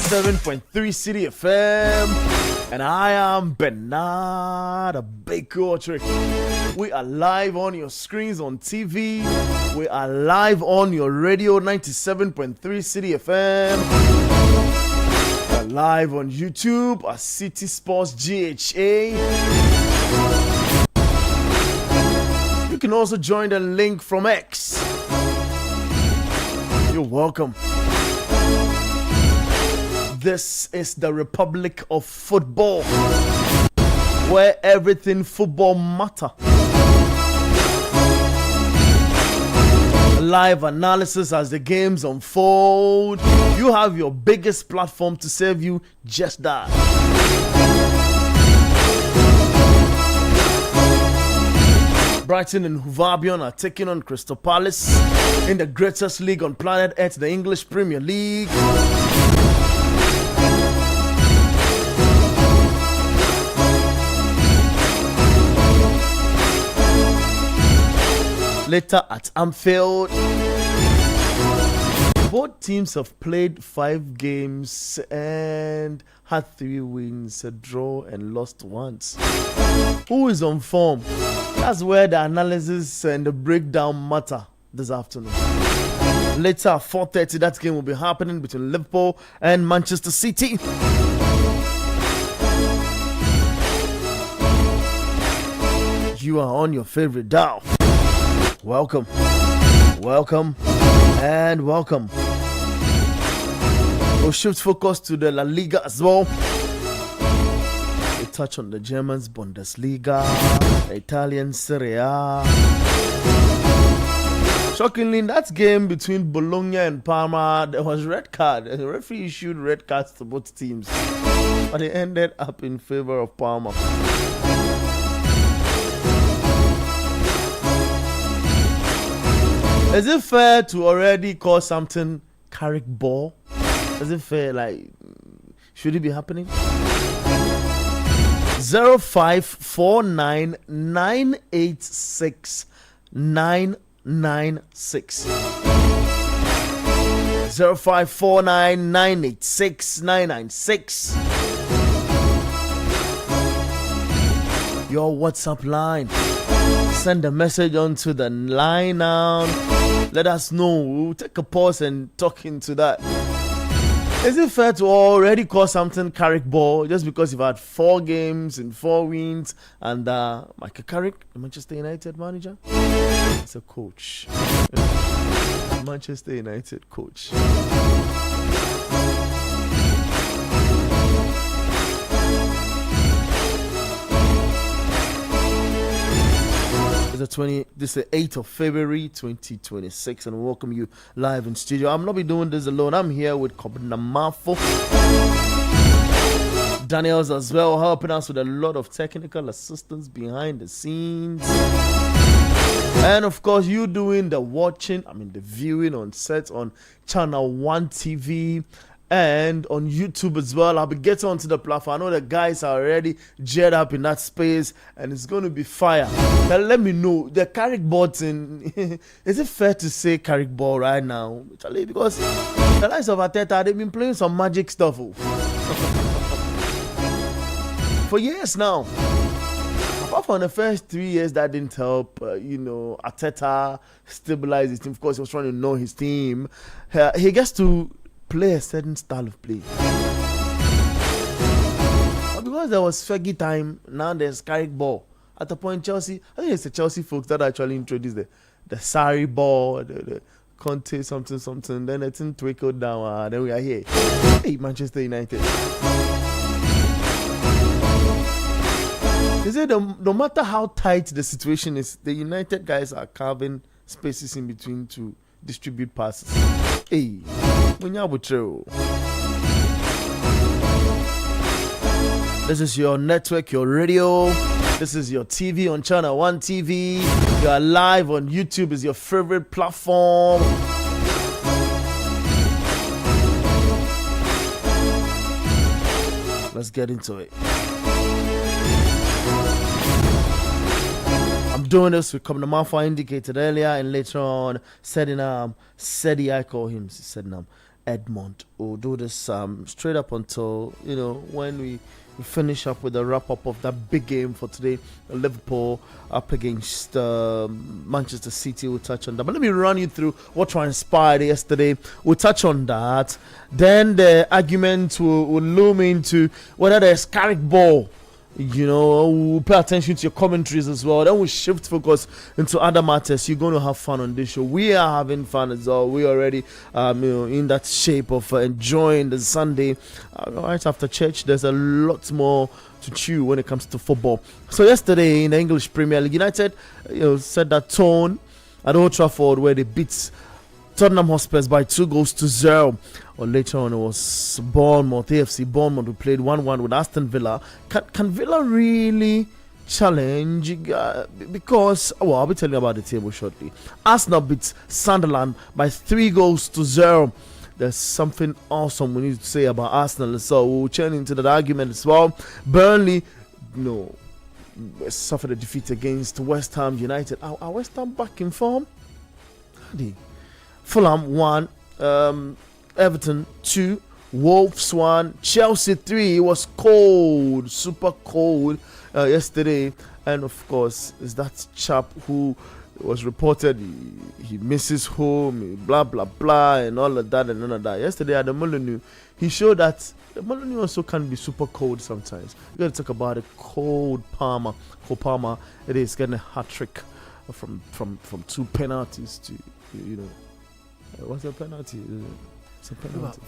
97.3 City FM, and I am Bernard Baker. We are live on your screens on TV. We are live on your radio, 97.3 City FM. We are live on YouTube at City Sports GHA. You can also join the link from X. You're welcome. This is the Republic of Football, where everything football matter. Live analysis as the games unfold. You have your biggest platform to serve you just that. Brighton and Hove Albion are taking on Crystal Palace in the greatest league on planet Earth, the English Premier League. Later at Anfield. Both teams have played 5 games and had 3 wins, a draw, and lost once. Who is on form? That's where the analysis and the breakdown matter this afternoon. Later at 4:30, that game will be happening between Liverpool and Manchester City. You are on your favorite dial. Welcome, welcome, and welcome. We'll shift focus to the La Liga as well. We touch on the Germans Bundesliga, the Italian Serie A. Shockingly, in that game between Bologna and Parma, there was red card. The referee issued red cards to both teams, but it ended up in favor of Parma. Is it fair to already call something Carrick ball? Is it fair? Like, should it be happening? 0549869996. 0549986996. Your WhatsApp line. Send a message onto the line now. Let us know. We'll take a pause and talk into that. Is it fair to already call something Carrick ball just because you've had 4 games and 4 wins? And Michael Carrick, the Manchester United manager, is a coach. Manchester United coach. This is the 8th of February 2026, and welcome you live in studio. I'm not be doing this alone. I'm here with Kobnamafo, Daniels as well, helping us with a lot of technical assistance behind the scenes. And of course, you doing the viewing on set on Channel 1 TV and on YouTube as well. I'll be getting onto the platform. I know the guys are already geared up in that space, and it's going to be fire. Now, let me know the Carrick ball thing. Is it fair to say Carrick ball right now? Because the likes of Ateta, they've been playing some magic stuff for years now. Apart from the first 3 years, that didn't help. Ateta stabilize his team. Of course, he was trying to know his team. He gets to play a certain style of play. But because there was Fergie time, now there's Carrick ball. At the point, Chelsea, I think it's the Chelsea folks that actually introduced the Sarri ball, the Conte something. Then it didn't trickle down. Then we are here. Hey, Manchester United. They say no matter how tight the situation is, the United guys are carving spaces in between to distribute passes. Hey, this is your network, your radio. This is your TV on Channel 1 TV. You are live on YouTube, is your favorite platform. Let's get into it. I'm doing this with Kobnamafo, I indicated earlier, and later on, Sedi, I call him Sednam. Edmond. We'll do this straight up until when we finish up with the wrap up of that big game for today. Liverpool up against Manchester City. We'll touch on that. But let me run you through what transpired yesterday. We'll touch on that. Then the argument will loom into whether there's Carrick ball. We'll pay attention to your commentaries as well. Then we'll shift focus into other matters. You're going to have fun on this show. We are having fun as well. We're already, in that shape of enjoying the Sunday. Right after church, there's a lot more to chew when it comes to football. So yesterday in the English Premier League, United, set that tone at Old Trafford where they beat Tottenham Hotspurs by 2-0. Or later on, it was Bournemouth, AFC Bournemouth, who played 1-1 with Aston Villa. Can Villa really challenge? Because, I'll be telling you about the table shortly. Arsenal beat Sunderland by 3-0. There's something awesome we need to say about Arsenal, so we'll turn into that argument as well. Burnley, suffered a defeat against West Ham United. Are West Ham back in form? Fulham 1, Everton 2, Wolves 1, Chelsea 3. It was cold, super cold yesterday. And of course, is that chap who was reported he misses home, blah, blah, blah, and all of that and none of that. Yesterday at the Molineux, he showed that the Molineux also can be super cold sometimes. We got to talk about a cold Palmer. Cole Palmer, it is getting a hat-trick from 2 penalties to, what's a penalty? It's a penalty.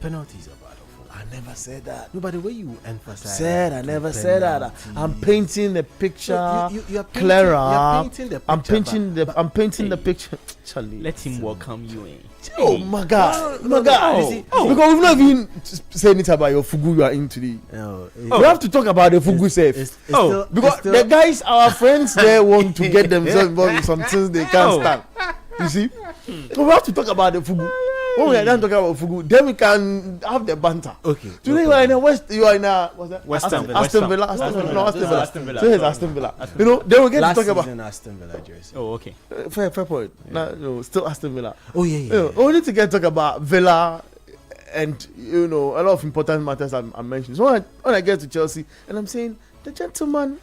Penalties are bad. I never said that. No, but the way you emphasize I never said that. I'm painting the picture. You're clearer. painting the picture. I'm painting the picture. Charlie, let him welcome you in. Oh my God! Because we've not even said anything about your fugu you are into the. We have to talk about the fugu safe. Because the guys, our friends, they want to get themselves involved in some things they can't stand. You see? So we have to talk about the fugu. When we are done talking about fugu, then we can have the banter. Okay. Today you are in a West. You are in a what's that? Aston Villa. Aston Villa. So it's Aston Villa. Then we get to talk about Aston Villa jersey. Oh, okay. Fair point. No, still Aston Villa. Oh yeah. We need to talk about Villa, and a lot of important matters I'm mentioning. So when I get to Chelsea, and I'm saying the gentleman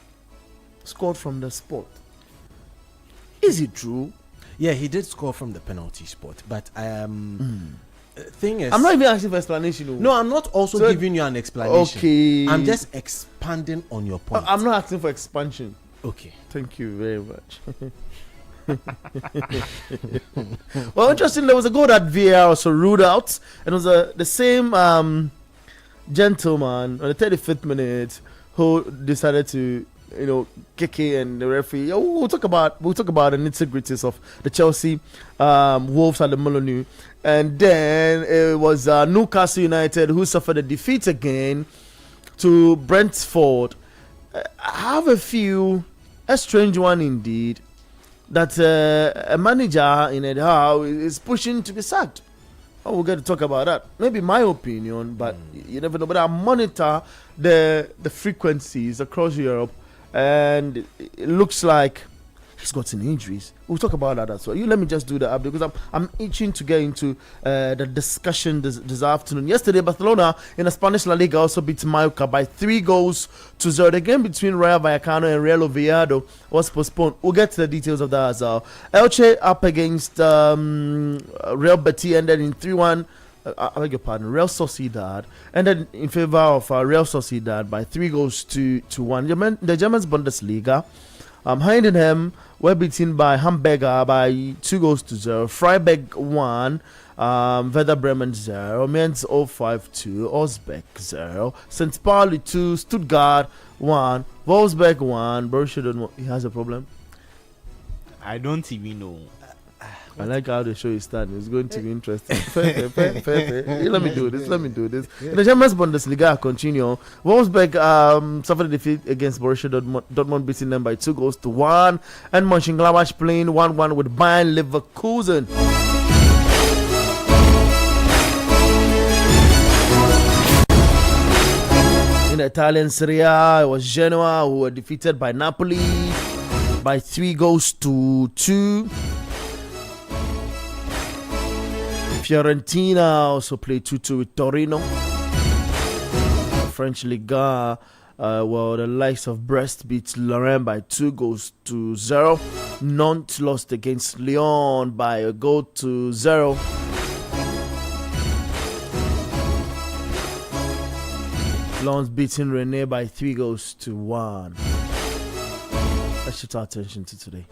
scored from the spot. Is it true? Yeah, he did score from the penalty spot, but thing is, I'm not even asking for explanation. No, I'm not also giving you an explanation. Okay, I'm just expanding on your point. I'm not asking for expansion. Okay, thank you very much. Well, interesting. There was a goal that VAR also ruled out, and it was the same gentleman on the 35th minute who decided to. Keke and the referee. We'll talk about the nitty-gritties of the Chelsea Wolves at the Molineux, and then it was Newcastle United who suffered a defeat again to Brentford. I have a strange one indeed, that a manager in Eddie Howe is pushing to be sacked. We'll get to talk about that. Maybe my opinion, but you never know. But I monitor the frequencies across Europe. And it looks like he's got some injuries. We'll talk about that as well. Let me just do the update because I'm itching to get into the discussion this afternoon. Yesterday, Barcelona in the Spanish La Liga also beat Mallorca by 3-0. The game between Rayo Vallecano and Real Oviedo was postponed. We'll get to the details of that as well. Elche up against Real Betis ended in 3-1. I beg your pardon, Real Sociedad ended in favor of Real Sociedad by 3-1. The German Bundesliga, Heidenheim were beaten by Hamburger by 2-0. Freiburg 1, Werder Bremen 0, Mainz 0-5-2, Osbeck 0, St. Pauli 2, Stuttgart 1, Wolfsburg 1. Borussia Dortmund, he has a problem. I don't even know. I like how the show is starting. It's going to be interesting. Fair. Let me do this. The German Bundesliga continue. Wolfsburg suffered a defeat against Borussia Dortmund, beating them by 2-1. And Mönchengladbach playing 1-1 with Bayern Leverkusen. In the Italian Serie A, it was Genoa who were defeated by Napoli by 3-2. Fiorentina also played 2-2 with Torino. French Liga, the likes of Brest beat Lorient by 2-0. Nantes lost against Lyon by 1-0. Lens beating Rennes by 3-1. Let's shift our attention to today.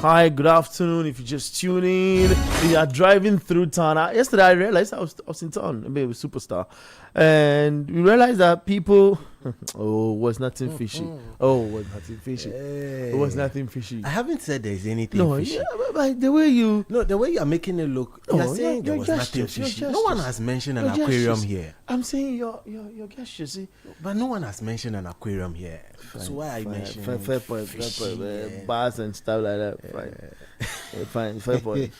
Hi, good afternoon. If you just tune in, we are driving through town. Yesterday, I realized I was in town, maybe with Superstar, and we realized that people. Was nothing fishy. Was nothing fishy. It was nothing fishy. I haven't said there's anything fishy. But the way you. No, the way you are making it look, you're saying there was nothing fishy. No one has mentioned an aquarium here. I'm saying your gestures, see. But no one has mentioned an aquarium here. So why are you mentioning fair point, bars and stuff like that. Fine, fair point.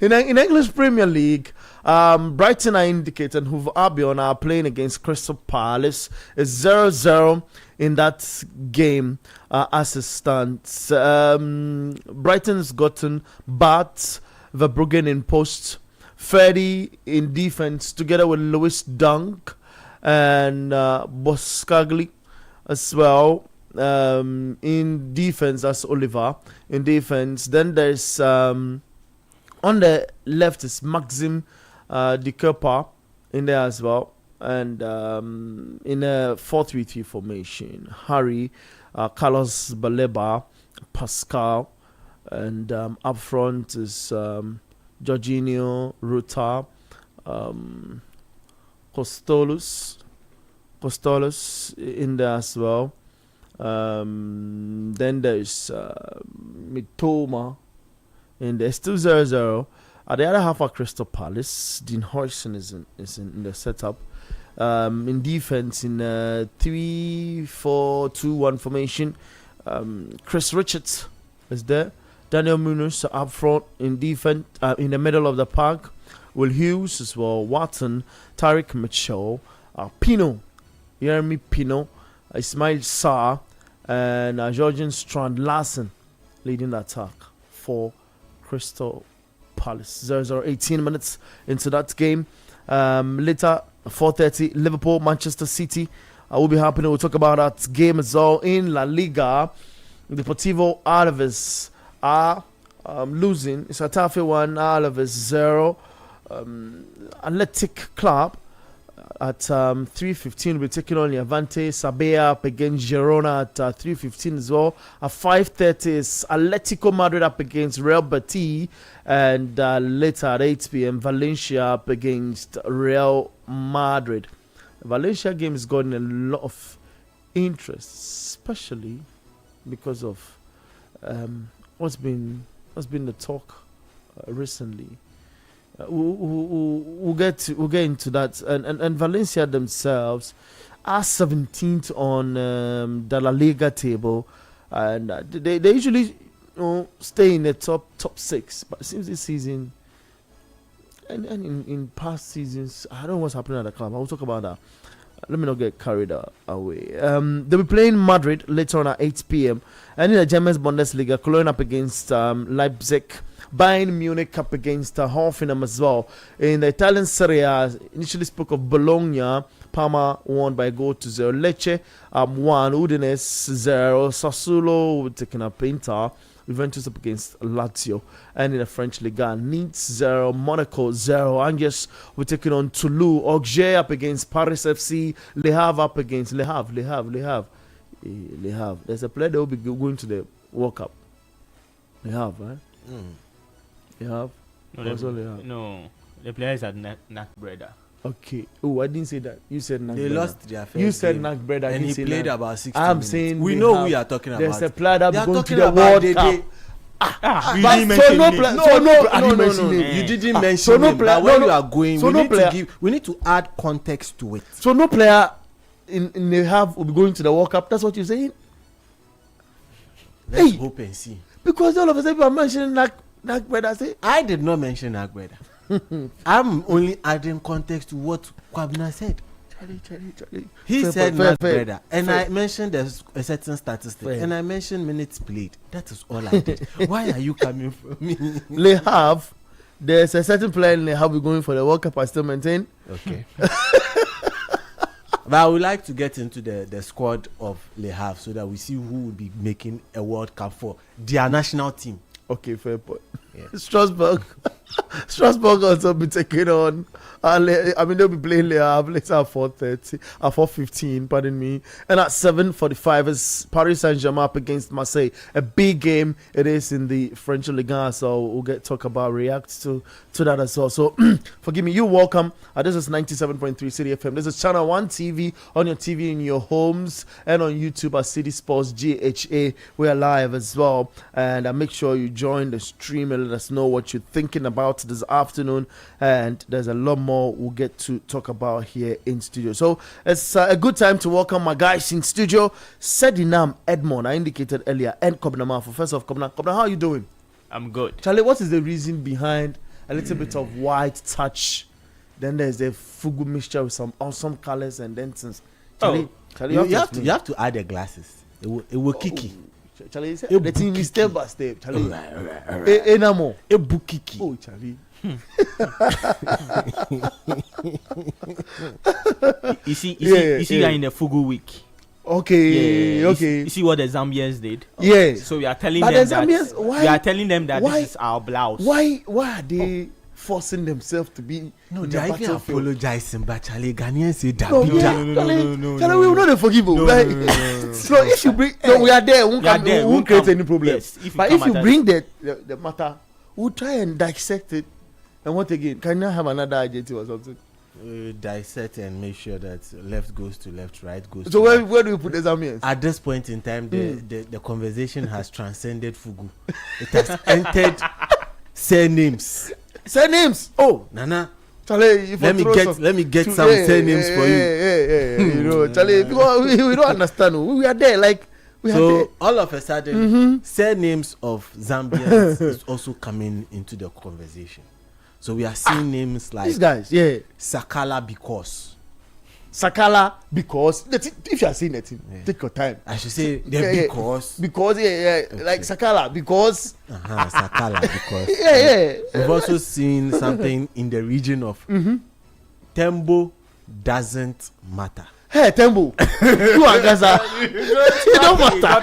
in English Premier League, Brighton are indicated Hove Albion are playing against Crystal Palace. It's 0-0 in that game as it stands. Brighton's gotten Bart Verbruggen in post, Ferdy in defense together with Lewis Dunk and Boscagli as well. In defense, that's Oliver. In defense, then there's on the left is Maxim de Kerper in there as well, and in a 4-3-3 formation, Harry, Carlos Baleba, Pascal, and up front is Jorginho, Ruta, Costolus in there as well. Then there's Mitoma, and there's still 0-0. At the other half of Crystal Palace, Dean Hodgson is in the setup. In defense, in 3-4-2-1 formation, Chris Richards is there. Daniel Munoz up front in defense, in the middle of the park. Will Hughes as well. Watson, Tariq Mitchell, Pino, Jeremy Pino, Ismail Sarr, and Georgian Strand Larsen leading the attack for Crystal Palace. 0-0, 18 minutes into that game. Later, 4:30, Liverpool, Manchester City will be happening. We'll talk about that game as well. In La Liga, Deportivo Alaves are losing. It's a tough one. Alaves 0. Athletic Club at 3:15 we're taking on Levante. Sabea up against Girona at 3:15 as well. At 5:30 is Atletico Madrid up against Real Betis, and later at 8 p.m. Valencia up against Real Madrid. The Valencia game has gotten a lot of interest, especially because of what's been the talk recently. We'll get into that, and Valencia themselves are 17th on the La Liga table, and they usually stay in the top 6. But since this season, and in past seasons, I don't know what's happening at the club. I'll talk about that. Let me not get carried away. They'll be playing Madrid later on at 8 p.m. And in the German Bundesliga, Cologne up against Leipzig. Bayern Munich up against Hoffenheim as well. In the Italian Serie A, initially spoke of Bologna. Parma won by 1-0. Lecce 1. Udinese 0. Sassuolo taking up Inter. Juventus up against Lazio. And in the French Liga, Nice 0. Monaco 0. Angers we're taking on Toulouse. Auxerre up against Paris FC. Le Havre up against Le Havre. There's a player that will be going to the World Cup. Le Havre, right? You have? No, the players are not brother. Okay. Oh, I didn't say that. You said Nak. They lost their first You said game, Nak Breda. and he played about 60 I'm minutes. saying we know who we are talking about. There's a player that's They are going to talking the about World Cup. You But didn't so mention no him. player. No, So no. You didn't mention so no him. player- But when no, you are going, so we no need player- to we need to add context to it. So no player in the half will be going to the World Cup. That's what you're saying? Let's Hey. hope and see. Because all of a sudden you are mentioning Nak Breda. Say, I did not mention Agbeda. I'm only adding context to what Kwabena said. Charlie. He Fair said point, fair, not fair. brother. And Fair. I mentioned there's a certain statistic. Fair. And I mentioned minutes played. That is all I did. Why are you coming for me? Le Havre, there's a certain player in Le Havre going for the World Cup I still maintain. Okay. But I would like to get into the squad of Le Havre so that we see who will be making a World Cup for their national team. Okay, fair point. Yeah. Strasbourg also be taking on. They'll be playing Le Havre later at 4:30, at 4:15. Pardon me. And at 7:45 is Paris Saint-Germain up against Marseille. A big game. It is in the French Liga, so we'll talk about react to that as well. So forgive me. You're welcome. This is 97.3 City FM. This is Channel 1 TV on your TV in your homes and on YouTube at City Sports GHA. We are live as well, and make sure you join the stream and let us know what you're thinking about this afternoon. And there's a lot more we'll get to talk about here in studio. So it's a good time to welcome my guys in studio. Sedinam Edmond, I indicated earlier, and Kobna Mafo. First off, Kobna, how are you doing? I'm good. Charlie, what is the reason behind a little bit of white touch? Then there's the fugu mixture with some awesome colors and then things. Charlie, You have to add the glasses. It will kiki. Charlie, the team is step by step. Charlie, enamo. Ebukiki. Oh, Charlie. You see, we are in the Fugu week. Okay, okay. You see what the Zambians did? Yeah. So we are telling But them the Zambians, why? we are telling them that why- this is our blouse. Why are they forcing themselves to be? No, in they the are even battlefield? apologizing, but Charlie Ghanaians say that. No, yeah, Charlie, we will not forgive you. Right? So if you bring, we are there. We won't create any problem. Yes, But if you bring the matter, we'll try and dissect it. And what again? Can you have another adjective or something? Dissect and make sure that left goes to left, right goes So to where right. do you put the Zambians? At this point in time, the conversation has transcended Fugu. It has entered surnames. Surnames. Oh, Nana, Charlie, let me get some surnames for you. Yeah. You know, Charlie, because we don't understand. We are there, like we are there. So all of a sudden, surnames of Zambians is also coming into the conversation. So we are seeing names like These guys, yeah. Sakala because. Sakala, because if you are saying it, take your time. I should say because Okay. like Sakala because Sakala because. yeah. We've also seen something in the region of Tembo doesn't matter. Hey Tembo, you are Gaza. It don't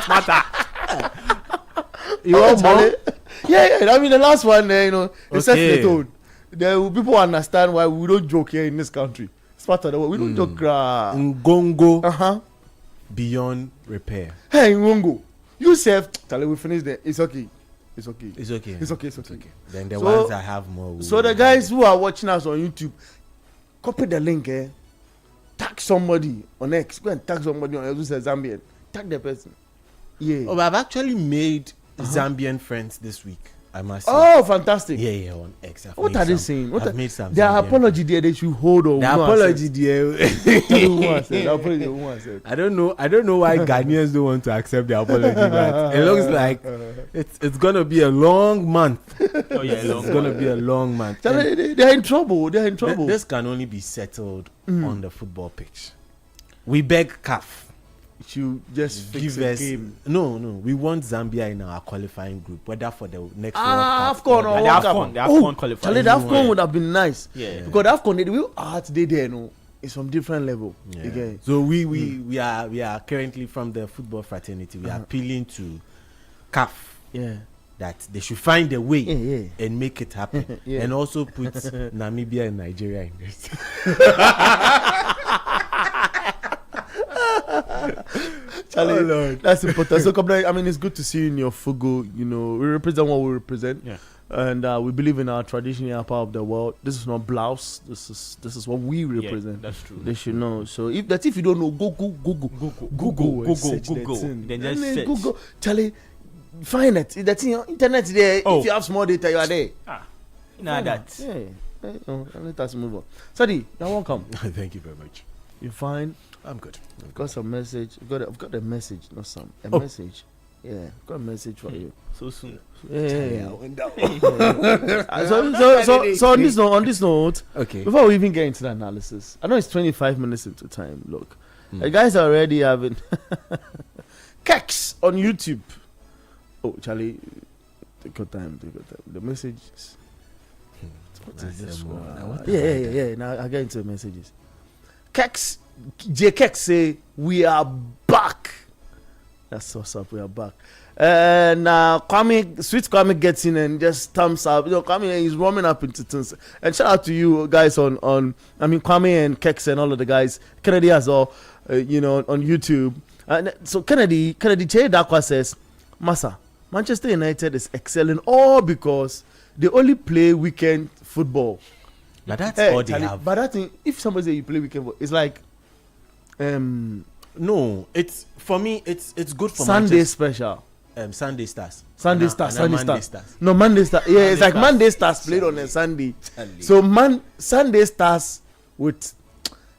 matter. You want more? Yeah. I mean the last one, it's set the tone. People understand why we don't joke here in this country. It's part of the world. We don't joke. Ngongo beyond repair. Hey Ngongo, you said, Charlie, we finished there. It's okay. It's okay. Then the ones that have more. So the guys who are watching us on YouTube, copy the link. Tag somebody on X. Go and tag somebody on X who says Zambian. Tag the person. Yeah. Oh, but I've actually made Zambian friends this week. I must say. Oh, fantastic. Yeah, on X. What are they saying? I've made some. Their apology there, they should hold on. The apology there. I don't know why Ghanaians don't want to accept the apology, but it looks like it's gonna be a long month. Oh yeah, It's gonna be a long month. They're in trouble. This can only be settled on the football pitch. We beg CAF. You just Give us game. No. We want Zambia in our qualifying group, whether for the next AFCON or The World Cup. AFCON qualifier. Charlie, the AFCON would have been nice. Yeah. Because the AFCON, the way art they there, it's from different level. Yeah. Again. So we are currently from the football fraternity. We are appealing to CAF that they should find a way and make it happen, and also put Namibia and Nigeria in this. Charlie, that's important. So, I mean, it's good to see you in your Fugu. We represent what we represent. Yeah. And we believe in our tradition in our part of the world. This is not blouse. This is what we represent. Yeah, that's true. They should know. So if you don't know, Google. Then just search. Google. Charlie, find it. That's in your internet there. Oh. If you have small data, you are there. That. Yeah. Let us move on. Sadi, you're welcome. Thank you very much. You fine? I'm good. I've got some message. I've got a message, not some. A message. Yeah, got a message for you. So soon. Yeah. So on this note, okay. Before we even get into the analysis, I know it's 25 minutes into time. Look, the guys are already having Kex on YouTube. Oh, Charlie, take your time. The messages. What is this one? Yeah. Now I get into the messages. Kex, J Kex say we are back. That's what's up. We are back. And Sweet Kwame gets in and just thumbs up. Kwame is warming up into things. And shout out to you guys on Kwame and Kex and all of the guys. Kennedy as well, on YouTube. So Kennedy Che Dakwa says, Massa, Manchester United is excelling all because they only play weekend football. But that's all they have. But that thing, if somebody say you play weekend football, it's like, no, it's for me. It's good for Sunday special. Sunday Stars. Monday Stars. No, Monday Stars. Yeah, it's like Monday Stars played on a Sunday. So Sunday Stars with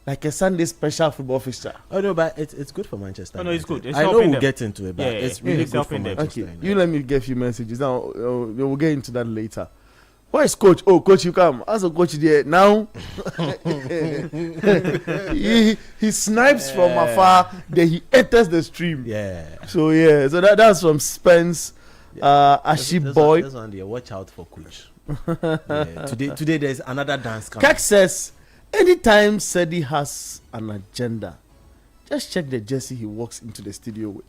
like a Sunday special football fixture. Oh no, but it's good for Manchester. Oh no, it's good. It's I know we'll get into it, but it's really good for Manchester. Okay, you let me get a few messages now. We'll get into that later. Where is coach? Oh, coach, you come. As a coach there now, he snipes from afar. Then he enters the stream. Yeah. So that's from Spence, Ashi boy. That's one there. Watch out for coach. Today there's another dance coming. Kak says, anytime Sedi has an agenda, just check the jersey he walks into the studio with.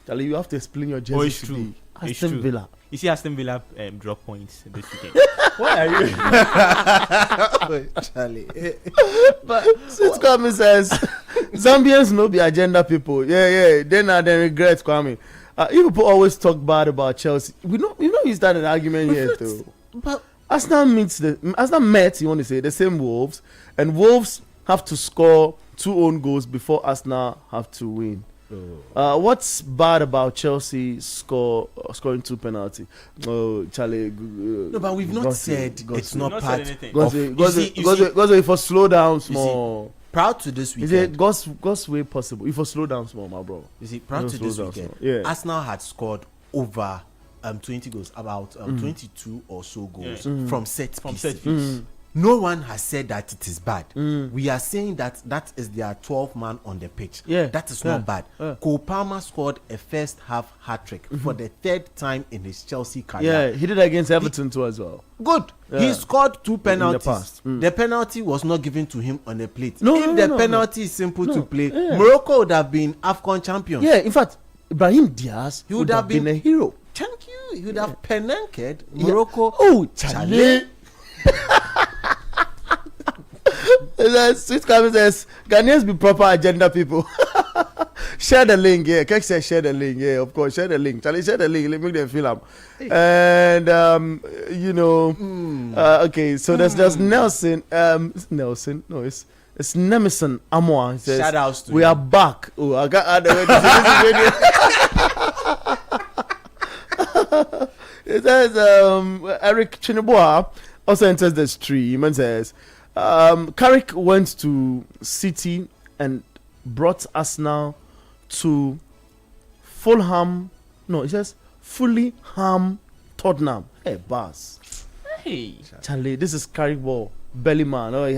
Charlie, you have to explain your jersey. Oh, it's true. Aston Villa. You see Aston Villa drop points this weekend. Why are you? Charlie. But since Kwame says Zambians know the agenda people. Yeah. Then regret Kwame. You people always talk bad about Chelsea. We know you started an argument here too. But Arsenal met, you want to say, the same Wolves, and Wolves have to score 2 own goals before Arsenal have to win. What's bad about Chelsea scoring 2 penalty? Oh, Charlie. No, but we've not said it's not part. Goes for slow down small. Proud to this weekend. Is it God's way possible? If for slow down small, my bro. You see, proud to this weekend. Yeah. Arsenal had scored over 20 goals, about 22 or so goals from set piece. No one has said that it is bad. We are saying that is their 12th man on the pitch. Yeah. That is not bad. Cole Palmer scored a first half hat-trick for the 3rd time in his Chelsea career. Yeah, he did it against Everton too as well. Good. Yeah. He scored 2 penalties. In the past. The penalty was not given to him on a plate. If the penalty is simple to play, Morocco would have been AFCON champions. Yeah, in fact, Ibrahim Diaz he would have been a hero. Thank you. He would have penanked Morocco. Oh, Charlie. Sweet Kwame says, Ghanaians be proper agenda people. Share the link, yeah. Kek says share the link, yeah, of course. Share the link. Charlie, share the link. Let me make them feel up. And, okay, so there's Nelson. Nelson, no, it's Nemison Amwa. He says, shout outs to we you. are back. Oh, I got it says, Eric Chinibua also enters the stream and says, Carrick went to City and brought Arsenal to Fulham. No, it says Fulham, Tottenham. Hey, boss. Hey, Charlie, this is Carrick ball. Bellyman. Oh, he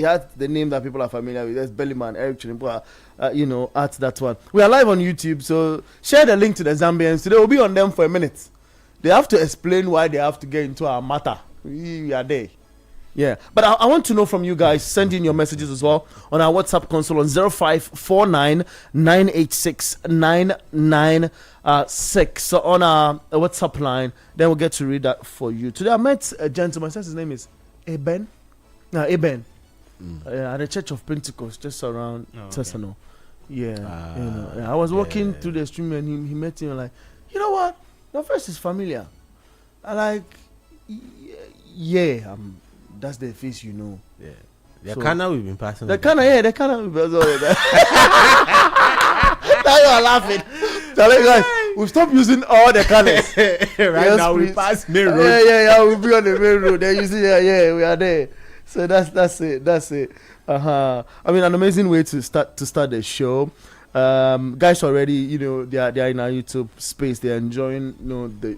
had the name that people are familiar with. That's Bellyman. Eric Chinibua. At that one. We are live on YouTube, so share the link to the Zambians. Today we'll be on them for a minute. They have to explain why they have to get into our matter. We are there. Yeah, but I want to know from you guys. Send in your messages as well on our WhatsApp console on 0549 986 996. So on our WhatsApp line, then we'll get to read that for you. Today I met a gentleman. His name is Eben. Eben. At the Church of Pentecost, just around Tesano. Yeah. I was walking through the stream and he met him like, you know what? Your face is familiar. I like, that's the face you know. Yeah. The Kana we've been passing. The Kana we've been passing. Now you are laughing. Tell you guys, we've stopped using all the colors. Right now we pass main road. Yeah, we'll be on the main road. Then you see, we are there. So that's it. I mean, an amazing way to start the show. Guys already, they are in our YouTube space. They're enjoying,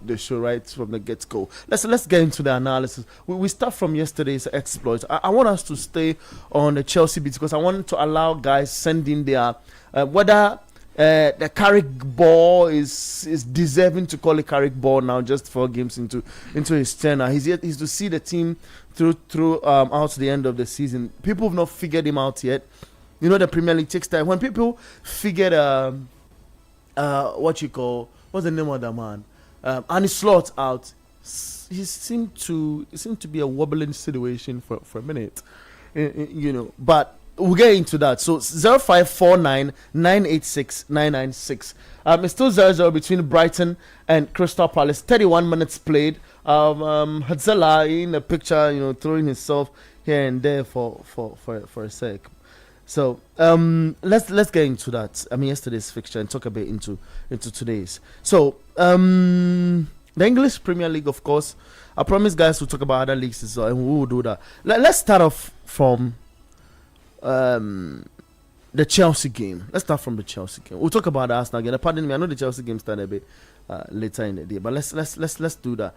the show right from the get go. Let's get into the analysis. We start from yesterday's exploits. I want us to stay on the Chelsea beat because I want to allow guys send in their whether the Carrick ball is deserving to call it Carrick ball now, just 4 games into his tenure. He's to see the team through out to the end of the season. People have not figured him out yet. The Premier League takes time. When people figured what's the name of the man, Arne Slot out, he seemed to be a wobbling situation for a minute, but we'll get into that. So 0549 986 996. It's still 0-0 between Brighton and Crystal Palace. 31 minutes played. Hatzela in the picture, throwing himself here and there for a sec. So let's get into that. Yesterday's fixture and talk a bit into today's. So the English Premier League, of course. I promise, guys, we'll talk about other leagues as well, and we will do that. Let's start off from the Chelsea game. Let's start from the Chelsea game. We'll talk about the Arsenal game. Pardon me, I know the Chelsea game started a bit later in the day, but let's do that.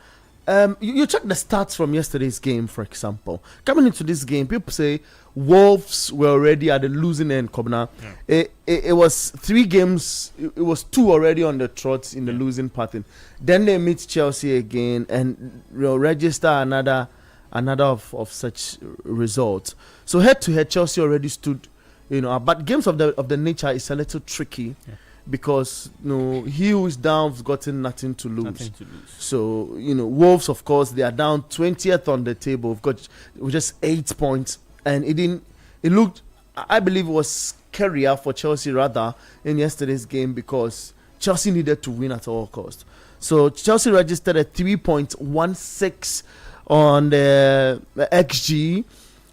You check the stats from yesterday's game, for example. Coming into this game, people say Wolves were already at the losing end. Kobna. Yeah. It was 3 games. It was 2 already on the trot in the losing pattern. Then they meet Chelsea again and register another of such results. So head to head, Chelsea already stood. But games of the nature is a little tricky. Yeah. Because he who is down has gotten nothing to lose. So Wolves, of course, they are down 20th on the table. We've got just 8 points, and it looked, I believe, it was scarier for Chelsea rather in yesterday's game because Chelsea needed to win at all costs. So Chelsea registered a 3.16 on the XG.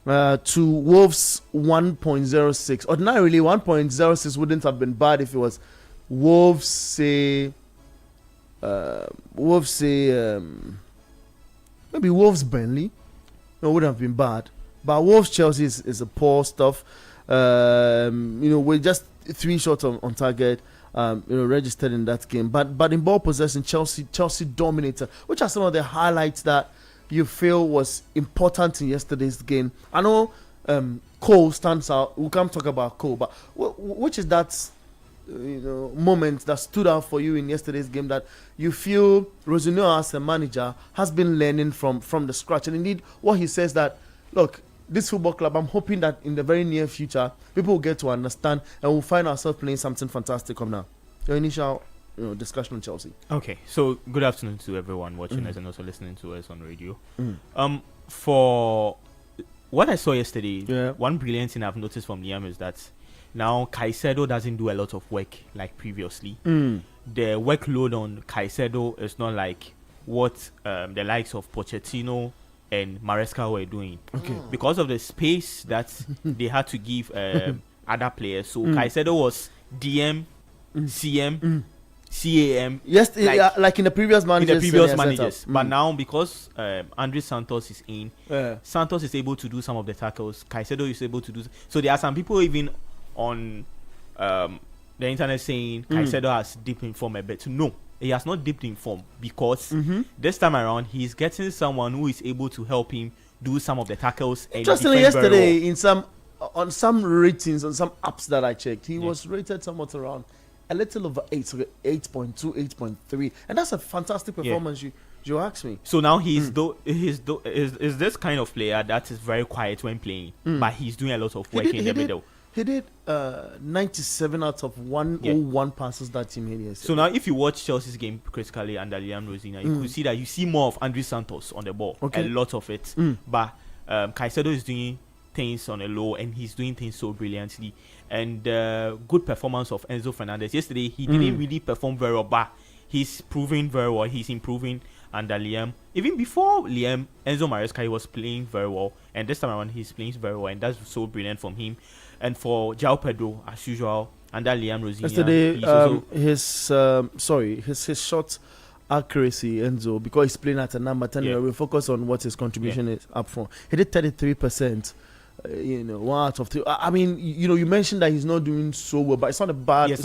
To Wolves 1.06. Ordinarily, 1.06 wouldn't have been bad if it was Wolves say maybe Wolves Burnley. No, wouldn't have been bad. But Wolves Chelsea is a poor stuff. We're just 3 shots on target. Registered in that game. But in ball possession, Chelsea dominated. Which are some of the highlights that you feel was important in yesterday's game? I know Cole stands out. We can't talk about Cole, but which is that moment that stood out for you in yesterday's game that you feel Rosinho as a manager has been learning from the scratch? And indeed, what he says that, look, this football club, I'm hoping that in the very near future, people will get to understand and we'll find ourselves playing something fantastic from now. Your initial discussion on Chelsea. Okay, so good afternoon to everyone watching us and also listening to us on radio. For what I saw yesterday, one brilliant thing I've noticed from Liam is that now Caicedo doesn't do a lot of work like previously. The workload on Caicedo is not like what the likes of Pochettino and Maresca were doing. Because of the space that they had to give other players. So Caicedo was DM, CM, CAM. Yes, like in the previous managers. But now because Andre Santos is in, Santos is able to do some of the tackles. Caicedo is able to do. So there are some people even on the internet saying Caicedo has dipped in form a bit. No, he has not dipped in form because this time around he's getting someone who is able to help him do some of the tackles. Interestingly, yesterday on some ratings on some apps that I checked, he was rated somewhat around a little over 8.2, 8.3, and that's a fantastic performance. You ask me. So now is this kind of player that is very quiet when playing, but he's doing a lot of work in the middle. He did 97 out of 101 passes that team made yesterday. So now if you watch Chelsea's game critically under Liam Rosina, you could see that you see more of Andre Santos on the ball, a lot of it. But Caicedo is doing things on a low and he's doing things so brilliantly. And good performance of Enzo Fernandez. Yesterday, he didn't really perform very well, but he's proving very well. He's improving under Liam. Even before Liam, Enzo Maresca, he was playing very well. And this time around, he's playing very well. And that's so brilliant from him. And for João Pedro, as usual, under Liam Rosina. Yesterday, his shot accuracy, Enzo, because he's playing at a number 10, we'll focus on what his contribution is up front. He did 33%. 1 out of 3. I mean, you mentioned that he's not doing so well, but it's not a bad. Yeah, it's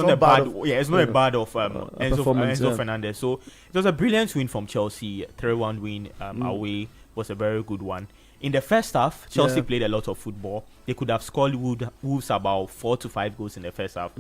not a bad of Enzo Fernandez. So it was a brilliant win from Chelsea. 3-1 win away was a very good one. In the first half, Chelsea played a lot of football. They could have scored Wolves about 4 to 5 goals in the first half,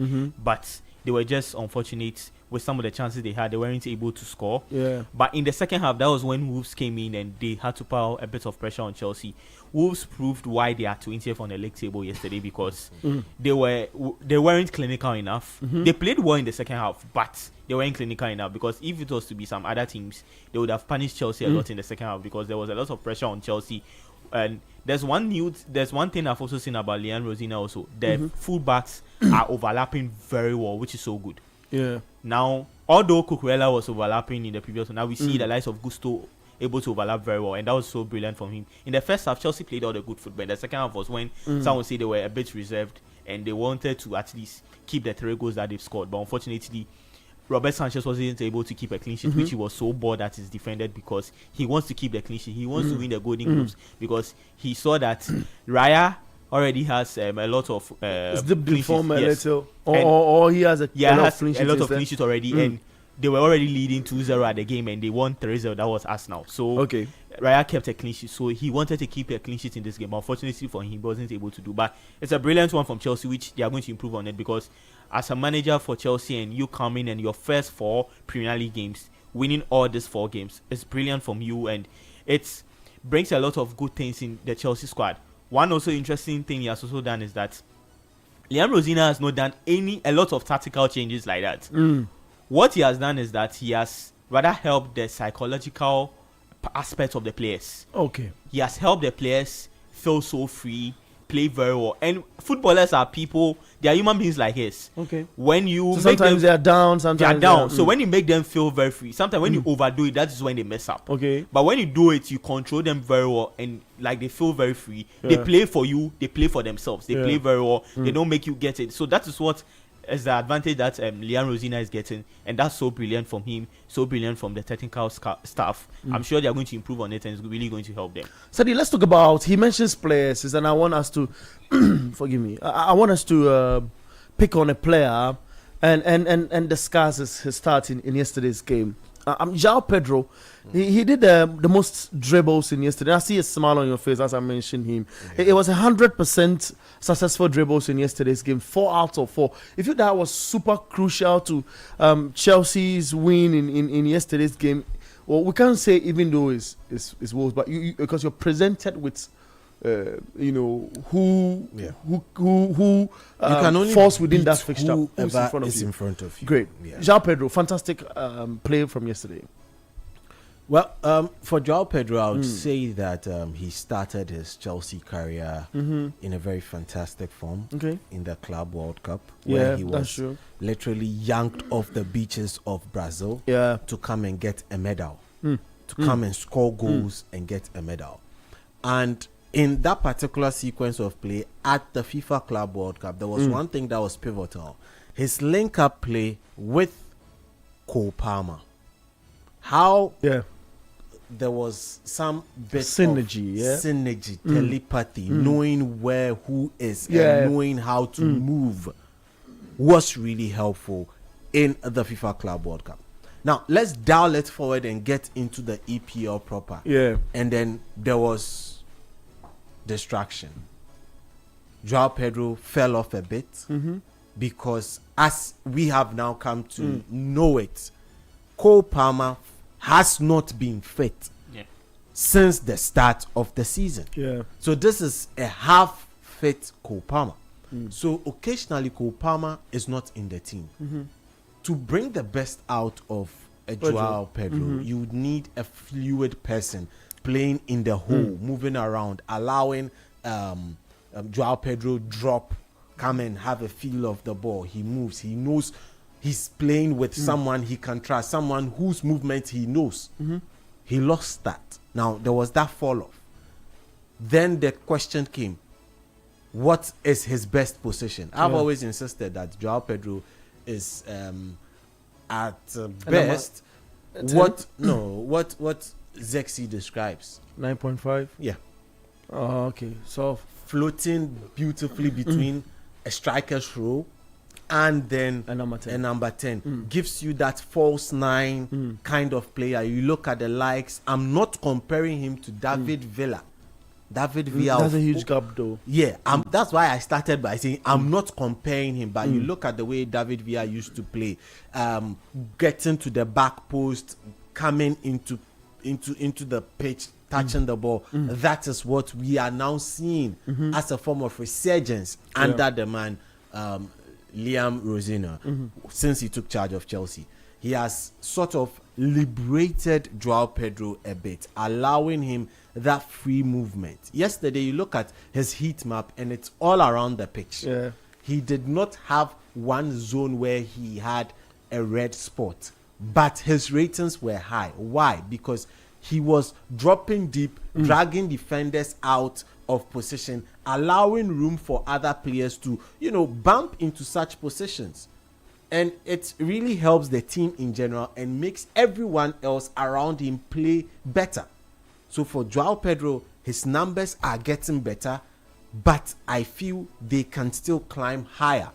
but they were just unfortunate with some of the chances they had. They weren't able to score. Yeah. But in the second half, that was when Wolves came in and they had to put a bit of pressure on Chelsea. Wolves proved why they are 20th on the league table yesterday because they weren't clinical enough. They played well in the second half, but they weren't clinical enough because if it was to be some other teams, they would have punished Chelsea a lot in the second half because there was a lot of pressure on Chelsea. And there's one thing I've also seen about Liam Rosina also. The fullbacks are overlapping very well, which is so good. Yeah. Now, although Cucurella was overlapping in the previous one, now we see the likes of Gusto able to overlap very well, and that was so brilliant from him. In the first half, Chelsea played all the good football. In the second half was when some would say they were a bit reserved and they wanted to at least keep the 3 goals that they've scored. But unfortunately, Robert Sanchez wasn't able to keep a clean sheet, which he was so bored that he's defended because he wants to keep the clean sheet. He wants to win the Golden Globes because he saw that Raya already has a lot of clean sheets. Or he has a lot of clean sheets already, and they were already leading 2-0 at the game, and they won 3-0. That was Arsenal. So Raya kept a clean sheet, so he wanted to keep a clean sheet in this game. But unfortunately for him, he wasn't able to do. But it's a brilliant one from Chelsea, which they are going to improve on it because as a manager for Chelsea and you come in and your first 4 Premier League games, winning all these 4 games, it's brilliant from you, and it brings a lot of good things in the Chelsea squad. One also interesting thing he has also done is that Liam Rosina has not done a lot of tactical changes like that. What he has done is that he has rather helped the psychological aspect of the players. Okay. He has helped the players feel so free, play very well. And footballers are people, they are human beings like us. Okay. When you sometimes they are down, sometimes they are down. So when you make them feel very free, sometimes when you overdo it, that is when they mess up. Okay. But when you do it, you control them very well and like they feel very free. They play for you, they play for themselves. They play very well. They don't make you get it. So that is what is the advantage that Liam Rosina is getting, and that's so brilliant from him, so brilliant from the technical staff. I'm sure they are going to improve on it, and it's really going to help them. Sadi, let's talk about, he mentions players, and I want us to forgive me, I want us to pick on a player and discuss his start in yesterday's game. João Pedro, he did the most dribbles in yesterday. I see a smile on your face as I mentioned him. It was 100% successful dribbles in yesterday's game, 4 out of 4. If you that was super crucial to Chelsea's win in yesterday's game. Well, we can't say even though it's Wolves, but you because you're presented with who you can only falls within that fixture. Who's in front of you. Great. Yeah. João Pedro, fantastic play from yesterday. Well, for João Pedro, I would say that he started his Chelsea career in a very fantastic form in the Club World Cup, where he was literally yanked off the beaches of Brazil to come and get a medal, to come and score goals and get a medal. And in that particular sequence of play at the FIFA Club World Cup, there was one thing that was pivotal. His link-up play with Cole Palmer. How there was some bit synergy, telepathy, knowing where who is and knowing how to move was really helpful in the FIFA Club World Cup. Now, let's dial it forward and get into the EPL proper. Yeah. And then there was distraction. João Pedro fell off a bit because as we have now come to know it, Cole Palmer has not been fit since the start of the season. Yeah. So this is a half-fit Cole Palmer. So occasionally Cole Palmer is not in the team. To bring the best out of a João Pedro, you would need a fluid person playing in the hole, moving around, allowing João Pedro drop, come and have a feel of the ball. He moves. He knows he's playing with someone he can trust, someone whose movement he knows. He lost that. Now, there was that fall off. Then the question came, what is his best position? I've always insisted that João Pedro is at best what Zexi describes. 9.5? Yeah. Oh, okay. So floating beautifully between a striker's role and then a number 10. Gives you that false 9 kind of player. You look at the likes. I'm not comparing him to David Villa. David Villa. That's a huge gap, though. Yeah, that's why I started by saying I'm not comparing him, but you look at the way David Villa used to play, getting to the back post, coming into the pitch, touching the ball. That is what we are now seeing as a form of resurgence under the man Liam Rosenior since he took charge of Chelsea. He has sort of liberated Joao Pedro a bit, allowing him that free movement. Yesterday, you look at his heat map and it's all around the pitch. Yeah. He did not have one zone where he had a red spot, but his ratings were high. Why? Because he was dropping deep, dragging defenders out of position, allowing room for other players to, bump into such positions. And it really helps the team in general and makes everyone else around him play better. So for Joao Pedro, his numbers are getting better, but I feel they can still climb higher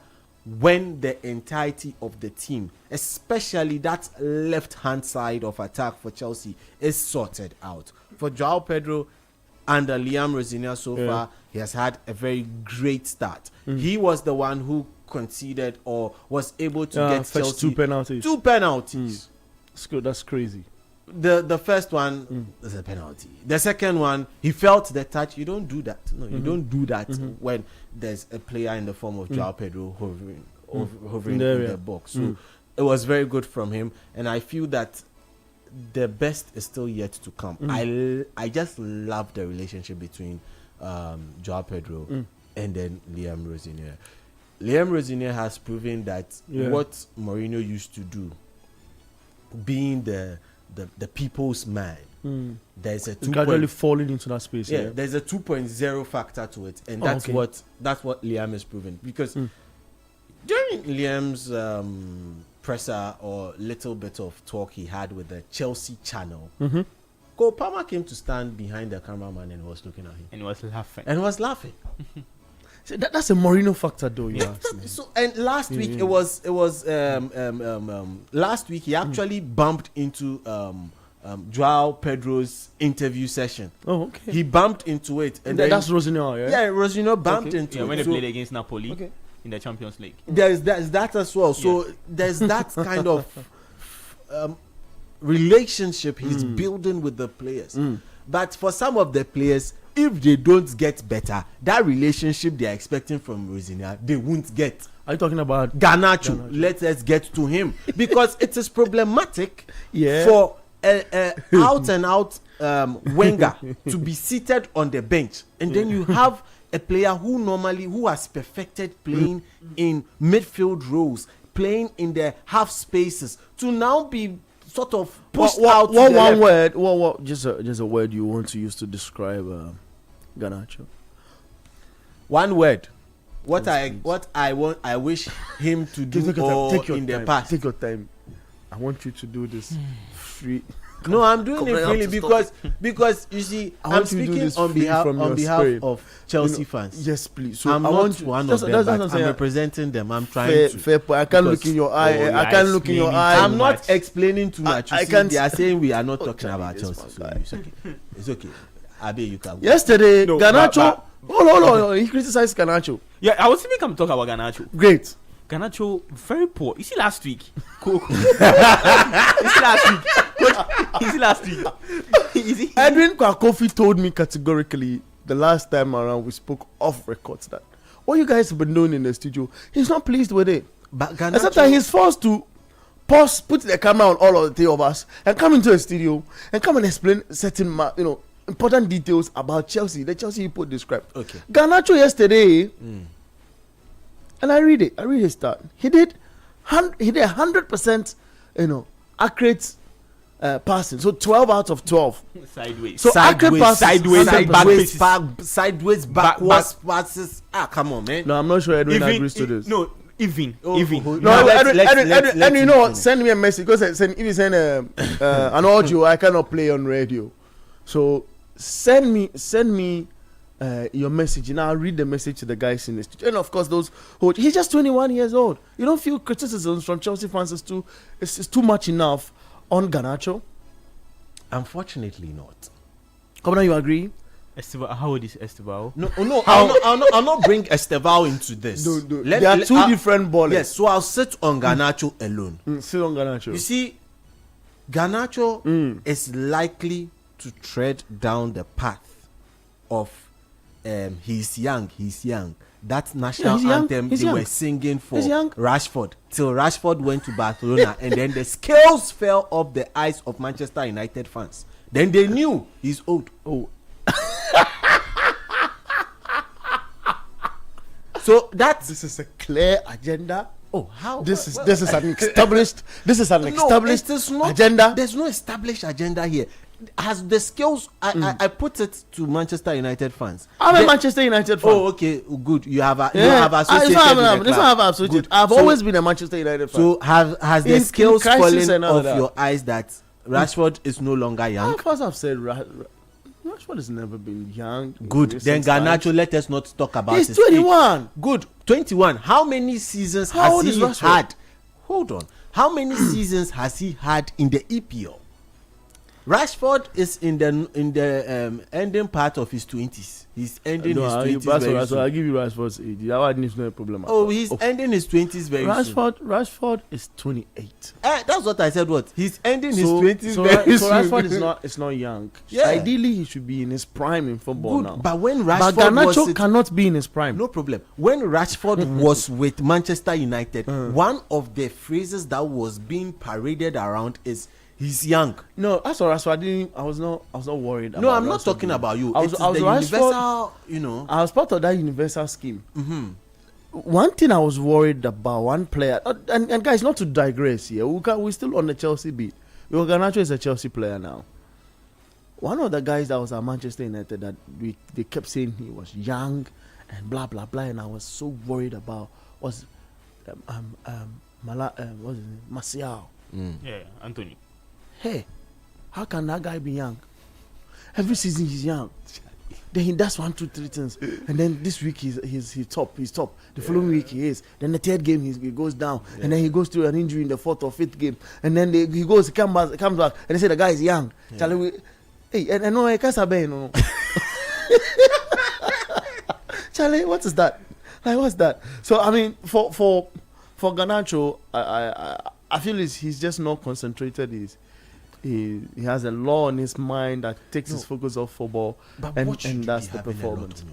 when the entirety of the team, especially that left-hand side of attack for Chelsea, is sorted out. For Joao Pedro, under Liam Rosenior so far, he has had a very great start. He was the one who conceded or was able to get Chelsea 2 penalties. 2 penalties. That's crazy. The first one is a penalty. The second one, he felt the touch. You don't do that. No, you don't do that when there's a player in the form of Joao Pedro hovering in the box. So it was very good from him, and I feel that the best is still yet to come. I just love the relationship between Joao Pedro and then Liam Rosenior. Liam Rosenior has proven that what Mourinho used to do, being the people's man, there's a gradually falling into that space. Yeah, there's a 2.0 factor to it, and that's what Liam is proving. Because during Liam's presser or little bit of talk he had with the Chelsea channel, Cole Palmer came to stand behind the cameraman and was looking at him and was laughing. So that's a Mourinho factor, though. So, and last week it was last week he actually bumped into Joao Pedro's interview session. Oh, okay. He bumped into it, and that's Rosenior. Yeah, Rosenior bumped into it. When they played against Napoli in the Champions League. There's that as well. So there's that kind of relationship he's building with the players. But for some of the players, if they don't get better, that relationship they are expecting from Rosenior, they won't get. Are you talking about Garnacho? Let's get to him, because it is problematic for out and out Wenger to be seated on the bench, and then you have a player who has perfected playing in midfield roles, playing in the half spaces, to now be sort of pushed out. One word. Just a word you want to use to describe Garnacho. One word. What I wish him to do in the past. Take your time. I want you to do this free. No, I'm doing it freely because you see, I'm speaking on behalf of Chelsea fans. Yes, please. So I'm not one of them, but I'm representing them. I'm trying to. Fair point. I can't look in your eye. I can't look in your eye. I'm not explaining too much. They are saying we are not talking about Chelsea. So it's okay. It's okay. Abi, you can. Yesterday, Garnacho. Hold on. He criticized Garnacho. Yeah, I was thinking I'm talking about Garnacho. Great. Garnacho, very poor. You see last week? Cool. You see last week? Edwin Kwakofi told me categorically the last time around we spoke off records that what you guys have been doing in the studio, he's not pleased with it. But Garnacho, except that he's forced to put the camera on all of the three of us and come into a studio and come and explain certain important details about Chelsea, the Chelsea he put described. Okay. Garnacho yesterday, and I read his start. He did 100%, accurate passing. So 12 out of 12. Sideways. So accurate passes, sideways, backwards passes. Come on, man. No, I'm not sure Edwin agrees to this. No, even. No, Edwin, you know what? Send me a message because if you send an audio, I cannot play on radio. So send me your message. I'll read the message to the guys in the studio. And of course, he's just 21 years old. You don't feel criticisms from Chelsea fans is too much enough on Garnacho? Unfortunately, not. Come on, you agree? How old is Estevao? No, I'll not bring Estevao into this. No. There are two different ballers. Yes, so I'll sit on Garnacho alone. Sit on Garnacho. You see, Garnacho is likely to tread down the path of he's young. That national anthem they were singing for Rashford till Rashford went to Barcelona and then the scales fell off the eyes of Manchester United fans. Then they knew he's old. Oh. So this is a clear agenda. Oh, how? This is an established. This is an established agenda. There's no established agenda here. Has the skills? I put it to Manchester United fans. I'm a Manchester United fan. Oh, okay, good. You have associated. I've always been a Manchester United fan. So has the skills fallen off your eyes that Rashford is no longer young? Of course, I've said Rashford has never been young. Good. Then Garnacho, let us not talk about. He's 21. Good. 21. How many seasons has he had? Hold on. How many seasons has he had in the EPL? Rashford is in the ending part of his 20s. He's ending his 20s very soon. I'll give you Rashford's age. That is no problem. Oh, he's ending his 20s very soon. Rashford is 28. That's what I said. What? He's ending his 20s very soon. So Rashford is not young. Yeah. Ideally, he should be in his prime in football now. But when Rashford Garnacho cannot be in his prime. No problem. When Rashford was with Manchester United, one of the phrases that was being paraded around is he's young. No, that's all right. So I was not worried. No, I'm not talking about you. I was the universal, I was part of that universal scheme. Mm-hmm. One thing I was worried about, one player, and guys, not to digress here, we're still on the Chelsea beat. Garnacho is a Chelsea player now. One of the guys that was at Manchester United that they kept saying he was young and blah blah blah, and I was so worried about was what's his name? Martial. Yeah, Anthony. Hey, how can that guy be young? Every season he's young. Then he does 1, 2, 3 things, and then this week he's top. The following week he is. Then the third game he goes down, and then he goes through an injury in the 4th or 5th game, and then he comes back, and they say the guy is young. Yeah. Charlie, and no, I can't say no. Charlie, what is that? Like, what's that? So I mean, for Garnacho, I feel he's just not concentrated. He has a law in his mind that takes his focus off football, and that's the performance.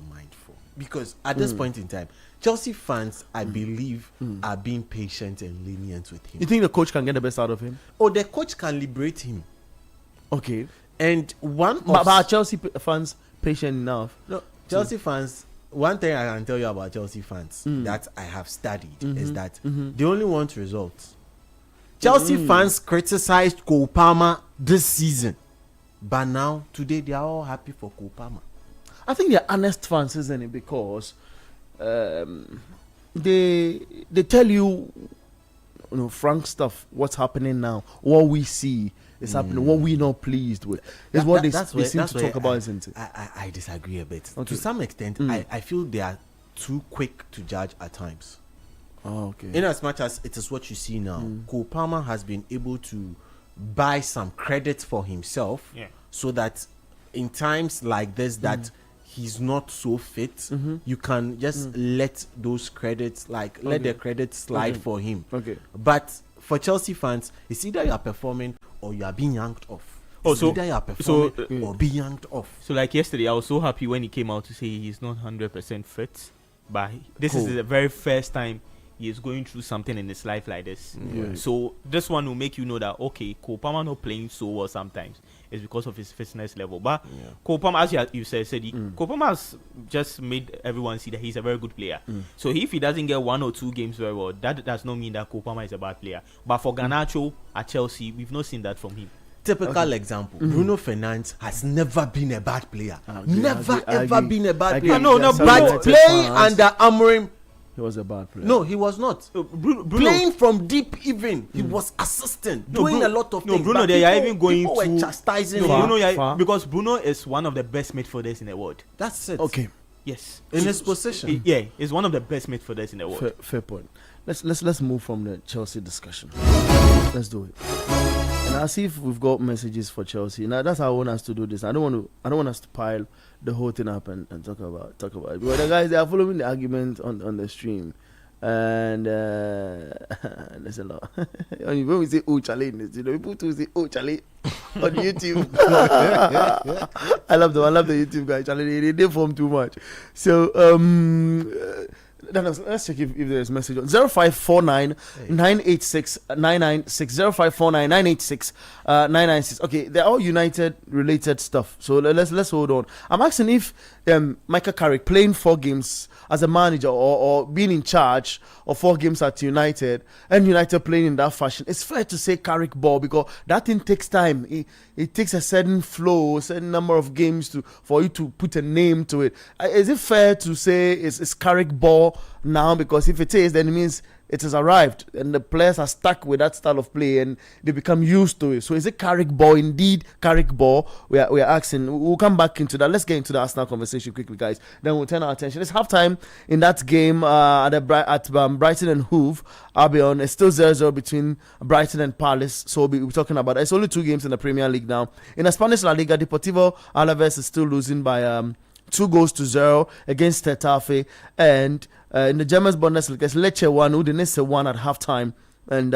Because at this point in time, Chelsea fans, I believe, are being patient and lenient with him. You think the coach can get the best out of him? Oh, the coach can liberate him. Okay. And but are Chelsea fans patient enough? No, Chelsea fans. One thing I can tell you about Chelsea fans that I have studied is that they only want results. Chelsea fans criticized Cole Palmer this season, but now today they are all happy for Cole Palmer. I think they're honest fans, isn't it? Because they tell you, frank stuff. What's happening now? What we see is happening. What we're not pleased with is what they seem to talk about, isn't it? I disagree a bit. Okay. To some extent, I feel they are too quick to judge at times. Oh, okay. In as much as it is what you see now, Cole Palmer has been able to buy some credit for himself, so that in times like this that he's not so fit, you can just let those credits, let the credits slide for him. Okay. But for Chelsea fans, it's either you are performing or you are being yanked off. Either you are performing or being yanked off. So like yesterday, I was so happy when he came out to say he's not 100% fit, but this is the very first time he is going through something in his life like this. So this one will make you know that Cole Palmer not playing so well sometimes is because of his fitness level. But Cole Palmer, as you said, Cole Palmer has just made everyone see that he's a very good player. So if he doesn't get 1 or 2 games very well, that does not mean that Cole Palmer is a bad player. But for Garnacho at Chelsea, we've not seen that from him. Typical example, Bruno Fernandes has never been a bad player. Never been a bad player. No, but playing under Amorim, He was a bad player. No, he was not. Bruno, Playing from deep even. He was assistant, doing a lot of things. Bruno, they are even going people to... were chastising him. Bruno, because Bruno is one of the best midfielders in the world. That's it. Okay. Yes. In his position. Yeah, he's one of the best midfielders in the world. Fair point. Let's move from the Chelsea discussion. Let's do it. And I'll see if we've got messages for Chelsea. Now that's how I want us to do this. I don't want us to pile the whole thing up and talk about it. Because the guys, they are following the argument on the stream. And there's a lot. When we say "oh Charlie," people too say "oh Charlie" on YouTube. I love the YouTube guys. Charlie, they form too much. So let's check if there's message on 0549 986 996 0549 986 996. Okay, they're all United related stuff. So let's hold on. I'm asking if Michael Carrick playing 4 games as a manager or being in charge of 4 games at United and United playing in that fashion, it's fair to say Carrick ball, because that thing takes time. It takes a certain flow, a certain number of games for you to put a name to it. Is it fair to say it's Carrick ball now? Because if it is, then it means it has arrived and the players are stuck with that style of play and they become used to it. So is it Carrick ball? Indeed Carrick ball? We are asking. We'll come back into that. Let's get into the Arsenal conversation quickly, guys. Then we'll turn our attention. It's halftime in that game at Brighton and Hove Albion. It's still 0-0 between Brighton and Palace. So we'll be talking about it. It's only 2 games in the Premier League now. In the Spanish La Liga, Deportivo Alaves is still losing by 2-0 against Getafe, and in the German Bundesliga, it's Lecce 1, Udinese 1 at halftime, and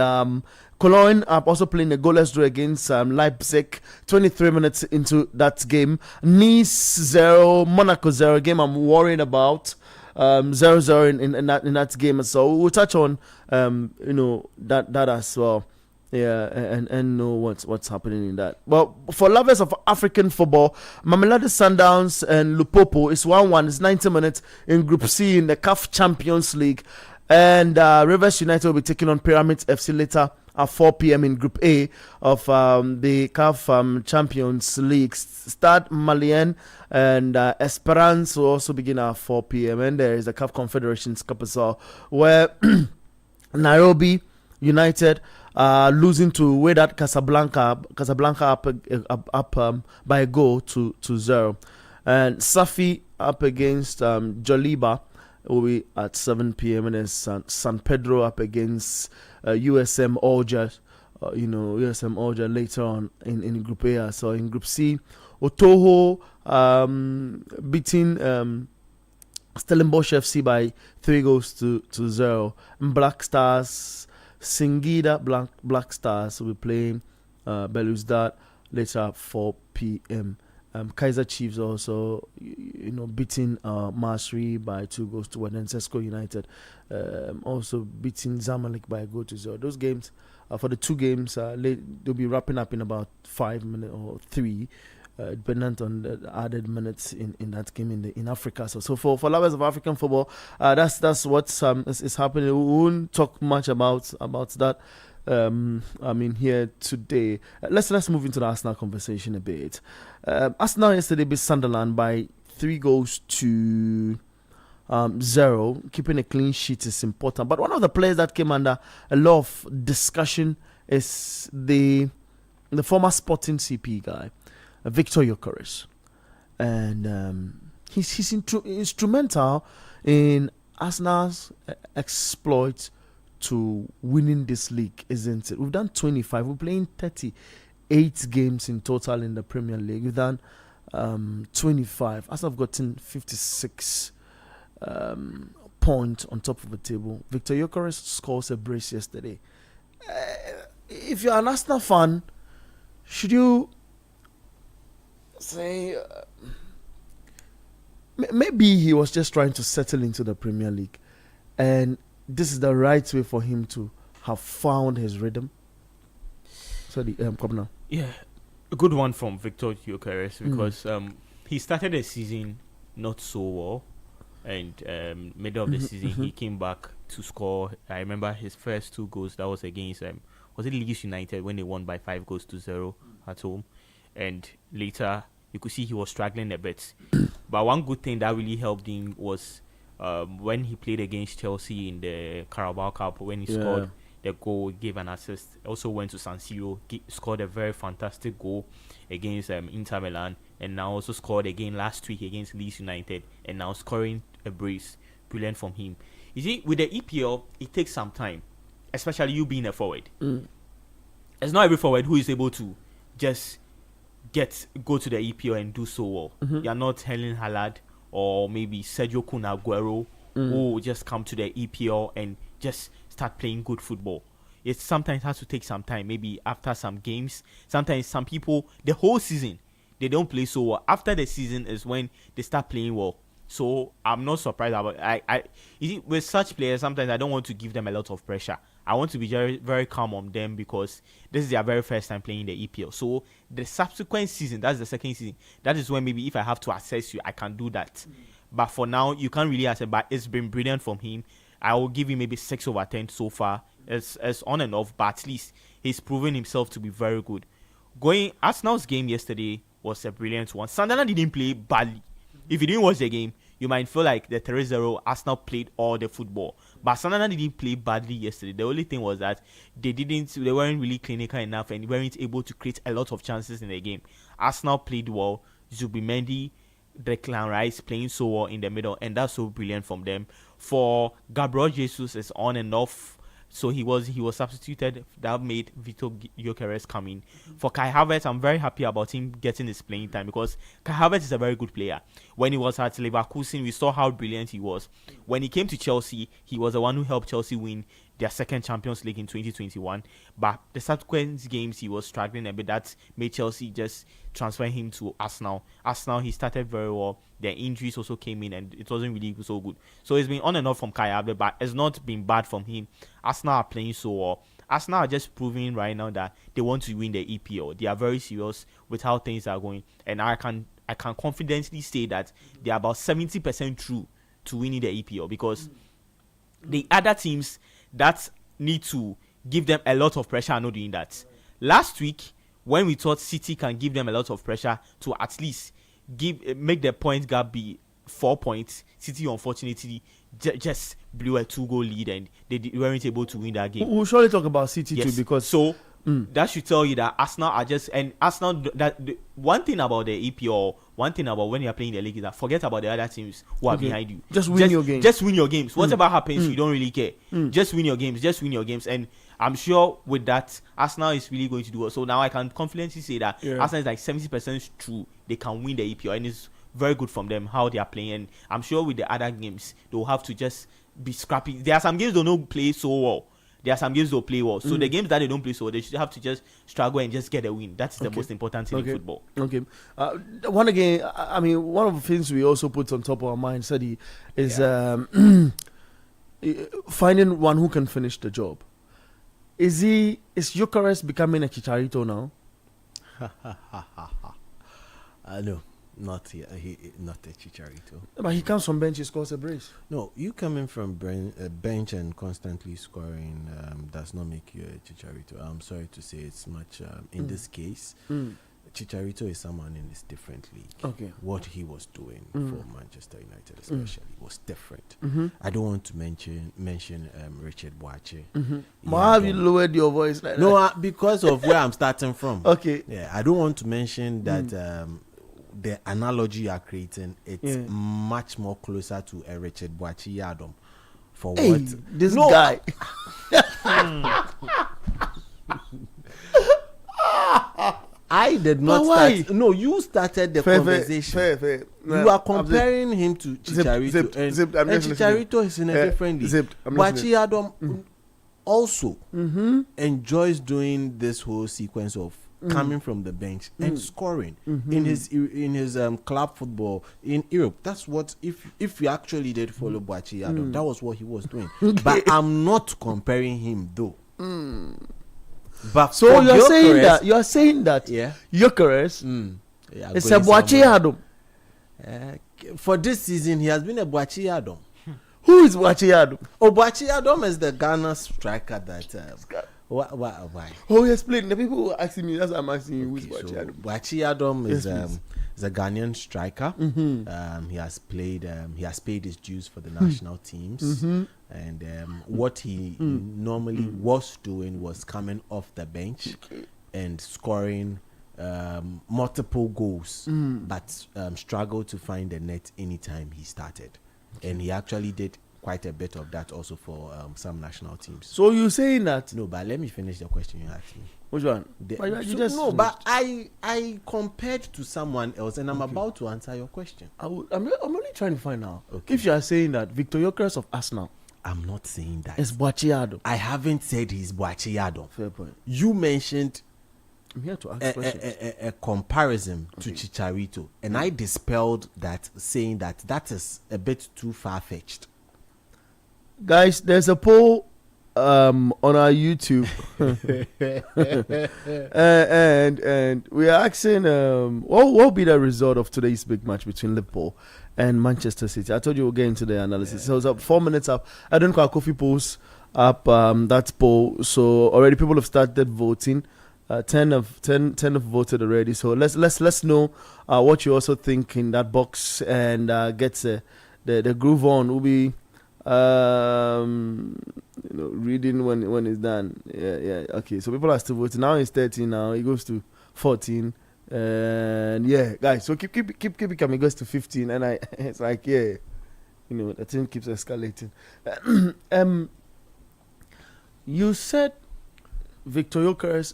Cologne are also playing a goalless draw against Leipzig. 23 minutes into that game, Nice 0, Monaco 0. Game I'm worried about. 0-0 in that game, so we'll touch on that as well. Yeah, and know what's happening in that. Well, for lovers of African football, Mamelodi Sundowns and Lupopo is 1-1. It's 90 minutes in Group C in the CAF Champions League, and Rivers United will be taking on Pyramids FC later at 4 p.m. in Group A of the CAF Champions League. Stade Malien and Esperance will also begin at 4 p.m. And there is the CAF Confederations Cup as well, where Nairobi United losing to Wydad Casablanca up by a goal to 0, and Safi up against Joliba will be at 7 p.m. and then San Pedro up against USM Alger, USM Alger later on in Group A. So in Group C, Otoho beating Stellenbosch FC by 3-0, and Black Stars Singida Black Stars will be playing Belouizdad later at 4 p.m. Kaiser Chiefs also, beating Masri by 2-1, and Sesco United also beating Zamalek by a goal to 0. Those games, for the 2 games, they'll be wrapping up in about 5 minutes or 3. Dependent on the added minutes in that game in Africa. So for lovers of African football, that's what's is happening. We won't talk much about that. Here today. Let's move into the Arsenal conversation a bit. Arsenal yesterday beat Sunderland by 3-0. Keeping a clean sheet is important. But one of the players that came under a lot of discussion is the former Sporting CP guy, Victor Gyökeres, and he's instrumental in Arsenal's exploit to winning this league, isn't it? We've done 25. We're playing 38 games in total in the Premier League. We've done 25. Arsenal have gotten 56 points on top of the table. Victor Gyökeres scores a brace yesterday. If you're an Arsenal fan, should you say maybe he was just trying to settle into the Premier League and this is the right way for him to have found his rhythm? Sorry, come now. Yeah, a good one from Victor Gyökeres, because he started the season not so well, and middle of the season he came back to score. I remember his first 2 goals, that was against was it Leeds United when they won by 5-0 at home, and later you could see he was struggling a bit. But one good thing that really helped him was when he played against Chelsea in the Carabao Cup, when he scored the goal, gave an assist. Also went to San Siro, scored a very fantastic goal against Inter Milan, and now also scored again last week against Leeds United, and now scoring a brace. Brilliant from him. You see, with the EPL, it takes some time, especially you being a forward. It's not every forward who is able to just go to the EPL and do so well. You're not Helen Hallard or maybe Sergio Kun Aguero who will just come to the EPL and just start playing good football. It sometimes has to take some time, maybe after some games. Sometimes some people, the whole season, they don't play so well. After the season is when they start playing well. So I'm not surprised about you see, with such players, sometimes I don't want to give them a lot of pressure. I want to be very, very calm on them because this is their very first time playing the EPL. So the subsequent season, that's the second season, that is when maybe if I have to assess you, I can do that. But for now, you can't really assess. But it's been brilliant from him. I will give him maybe 6/10 so far. It's on and off, but at least he's proven himself to be very good. Arsenal's game yesterday was a brilliant one. Sunderland didn't play badly. If you didn't watch the game, you might feel like the 3-0 Arsenal played all the football. But Sunderland didn't play badly yesterday. The only thing was that they weren't really clinical enough and weren't able to create a lot of chances in the game. Arsenal played well. Zubimendi, Declan Rice playing so well in the middle, and that's so brilliant from them. For Gabriel Jesus is on and off. So he was substituted. That made Vitor Gyökeres come in. For Kai Havertz, I'm very happy about him getting his playing time because Kai Havertz is a very good player. When he was at Leverkusen, we saw how brilliant he was. When he came to Chelsea, he was the one who helped Chelsea win their second Champions League in 2021. But the subsequent games, he was struggling a bit. That made Chelsea just transfer him to Arsenal. Arsenal, he started very well. The injuries also came in and it wasn't really so good. So it's been on and off from Kai Havertz, but it's not been bad from him. Arsenal are playing so well. Arsenal are just proving right now that they want to win the EPL. They are very serious with how things are going. And I can confidently say that they are about 70% true to winning the EPL because the other teams that need to give them a lot of pressure are not doing that. Last week, when we thought City can give them a lot of pressure to at least make the point gap be 4 points, City unfortunately just blew a 2-goal lead and they weren't able to win that game. We'll surely talk about City too because that should tell you that Arsenal are just, and Arsenal, one thing about the EPL, one thing about when you're playing the league is that forget about the other teams who are behind you. Just win your games. Just win your games. Whatever happens, you don't really care. Just win your games. And I'm sure with that, Arsenal is really going to do it. So now I can confidently say that Arsenal is like 70% true. They can win the EPL, and it's very good from them how they are playing. And I'm sure with the other games, they'll have to just be scrappy. There are some games they don't play so well. There are some games they'll play well. So the games that they don't play so well, they should have to just struggle and just get a win. That's the most important thing in football. Okay. One of the things we also put on top of our mind, Sadi, is finding one who can finish the job. Is Gyökeres becoming a Chicharito now? No. Not here. Not a Chicharito. But he comes from bench, he scores a brace. No, you coming from bench and constantly scoring does not make you a Chicharito. I'm sorry to say it's much. In this case, Chicharito is someone in this different league. Okay. What he was doing for Manchester United especially was different. I don't want to mention Richard Boache. Why have you lowered your voice like that? No, because of where I'm starting from. Okay. Yeah, I don't want to mention that the analogy you are creating, it's much more closer to a Richard Boache Yadom. For what? This guy. I did not start. No, you started the conversation. Fair. You are comparing him to Chicharito. And Chicharito is in a different league. Boache Yadom also enjoys doing this whole sequence of coming from the bench and scoring in his club football in Europe. That's what, if you actually did follow Boache Yadom, that was what he was doing. But I'm not comparing him though. But so you're saying that Gyökeres is a Boache Yadom. For this season, he has been a Boache Yadom. Who is Boache Yadom? Boache Yadom is the Ghana striker that. Why? Oh, explain. The people who are asking me, that's why I'm asking you. Who's Boache Yadom? Boache Yadom is He's a Ghanaian striker. He has played. He has paid his dues for the national teams. And what he normally was doing was coming off the bench and scoring multiple goals, but struggled to find the net anytime he started. And he actually did quite a bit of that also for some national teams. So you're saying that? No, but let me finish the question you asked me. Which one? But I compared to someone else, and I'm about to answer your question. I'm only trying to find out if you are saying that Victor Gyökeres of Arsenal. I'm not saying that. It's Boakye Adom. I haven't said he's Boakye Adom. Fair point. You mentioned I'm here to ask questions. A comparison to Chicharito, and I dispelled that, saying that is a bit too far-fetched. Guys, there's a poll on our YouTube, and we are asking what will be the result of today's big match between Liverpool and Manchester City. I told you we'll get into the analysis. So it's up 4 minutes up. I don't call coffee polls up that poll. So already people have started voting. 10 have voted already. So let's know what you also think in that box, and get the groove on. We'll be reading when it's done. Yeah. Okay. So people are still voting. Now it's 13. Now it goes to 14. And yeah, guys. So keep it coming. It goes to 15, and it's like the thing keeps escalating. You said Victor Gyökeres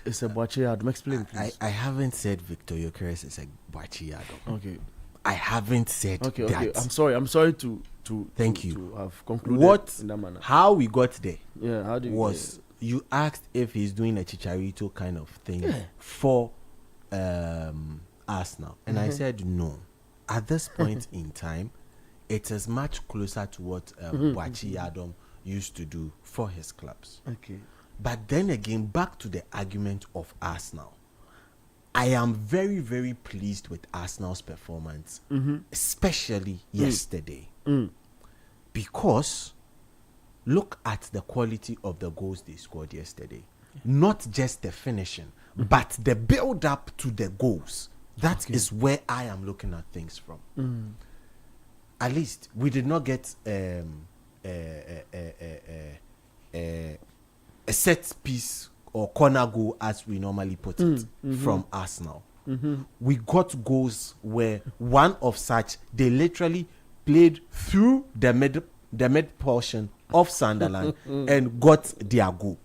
is a Boakye Adom. Explain, please. I haven't said Victor Gyökeres is a Boakye Adom. Okay. I haven't said that. Okay. I'm sorry to thank you to have concluded in that manner. How we got there? Yeah. How do you? You asked if he's doing a Chicharito kind of thing for Arsenal, and I said no. At this point in time, it is much closer to what Boakye Adom used to do for his clubs. Okay. But then again, back to the argument of Arsenal. I am very, very pleased with Arsenal's performance, especially yesterday. Because look at the quality of the goals they scored yesterday. Not just the finishing, but the build-up to the goals. That is where I am looking at things from. At least, we did not get a set piece or corner goal, as we normally put it, from Arsenal. We got goals where one of such, they literally played through the mid portion of Sunderland and got their goal.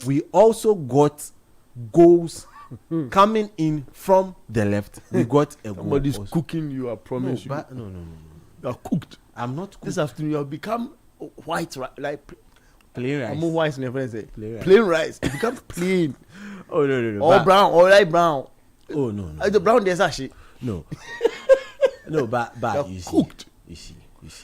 We also got goals coming in from the left. We got a goal. Somebody's cooking you, I promise you. No. You are cooked. I'm not cooked. This afternoon you have become white, like plain rice. I'm white, never say Plain rice. It becomes plain. Oh no. Or brown, or light brown. Oh no. The brown there's actually no. No, but you cooked. See.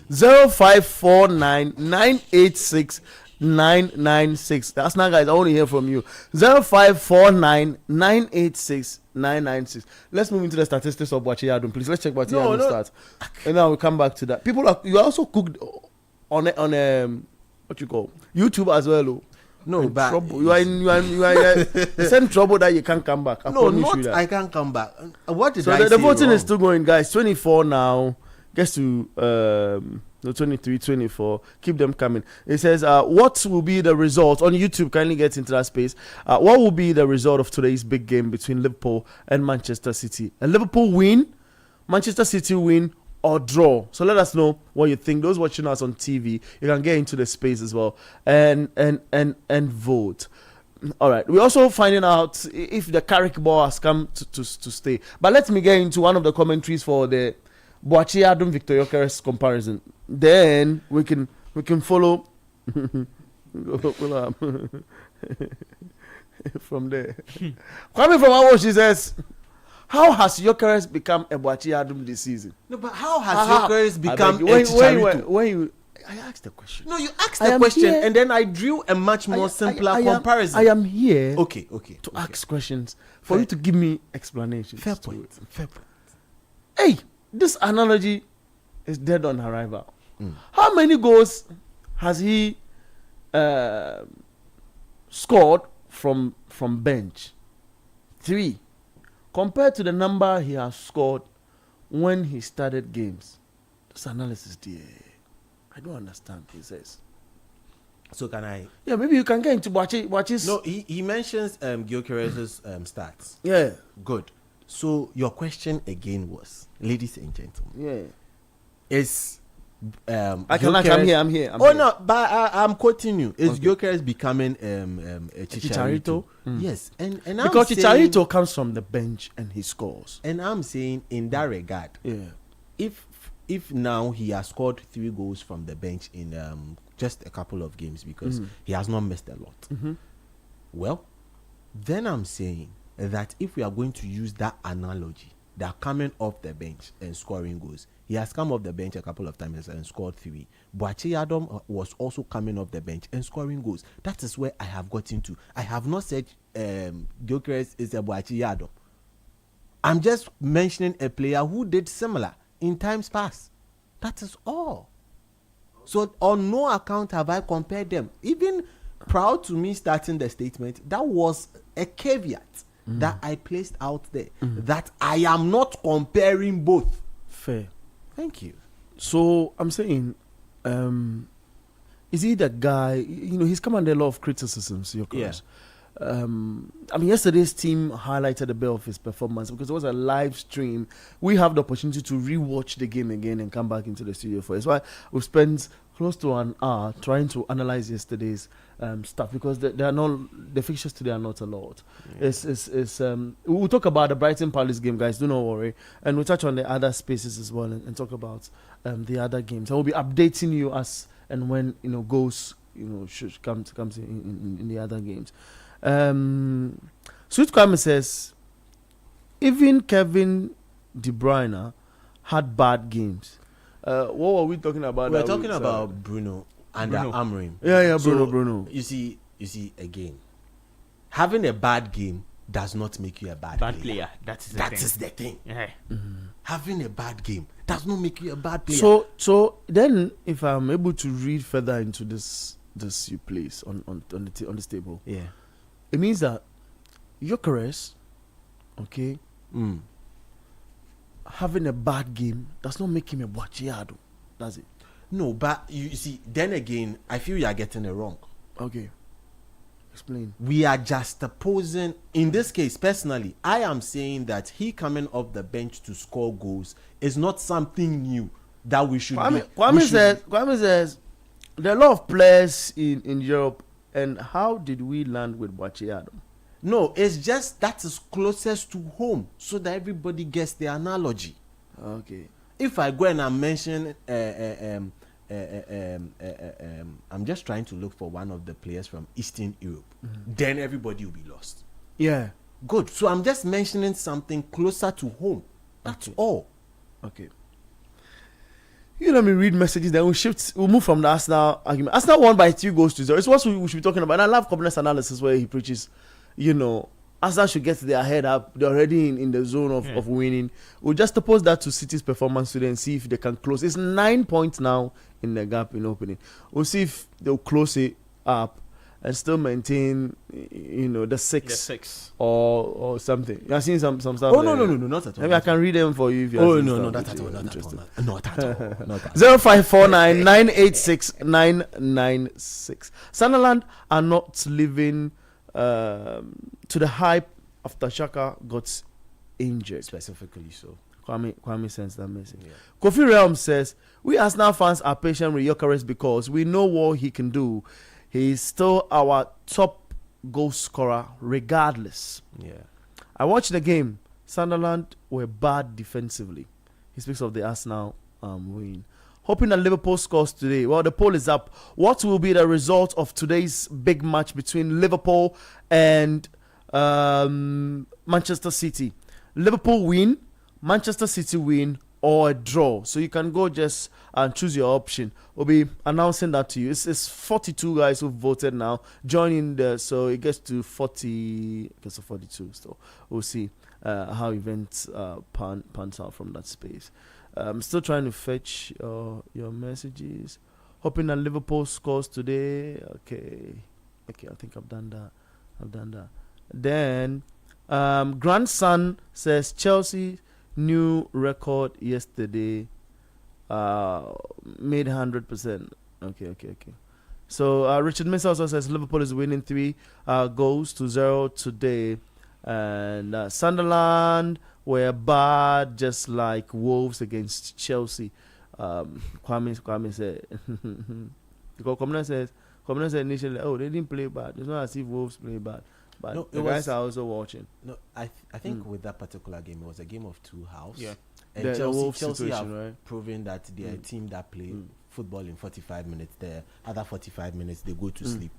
0549 986 996. That's not, guys. I want to hear from you. 0549 986 996. Let's move into the statistics of Boakye Adom, please. Let's check Boakye Adom stats, and then we'll come back to that. You are also cooked on what you call YouTube as well. Oh. No, in but trouble. You are same trouble that you can't come back. I can't come back. What did I say? So the voting wrong? is still going, guys. 24 now. Gets to 23, 24. Keep them coming. It says, what will be the result on YouTube? Kindly get into that space. What will be the result of today's big game between Liverpool and Manchester City? A Liverpool win, Manchester City win, or draw? So let us know what you think. Those watching us on TV, you can get into the space as well and vote. All right. We're also finding out if the Carrick ball has come to stay. But let me get into one of the commentaries for the Boakye Adom Victor Gyökeres comparison. Then we can follow from there. Coming from our she says, how has Gyökeres become a Boakye Adom this season? No, but how has Gyökeres become a Chicharito? I asked the question. No, you asked the question, and then I drew a much more simpler comparison. I am here to ask questions for you to give me explanations. Fair point. Hey, this analogy is dead on arrival. How many goals has he scored from bench? 3. compared to the number he has scored when he started games. This analysis there, I don't understand, he says. So can I? Yeah, maybe you can get into watches. No, he mentions Gyökeres's stats. Yeah. Good. So your question again was, ladies and gentlemen. Yeah. Is I'm here. No, but I'm quoting you. Is Gyökeres becoming a Chicharito? Yes, and because Chicharito comes from the bench and he scores. And I'm saying in that regard, if now he has scored 3 goals from the bench in just a couple of games because he has not missed a lot. Well, then I'm saying that if we are going to use that analogy, that coming off the bench and scoring goals, he has come off the bench a couple of times and scored 3. Boakye was also coming off the bench and scoring goals. That is where I have gotten to. I have not said Gyökeres is a Boakye. I'm just mentioning a player who did similar in times past. That is all. So on no account have I compared them. Even proud to me starting the statement, that was a caveat that I placed out there, that I am not comparing both. Fair. Thank you. So I'm saying, is he the guy? He's come under a lot of criticisms. Yesterday's team highlighted a bit of his performance because it was a live stream. We have the opportunity to rewatch the game again and come back into the studio for it. That's why we spent close to an hour trying to analyze yesterday's stuff because the fixtures today are not a lot. Yeah. We'll talk about the Brighton Palace game, guys. Do not worry, and we'll touch on the other spaces as well and talk about the other games. I will be updating you as and when goals should comes in the other games. Sweet Kwame says even Kevin De Bruyne had bad games. What were we talking about? We're talking about Bruno under Amorim. Yeah, Bruno. You see, again, having a bad game does not make you a bad player. That is the thing. Yeah. Having a bad game does not make you a bad player. So then, if I'm able to read further into this you place on this table, it means that Gyökeres, having a bad game does not make him a Boakye, does it? No, but you see, then again, I feel you are getting it wrong. Okay. Explain. We are just opposing, in this case, personally, I am saying that he coming off the bench to score goals is not something new that we should Kwame says there are a lot of players in Europe, and how did we land with Boakye? No, it's just that is closest to home so that everybody gets the analogy. Okay. If I go and I mention, I'm just trying to look for one of the players from Eastern Europe, then everybody will be lost. Yeah. Good. So I'm just mentioning something closer to home. That's all. Okay. Let me read messages, then we'll move from the Arsenal argument. Arsenal won by 2-0. It's what we should be talking about. And I love Covenant's analysis where he preaches, Arsenal should get their head up. They're already in the zone of winning. We'll just oppose that to City's performance today and see if they can close. It's 9 points now in the gap in opening. We'll see if they'll close it up and still maintain, the six. Or something. You've seen some stuff. Oh, no, not at all. Maybe I can read them for you if you're not at all. Not at all. 0549 986 996. Sunderland are not living to the hype after Xhaka got injured. Specifically so. Kwame sends that message. Yeah. Kofi Realm says, we Arsenal fans are patient with Gyökeres because we know what he can do. He is still our top goal scorer regardless. Yeah. I watched the game. Sunderland were bad defensively. He speaks of the Arsenal win. Hoping that Liverpool scores today. Well, the poll is up. What will be the result of today's big match between Liverpool and Manchester City? Liverpool win, Manchester City win, or a draw. So you can go just and choose your option. We'll be announcing that to you. It's 42 guys who voted now. Joining so it gets to 40. It gets to 42. So we'll see how events pans out from that space. I'm still trying to fetch your messages. Hoping that Liverpool scores today. Okay, I think I've done that. Then Grandson says Chelsea new record yesterday. Made 100%. Okay. So Richard Mesa also says Liverpool is winning 3-0 today, and Sunderland were bad, just like Wolves against Chelsea. Kwame said. Because Commander said initially, they didn't play bad. It's not as if Wolves play bad. But no, the guys are also watching. No, I think with that particular game, it was a game of two halves. Yeah. And Chelsea have proven that they are a team that play football in 45 minutes. The other 45 minutes, they go to sleep.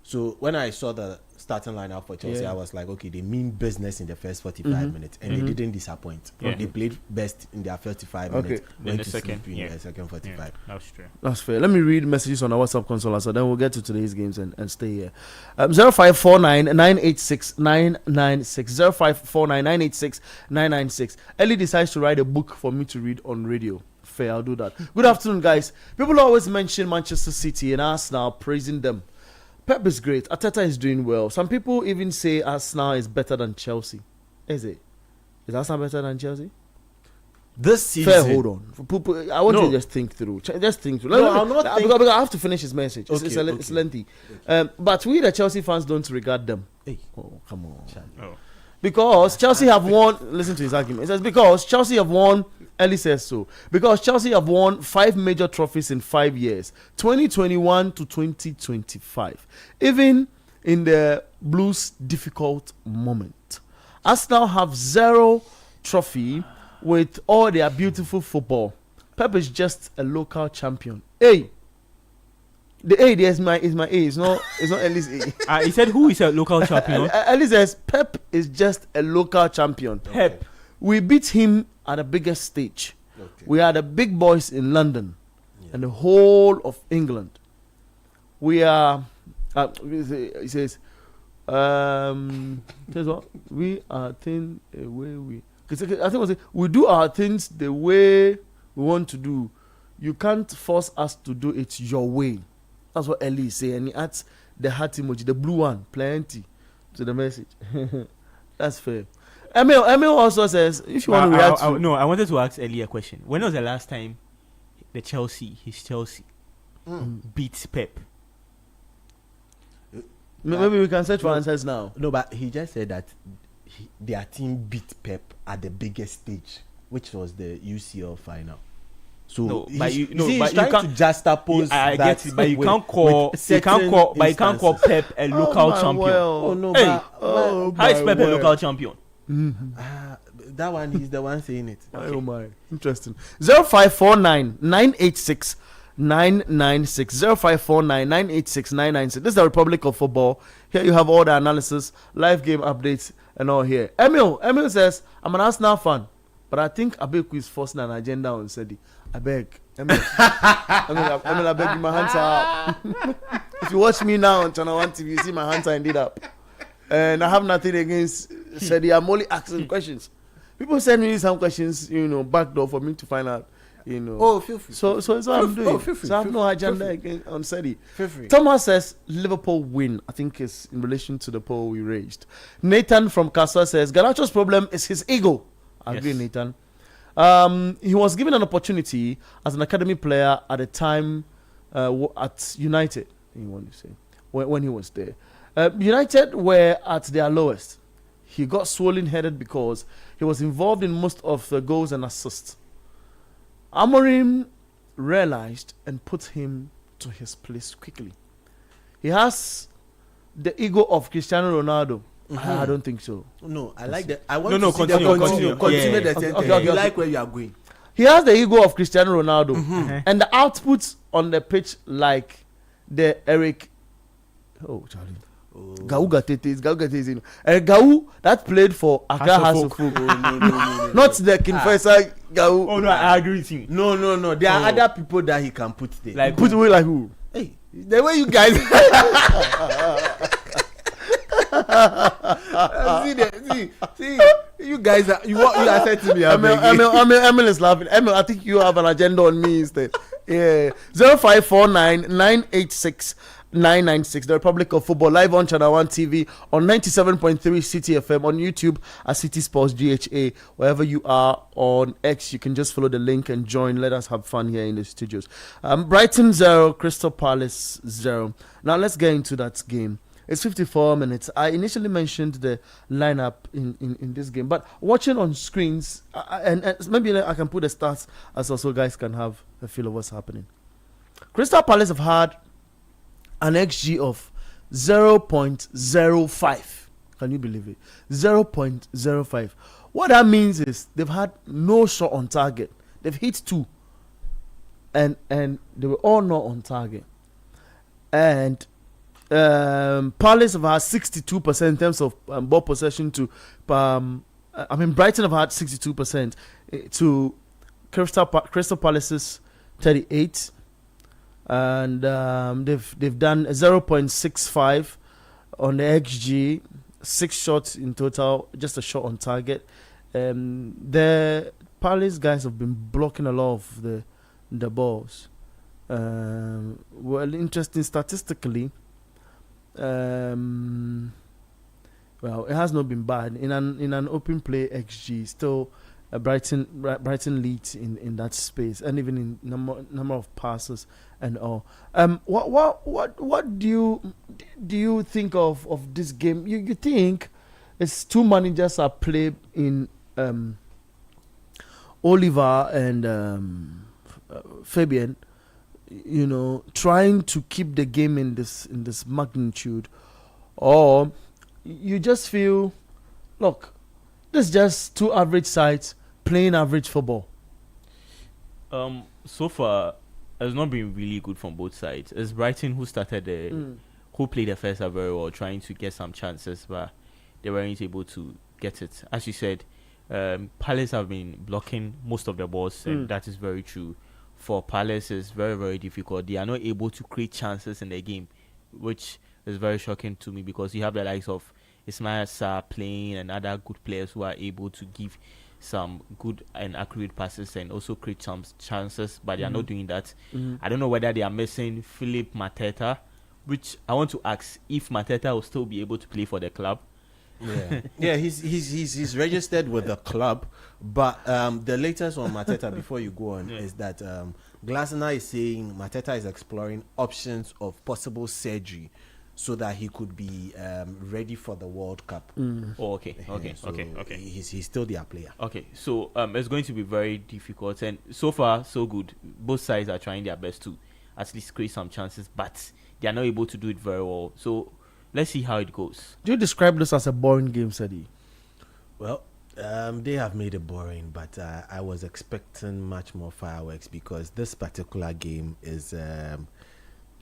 So when I saw the starting lineup for Chelsea, I was like, okay, they mean business in the first 45 minutes, and they didn't disappoint. They played best in their 35 minutes. Then the second, the second 45. Yeah, that's true. That's fair. Let me read messages on our WhatsApp console, so then we'll get to today's games and stay here. 0549 986 996 0549 986 996. Ellie decides to write a book for me to read on radio. Fair, I'll do that. Good afternoon, guys. People always mention Manchester City and Arsenal, praising them. Pep is great. Arteta is doing well. Some people even say Arsenal is better than Chelsea. Is it? Is Arsenal better than Chelsea? This season. Fair, hold on. I want you to just think through. Just think through. No, I'm not because I have to finish his message. Okay, it's lengthy. Okay. But we, the Chelsea fans, don't regard them. Hey. Oh, come on. Oh. Because Chelsea have won. Listen to his argument. It says because Chelsea have won. Ellie says so. Because Chelsea have won 5 major trophies in 5 years, 2021 to 2025. Even in the Blues' difficult moment, Arsenal have 0 trophy with all their beautiful football. Pep is just a local champion. Hey. The A there is my A. It's not Ellie's A. He said who is a local champion? Ellie says Pep is just a local champion. Pep. We beat him at the biggest stage. Okay. We are the big boys in London and the whole of England. We are. He says, what? We are things the way we. I think we do our things the way we want to do. You can't force us to do it your way. That's what Ellie is saying. And he adds the heart emoji, the blue one, plenty, to the message. That's fair. Emil also says, if you want to react to... No, I wanted to ask Ellie a question. When was the last time his Chelsea, beat Pep? Maybe we can search for answers now. No, but he just said that their team beat Pep at the biggest stage, which was the UCL final. So he's trying to juxtapose. I get it, but you can't call Pep a local champion. Well. Oh no, how is Pep a local champion? That one, he's the one saying it. Okay. Oh my, interesting. 0549 986 996 0549 986 996. This is the Republic of Football. Here you have all the analysis, live game updates, and all here. Emil says, I'm an Arsenal fan, but I think Abeku is forcing an agenda on Sedi. I beg. Emil, I beg you, my hands are up. If you watch me now on Channel 1 TV, you see my hands are indeed up. And I have nothing against Sedi. I'm only asking questions. People send me some questions, backdoor for me to find out, Oh, feel free. So that's what I'm doing. So I have no agenda against on Sedi. Thomas says Liverpool win. I think it's in relation to the poll we raised. Nathan from Casa says Garnacho's problem is his ego. I agree, Nathan. He was given an opportunity as an academy player at the time at United. You want to say when he was there. United were at their lowest. He got swollen-headed because he was involved in most of the goals and assists. Amorim realized and put him to his place quickly. He has the ego of Cristiano Ronaldo. I don't think so. No, I like that. I want to continue the sentence. Okay. You like where you are going. He has the ego of Cristiano Ronaldo, and the outputs on the pitch like the Eric. Oh, Charlie. Gau Gatete. Gau that played for Accra House of Folk. Not the Kinfesa Gau. Oh no, I agree with you. No. There are other people that he can put there. Like put away like who? Hey, the way you guys. see, you guys are you are saying to me. Emil is laughing. Emil, I think you have an agenda on me instead. Yeah, 0549-986-996. The Republic of Football live on Channel 1 TV on 97.3 City FM on YouTube at City Sports GHA. Wherever you are on X, you can just follow the link and join. Let us have fun here in the studios. Brighton 0, Crystal Palace 0. Now let's get into that game. It's 54 minutes. I initially mentioned the lineup in this game, but watching on screens, and maybe I can put the stats as also guys can have a feel of what's happening. Crystal Palace have had an XG of 0.05. Can you believe it? 0.05. What that means is they've had no shot on target. They've hit 2, and they were all not on target. And Palace have had 62% in terms of ball possession to Brighton have had 62% to Crystal Palace's 38, and they've done 0.65 on the XG, 6 shots in total, just a shot on target. The Palace guys have been blocking a lot of the balls. Well, interesting statistically. Well, it has not been bad in an open play XG. Still, Brighton leads in that space, and even in number of passes and all. What do you think of this game? You think it's two managers are played in Oliver and Fabian, trying to keep the game in this magnitude, or you just feel, look, this is just two average sides playing average football? So far, it's not been really good from both sides. It's Brighton who started who played the first half very well, trying to get some chances, but they weren't able to get it. As you said, Palace have been blocking most of the balls, and that is very true. For Palace, it's very, very difficult. They are not able to create chances in the game, which is very shocking to me, because you have the likes of Ismail Sarr playing and other good players who are able to give some good and accurate passes and also create some chances, but they are not doing that. I don't know whether they are missing Philip Mateta, which I want to ask if Mateta will still be able to play for the club. Yeah, he's registered with the club, but the latest on Mateta before you go on is that Glasner is saying Mateta is exploring options of possible surgery so that he could be ready for the World Cup. Oh, okay. He's still their player. Okay, so it's going to be very difficult, and so far so good. Both sides are trying their best to at least create some chances, but they are not able to do it very well. So let's see how it goes. Do you describe this as a boring game, Sadi? Well, they have made it boring, but I was expecting much more fireworks, because this particular game is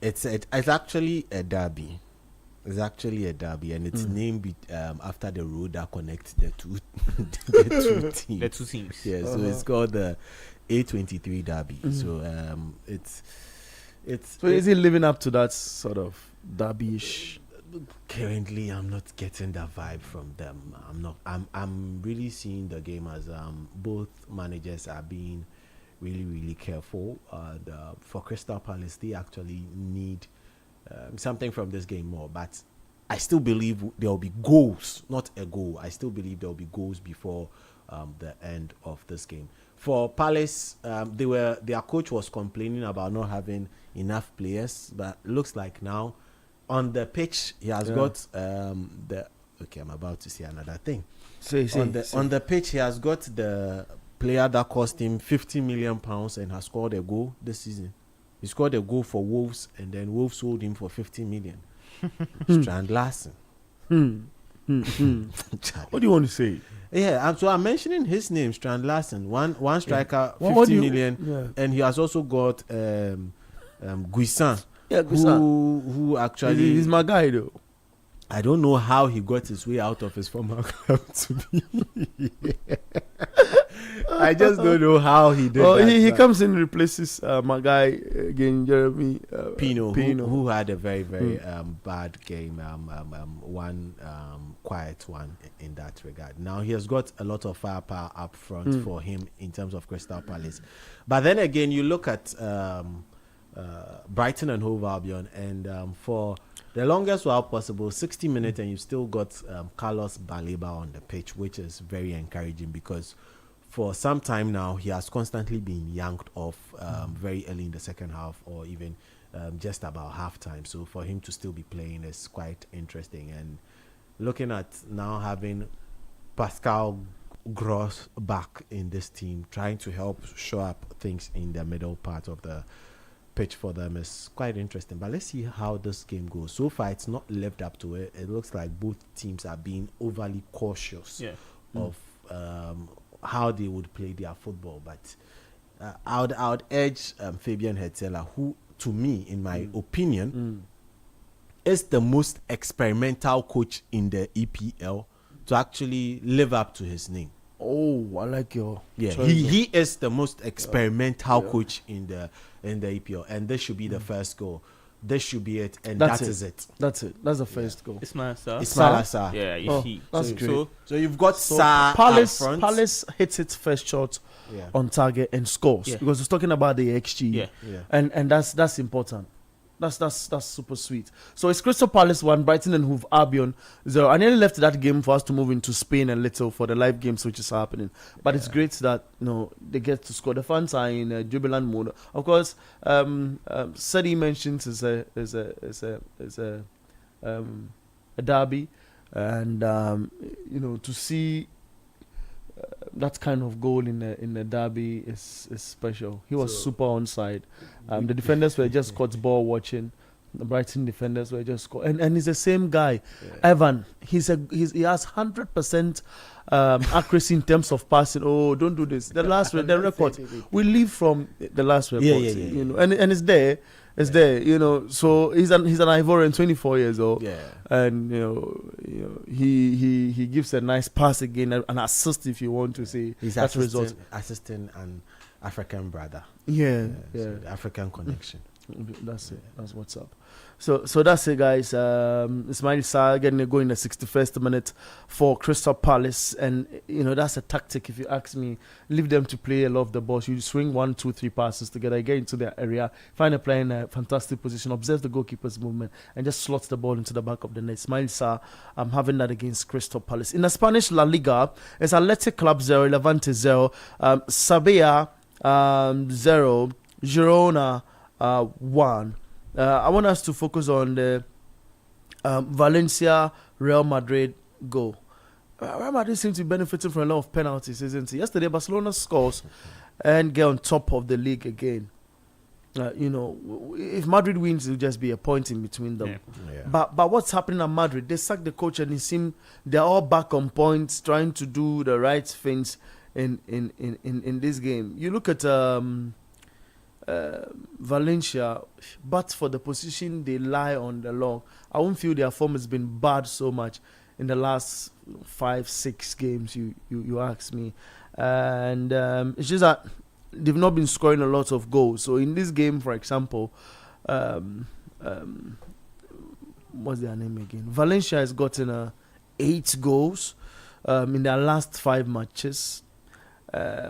it's actually a derby. It's actually a derby, and it's named after the road that connects the two teams. The two teams. Yeah, so it's called the A23 derby. So it's. So is it living up to that sort of derby-ish? Currently, I'm not getting that vibe from them. I'm really seeing the game as both managers are being really, really careful. For Crystal Palace, they actually need something from this game more. But I still believe there will be goals, not a goal. I still believe there will be goals before the end of this game. For Palace, their coach was complaining about not having enough players, but it looks like now on the pitch he has got I'm about to say another thing. On the pitch he has got the player that cost him £50 million and has scored a goal this season. He scored a goal for Wolves, and then Wolves sold him for 50 million. Strand Larsen. What do you want to say? Yeah, so I'm mentioning his name, Strand Larsen. One striker, 50 million, and he has also got Guisan. Yeah, Guisan. Who actually... He's my guy, though. I don't know how he got his way out of his former club to be. I just don't know how he did that. He comes in and replaces my guy again, Jeremy Pino. Who had a very, very bad game, one quiet one in that regard. Now he has got a lot of firepower up front for him in terms of Crystal Palace. But then again, you look at Brighton and Hove Albion, and for the longest while possible, 60 minutes, and you've still got Carlos Baleba on the pitch, which is very encouraging because for some time now, he has constantly been yanked off very early in the second half or even just about halftime. So for him to still be playing is quite interesting. And looking at now having Pascal Gross back in this team, trying to help show up things in the middle part of the pitch for them is quite interesting. But let's see how this game goes. So far, it's not lived up to it. It looks like both teams are being overly cautious of how they would play their football. But I would urge Fabian Hetzeler, who, to me, in my opinion, is the most experimental coach in the EPL, to actually live up to his name. Oh, I like your choice. He is the most experimental coach in the EPL, and this should be the first goal. This should be it, and that is it. That's it. That's the first goal. Ismail Sarr. Yeah, you see. That's great. So you've got Sarr Palace. up front. Palace hits its first shot on target and scores because it's talking about the XG. And that's important. That's super sweet. So it's Crystal Palace 1, Brighton and Hove Albion 0. I nearly left that game for us to move into Spain a little for the live games which is happening. But it's great that they get to score. The fans are in jubilant mode. Of course, Sadi mentions is a derby, and to see that kind of goal in the derby is special. He was super onside. The defenders were just caught ball watching. The Brighton defenders were just caught, and he's the same guy, Evan. He has 100% accuracy in terms of passing. Oh, don't do this. The last the record we leave from the last record. And it's there. It's there, So he's an Ivorian, 24 years old. Yeah. And he gives a nice pass again, an assist if you want to say. He's assisting an African brother. So the African connection. That's it. That's what's up. So that's it, guys. Ismail Sarr getting a goal in the 61st minute for Crystal Palace, and that's a tactic. If you ask me, leave them to play a lot of the balls. You swing 1, 2, 3 passes together, get into their area, find a player in a fantastic position, observe the goalkeeper's movement, and just slot the ball into the back of the net. Ismail Sarr, I'm having that against Crystal Palace. In the Spanish La Liga, it's Athletic Club 0, Levante 0, Sevilla 0, Girona 1. I want us to focus on the Valencia Real Madrid goal. Real Madrid seems to be benefiting from a lot of penalties, isn't it? Yesterday, Barcelona scores and get on top of the league again. If Madrid wins, it'll just be a point in between them. But what's happening at Madrid? They sacked the coach, and it seems they're all back on points, trying to do the right things in this game. You look at Valencia, but for the position they lie on the long, I won't feel their form has been bad so much in the last 5-6 games. You ask me, and it's just that they've not been scoring a lot of goals. So in this game, for example, what's their name again? Valencia has gotten 8 goals in their last 5 matches,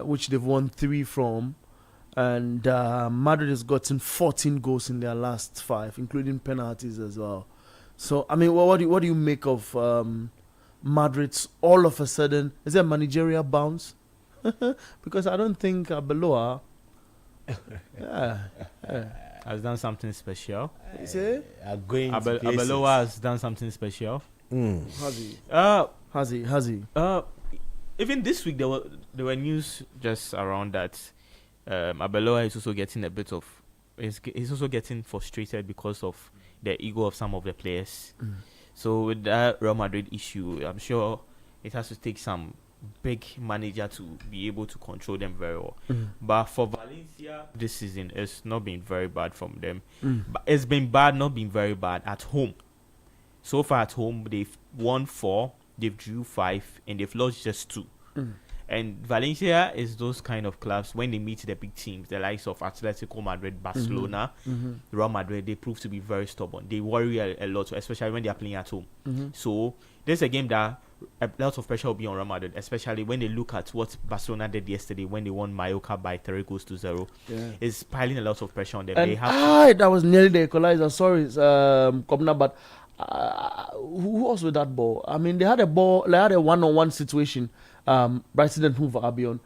which they've won 3 from. And Madrid has gotten 14 goals in their last 5, including penalties as well. So, I mean, what do you make of Madrid's all of a sudden? Is there a managerial bounce? Because I don't think Arbeloa has done something special. Arbeloa has done something special. Has he? Even this week, there were news just around that. Arbeloa is also getting a bit of. He's also getting frustrated because of the ego of some of the players. So with that Real Madrid issue, I'm sure it has to take some big manager to be able to control them very well. But for Valencia, this season it's not been very bad from them. But it's been bad, not been very bad at home. So far at home, they've won 4, they've drew 5, and they've lost just 2. And Valencia is those kind of clubs when they meet the big teams, the likes of Atletico Madrid, Barcelona, Real Madrid, they prove to be very stubborn. They worry a lot, especially when they are playing at home. So there's a game that a lot of pressure will be on Real Madrid, especially when they look at what Barcelona did yesterday when they won Mallorca by 3-0. It's piling a lot of pressure on them. And they have that was nearly the equalizer. Sorry, Kobna, but who was with that ball? I mean, they had a one-on-one situation. Brighton and Hoover Albion.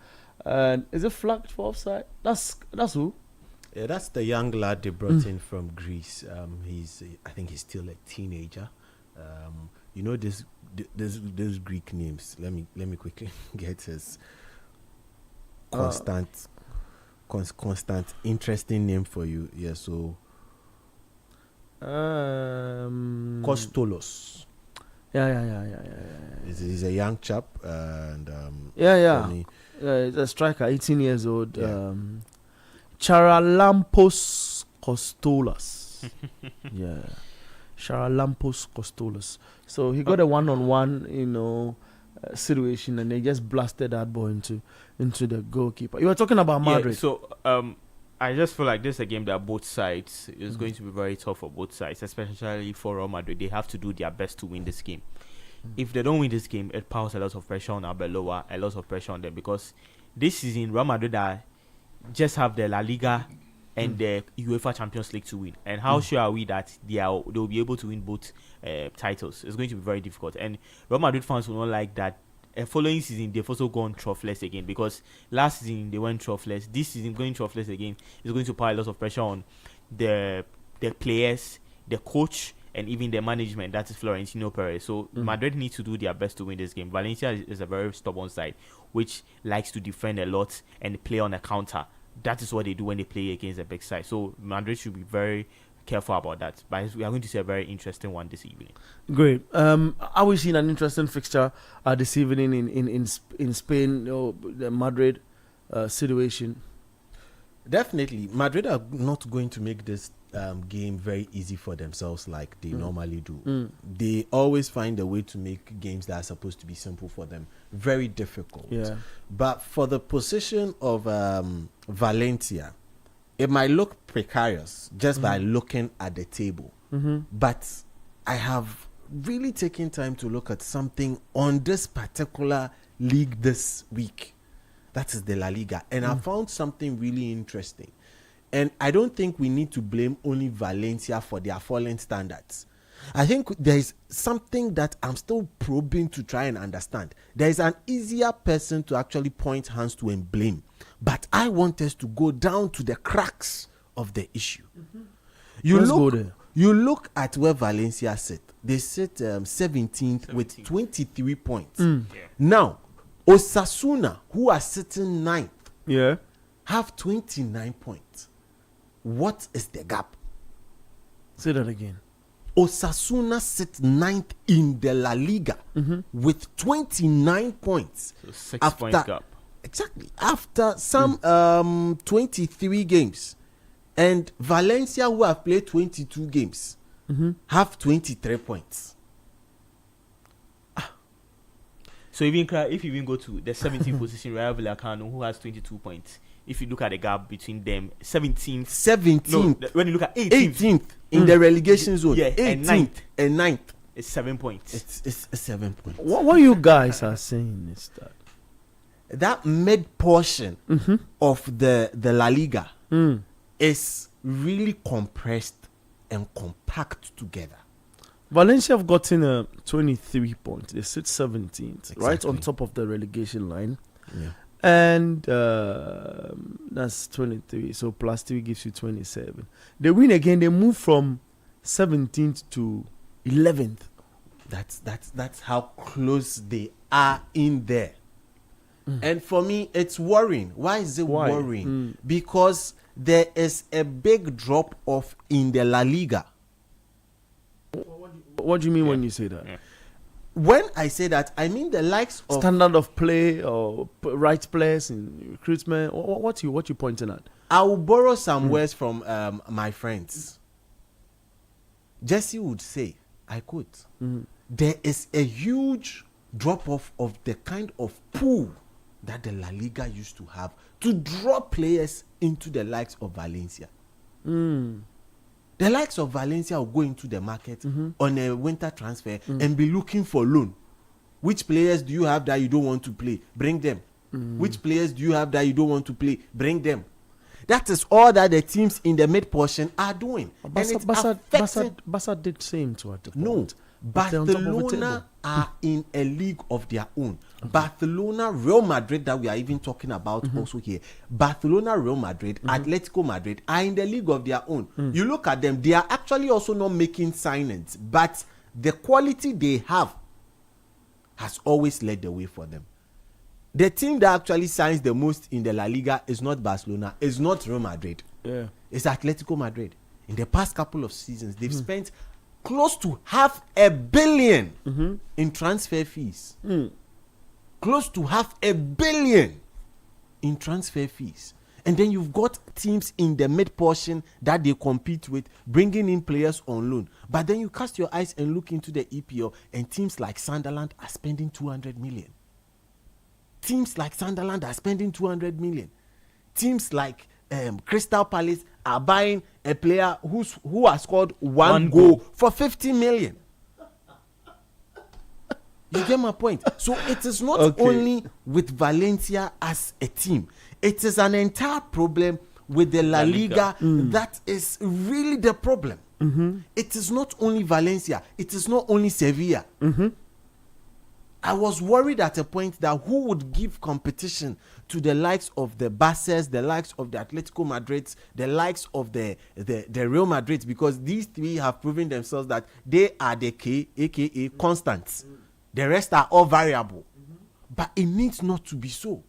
And is it flagged for offside? That's who? Yeah, that's the young lad they brought in from Greece. I think he's still a teenager. You know those Greek names. Let me quickly get his constant, interesting name for you. Yeah, so Kostolos. Yeah. He's a young chap, and he's a striker, 18 years old. Yeah. Charalampos Kostolas. Yeah, Charalampos Kostolas. So he got a one-on-one, situation, and they just blasted that ball into the goalkeeper. You were talking about Madrid. Yeah, so I just feel like this is a game that both sides is going to be very tough for both sides, especially for Real Madrid. They have to do their best to win this game. If they don't win this game, it piles a lot of pressure on Arbeloa, a lot of pressure on them, because this season Real Madrid just have the La Liga and the UEFA Champions League to win. And how sure are we that they'll be able to win both titles? It's going to be very difficult. And Real Madrid fans will not like that. Following season, they've also gone troughless again, because last season they went troughless. This season, going troughless again is going to pile a lot of pressure on the players, the coach, and even the management. That is Florentino Perez. So Madrid needs to do their best to win this game. Valencia is a very stubborn side, which likes to defend a lot and play on a counter. That is what they do when they play against a big side. So Madrid should be very careful about that. But we are going to see a very interesting one this evening. Great. Are we seeing an interesting fixture this evening in Spain? The Madrid situation. Definitely, Madrid are not going to make this game very easy for themselves like they normally do. They always find a way to make games that are supposed to be simple for them very difficult. Yeah. But for the position of Valencia, it might look precarious just by looking at the table. But I have really taken time to look at something on this particular league this week. That is the La Liga. And I found something really interesting. And I don't think we need to blame only Valencia for their fallen standards. I think there is something that I'm still probing to try and understand. There is an easier person to actually point hands to and blame. But I want us to go down to the cracks of the issue. You look at where Valencia sit. They sit 17th with 23 points. Now, Osasuna, who are sitting 9th, have 29 points. What is the gap? Say that again. Osasuna sit 9th in the La Liga with 29 points. So 6 points gap. Exactly. After some 23 games. And Valencia, who have played 22 games, have 23 points. So if you even go to the 17th position, Rayo Vallecano, who has 22 points. If you look at the gap between them, 17th. No, when you look at 18th in the relegation zone. Yeah, 18th and 9th. It's 7 points. It's 7 points. What you guys are saying is that mid portion of the La Liga is really compressed and compact together. Valencia have gotten 23 points. They sit 17th, exactly. Right on top of the relegation line. Yeah. And that's 23. So plus 3 gives you 27. They win again. They move from 17th to 11th. That's how close they are in there. And for me, it's worrying. Why is it worrying? Because there is a big drop off in the La Liga. What do you mean when you say that? When I say that, I mean the likes of standard of play or right players in recruitment. What you pointing at? I will borrow some words from my friends. Jesse would say, I quote, there is a huge drop off of the kind of pool that the La Liga used to have to draw players into the likes of Valencia. The likes of Valencia will go into the market on a winter transfer and be looking for loan. Which players do you have that you don't want to play? Bring them. Which players do you have that you don't want to play? Bring them. That is all that the teams in the mid portion are doing. Barca did same to at the point. No, Barcelona are in a league of their own. Barcelona, Real Madrid that we are even talking about also here. Barcelona, Real Madrid, Atletico Madrid are in the league of their own. You look at them, they are actually also not making signings, but the quality they have has always led the way for them. The team that actually signs the most in the La Liga is not Barcelona, it's not Real Madrid. Yeah. It's Atletico Madrid. In the past couple of seasons, they've spent close to $500 million in transfer fees. Close to $500 million in transfer fees. And then you've got teams in the mid portion that they compete with, bringing in players on loan. But then you cast your eyes and look into the EPL, and teams like Sunderland are spending $200 million. Teams like Sunderland are spending $200 million. Teams like Crystal Palace are buying a player who has scored one goal for $50 million. You get my point? So it is not only with Valencia as a team. It is an entire problem with the La Liga that is really the problem. It is not only Valencia. It is not only Sevilla. I was worried at a point that who would give competition to the likes of the Barças, the likes of the Atletico Madrids, the likes of the Real Madrids, because these three have proven themselves that they are the aka constants. The rest are all variable. But it needs not to be so.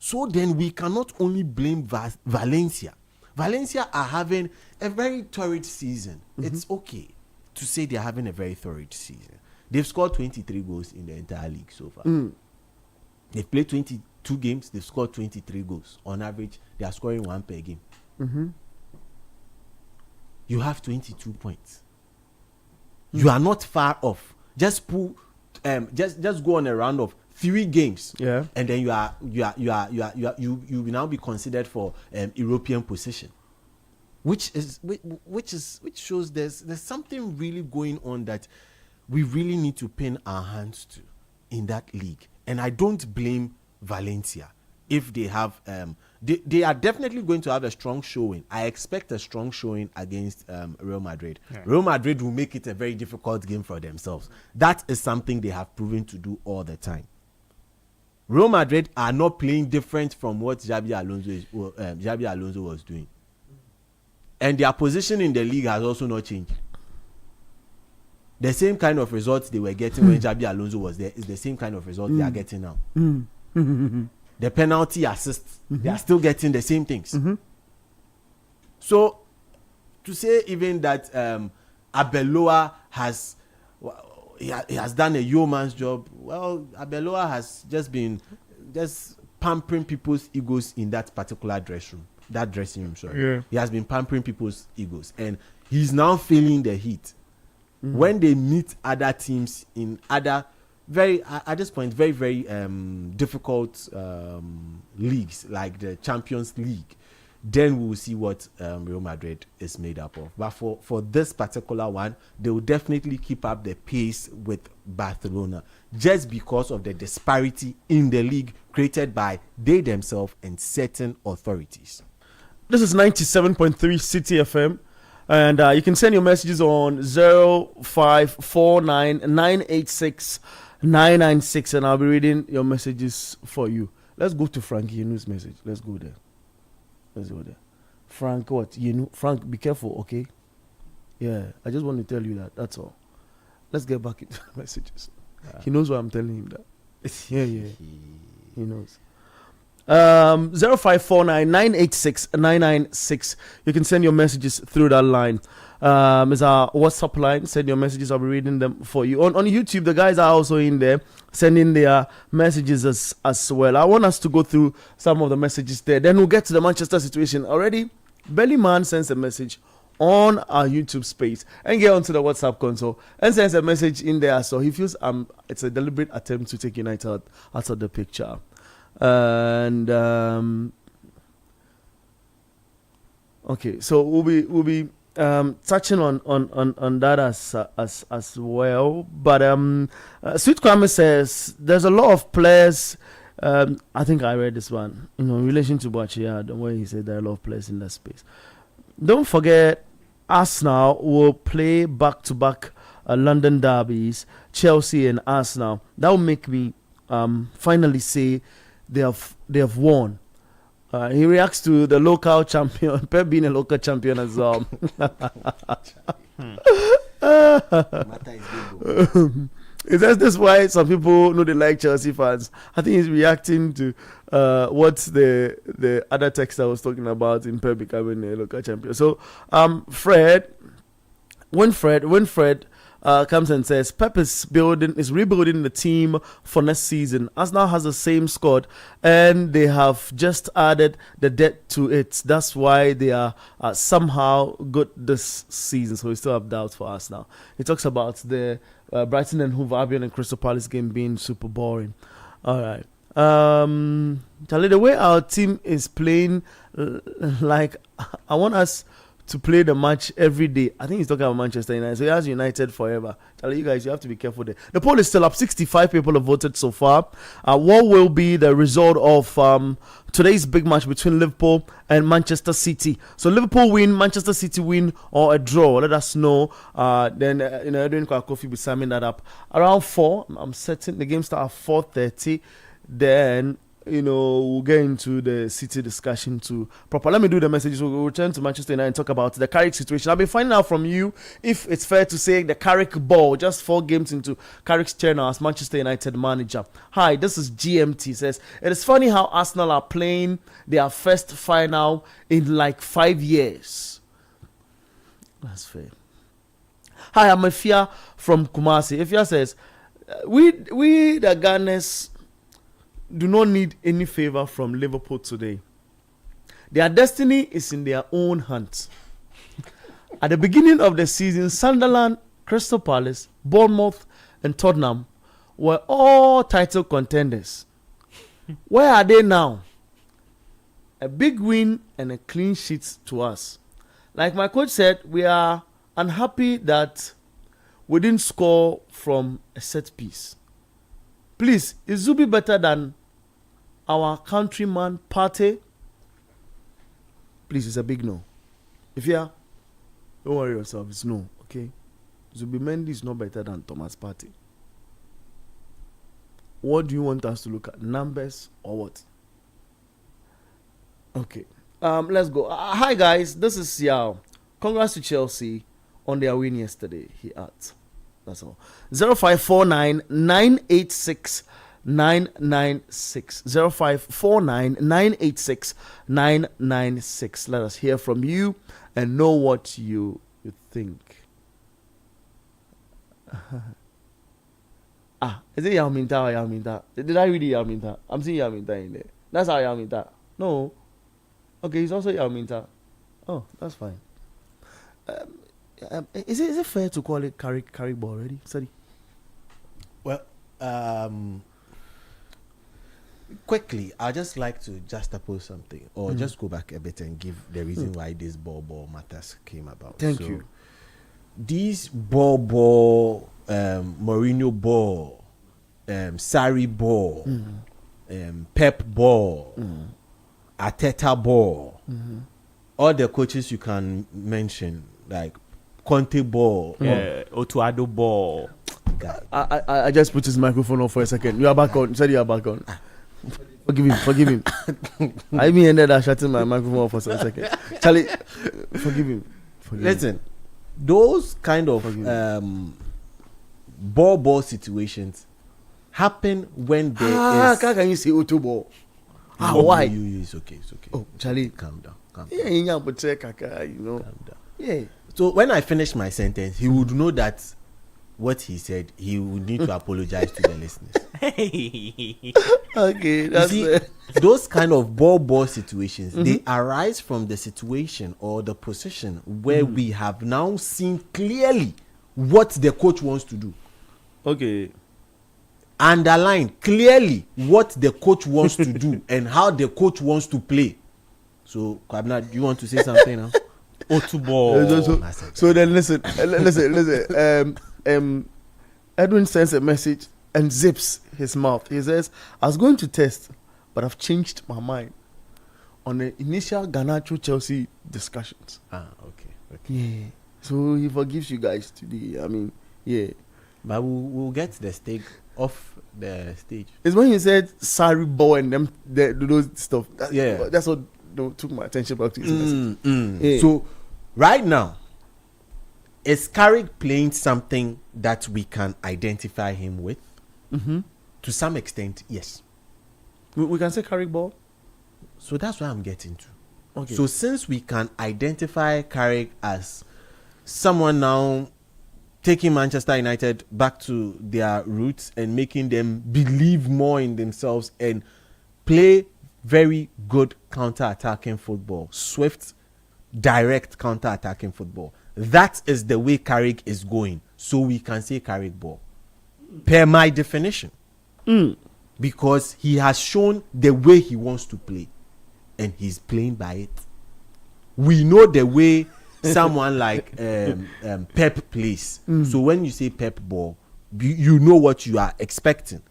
So then we cannot only blame Valencia. Valencia are having a very torrid season. It's okay to say they're having a very torrid season. They've scored 23 goals in the entire league so far. They've played 22 games. They've scored 23 goals. On average, they are scoring 1 per game. You have 22 points. You are not far off. Just pull, just go on a round of 3 games. Yeah. And then you will now be considered for European position. Which shows there's something really going on that we really need to pin our hands to in that league. And I don't blame Valencia if they have they are definitely going to have a strong showing. I expect a strong showing against Real Madrid. Real Madrid will make it a very difficult game for themselves. That is something they have proven to do all the time. Real Madrid are not playing different from what Xabi Alonso was doing. And their position in the league has also not changed. The same kind of results they were getting when Xabi Alonso was there is the same kind of results they are getting now. The penalty assists, they are still getting the same things. So, to say even that Arbeloa has done a yeoman's job, well, Arbeloa has just been pampering people's egos in that particular dressing room. Sorry, he has been pampering people's egos, and he's now feeling the heat. When they meet other teams in other at this point very difficult leagues like the Champions League, then we will see what Real Madrid is made up of. But for this particular one, they will definitely keep up the pace with Barcelona just because of the disparity in the league created by they themselves and certain authorities. This is 97.3 City FM. And you can send your messages on 0549-986-996, and I'll be reading your messages for you. Let's go to Frank Yenu's message. Let's go there. Frank, what? Frank, be careful, okay? Yeah, I just want to tell you that. That's all. Let's get back into the messages. He knows why I'm telling him that. Yeah. He knows. 0549-986-996. You can send your messages through that line. It's our WhatsApp line. Send your messages. I'll be reading them for you. On YouTube, the guys are also in there sending their messages as well. I want us to go through some of the messages there. Then we'll get to the Manchester situation. Already, Bellyman sends a message on our YouTube space and get onto the WhatsApp console and send a message in there. So he feels it's a deliberate attempt to take United out of the picture. And okay, so we'll be touching on that as well. But Sweet Kwame says there's a lot of players. I think I read this one, in relation to Boachia, where he said there are a lot of players in that space. Don't forget, Arsenal will play back-to-back London derbies, Chelsea and Arsenal. That will make me finally say they have won. He reacts to the local champion, Pep being a local champion as well. Is that why some people know they like Chelsea fans? I think he's reacting to what the other text I was talking about in Pep becoming a local champion. So, when Fred comes and says Pep is rebuilding the team for next season. Arsenal has the same squad and they have just added the depth to it. That's why they are somehow good this season. So we still have doubts for Arsenal. He talks about the Brighton and Hove Albion and Crystal Palace game being super boring. All right. Charlie, the way our team is playing, like I want us to play the match every day. I think he's talking about Manchester United. So he has United forever. Charlie, you guys, you have to be careful there. The poll is still up. 65 people have voted so far. What will be the result of today's big match between Liverpool and Manchester City? So Liverpool win, Manchester City win, or a draw? Let us know. Then Edwin Kwakofi will be summing that up around 4. I'm certain the game starts at 4:30. Then we'll get into the City discussion too proper. Let me do the messages. We'll return to Manchester United and talk about the Carrick situation. I've been finding out from you if it's fair to say the Carrick ball, just 4 games into Carrick's tenure as Manchester United manager. Hi, this is GMT. Says, it is funny how Arsenal are playing their first final in like 5 years. That's fair. Hi, I'm Efia from Kumasi. Efia says, we the Ghanaians do not need any favor from Liverpool today. Their destiny is in their own hands. At the beginning of the season, Sunderland, Crystal Palace, Bournemouth, and Tottenham were all title contenders. Where are they now? A big win and a clean sheet to us. Like my coach said, we are unhappy that we didn't score from a set piece. Please, is Zubi better than our countryman Partey? Please, it's a big no. If you are, don't worry yourself, it's no, okay? Zubimendi is not better than Thomas Partey. What do you want us to look at? Numbers or what? Okay. Let's go. Hi guys, this is Yao. Congrats to Chelsea on their win yesterday, he adds. That's all. 0549 986 996 0549 986 996. Let us hear from you and know what you think. Is it Yao Minta or Yao Minta? Did I read Yao Minta? I'm seeing Yao Minta in there. That's how Yao Minta. No. Okay, he's also Yao Minta. Oh, that's fine. Is it fair to call it Carrick ball already? Sorry. Well, quickly, I'd just like to juxtapose something or just go back a bit and give the reason why this ball matters came about. Thank you. These ball, Mourinho ball, Sarri ball, Pep ball, Arteta ball, all the coaches you can mention, like Conte ball, Otuado ball. I just put his microphone off for a second. You are back on. You said you are back on. Forgive him. I even ended up shutting my microphone off for a second. Charlie, forgive him. Listen, those kind of ball situations happen when there is. How can you say Otu ball? Why? It's okay. Oh, Charlie, calm down. Yeah, Calm down. Yeah. So when I finish my sentence, he would know that what he said, he would need to apologize to the listeners. Okay, that's it. Those kind of ball situations, they arise from the situation or the position where we have now seen clearly what the coach wants to do. Okay. Underline clearly what the coach wants to do and how the coach wants to play. So, Kwabena, do you want to say something now? So then listen. Edwin sends a message and zips his mouth. He says, I was going to test, but I've changed my mind on the initial Garnacho Chelsea discussions. Okay. Yeah. So he forgives you guys today. I mean, yeah. But we'll get the stake off the stage. It's when you said sorry boy and them those stuff. That's what took my attention back to his message. Yeah. So right now, is Carrick playing something that we can identify him with? To some extent, yes. We can say Carrick ball. So that's what I'm getting to. Okay. So since we can identify Carrick as someone now taking Manchester United back to their roots and making them believe more in themselves and play very good counter-attacking football, swift, direct counter-attacking football. That is the way Carrick is going. So we can say Carrick ball. Per my definition. Because he has shown the way he wants to play. And he's playing by it. We know the way someone like Pep plays. So when you say Pep ball, you know what you are expecting.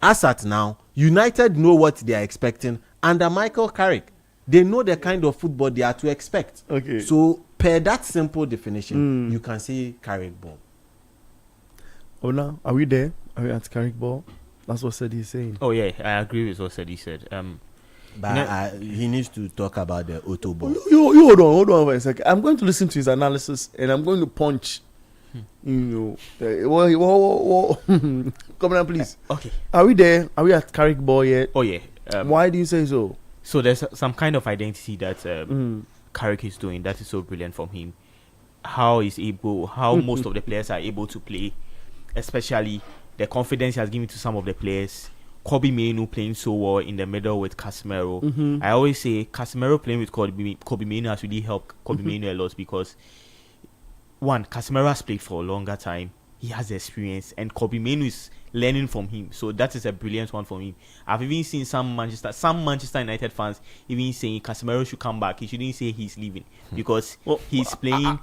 As at now, United know what they are expecting under Michael Carrick. They know the kind of football they are to expect. Okay. So per that simple definition, you can say Carrick ball. Oh, now are we there? Are we at Carrick ball? That's what Sedi is saying. Oh yeah, I agree with what Sedi said. But he needs to talk about the auto ball. You hold on for a second. I'm going to listen to his analysis and I'm going to punch. Come on, please. Okay. Are we there? Are we at Carrick ball yet? Oh yeah. Why do you say so? So there's some kind of identity that Carrick is doing that is so brilliant from him. How most of the players are able to play, especially the confidence he has given to some of the players. Kobe Mainoo playing so well in the middle with Casemiro. I always say Casemiro playing with Kobe Mainoo has really helped Kobe Mainoo a lot because one, Casemiro has played for a longer time. He has the experience and Kobe Mainoo is learning from him. So that is a brilliant one for him. I've even seen some Manchester United fans even saying Casemiro should come back. He shouldn't say he's leaving because he's playing.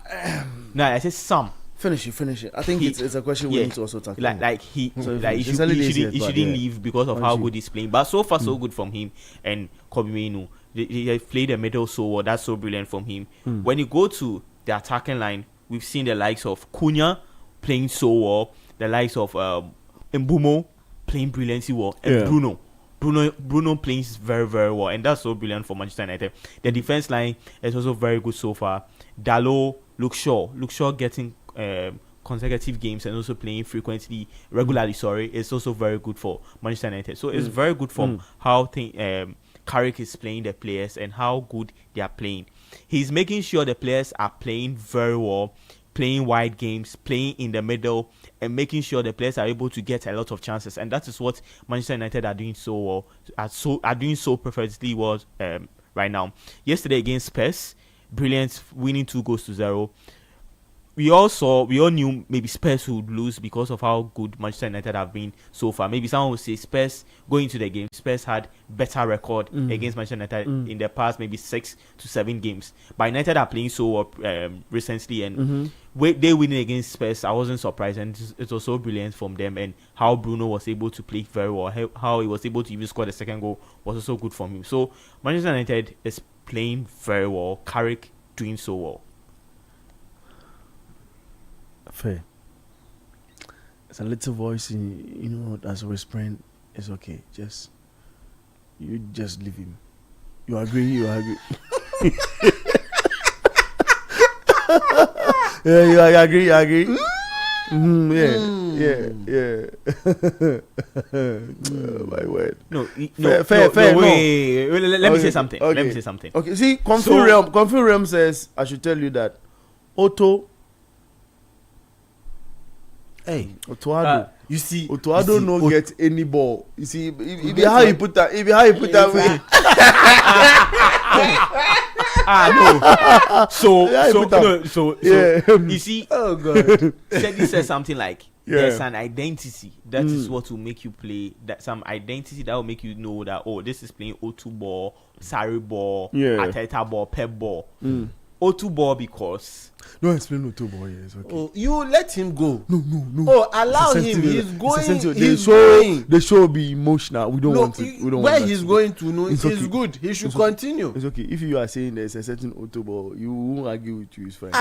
No, I said some. Finish it. I think it's a question we need to also tackle. He shouldn't leave because of how good he's playing. But so far, so good from him and Kobe Mainoo. They played the middle so well. That's so brilliant from him. When you go to the attacking line, we've seen the likes of Cunha playing so well. The likes of Mbumo playing brilliantly well. And Bruno plays very, very well. And that's so brilliant for Manchester United. The defense line is also very good so far. Dalot, Luke Shaw getting consecutive games and also playing regularly, it's also very good for Manchester United. So it's very good from how Carrick is playing the players and how good they are playing. He's making sure the players are playing very well, playing wide games, playing in the middle, and making sure the players are able to get a lot of chances. And that is what Manchester United are doing so well, are doing so perfectly well right now. Yesterday against Spurs, brilliant, winning 2-0. We all knew maybe Spurs would lose because of how good Manchester United have been so far. Maybe someone would say Spurs going into the game, Spurs had better record against Manchester United in the past maybe 6 to 7 games. But United are playing so well recently and they winning against Spurs, I wasn't surprised, and it was so brilliant from them. And how Bruno was able to play very well, how he was able to even score the second goal was also good from him. So Manchester United is playing very well. Carrick doing so well. Fair. It's a little voice, that's whispering. It's okay. You just leave him. You agree? Yeah, you agree. Yeah. Oh, my word. No, fair. Wait. Let me say something. Okay. Let me say something. Okay. See, Confused Realm says I should tell you that Otto Hey, Otuado. You see, Otuado no get any ball. You see, if you how you put that, way. No. So Yeah. you see, oh god, Sedi says something like there's an identity that is what will make you play. That some identity that will make you know that this is playing O2 ball, Sarri ball, Ateta ball, Pep ball. O2 ball because no explain O2 ball. Yes, okay. Oh, you let him go. No. Oh, allow him. He's going. He's going. The show will be emotional. We don't want it. We don't where want he's that going to know it's it's okay. good. He should It's continue. It's okay. If you are saying there's a certain O2 ball, you won't argue with you. It's fine.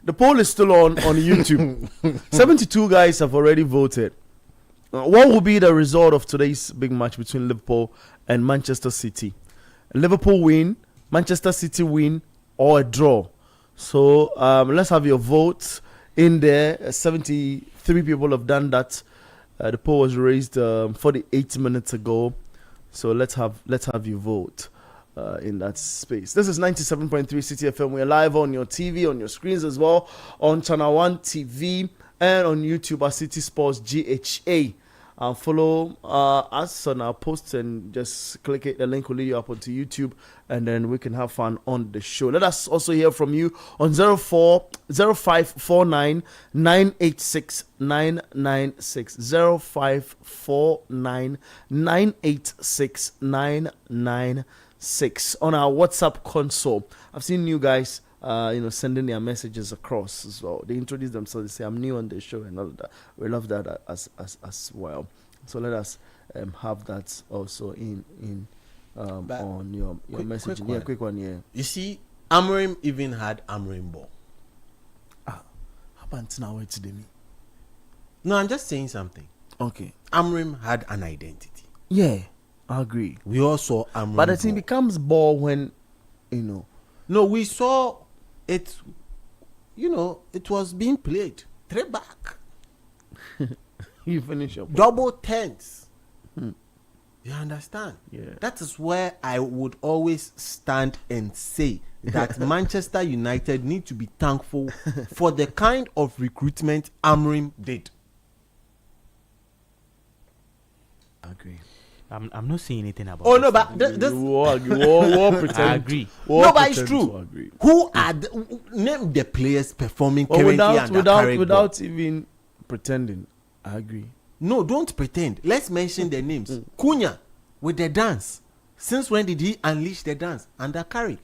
The poll is still on YouTube. 72 guys have already voted. What will be the result of today's big match between Liverpool and Manchester City? Liverpool win, Manchester City win, or a draw? So let's have your votes in there. 73 people have done that. The poll was raised 48 minutes ago. So let's have you vote in that space. This is 97.3 City FM. We're live on your TV, on your screens as well, on Channel 1 TV and on YouTube at City Sports GHA. Follow us on our posts and just click it. The link will lead you up onto YouTube, and then we can have fun on the show. Let us also hear from you on 0549 986 996 0549 986 996 on our WhatsApp console. I've seen you guys sending their messages across as well. They introduce themselves. They say, I'm new on the show and all of that. We love that as well. So let us have that also on your message. Quick one, yeah. You see, Amorim even had Amorim ball. How about now today? No, I'm just saying something. Okay. Amorim had an identity. Yeah, I agree. We all saw Amorim. But the thing becomes ball when, No, we saw it, it was being played. 3 back. You finish your ball. Double tens. You understand? Yeah. That is where I would always stand and say that Manchester United need to be thankful for the kind of recruitment Amorim did. I agree. I'm not saying anything about. Oh no, but this pretend. I agree. No, but it's true. Who are name the players performing currently under Carrick without even pretending? I agree. No, don't pretend. Let's mention the names. Cunha with the dance. Since when did he unleash the dance? Under Carrick.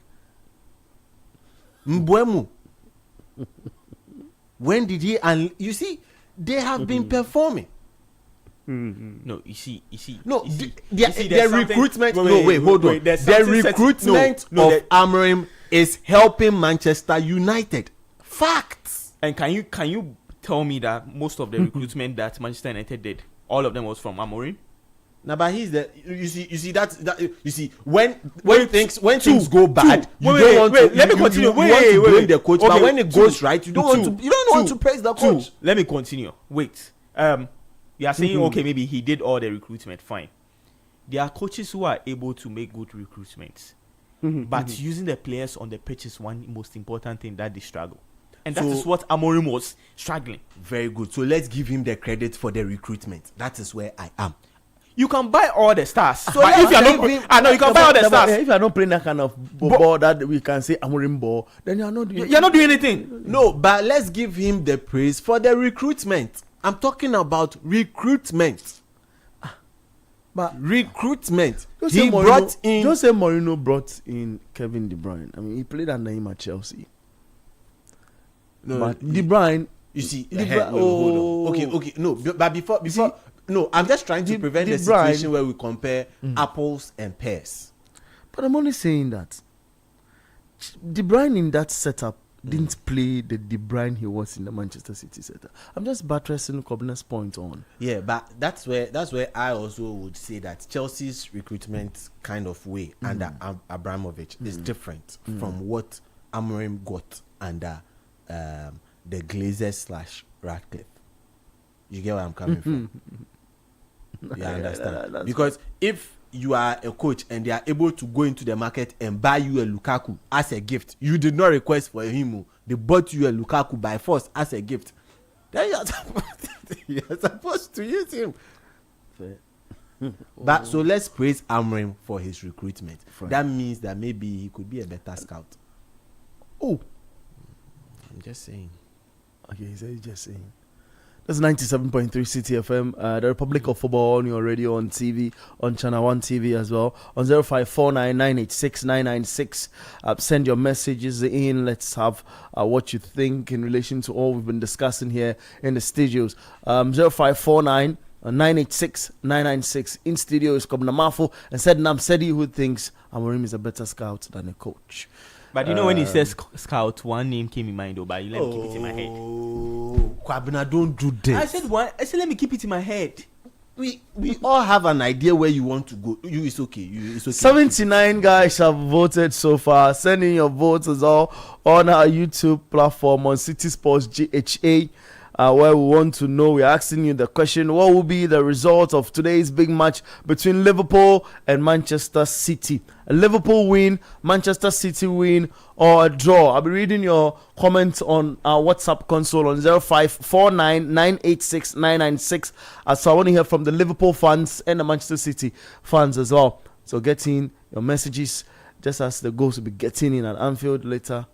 Mbuemu. When did he you see, they have been performing. No, you see. No, the recruitment. Hold on. The recruitment of Amorim is helping Manchester United. Facts. And can you tell me that most of the recruitment that Manchester United did, all of them was from Amorim? Now, but he's the you see when things go bad, you don't want to. Let me continue. You want to blame the coach, but when it goes right, you don't want to praise the coach. Let me continue. Wait. You are saying okay, maybe he did all the recruitment, fine. There are coaches who are able to make good recruitments, but using the players on the pitch is one most important thing that they struggle, and that is what Amorim was struggling. Very good. So let's give him the credit for the recruitment. That is where I am. You can buy all the stars. So but if you are not, you can buy all the stars. If you are not playing that kind of ball that we can say Amorim ball, then you are not doing anything. No, but let's give him the praise for the recruitment. I'm talking about recruitment. But recruitment. He brought in. Jose Mourinho brought in Kevin De Bruyne. I mean, he played under him at Chelsea. No, but De Bruyne. You see, hold on. Okay. No, but before. No, I'm just trying to prevent the situation where we compare apples and pears. But I'm only saying that De Bruyne in that setup didn't play the De Bruyne he was in the Manchester City setup. I'm just buttressing Kobna's point on. Yeah, but that's where I also would say that Chelsea's recruitment kind of way under Abramovich is different from what Amorim got under the Glazers / Radcliffe. You get where I'm coming from? You understand? Because if you are a coach and they are able to go into the market and buy you a Lukaku as a gift, you did not request for him. They bought you a Lukaku by force as a gift. Then You're supposed to use him. But so let's praise Amorim for his recruitment. Fine. That means that maybe he could be a better scout. Oh, I'm just saying. Okay, he's just saying. That's 97.3 City FM, the Republic of Football on your radio, on TV, on Channel 1 TV as well, on 0549986996. Send your messages in. Let's have what you think in relation to all we've been discussing here in the studios. 0549 986-996. In studio is Kobna Mafo and said Nam Sedi, who thinks Amorim is a better scout than a coach. But you know, when he says scout, one name came in mind, though, but you let me keep it in my head. Kwabena, don't do this. I said let me keep it in my head. We all have an idea where you want to go. It's okay. 79 guys have voted so far. Send in your votes as well on our YouTube platform on City Sports GHA. Where we want to know, we're asking you the question, what will be the result of today's big match between Liverpool and Manchester City? A Liverpool win, Manchester City win, or a draw? I'll be reading your comments on our WhatsApp console on 0549986996. So I want to hear from the Liverpool fans and the Manchester City fans as well. So get in your messages, just as the goals will be getting in at Anfield later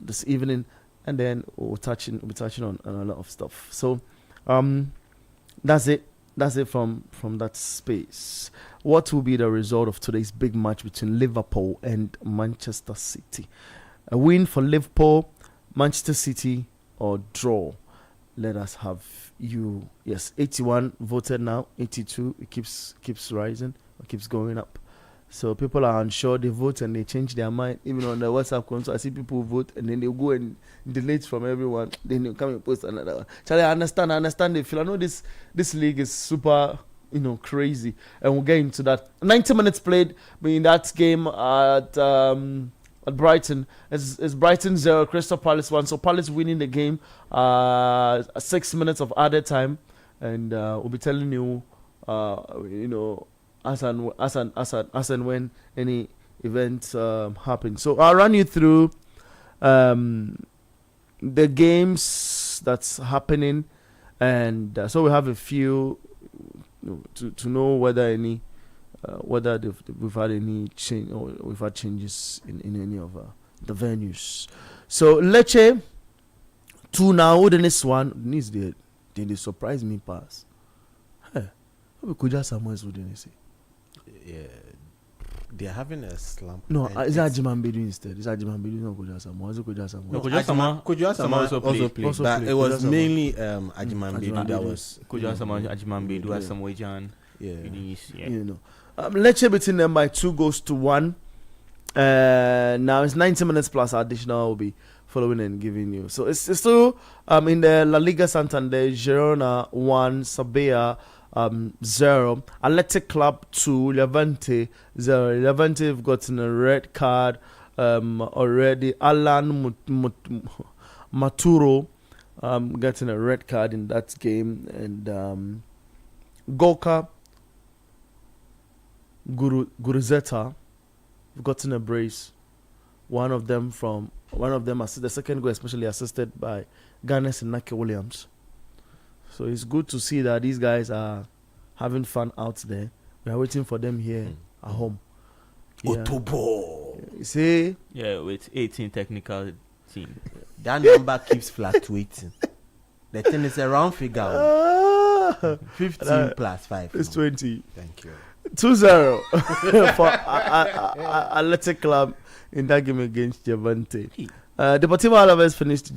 this evening. And then we'll be touching on a lot of stuff. So that's it. That's it from that space. What will be the result of today's big match between Liverpool and Manchester City? A win for Liverpool, Manchester City, or draw? Let us have you. Yes, 81 voted now. 82. It keeps rising. It keeps going up. So people are unsure, they vote and they change their mind. Even on the WhatsApp console, I see people vote and then they go and delete from everyone. Then they come and post another one. Charlie, I understand they feel. I know this league is super, crazy. And we'll get into that. 90 minutes played in that game at Brighton. It's Brighton 0, Crystal Palace 1. So Palace winning the game 6 minutes of added time. And we'll be telling you, as and when any event happens. So I'll run you through the games that's happening, and so we have a few to know whether whether we've had any change or we've had changes in any of the venues. So Lecce 2 now. Then this one needs they surprise me pass. Hey, we could just someone's wouldn't say. Yeah, they're having a slump. No, is that Ajimambedu instead? Is that Ajimambedu not Kojasama? Is it Kojasama? No, Kojasama also played. But it was mainly Ajimambedu that was. Kojasama, Ajimambedu, Asamoah. Lecce beating them by 2-1. Now it's 90 minutes plus additional will be following and giving you. So it's still in the La Liga Santander, Girona 1, Sabia 0, Athletic Club 2, Levante 0. Levante have gotten a red card already. Alan Maturo getting a red card in that game, and Golka Guruzeta have gotten a brace. One of them, the second goal especially assisted by Ganes and Nake Williams. So it's good to see that these guys are having fun out there. We are waiting for them here at home. Otobo. You see? Yeah, with 18 technical team. That number keeps fluctuating. The thing is a round figure. 15 plus 5. It's 20. Thank you. 2-0 for Athletic Club in that game against Levante. Deportivo Alaves finished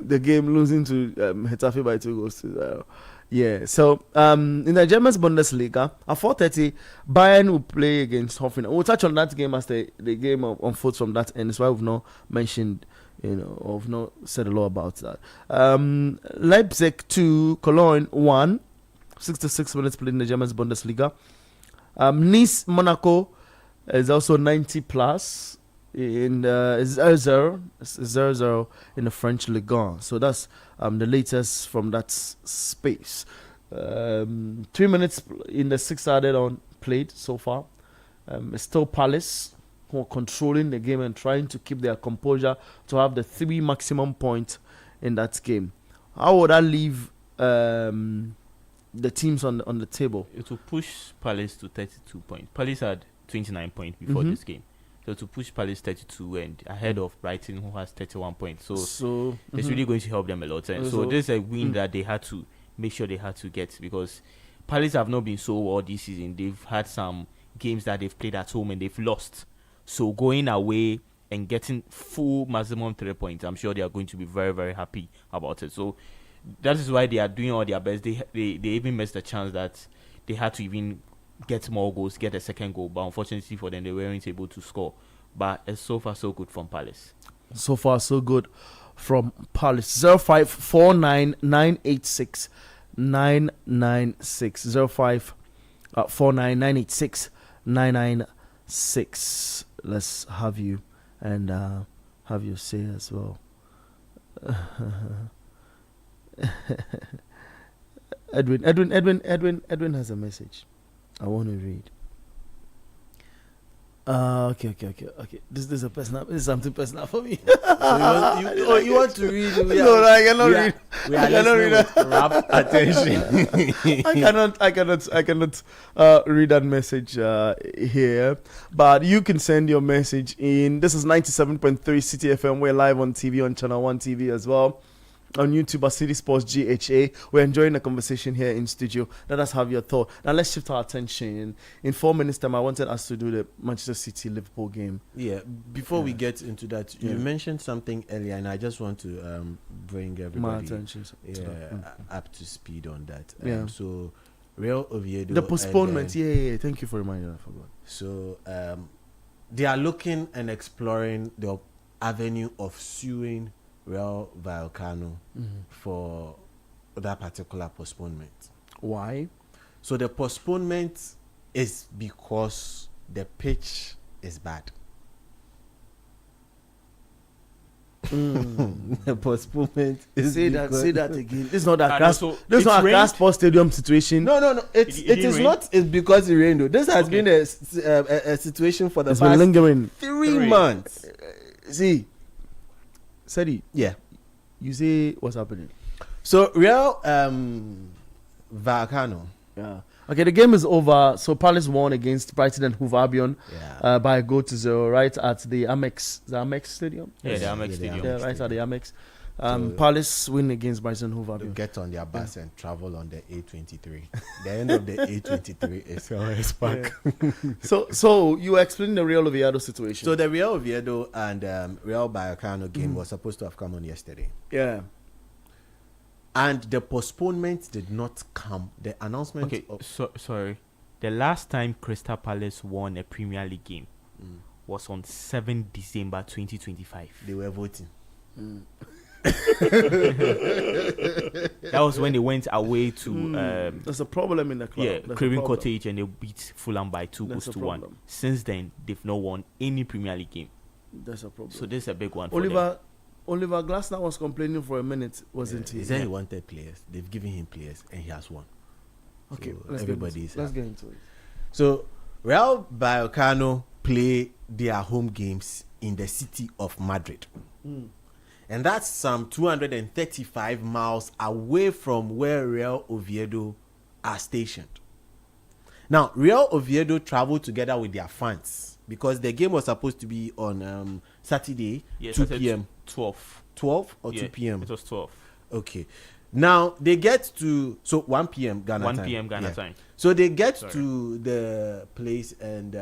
the game losing to Getafe by 2-0. Yeah, so in the German Bundesliga at 4:30, Bayern will play against Hoffenheim. We'll touch on that game as the game unfolds from that end. That's why we've not mentioned, or we've not said a lot about that. Leipzig 2, Cologne 1, 66 minutes played in the German Bundesliga. Nice Monaco is also 90 plus. In 0-0 in the French Liga. So that's the latest from that space. 3 minutes in the 6 added on played so far. It's still Palace who are controlling the game and trying to keep their composure to have the 3 maximum points in that game. How would that leave the teams on the table. It will push Palace to 32 points. Palace had 29 points before this game. So to push Palace 32 and ahead of Brighton, who has 31 points. So it's really going to help them a lot. And so this is a win that they had to make sure they had to get, because Palace have not been so well this season. They've had some games that they've played at home and they've lost. So going away and getting full maximum 3 points, I'm sure they are going to be very, very happy about it. So that is why they are doing all their best. They even missed the chance that they had to even get more goals, get a second goal. But unfortunately for them, they weren't able to score. But it's so far so good from Palace. So far so good from Palace. 0549986996. 0549986996. Let's have you and have your say as well. Edwin has a message I want to read. Okay. This is a personal. This is something personal for me. So you want to read? No, I cannot read. We are listening with rapt attention. I cannot read that message here. But you can send your message in. This is 97.3 City FM. We're live on TV on Channel 1 TV as well. On YouTube at City Sports GHA. We're enjoying the conversation here in studio. Let us have your thought. Now let's shift our attention. In 4 minutes time, I wanted us to do the Manchester City Liverpool game. Yeah. Before we get into that, you mentioned something earlier, and I just want to bring everybody my attention up to speed on that. So Real Oviedo. The postponement. Thank you for reminding me. I forgot. So they are looking and exploring the avenue of suing Real Vallecano for that particular postponement. Why? So the postponement is because the pitch is bad. The postponement is say that again. This is not a Grass Sports Stadium situation. No. It is not. It's because it rained. This has been a situation for the past been lingering 3 months. See. Sadi, yeah, you say what's happening. So Real Vallecano. Yeah. Okay, the game is over. So Palace won against Brighton and Hove Albion by a goal to 0, right at the Amex Stadium. Yeah, the Amex Stadium. Yeah, right at the Amex. Palace win against Brighton and Hove Albion. Get on their bus and travel on the A23. The end of the A23 is always back. So you explain the Real Oviedo situation. So the Real Oviedo and Real Vallecano game was supposed to have come on yesterday. Yeah. And the postponement did not come. The announcement. Okay, sorry. The last time Crystal Palace won a Premier League game was on 7 December 2025. They were voting. That was when they went away to there's a problem in the club. Craven Cottage, and they beat Fulham by 2-1. Since then they've not won any Premier League game. That's a problem. So this is a big one. Oliver Glasner was complaining for a minute, wasn't he? He said he wanted players. They've given him players and he has won. Okay, so let's get into it. So Real Vallecano play their home games in the city of Madrid. And that's some 235 miles away from where Real Oviedo are stationed. Now, Real Oviedo traveled together with their fans because the game was supposed to be on Saturday, 2 p.m. 12 or 2 p.m.? It was 12. Okay. Now, they get to... So, 1 p.m. Ghana time. 1 p.m. Ghana time. So, they get to the place and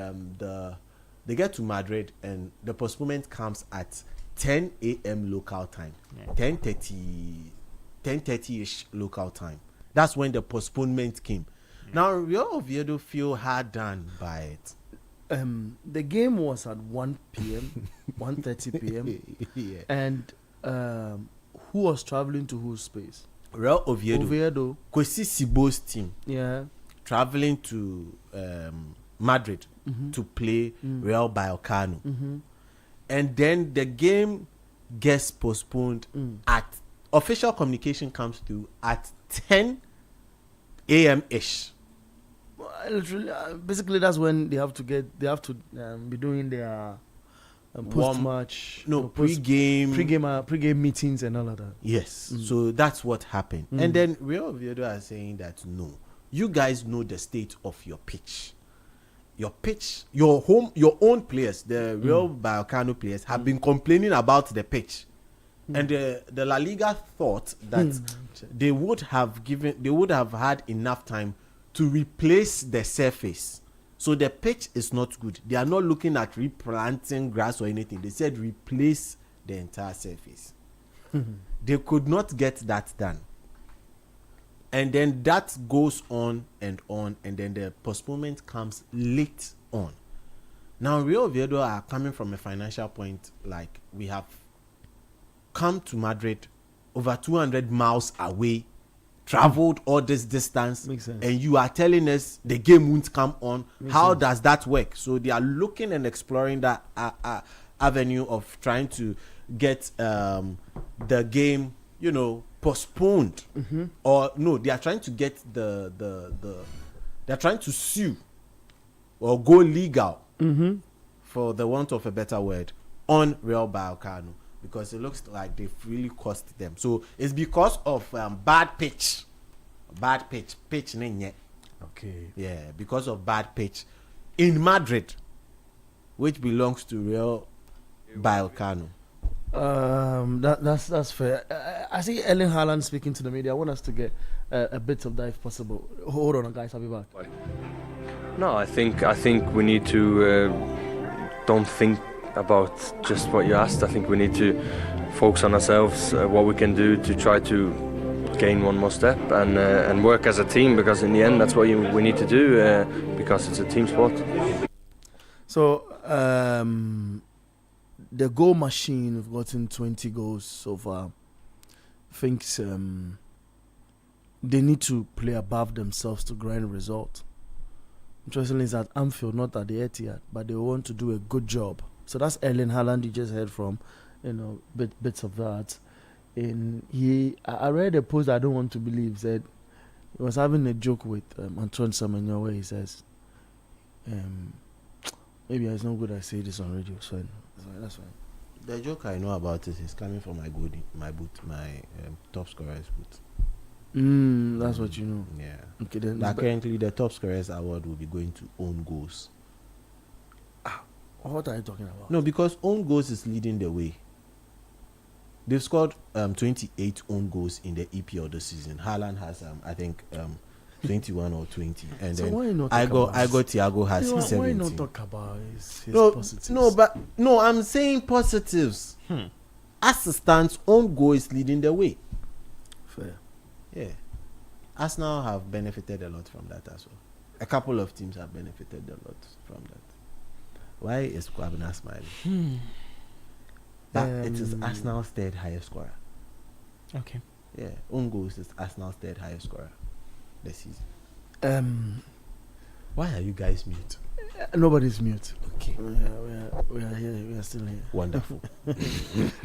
they get to Madrid, and the postponement comes at 10 a.m. local time. 10:30-ish local time. That's when the postponement came. Now, Real Oviedo feel hard done by it. The game was at 1 p.m., 1:30 p.m. And who was traveling to whose space? Real Oviedo. Kwesi Sibo's team. Yeah. Traveling to Madrid to play Real Vallecano. And then the game gets postponed at... Official communication comes through at 10 a.m.-ish. Literally, basically, that's when they have to be doing their post-match, pre-game meetings and all of that. Yes, so that's what happened. And then Real Oviedo are saying that no, you guys know the state of your pitch. Your pitch, your own players, the Real Vallecano players have been complaining about the pitch, and the La Liga thought that they would have had enough time to replace the surface. So the pitch is not good. They are not looking at replanting grass or anything. They said replace the entire surface. They could not get that done. And then that goes on, and then the postponement comes late on. Now, Real Oviedo are coming from a financial point, like we have come to Madrid over 200 miles away, traveled all this distance, and you are telling us the game won't come on. How does that work? So they are looking and exploring that avenue of trying to get the game, postponed, or no, they are trying to get they're trying to sue or go legal, for the want of a better word, on Real Vallecano, because it looks like they've really cost them. So it's because of bad pitch, nenye. Okay. Yeah, because of bad pitch in Madrid, which belongs to Real Vallecano. That's fair. I see Erling Haaland speaking to the media. I want us to get a bit of that if possible. Hold on, guys. I'll be back. No, I think we need to don't think about just what you asked. I think we need to focus on ourselves, what we can do to try to gain one more step and work as a team, because in the end that's what we need to do, because it's a team sport. So the goal machine, we've gotten 20 goals so far. Thinks they need to play above themselves to grind a result. Interestingly, it's at Anfield, not at the Etihad, but they want to do a good job. So that's Erling Haaland you just heard from, bits of that. And I read a post I don't want to believe, said he was having a joke with Antoine Semenyo, where he says, maybe it's not good I say this on radio, so that's fine. The joke I know about it is coming from my top scorer's boot. That's what you know. Yeah. Okay, then. Currently, the top scorer's award will be going to own goals. What are you talking about? No, because own goals is leading the way. They've scored 28 own goals in the EPL this season. Haaland has, I think, 21 or 20, and so then I got Thiago has 17. Why not talk about his positives? No, I'm saying positives. As it stands, own goal is leading the way. Fair. Yeah. Arsenal have benefited a lot from that as well. A couple of teams have benefited a lot from that. Why is Kwabena smiling? It is Arsenal's third highest scorer. Okay. Yeah, own goals is Arsenal's third highest scorer this season. Why are you guys mute? Nobody's mute. Okay. We are here. We are still here. Wonderful.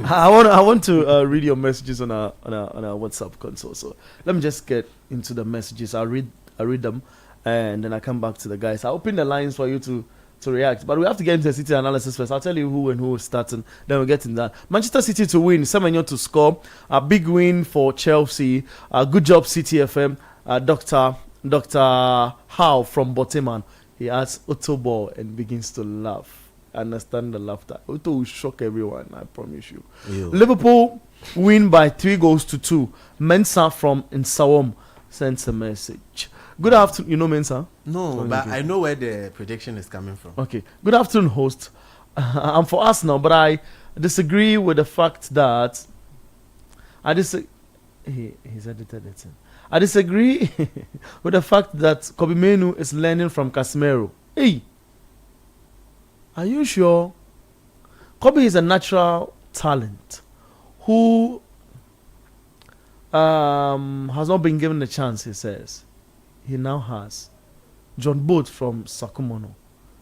I want to read your messages on our WhatsApp console. So let me just get into the messages. I'll read them, and then I come back to the guys. I'll open the lines for you to react, but we have to get into the City analysis first. I'll tell you who is starting, then we'll get in that. Manchester City to win, Semenyo to score, a big win for Chelsea. Good job, City FM. Dr. Howe from Boteman, he adds Otto ball and begins to laugh. I understand the laughter. Otto will shock everyone, I promise you. Ew. Liverpool win by 3-2. Mensah from Nsawam sends a message. Good afternoon. You know Mensah? No, but I know where the prediction is coming from. Okay. Good afternoon, host. I'm for Arsenal, but I disagree with the fact that he's edited it in. I disagree with the fact that Kobe Menu is learning from Casemiro. Hey, are you sure? Kobe is a natural talent who has not been given a chance, he says. He now has. John Boat from Sakumono.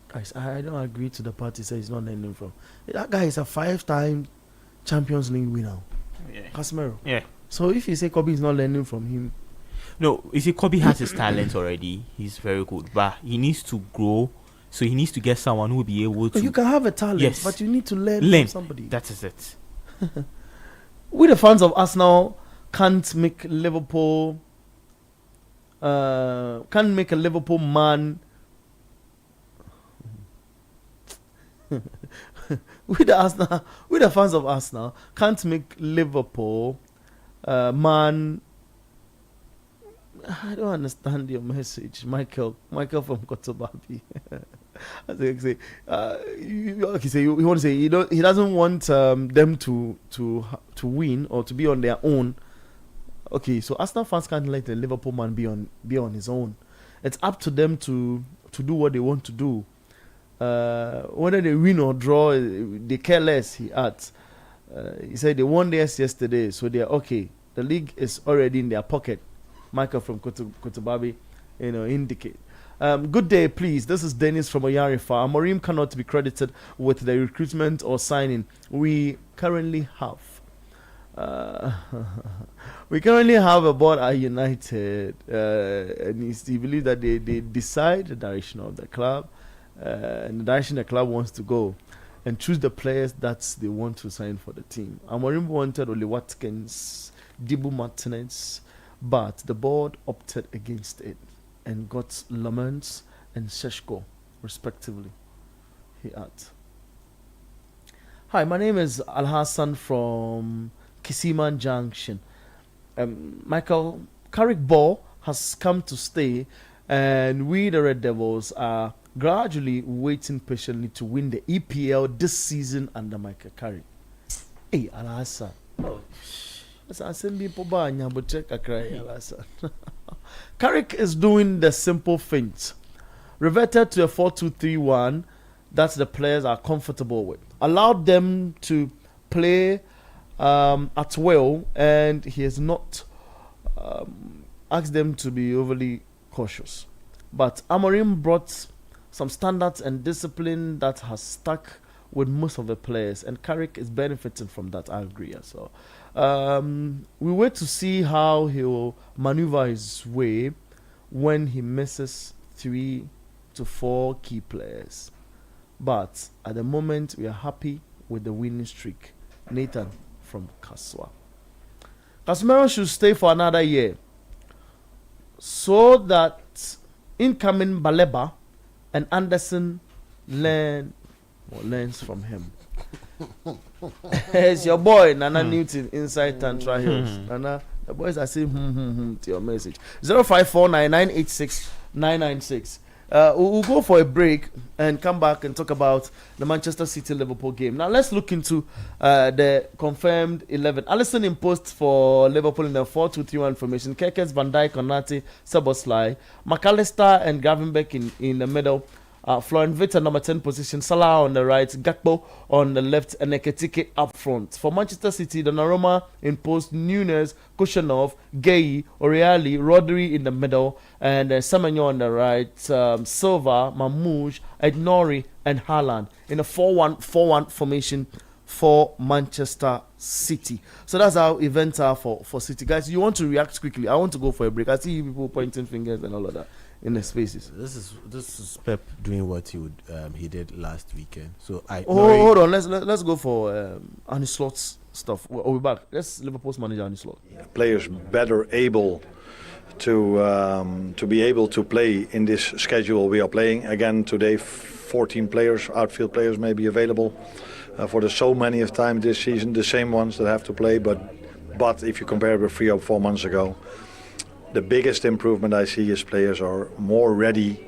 Guys, I don't agree to the part he says he's not learning from. That guy is a 5-time Champions League winner. Yeah. Casemiro. Yeah. So if you say Kobe is not learning from him. No, you see, Kobe has his talent already. He's very good, but he needs to grow So he needs to get someone who will be able to. You can have a talent, Yes. but you need to learn from somebody. That is it. We the fans of Arsenal can't make Liverpool. Can't make a Liverpool man. We the fans of Arsenal can't make Liverpool man. I don't understand your message, Michael from Kotobabi. As I say, you want to say he doesn't want them to win or to be on their own. Okay, so Arsenal fans can't let the Liverpool man be on his own. It's up to them to do what they want to do. Whether they win or draw, they care less. He adds. He said they won theirs yesterday, so they're okay. The league is already in their pocket. Michael from Kotobabi, indicate. Good day, please. This is Dennis from Oyarifa. Amorim cannot be credited with the recruitment or signing we currently have. We currently have a board at United, and he believes that they decide the direction of the club, and the direction the club wants to go, and choose the players that they want to sign for the team. Amorim wanted Oli Watkins, Dibu Martinez, but the board opted against it and got Lamont and Sheshko, respectively. He adds. Hi, my name is Al Hassan from Kisiman Junction. Michael, Carrick ball has come to stay, and we the Red Devils are gradually waiting patiently to win the EPL this season under Michael Carrick. Hey, Al Hassan. Carrick is doing the simple things. Reverted to a 4-2-3-1 that the players are comfortable with. Allowed them to play at will, and he has not asked them to be overly cautious. But Amorim brought some standards and discipline that has stuck with most of the players, and Carrick is benefiting from that. I agree as well. We wait to see how he will maneuver his way when he misses 3 to 4 key players. But at the moment, we are happy with the winning streak. Nathan from Kaswa. Casemiro should stay for another year so that incoming Baleba and Anderson learns from him. It's your boy Nana Newton inside Tantra Hills. Nana, the boys are saying to your message. 0549986996. We'll go for a break and come back and talk about the Manchester City Liverpool game. Now let's look into the confirmed 11. Alisson in post for Liverpool in the 4-2-3-1 formation. Kekes, Van Dijk, Konate, Szoboszlai, McAllister and Gravenberch in the middle. Florian Wirtz number 10 position, Salah on the right, Gakpo on the left, and Ekitike up front. For Manchester City, Donnarumma in post, Nunes, Kushanov, Gueye, O'Reilly, Rodri in the middle, and Semenyo on the right, Silva, Mamouche, Ednori, and Haaland in a 4-1-4-1 formation for Manchester City. So that's how events are for City. Guys, you want to react quickly? I want to go for a break. I see you people pointing fingers and all of that in the spaces. This is Pep doing what he did last weekend. So hold on. Let's go for Arne Slot's stuff. We'll be back. Let's Liverpool's manager Arne Slot. Players better able to be able to play in this schedule we are playing. Again today, 14 players, outfield players may be available for the so many of time this season. The same ones that have to play, but if you compare it with 3 or 4 months ago. The biggest improvement I see is players are more ready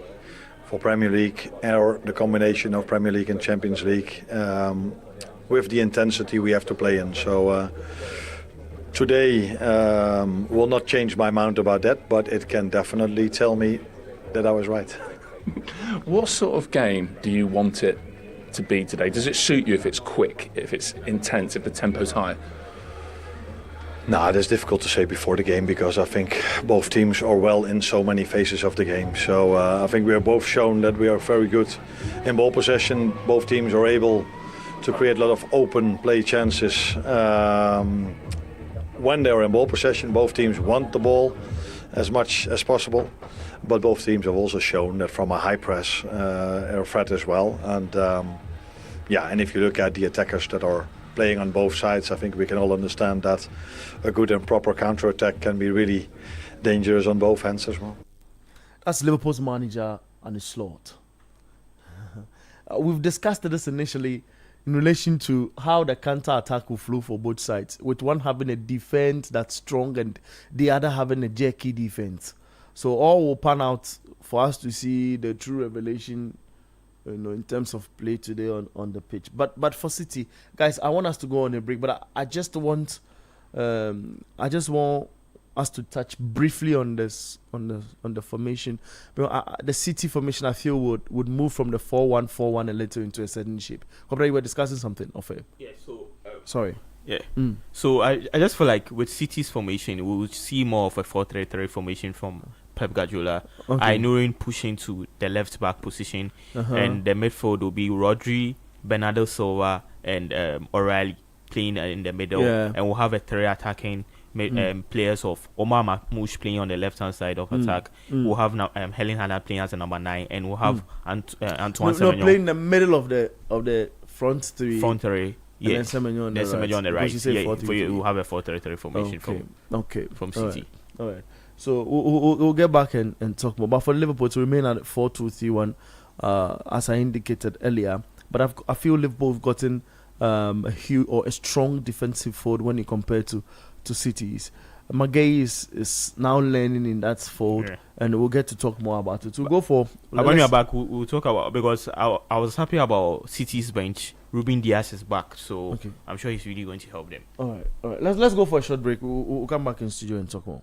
for Premier League or the combination of Premier League and Champions League with the intensity we have to play in. So today will not change my mind about that, but it can definitely tell me that I was right. What sort of game do you want it to be today? Does it suit you if it's quick, if it's intense, if the tempo's high? No, it's difficult to say before the game because I think both teams are well in so many phases of the game. So I think we have both shown that we are very good in ball possession. Both teams are able to create a lot of open play chances when they're in ball possession. Both teams want the ball. as much as possible. But both teams have also shown that from a high press are a threat as well. And and if you look at the attackers that are playing on both sides, I think we can all understand that a good and proper counter-attack can be really dangerous on both ends as well. That's Liverpool's manager Arne Slot. We've discussed this initially in relation to how the counter-attack will flow for both sides, with one having a defense that's strong and the other having a jerky defense. So all will pan out for us to see the true revelation, in terms of play today on the pitch. But for City, guys, I want us to go on a break, but I just want us to touch briefly on this on the formation. The City formation, I feel would move from the 4-1-4-1 a little into a certain shape. You were discussing something of it. Yeah. So sorry. Yeah. So I just feel like with City's formation, we will see more of a 4-3-3 formation from Pep Guardiola. Okay. I know in pushing to the left back position, and the midfield will be Rodri, Bernardo Silva, and O'Reilly playing in the middle, and we'll have a 3 attacking players of Omar Mahmoud playing on the left hand side of attack. We'll have now Helen Hanna playing as a number 9, and we'll have Antoine Semenyo playing in the middle of the front three. Yeah, and then Semenyo on the right. For you, we'll have a 4-3-3 formation from City. All right. So we'll get back and talk more. But for Liverpool to remain at 4-2-3-1, as I indicated earlier, but I feel Liverpool have gotten a huge or a strong defensive forward when you compare to City's. Maguire is now learning in that fold, and we'll get to talk more about it. We'll go for. When you're back, we'll talk about, because I was happy about City's bench. Ruben Diaz is back, so I'm sure he's really going to help them. All right. Let's go for a short break. We'll come back in studio and talk more.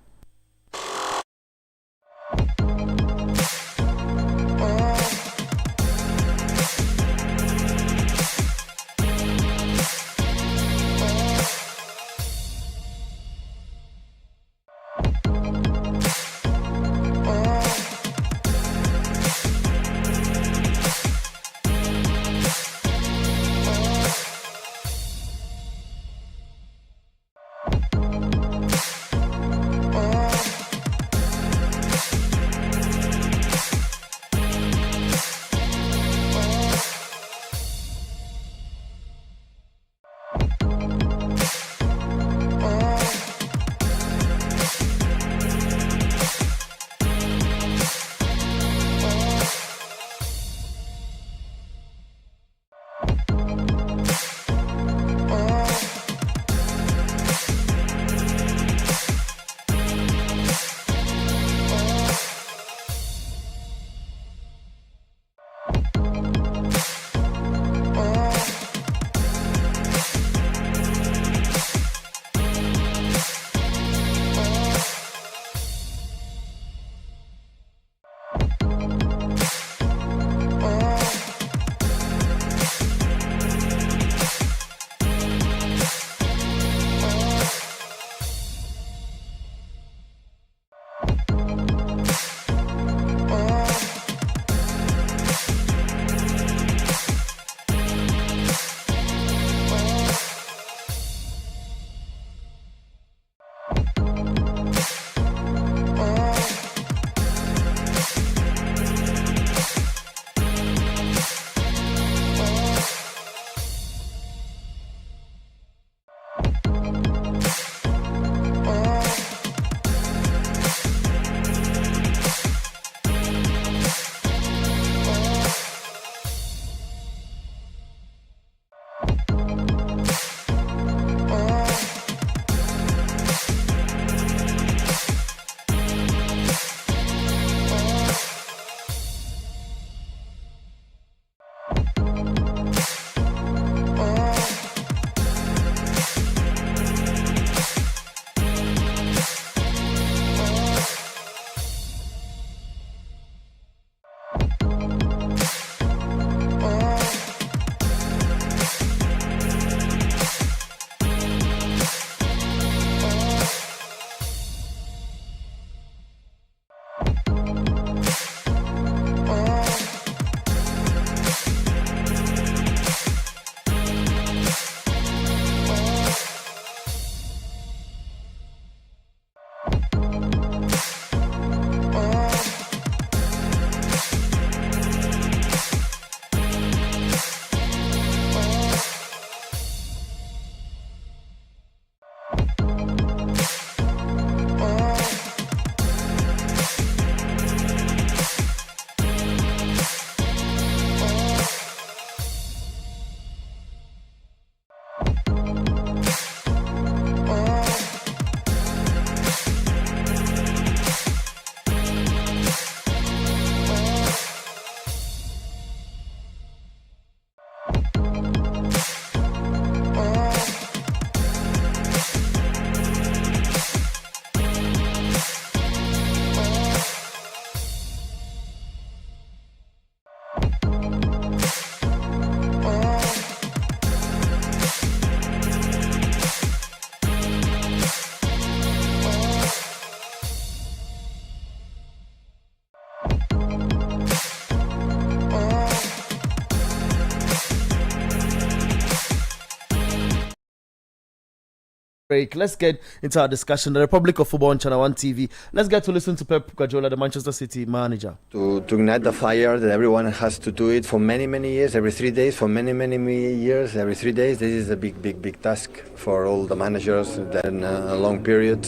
break. Let's get into our discussion. The Republic of Football on Channel 1 TV. Let's get to listen to Pep Guardiola, the Manchester City manager. To ignite the fire that everyone has to do it for many, many years, every 3 days, for many, many years, every 3 days. This is a big task for all the managers in a long period.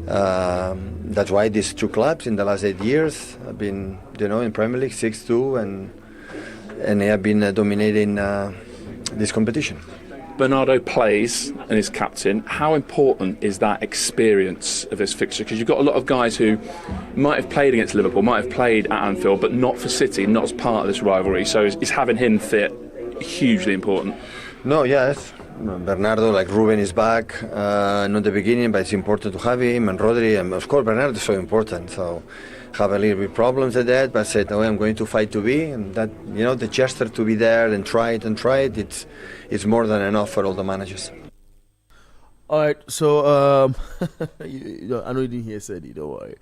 That's why these two clubs in the last 8 years have been, in Premier League 6-2 and they have been dominating this competition. Bernardo plays and is captain. How important is that experience of this fixture? Because you've got a lot of guys who might have played against Liverpool, might have played at Anfield, but not for City, not as part of this rivalry. So is having him fit hugely important? No, yes. Bernardo, like Ruben, is back. Not the beginning, but it's important to have him. And Rodri, and of course, Bernardo is so important. So have a little bit problems at that, but said, I'm going to fight to be. And that, the gesture to be there and try it, it's more than enough for all the managers. All right, so I know you didn't hear Sedi, don't worry.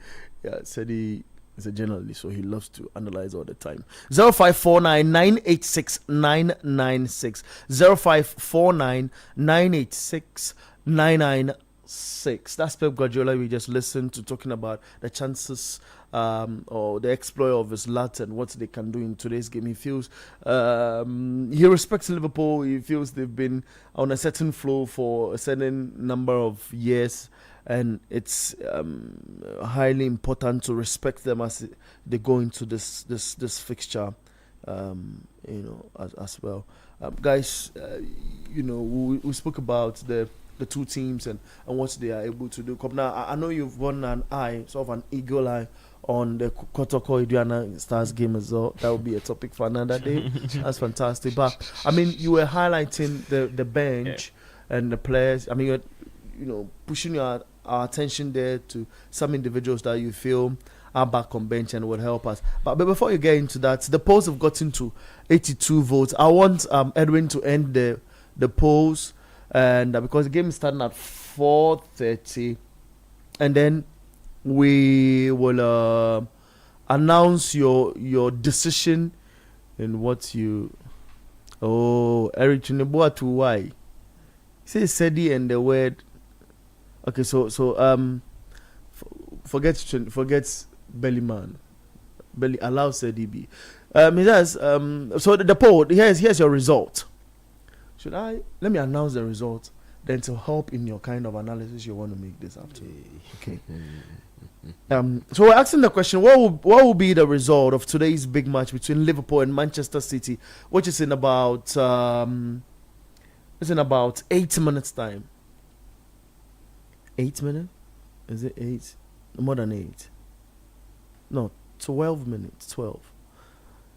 Yeah, Sedi is a journalist, so he loves to analyze all the time. 0549 986 996. 0549 986 996. That's Pep Guardiola. We just listened to talking about the chances or the exploit of his lads and what they can do in today's game. He feels he respects Liverpool. He feels they've been on a certain flow for a certain number of years, and it's highly important to respect them as they go into this fixture, as well. Guys, we spoke about the two teams and what they are able to do. Now, I know you've won an eye, sort of an eagle eye, on the Kotoko Iduana Stars game as well. That would be a topic for another day. That's fantastic. But, you were highlighting the bench and the players. You're, pushing our attention there to some individuals that you feel are back on bench and would help us. But before you get into that, the polls have gotten to 82 votes. I want Edwin to end the polls, and because the game is starting at 4:30, and then we will announce your decision and what you. Oh, Eric Chineboa to why? Say Sedi and the word. Okay, so forget Bellyman. Belly allow Sedi be. He says so the poll. Here's your result. Let me announce the result, then to help in your kind of analysis you want to make this after. Okay. So we're asking the question: what will be the result of today's big match between Liverpool and Manchester City, which is in about 8 minutes time? 8 minutes? Is it 8? More than 8? No, 12 minutes. 12.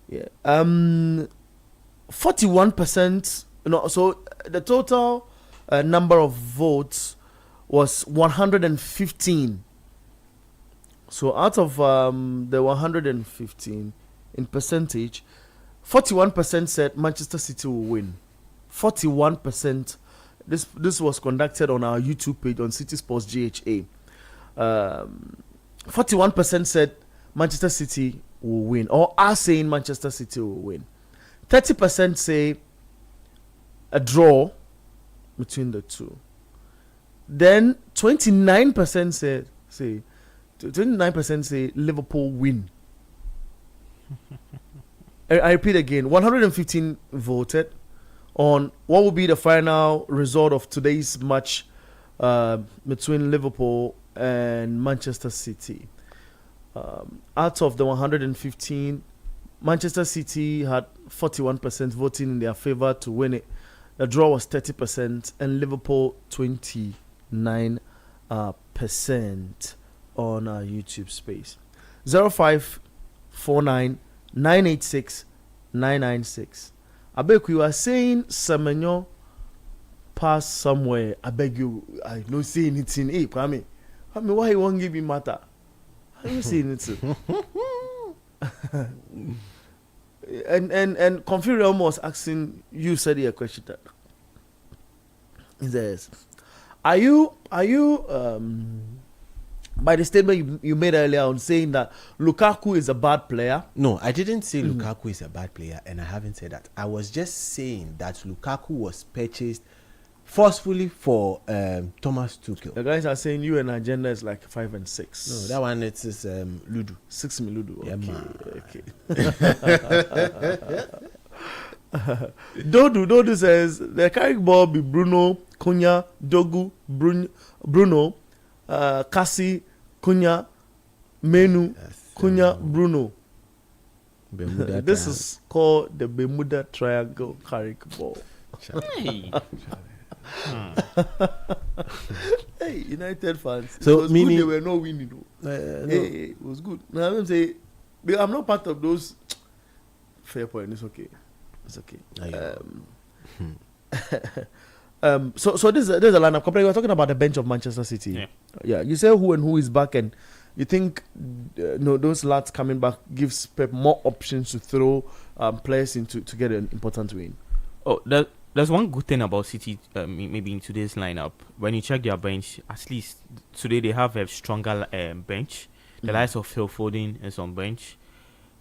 Yeah. 41%. No. So the total number of votes was 115. So out of the 115, in percentage, 41% said Manchester City will win. 41%. This was conducted on our YouTube page on City Sports GHA. 41% said Manchester City will win, or are saying Manchester City will win. 30% say a draw between the two. Then 29% say 29% say Liverpool win. I repeat again, 115 voted on what will be the final result of today's match between Liverpool and Manchester City. Out of the 115, Manchester City had 41% voting in their favour to win it. The draw was 30% and Liverpool 29% on our YouTube space. 0549 986 996. I beg you are saying Semenyo pass somewhere. I beg you, I don't see anything. Hey, Kwame, why you won't give me matter? How you see anything? and Confurion was asking you, said a question that he says, are you by the statement you made earlier on saying that Lukaku is a bad player? No, I didn't say Lukaku is a bad player, and I haven't said that. I was just saying that Lukaku was purchased forcefully for Thomas Tuchel. The guys are saying you and agenda is like 5 and 6. No, that one it is Ludu. 6 Ludu. Okay. Dodu says the Carrick ball be Bruno, Cunha, Dogu, Bruno, Cassie, Cunha, Menu, Cunha, Bruno. This is called the Bermuda Triangle Carrick ball. Hey, United fans. So it was meaning good they were not winning. No. Hey, it was good. Now I'm saying I'm not part of those. Fair point. It's okay. It's okay. So there's a lineup. We were talking about the bench of Manchester City. Yeah. You say who and who is back, and you think those lads coming back gives Pep more options to throw players into to get an important win. Oh, there's one good thing about City, maybe in today's lineup. When you check their bench, at least today they have a stronger bench. The likes of Phil Foden is on bench.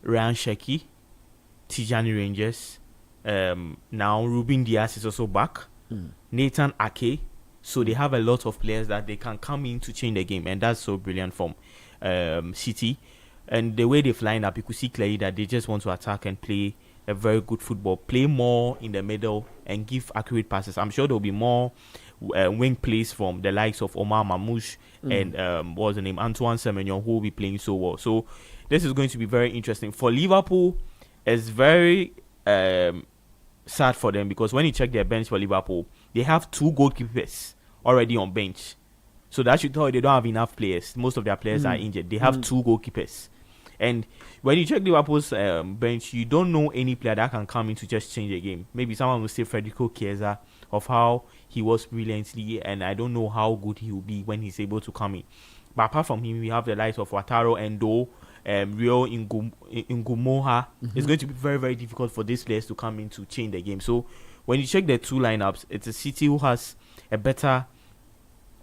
Ryan Sheki, Tijani Rangers. Now Ruben Diaz is also back. Nathan Ake. So they have a lot of players that they can come in to change the game, and that's so brilliant from City. And the way they've lined up, you could see clearly that they just want to attack and play a very good football, play more in the middle and give accurate passes. I'm sure there'll be more wing plays from the likes of Omar Mamouche and what's the name, Antoine Semenyo, who will be playing so well. So this is going to be very interesting. For Liverpool, it's very sad for them, because when you check their bench for Liverpool, they have 2 goalkeepers already on bench. So that should tell you they don't have enough players. Most of their players are injured. They have 2 goalkeepers. And when you check Liverpool's bench, you don't know any player that can come in to just change the game. Maybe someone will say Federico Chiesa, of how he was brilliantly, and I don't know how good he will be when he's able to come in. But apart from him, we have the likes of Wataru Endo, Rio Ngumoha. It's going to be very, very difficult for these players to come in to change the game. So when you check the 2 lineups, it's a City who has a better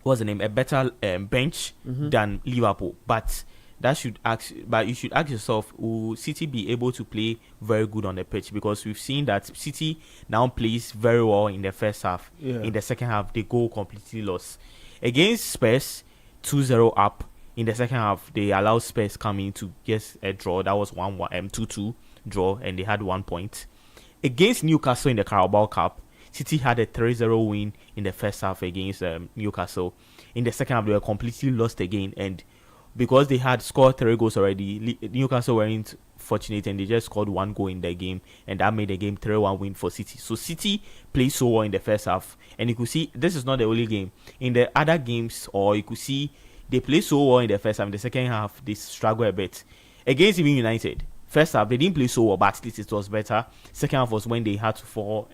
bench than Liverpool. But you should ask yourself, will City be able to play very good on the pitch? Because we've seen that City now plays very well in the first half. In the second half, they go completely lost. Against Spurs, 2-0 up. In the second half, they allowed Spurs coming to get a draw. That was 2-2 draw, and they had 1 point. Against Newcastle in the Carabao Cup, City had a 3-0 win in the first half against Newcastle. In the second half, they were completely lost again, and because they had scored 3 goals already, Newcastle weren't fortunate, and they just scored 1 goal in the game, and that made the game 3-1 win for City. So City played so well in the first half, and you could see this is not the only game. In the other games, or you could see they played so well in the first half. In the second half, they struggled a bit. Against even United, first half they didn't play so well, but at least it was better. Second half was when they had for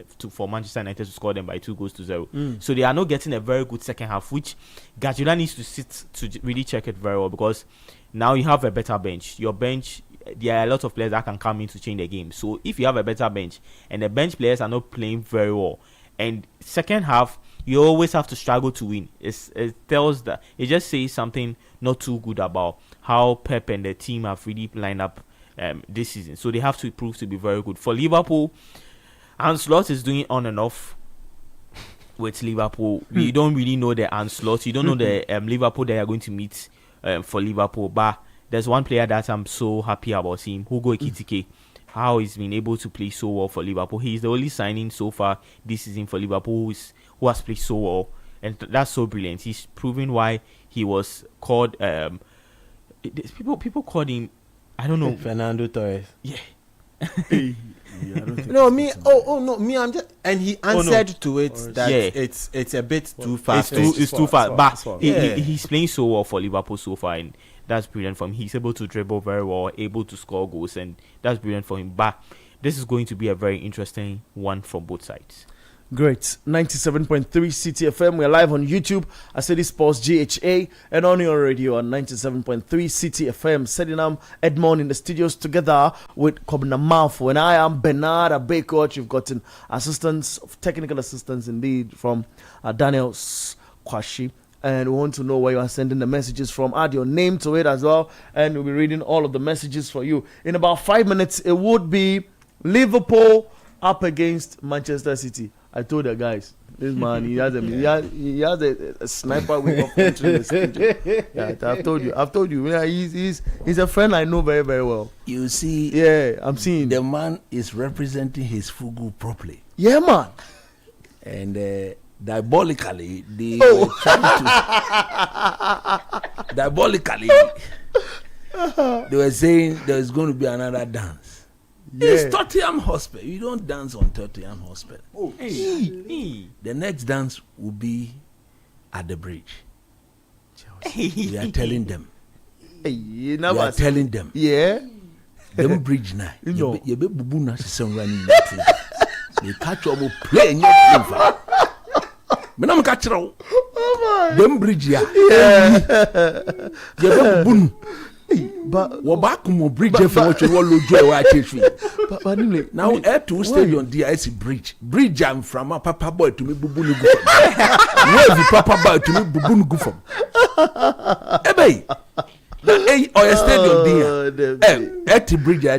Manchester United to score them by 2-0. So they are not getting a very good second half, which Guardiola needs to sit to really check it very well, because now you have a better bench. Your bench, there are a lot of players that can come in to change the game. So if you have a better bench and the bench players are not playing very well, and second half you always have to struggle to win, it just says something not too good about how Pep and the team have really lined up this season. So they have to prove to be very good. For Liverpool, Ancelotti is doing on and off with Liverpool. We don't really know the Ancelotti. You don't know the Liverpool they are going to meet for Liverpool. But there's one player that I'm so happy about him, Hugo Ekitike. How he's been able to play so well for Liverpool. He's the only signing so far this season for Liverpool who has played so well, and that's so brilliant. He's proven why he was called. People called him, I don't know, Fernando Torres. Yeah. I don't think No, me. No, me. I'm just, and he answered to it that it's a bit too fast. It's too fast. But he's playing so well for Liverpool so far, and that's brilliant for him. He's able to dribble very well, able to score goals, and that's brilliant for him. But this is going to be a very interesting one from both sides. Great. 97.3 City FM. We're live on YouTube at City Sports GHA and on your radio on 97.3 City FM. Sedinam Edmond in the studios together with Kobna Malfo, and I am Bernard Abekoch. You've gotten technical assistance indeed from Daniel Kwashi. And we want to know where you are sending the messages from. Add your name to it as well, and we'll be reading all of the messages for you. In about 5 minutes, it would be Liverpool up against Manchester City. I told the guys, this man, he has a sniper way of entering the studio. Yeah, I've told you. Yeah, he's a friend I know very, very well. You see, yeah, I'm seeing the man is representing his fugu properly. Yeah, man. And diabolically, they were trying to they were saying there's going to be another dance. Yeah. It's Tottenham Hotspur. You don't dance on Tottenham Hotspur. Oh, hey. The next dance will be at the bridge. We are telling them. We are telling them. Yeah. Them bridge now. You be bubu na sisem running. They catch you play in your field. Me na me catch you. Them bridge ya. Yeah. You be bubu. But what back mo bridge for what you want to do why but now air to stadium DIC bridge am from a papa boy to me bubu no go where the papa boy to me bubu no go from ebe the or a stadium there to bridge yeah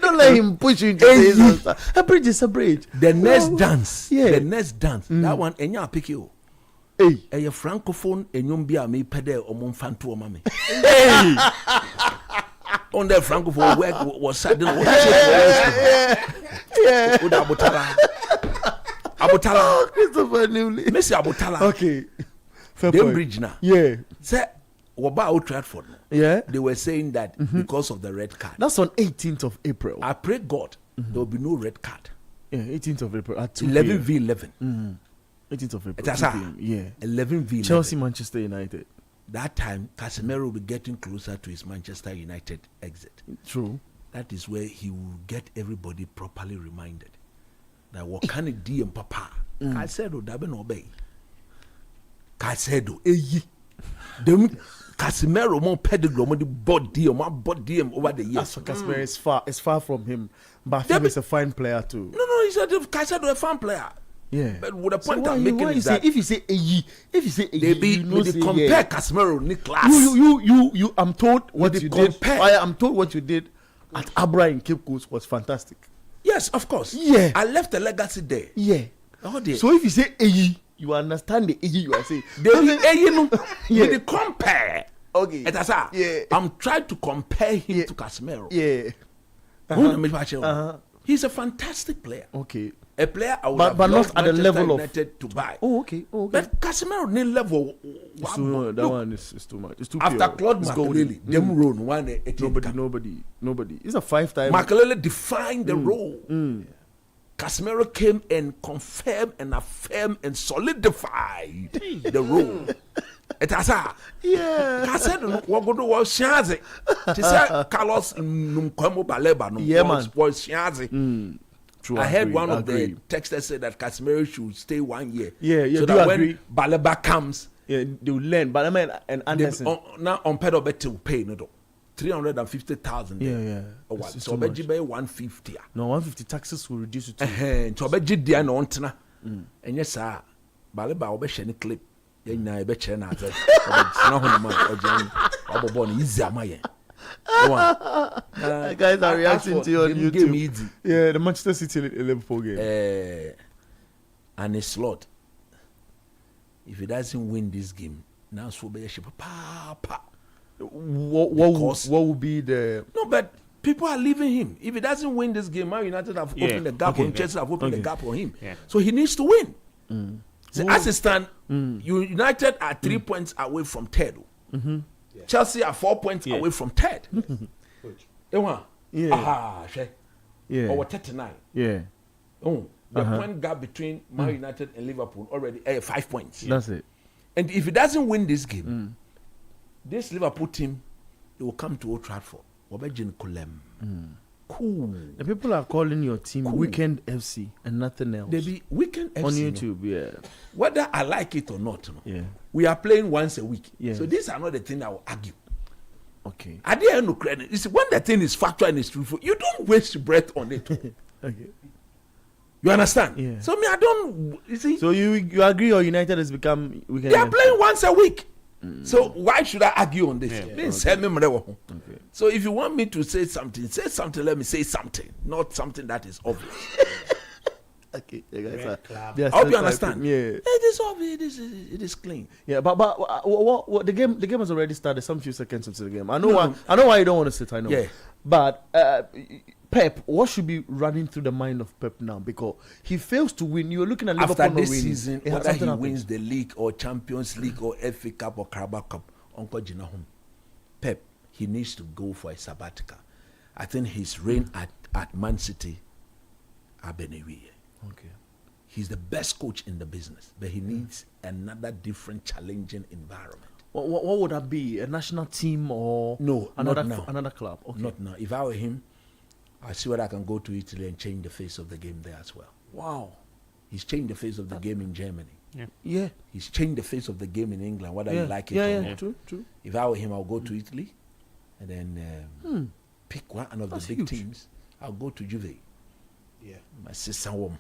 don't let him push you into this. A bridge is a bridge. The next dance that one enya pick you. Hey, a francophone enyom bia me pede omon fanto o mame. Hey. On the francophone work was sudden. Yeah. Abutala. Christopher Newley. Messi Abutala. Okay. Fair point. Bridge now. Yeah. Say Waba Old Trafford. Yeah. They were saying that because of the red card. That's on 18th of April. I pray God there will be no red card. Yeah, 18th of April at 2 11 v 11. 18th of April. That's yeah. 11 v 11. Chelsea, Manchester United. That time, Casemiro will be getting closer to his Manchester United exit. True. That is where he will get everybody properly reminded that what can it do, Papa? Casemiro, dabe no obey. Casemiro, them Casemiro more pedigree, more the body over the years. As for Casemiro, it's far from him. But I think he's a fine player too. No, he's Casemiro a fine player. Yeah, but with the point I'm making is that if you say Eyi, they compare Casemiro Nicholas. You. I'm told what you did. I'm told what you did at Abra in Cape Coast was fantastic. Yes, of course. Yeah, I left a legacy there. Yeah. So if you say Eyi, you understand the Eyi you are saying. They compare. Okay. Yeah. I'm trying to compare him to Casemiro. Yeah. He's a fantastic player. Okay. A player I would but not at the level United to buy. Oh, okay. But Casemiro need level. That one is too much. It's too after Claude Makelele, them role one. Nobody. It's a 5-time. Makelele defined the role. Casemiro came and confirmed and affirmed and solidified the role. Yeah. Casemiro was Shazi. She said Carlos Nkomo Baleba was Shazi. True, I heard one of the texters say that Casemiro should stay 1 year. Yeah, so that when Baleba comes, they will learn. Baleba and Anderson now on pedal bet will pay 350,000. Yeah. So Beji 150. No, 150 taxes will reduce it to. So Beji dia no ontena. And yes, sir. Baleba will be sharing clip. Yeah, na be share na that. No honeyman or Johnny. Obobon easy amaye. Guys are reacting to you on YouTube. Yeah, the Manchester City Liverpool game. And a slot. If he doesn't win this game, now so be a papa. What will be the? No, but people are leaving him. If he doesn't win this game, Man United have opened the gap on Chelsea have opened the gap on him. Yeah. So he needs to win. So as it stands, United are 3 points away from third. Chelsea are 4 points away from third. Yeah. Or 39. Yeah. Oh, the point gap between Man United and Liverpool already 5 points. That's it. And if he doesn't win this game, this Liverpool team, it will come to Old Trafford. Cool. The people are calling your team Weekend FC and nothing else. They be Weekend FC on YouTube. Yeah. Whether I like it or not, we are playing once a week. Yeah. So these are not the thing I will argue. Okay. I didn't know credit. You see, when the thing is factual and it's truthful, you don't waste your breath on it. Okay. You understand? Yeah. So I don't. You see. So you agree? Or United has become Weekend? They are playing once a week. So why should I argue on this? Okay. So if you want me to say something, let me say something, not something that is obvious. Okay, guys. I hope you understand. Yeah, it is obvious. It is clean. Yeah, but what the game has already started. Some few seconds into the game. I know why you don't want to sit. I know. Yeah. But Pep, what should be running through the mind of Pep now? Because he fails to win. You're looking at Liverpool after this season, whether he happens. wins the league or Champions League or FA Cup or Carabao Cup, Uncle Jinahum, Pep, he needs to go for a sabbatical. I think his reign at Man City, Abenewi. Okay. He's the best coach in the business, but he needs another different, challenging environment. What would that be? A national team or no? Another club? Okay. Not now. If I were him, I see whether I can go to Italy and change the face of the game there as well. Wow. He's changed the face of the game in Germany. Yeah. He's changed the face of the game in England, whether you like it or not. True. If I were him, I'll go to Italy and then pick one of the big teams. I'll go to Juve. Yeah. My sister home.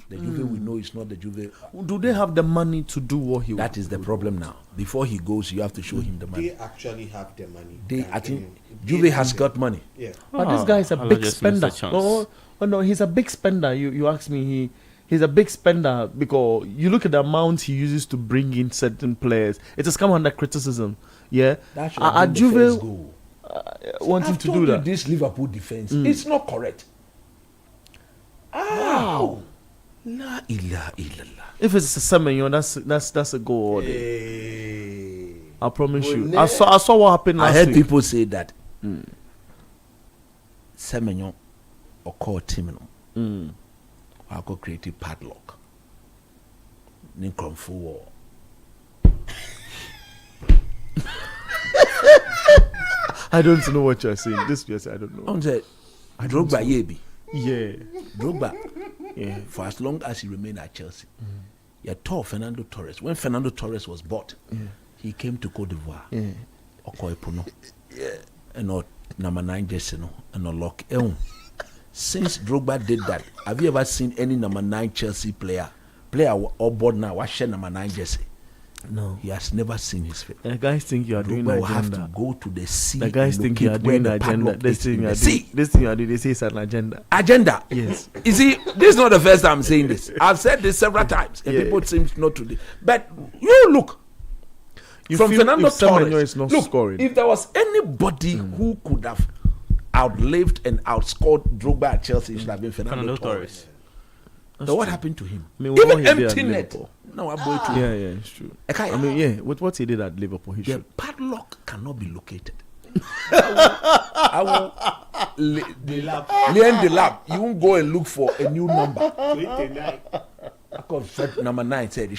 The Juve we know is not the Juve. Do they have the money to do what he That is the problem now. Before he goes, you have to show him the money. They actually have the money. I think Juve has got money. Yeah. But this guy is a big spender. Oh no, he's a big spender. You ask me, he's a big spender because you look at the amount he uses to bring in certain players. It has come under criticism. Yeah. At Juve wanting to do that. This Liverpool defense, it's not correct. Wow. La ilaha illallah. If it's a Semenyo, that's a goal. I promise you. I saw what happened last I heard week. people say that Semenyo or call Timino. I go create a padlock. Ninkromfu war. I don't know what you're saying. This yes, I don't know. On said Drogba Yebi. Yeah. Drogba. Yeah. For as long as he remained at Chelsea. You tore Fernando Torres. When Fernando Torres was bought, he came to Cote d'Ivoire. Yeah. Okoepono. Yeah. And not number 9 jersey no. And not lock. Since Drogba did that, have you ever seen any number 9 Chelsea player or board now watch number 9 jersey? No. He has never seen his face. The guys think you are doing agenda. Will have to go to the sea. The guys think you are doing agenda. This thing you are doing, they say it's an agenda. Agenda? Yes. You see, this is not the first time I'm saying this. I've said this several times, and people seem not to. But you look. From Fernando Torres, look, if there was anybody who could have outlived and outscored Drogba at Chelsea, it should have been Fernando Torres. So what happened to him? I mean, even empty net. No, I'm going to. Yeah, it's true. I mean, yeah, with what he did at Liverpool, he should. The padlock cannot be located. I will lay in the lab. You won't go and look for a new number. Because number 9 said,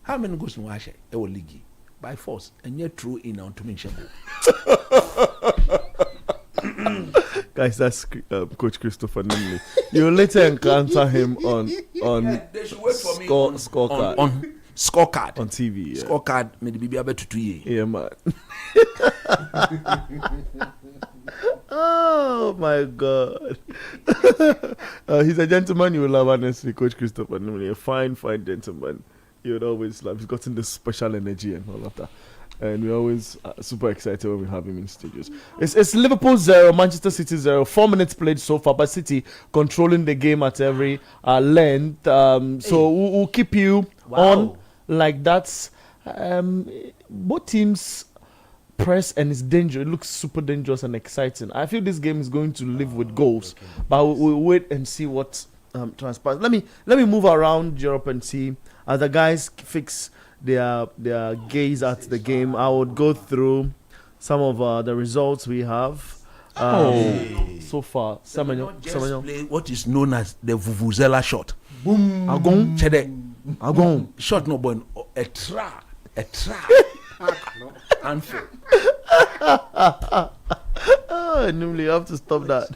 how many goals in Washe? It will league by force, and yet true in on to me. Guys, that's Coach Christopher Nimley. You'll later encounter him on they should wait for me scorecard on scorecard on TV. Yeah. Scorecard, maybe be able to 2 years. Yeah, man. Oh my God. He's a gentleman you will love, honestly, Coach Christopher Nimley. A fine gentleman. You would always love. He's gotten this special energy and all of that. And we're always super excited when we have him in studios. It's Liverpool 0, Manchester City 0. 4 minutes played so far, but City controlling the game at every length. So we'll keep you on like that. Both teams press and it's dangerous. It looks super dangerous and exciting. I feel this game is going to live with goals, but we'll wait and see what transpires. Let me move around Europe and see as the guys fix their gaze at the game. I would go through some of the results we have so far. Just play what is known as the Vuvuzela shot. Boom. Agon. Chede. Agon. Shot no boy. A tra. Anfield. Normally you have to stop that.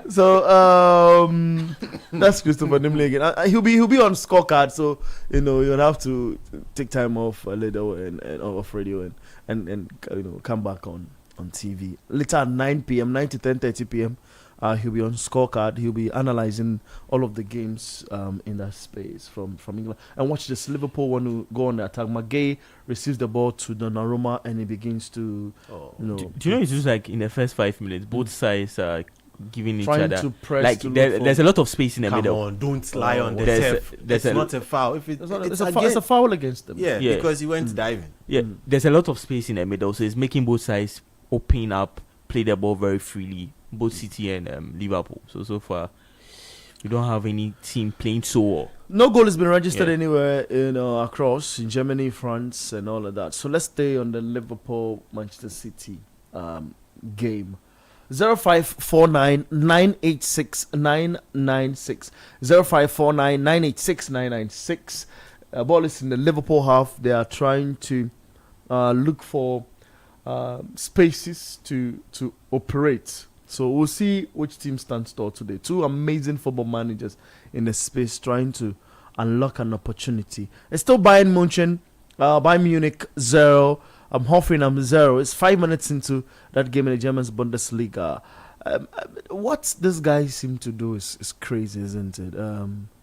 So that's Christopher Nimley again. He'll be on scorecard, so you'll have to take time off a little and off radio and come back on TV later at 9 p.m. 9 to 10:30 p.m. He'll be on scorecard. He'll be analysing all of the games in that space from England. And watch this. Liverpool want to go on the attack. Maguire receives the ball to Donnarumma and he begins to, Do you know it's just like in the first 5 minutes, both sides are giving each trying other to press. like there's a lot of space in the middle. Come on, don't lie on the There's turf. there's It's not a foul. If it's a foul against them. yeah, Yeah. because he went diving. Yeah, there's a lot of space in the middle, so it's making both sides open up, play the ball very freely, both City and Liverpool. So far, we don't have any team playing so well. No goal has been registered anywhere across in Germany, France, and all of that. So let's stay on the Liverpool-Manchester City game. 0549 986 996 0549 986 996. Ball is in the Liverpool half. They are trying to look for spaces to operate. So we'll see which team stands tall today. Two amazing football managers in the space trying to unlock an opportunity. It's still Bayern Munich 0. Hoffenheim 0. It's 5 minutes into that game in the German Bundesliga. What this guy seems to do is crazy, isn't it?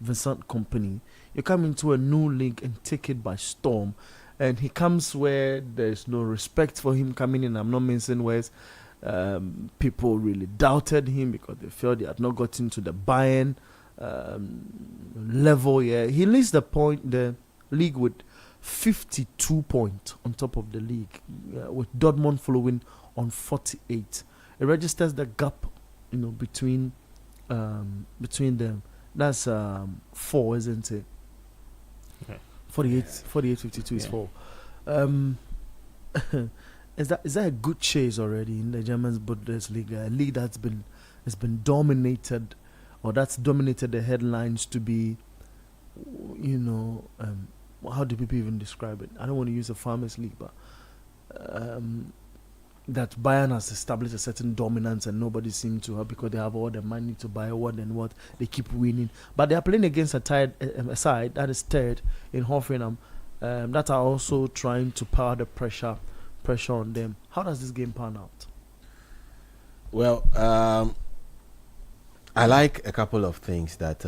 Vincent Kompany. You come into a new league and take it by storm. And he comes where there's no respect for him coming in. I'm not mentioning words. People really doubted him because they felt they had not gotten to the Bayern level. Yeah, he leads the league with 52 points on top of the league, with Dortmund following on 48. It registers the gap, between them. That's 4, isn't it? Okay. 48, 52 is 4. Is that a good chase already in the German Bundesliga? A league has been dominated, or that's dominated the headlines to be, how do people even describe it? I don't want to use a farmers league, but that Bayern has established a certain dominance and nobody seems to have, because they have all the money to buy what and what. They keep winning, but they are playing against a side that is third in Hoffenheim, that are also trying to power the pressure on them. How does this game pan out? Well, I like a couple of things that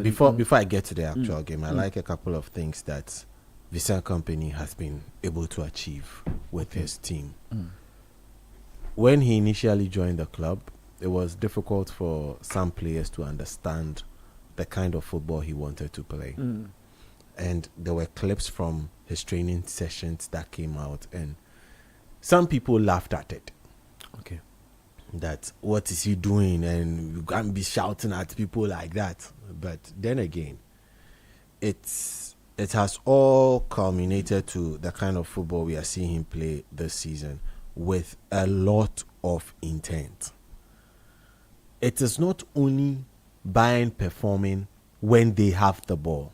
before I get to the actual game, I like a couple of things that Vincent Kompany has been able to achieve with his team. When he initially joined the club, it was difficult for some players to understand the kind of football he wanted to play. And there were clips from his training sessions that came out, and some people laughed at it. Okay. That what is he doing, and you can't be shouting at people like that. But then again, it has all culminated to the kind of football we are seeing him play this season, with a lot of intent. It is not only Bayern performing when they have the ball.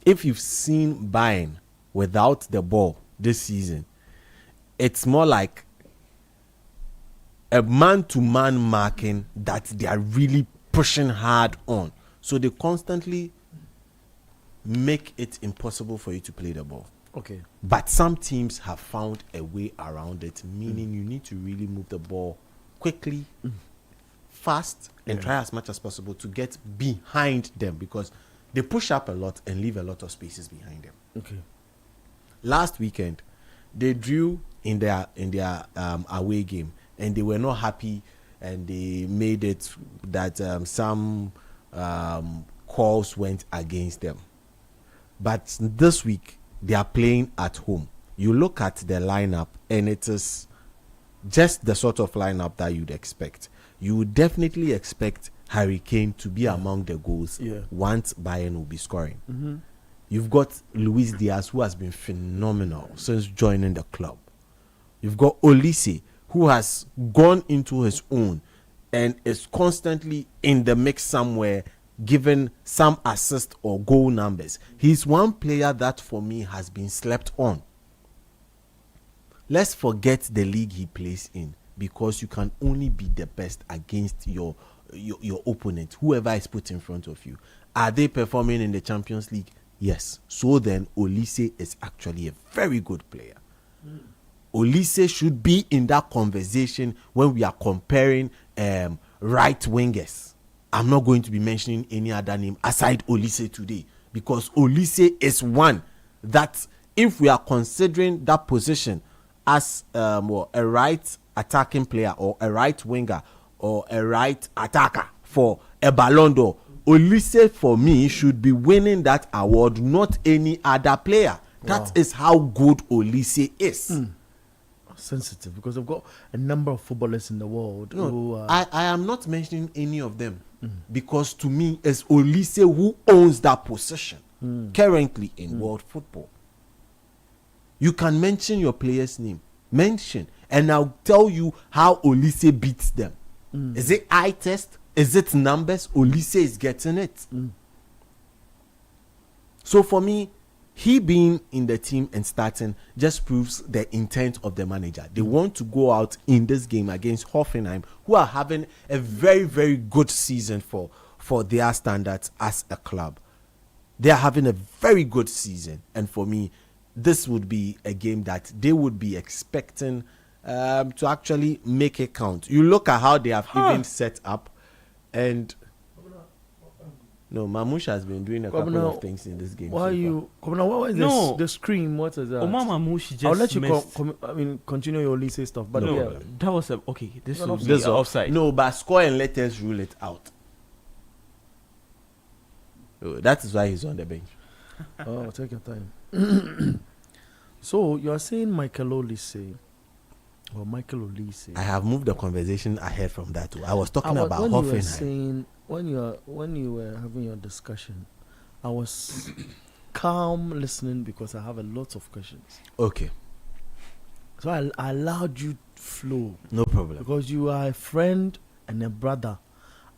If you've seen Bayern without the ball this season, it's more like a man-to-man marking that they are really pushing hard on. So they constantly make it impossible for you to play the ball. Okay. But some teams have found a way around it, meaning you need to really move the ball quickly, fast, and try as much as possible to get behind them, because they push up a lot and leave a lot of spaces behind them. Okay. Last weekend, they drew in their away game, and they were not happy, and they made it that some calls went against them. But this week, they are playing at home. You look at the lineup, and it is just the sort of lineup that you'd expect. You would definitely expect Harry Kane to be among the goals once Bayern will be scoring. You've got Luis Diaz, who has been phenomenal since joining the club. You've got Olise, who has gone into his own and is constantly in the mix somewhere, given some assist or goal numbers. He's one player that for me has been slept on. Let's forget the league he plays in, because you can only be the best against your opponent, whoever is put in front of you. Are they performing in the Champions League? Yes. So then Olise is actually a very good player. Olise should be in that conversation when we are comparing right wingers. I'm not going to be mentioning any other name aside Olise today, because Olise is one that, if we are considering that position as a right attacking player or a right winger or a right attacker for a Ballon d'Or, Olise for me should be winning that award, not any other player. That is how good Olise is. Sensitive, because I've got a number of footballers in the world who I am not mentioning any of them, because to me it's Olise who owns that position currently in world football. You can mention your player's name, and I'll tell you how Olise beats them. Is it eye test? Is it numbers? Olise is getting it. So for me, he being in the team and starting just proves the intent of the manager. They want to go out in this game against Hoffenheim, who are having a very, very good season for their standards as a club. They are having a very good season. And for me, this would be a game that they would be expecting to actually make it count. You look at how they have even set up, and no, Mamouche has been doing a couple of things in this game. Why you? What is this? The scream? What is that? Mamouche just. I'll let you continue your Olise stuff. But no, that was okay. This was offside. No, but score and let us rule it out. That is why he's on the bench. Oh, take your time. So you are saying Michael Olise? I have moved the conversation ahead from that too. I was talking about Hoffenheim. When you were having your discussion, I was calm listening because I have a lot of questions. Okay. So I allowed you flow. No problem. Because you are a friend and a brother.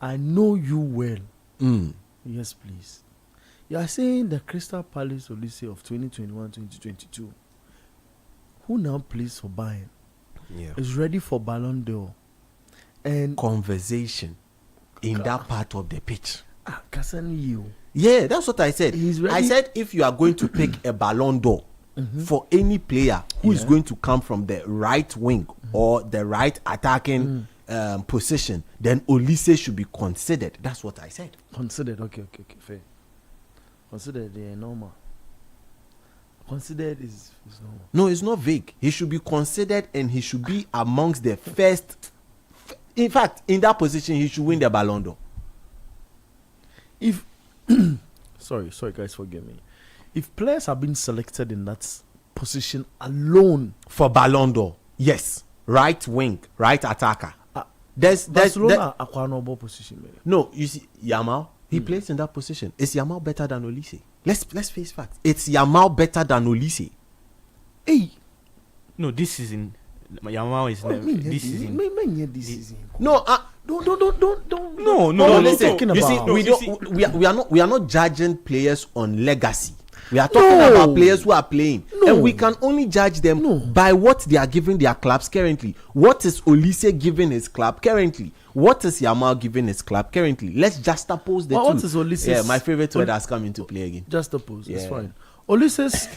I know you well. Yes, please. You are saying the Crystal Palace Olise of 2021-2022, who now plays for Bayern, is ready for Ballon d'Or. And conversation in that part of the pitch. Yeah, that's what I said. I said if you are going to pick a Ballon d'Or for any player who is going to come from the right wing or the right attacking position, then Olise should be considered. That's what I said. Considered, okay, fair. Considered, normal. Considered is normal. No, it's not vague. He should be considered, and he should be amongst the first. In fact, in that position, he should win the Ballon d'Or. If sorry guys, forgive me. If players have been selected in that position alone for Ballon d'Or, yes, right wing, right attacker. There's Barcelona acquire no position. Maybe. No, you see, Yamal, he plays in that position. Is Yamal better than Olise? Let's face facts. It's Yamal better than Olise. Hey, no, this season Yamal is this season. No, don't. No. Listen, you see, we are not judging players on legacy. We are talking about players who are playing, and we can only judge them by what they are giving their clubs currently. What is Olise giving his club currently? What is Yamal giving his club currently? Let's juxtapose the two. What is Olise's? Yeah, my favorite word has come into play again. Juxtapose, it's fine. Olise's.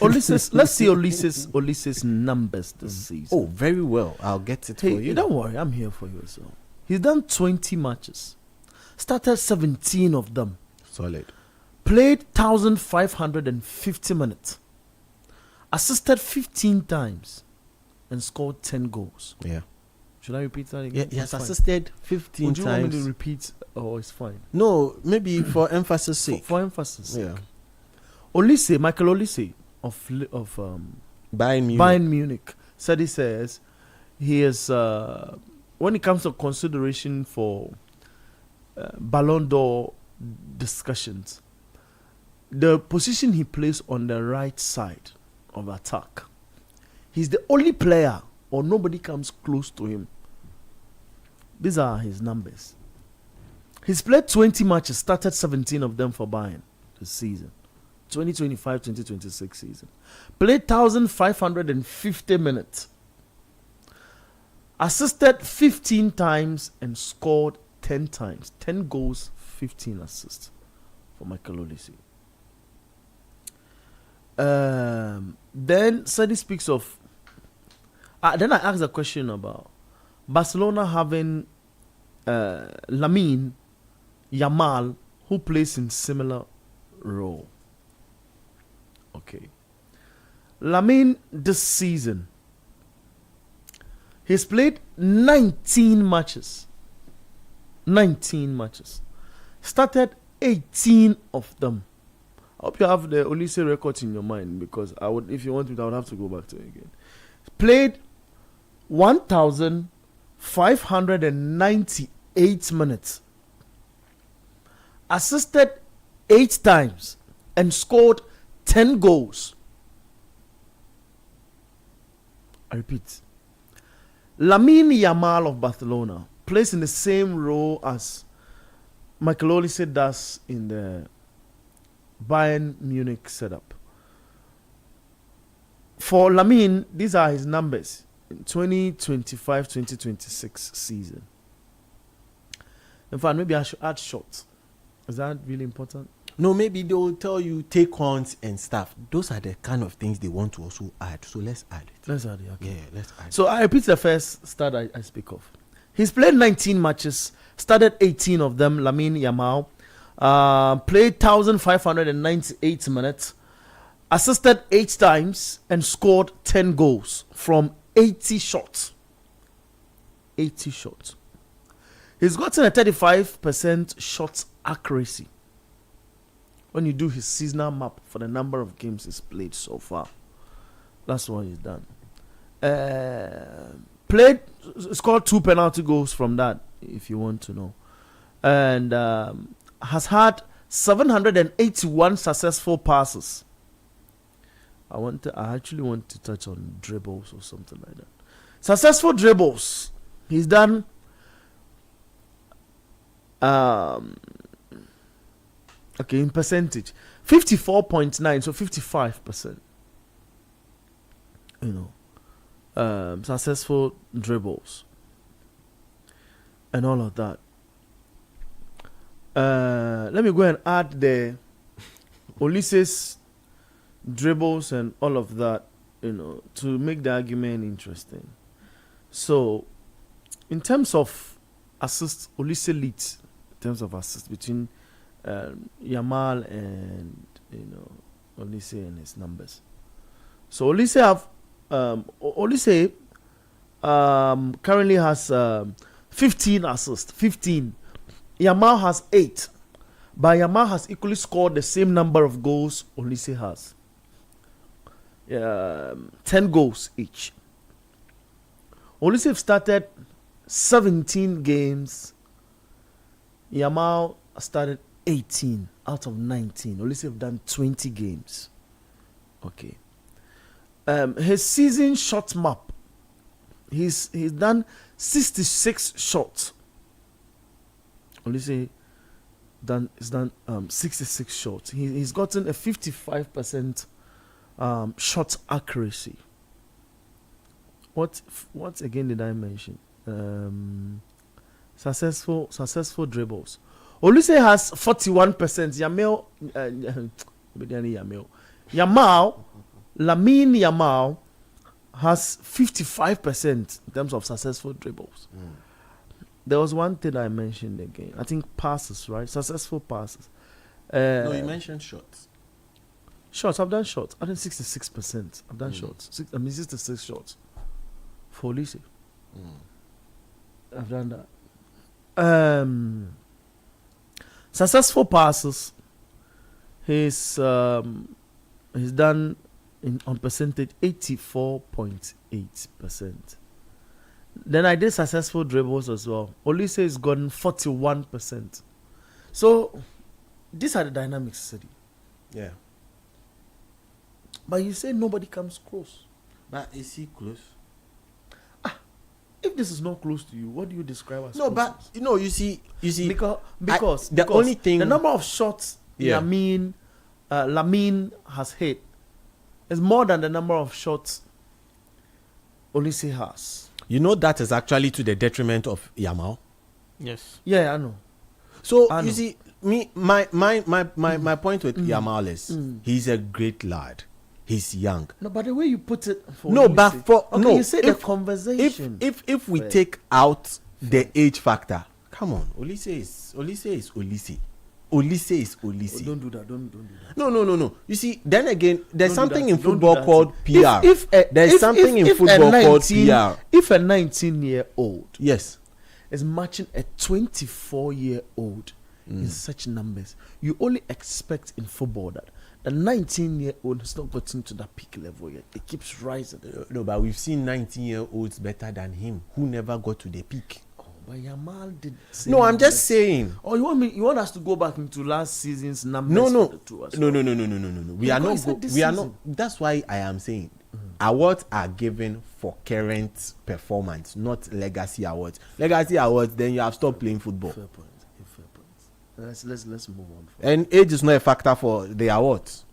Let's see Olise's numbers this season. Oh, very well. I'll get it for you. Don't worry, I'm here for you. So he's done 20 matches, started 17 of them. Solid. Played 1,550 minutes, assisted 15 times, and scored 10 goals. Yeah. Should I repeat that again? Yeah, he has assisted 15 times. Would you want me to repeat? Oh, it's fine. No, maybe for emphasis sake. For emphasis sake. Yeah. Olise, Michael Olise of Bayern Munich said he says he is when it comes to consideration for Ballon d'Or discussions, the position he plays on the right side of attack, he's the only player or nobody comes close to him. These are his numbers. He's played 20 matches, started 17 of them for Bayern this season. 2025-2026 season. Played 1,550 minutes. Assisted 15 times and scored 10 times. 10 goals, 15 assists for Michael Olise. Then Sadie speaks of Then I asked a question about Barcelona having Lamine Yamal, who plays in similar role. Okay. Lamine this season, he's played 19 matches. 19 matches. Started 18 of them. I hope you have the Olise records in your mind, because I would, if you want it, I would have to go back to it again. Played 1,598 minutes. Assisted 8 times and scored 10 goals. I repeat. Lamine Yamal of Barcelona plays in the same role as Michael Olise does in the Bayern Munich setup. For Lamine, these are his numbers in 2025-2026 season. In fact, maybe I should add shots. Is that really important? No, maybe they will tell you take ons and stuff. Those are the kind of things they want to also add. So let's add it. Let's add it. Okay. Yeah, let's add it. So I repeat the first start I speak of. He's played 19 matches, started 18 of them. Lamine Yamal played 1,598 minutes, assisted 8 times, and scored 10 goals from 80 shots. 80 shots. He's gotten a 35% shot accuracy when you do his seasonal map for the number of games he's played so far. That's what he's done. Scored 2 penalty goals from that, if you want to know. And has had 781 successful passes. I actually want to touch on dribbles or something like that. Successful dribbles. He's done in percentage 54.9, so 55%. Successful dribbles and all of that. Let me go and add the Olise's dribbles and all of that, to make the argument interesting. So, in terms of assists, Olise leads in terms of assists between Yamal and Olise and his numbers. So Olise currently has 15 assists. 15. Yamal has 8. But Yamal has equally scored the same number of goals Olise has. 10 goals each. Olise started 17 games. Yamal started 18 out of 19. Olise have done 20 games. Okay. His season shot map. He's done 66 shots. Olise has done 66 shots. He's gotten a 55% shot accuracy. What again did I mention? Successful dribbles. Olise has 41%. Lamine Yamal has 55% in terms of successful dribbles. There was one thing I mentioned again. I think passes, right? Successful passes. No, you mentioned shots. Shots, I've done shots. I think 66%. I've done shots. 66 shots for Olise. I've done that. Successful passes. He's done on percentage 84.8%. Then I did successful dribbles as well. Olise has gotten 41%. So these are the dynamics, City. Yeah. But you say nobody comes close. But is he close? If this is not close to you, what do you describe as no? close? But you see, because the only thing, the number of shots Lamine has hit is more than the number of shots Olise has. That is actually to the detriment of Yamal. Yes. Yeah, I know. So you see, my point with Yamal is he's a great lad. he's young. No, but the way you put it, you say the conversation. If we take out the age factor, come on, Olise is Olise. Olise is Olise. Oh, don't do that. Don't do that. No. You see, then again, there's something in football called PR. There's something in football called PR. If a 19-year-old yes is matching a 24-year-old in such numbers, you only expect in football that a 19-year-old has not gotten to that peak level yet. It keeps rising. No, but we've seen 19-year-olds better than him who never got to the peak. But Yamal did. No, I'm just saying. Oh, you want us to go back into last season's numbers? No. For the two as No. well? We are not. That's why I am saying awards are given for current performance, not legacy awards. Legacy awards, then you have stopped playing football. Fair point. Let's move on. And age is not a factor for the awards.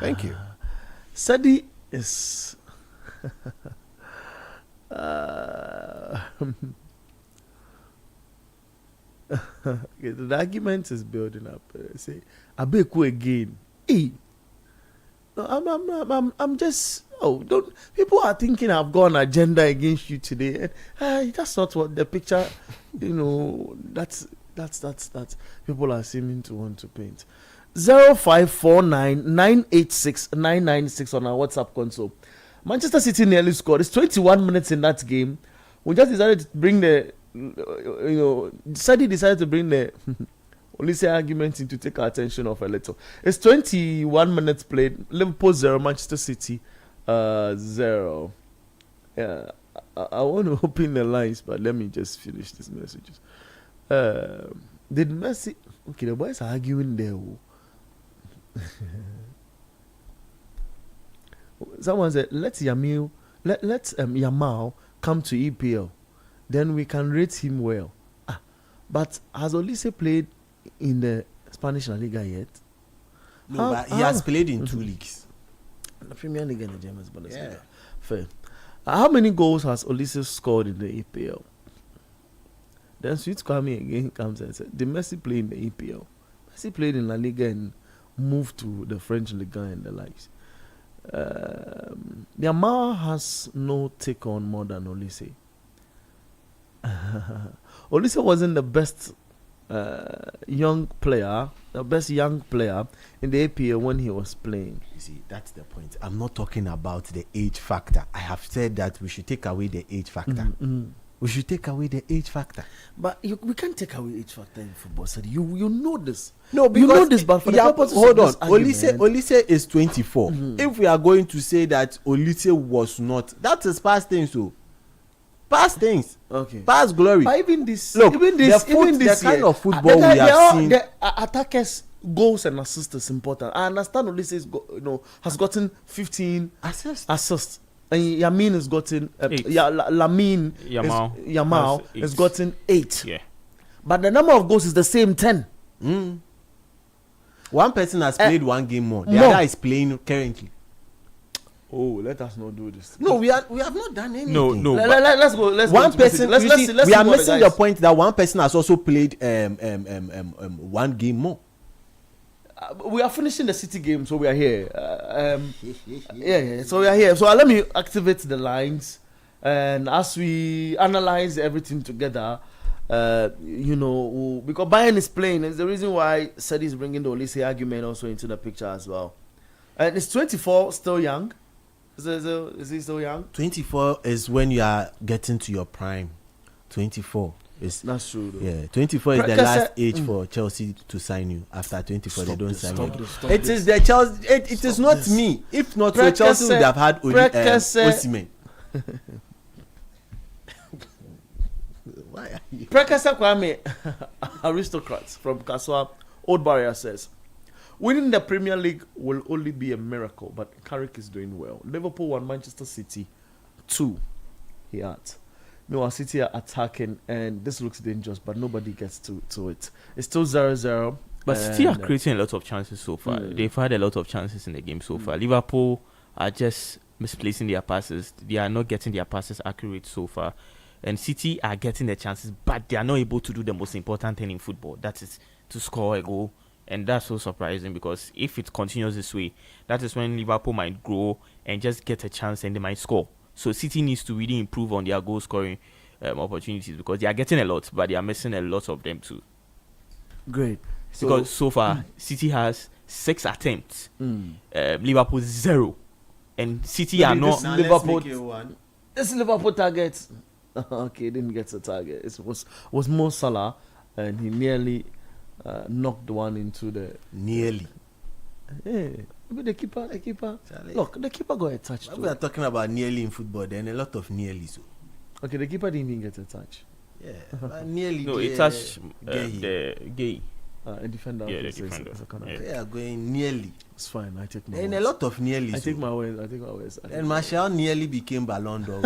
Thank you. Sadi is. The argument is building up. Say, Abeku again. Hey, no, I'm just. Oh, don't. People are thinking I've got an agenda against you today. And, that's not what the picture. That's people are seeming to want to paint. 0549 986 996 on our WhatsApp console. Manchester City nearly scored. It's 21 minutes in that game. We just decided to bring decided to bring the Olise argument in to take our attention off a little. It's 21 minutes played. Liverpool 0, Manchester City 0. Yeah, I want to open the lines, but let me just finish these messages. Did Messi? Okay, the boys are arguing there. Someone said, let Yamal come to EPL, then we can rate him well. But has Olise played in the Spanish La Liga yet? No, but he has played in 2 leagues. The Premier League and the German Bundesliga. Fair. How many goals has Olise scored in the EPL? Then Sweet Kwame again comes and said, did Messi play in the EPL? Messi played in La Liga and moved to the French Liga and the likes. Yamal has no take on more than Olise. Olise wasn't the best young player in the APL when he was playing. You see, that's the point. I'm not talking about the age factor. I have said that we should take away the age factor. We should take away the age factor. But we can't take away age factor in football. So you know this. No, because you know this, but for the purposes hold of on. this Olise is 24. If we are going to say that Olise was not, that is past things. So past things. Okay. Past glory. But even this, look, the kind of football we have seen. The attackers' goals and assists is important. I understand Olise has gotten 15 assists. And Yamin has gotten Yamal has gotten 8. Yeah. But the number of goals is the same 10. One person has played one game more. The other is playing currently. Oh, let us not do this. No, we have not done anything. No. Let's go. Let's one go person. Let's we are missing the point that one person has also played one game more. We are finishing the City game, so we are here. So we are here. So let me activate the lines, and as we analyze everything together, because Bayern is playing, it's the reason why Sadi is bringing the Olise argument also into the picture as well. And is 24 still young? Is he still young? 24 is when you are getting to your prime. 24. That's true though. Yeah, 24 is the last age for Chelsea to sign you. After 24 they don't sign you. It is the Chelsea. It is not me. If not for Chelsea would have had Osimhen. Why are you? Prekasa Kwame, aristocrats from Kaswa, Old Barrier says, winning the Premier League will only be a miracle, but Carrick is doing well. Liverpool 1, Manchester City 2. He adds. Meanwhile, City are attacking, and this looks dangerous, but nobody gets to it. It's still 0-0. But City are creating a lot of chances so far. They've had a lot of chances in the game so far. Liverpool are just misplacing their passes. They are not getting their passes accurate so far. And City are getting the chances, but they are not able to do the most important thing in football. That is to score a goal And that's so surprising because if it continues this way, that is when Liverpool might grow and just get a chance and they might score. So City needs to really improve on their goal scoring opportunities because they are getting a lot, but they are missing a lot of them too. Great. Because so far, City has 6 attempts, Liverpool 0. And City are not... This Liverpool target. Okay, didn't get the target. It was Mo Salah, and he nearly knocked one into the... Nearly. Yeah. Maybe the keeper. Look, the keeper got a touch too. We are talking about nearly in football, then a lot of nearly so. Okay, the keeper didn't even get a touch. Yeah, nearly. No, it touched the gay. A defender. Yeah, the defender. They are going nearly. It's fine. I take my and words. a lot of nearly. I take my words. And Martial nearly became Ballon d'Or.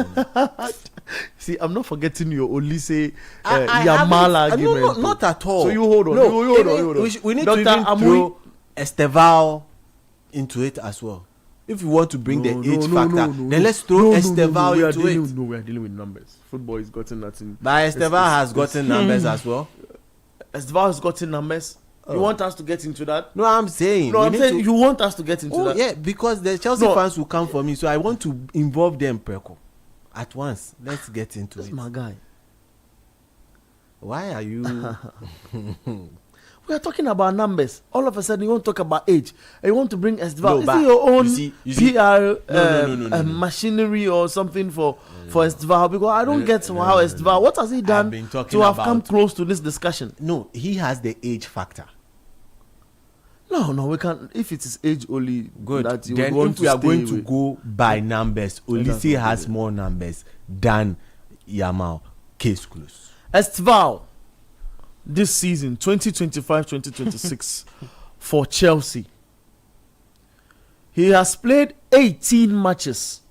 See, I'm not forgetting your Olise Yamal argument. No, not at all. So you hold on. No, you hold on. We need to even throw Esteval into it as well. If you want to bring the age factor, then let's throw Esteval into it. No, we are dealing with numbers. Football is gotten nothing. But Esteval has gotten numbers as well. Esteval has gotten numbers. You want us to get into that? No, I'm saying. No, I'm saying you want us to get into that. Yeah, because the Chelsea fans will come for me, so I want to involve them, Perko, at once. Let's get into it. That's my guy. Why are you? We are talking about numbers. All of a sudden, you want to talk about age. And you want to bring Esteval. Is it your own PR machinery or something for Esteval? Because I don't get how Esteval. What has he done to have come close to this discussion? No, he has the age factor. No, we can't. If it is age only, good. That you then if we are going to go by numbers, Olise has more numbers than Yamal. Case closed. Esteval. This season, 2025-2026, for Chelsea, he has played 18 matches.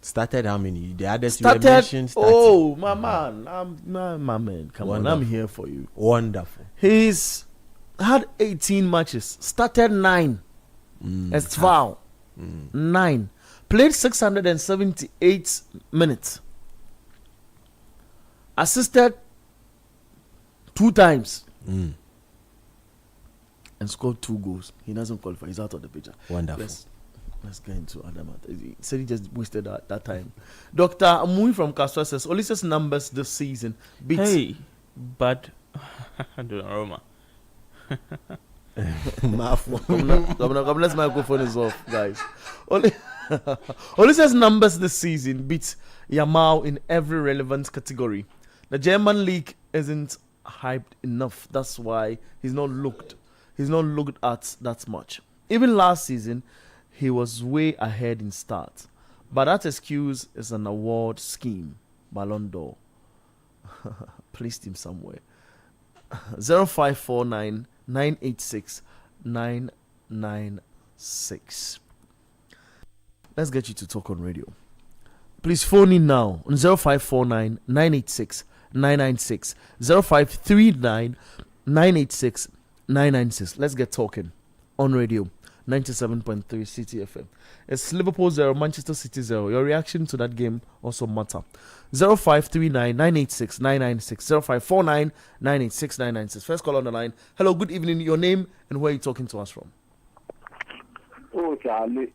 Started how many? The others you mentioned. Oh, my man, my man, come on, I'm here for you. Wonderful. He's had 18 matches. Started 9. Esteval, 9. Played 678 minutes. Assisted 2 times and scored 2 goals. He doesn't qualify. He's out of the picture. Wonderful. Let's get into Adam. He said he just wasted that time. Dr. Amui from Castor says Olise's numbers this season beats. Hey, but Roma. Let's microphone is off, guys. Olise's numbers this season beats Yamal in every relevant category. The German league isn't hyped enough. That's why he's not looked at that much. Even last season, he was way ahead in start. But that excuse is an award scheme. Ballon d'Or. Placed him somewhere. 0549 986 996. Let's get you to talk on radio. Please phone in now on 0549 986 996 0539 986 996. Let's get talking on radio 97.3 City FM. It's Liverpool 0, Manchester City 0. Your reaction to that game also matter. 0539 986 996 0549 986 996. First call on the line. Hello, good evening. Your name and where are you talking to us from? Oh, Charlie.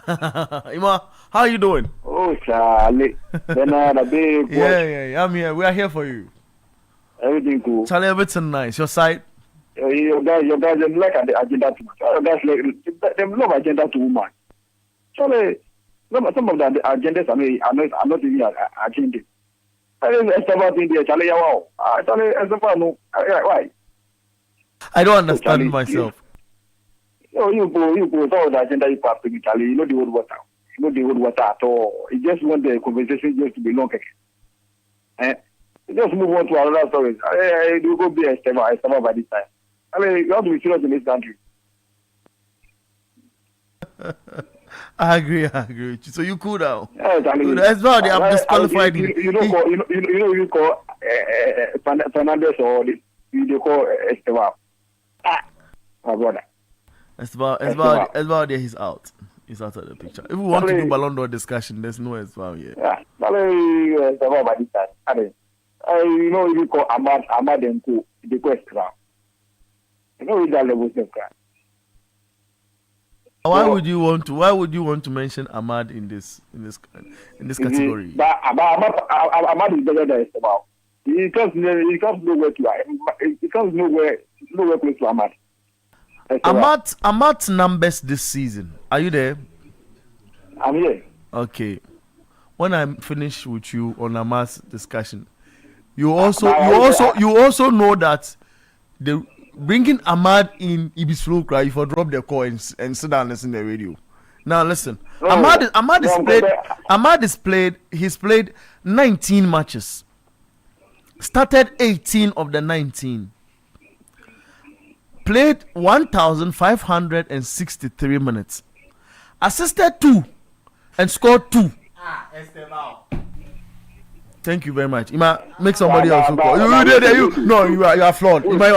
Ima, how are you doing? Oh, Charlie. Yeah, I'm here. We are here for you. Everything cool. Charlie, everything nice. Your side? Your guys, them like the agenda too much. Your guys like them love agenda too much. Charlie, some of the agendas are not even agenda. Esteban in there, Charlie, wow. Charlie, Esteban, no. Why? I don't understand myself. You go all the agenda you pass to Italy. You know the old water. You know the old water at all. You just want the conversation just to be long. Just move on to another story. You go be Esteban by this time. I mean, you have to be serious in this country. I agree with you. So you cool now? Yes, I mean, as well, they have disqualified him. You call Fernandez or you call Esteban. My brother. Esteban, he's out. He's out of the picture. If we want to do Ballon d'Or discussion, there's no Esteban here. Yeah, Esteban by this time. I mean, you call Ahmad and Co. They call Esteban. No, reach that level, sir. Why would you want to mention Ahmad in this category? But Ahmad is better than Esteban. He comes nowhere close to Ahmad. Ahmad's numbers this season. Are you there? I'm here. Okay. When I'm finished with you on Ahmad's discussion, you also know that the bringing Ahmad in Ibislo cry for drop the call and sit down and listen to the radio. Now listen, he's played 19 matches. Started 18 of the 19. Played 1,563 minutes. Assisted 2 and scored 2. Thank you very much. Ima, make somebody else who call. You are flawed. Ima, you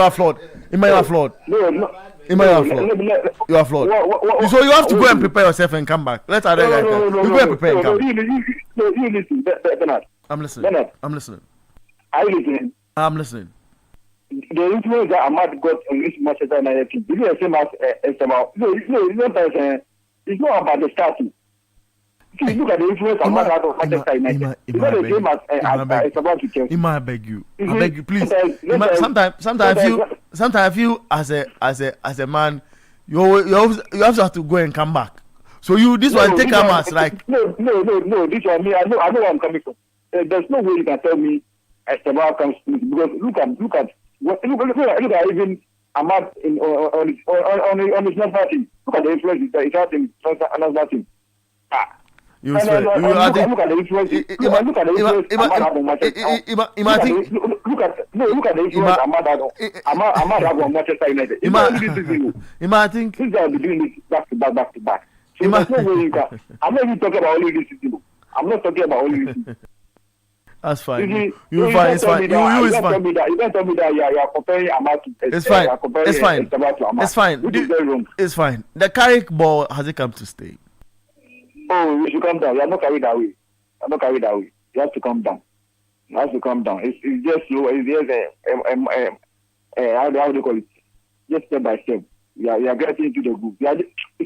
are flawed. No. You are flawed. So you have to go and prepare yourself and come back. Let other guys come. You go and prepare and come. You listen, Bernard. I'm listening. Bernard. I'm listening. Are you listening? I'm listening. The influence that Ahmad got on this Manchester United team, is the same as Esteban. It's not about the starting. See, look at the influence Ahmad had on Manchester United. It's not the same as Esteban to Chelsea. Ima, I beg you, please. Sometimes I feel as a man, you have to go and come back. So this one take Ahmad like no. This one me, I know where I'm coming from. There's no way you can tell me Esteban comes because look at even Ahmad on his national team. Look at the influence he's had in national team. Look at the influence. Look at the influence Ahmad had on Manchester United. I think these guys be doing this back to back. So there's no way you can. I'm not even talking about only this season. I'm not talking about only this season. That's fine. You fine. It's fine. You is fine. You can't tell me that you are comparing Ahmad to It's fine. It's fine. It's fine. Which is very wrong. It's fine. The Carrick ball has it come to stay? Oh, you should come down. You are not carried away. You have to come down. It's just slow. It's just how do you call it? Just step by step. You are getting into the group.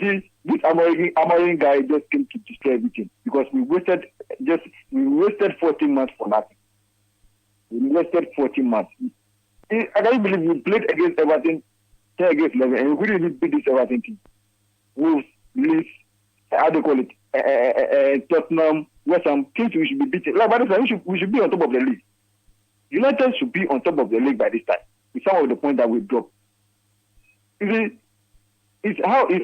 See, this Amorim guy just came to destroy everything because we wasted 14 months for nothing. We wasted 14 months. I can't believe we played against Everton, 10 against 11, and we didn't beat this Everton team. Wolves, Leeds, how do you call it? Tottenham, West Ham, teams we should be beating. Like by this time, we should be on top of the league. United should be on top of the league by this time. With some of the points that we dropped. It's how he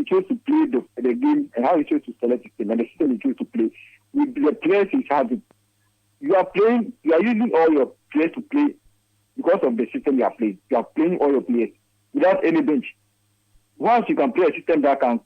chose to play the game and how he chose to select the team and the system he chose to play with the players he's having. You are using all your players to play because of the system you are playing. You are playing all your players without any bench. Once you can play a system that can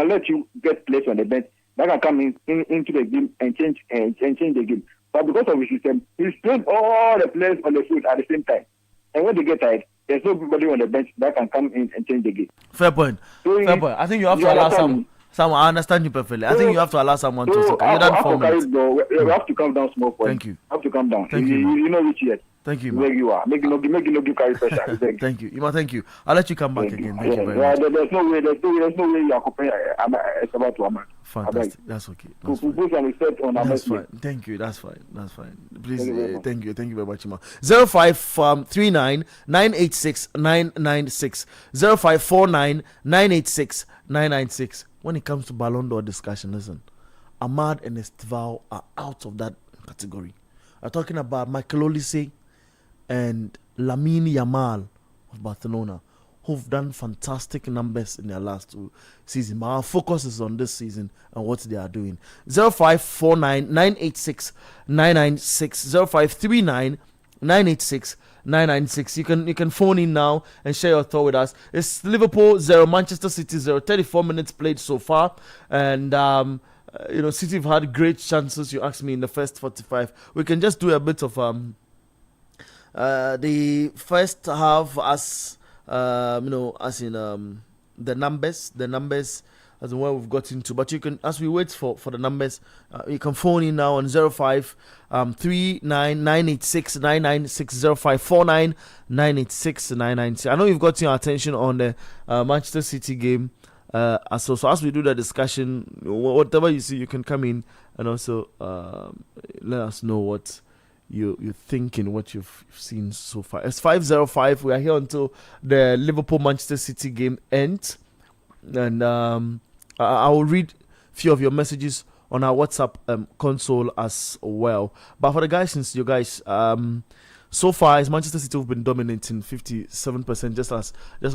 let you get players on the bench, that can come into the game and change the game. But because of his system, he's playing all the players on the field at the same time. And when they get tired, there's nobody on the bench that can come in and change the game. Fair point. I think you have to allow someone. I understand you perfectly. I think you have to allow someone to. You done 4 minutes. We have to calm down small point. Thank you. You have to calm down. Thank you. You know which yet. Thank you, where you are. Make you no give carry pressure. Thank you. Ima, thank you. I'll let you come back again. Thank you very much. There's no way you are comparing Esteban to Ahmad. Fantastic. That's okay. That's fine. Thank you. That's fine. Please, thank you very much, Ima. 0539 986 996 0549 986 996. When it comes to Ballon d'Or discussion, listen, Ahmad and Esteban are out of that category. I'm talking about Michael Olise and Lamine Yamal of Barcelona, who've done fantastic numbers in their last 2 seasons. But our focus is on this season and what they are doing. 0549 986 996 0539 986 996. You can phone in now and share your thought with us. It's Liverpool 0, Manchester City 0. 34 minutes played so far, and City have had great chances. You asked me in the first 45. We can just do a bit of the first half as as in the numbers. as in where we've got into. But you can, as we wait for the numbers, you can phone in now on 0539986996 I know you've got your attention on the Manchester City game. So as we do the discussion, whatever you see, you can come in and also let us know what you're thinking, what you've seen so far. It's 5:05. We are here until the Liverpool Manchester City game ends, and I will read a few of your messages on our WhatsApp console as well. But for the guys, since you guys so far, as Manchester City have been dominating 57%, just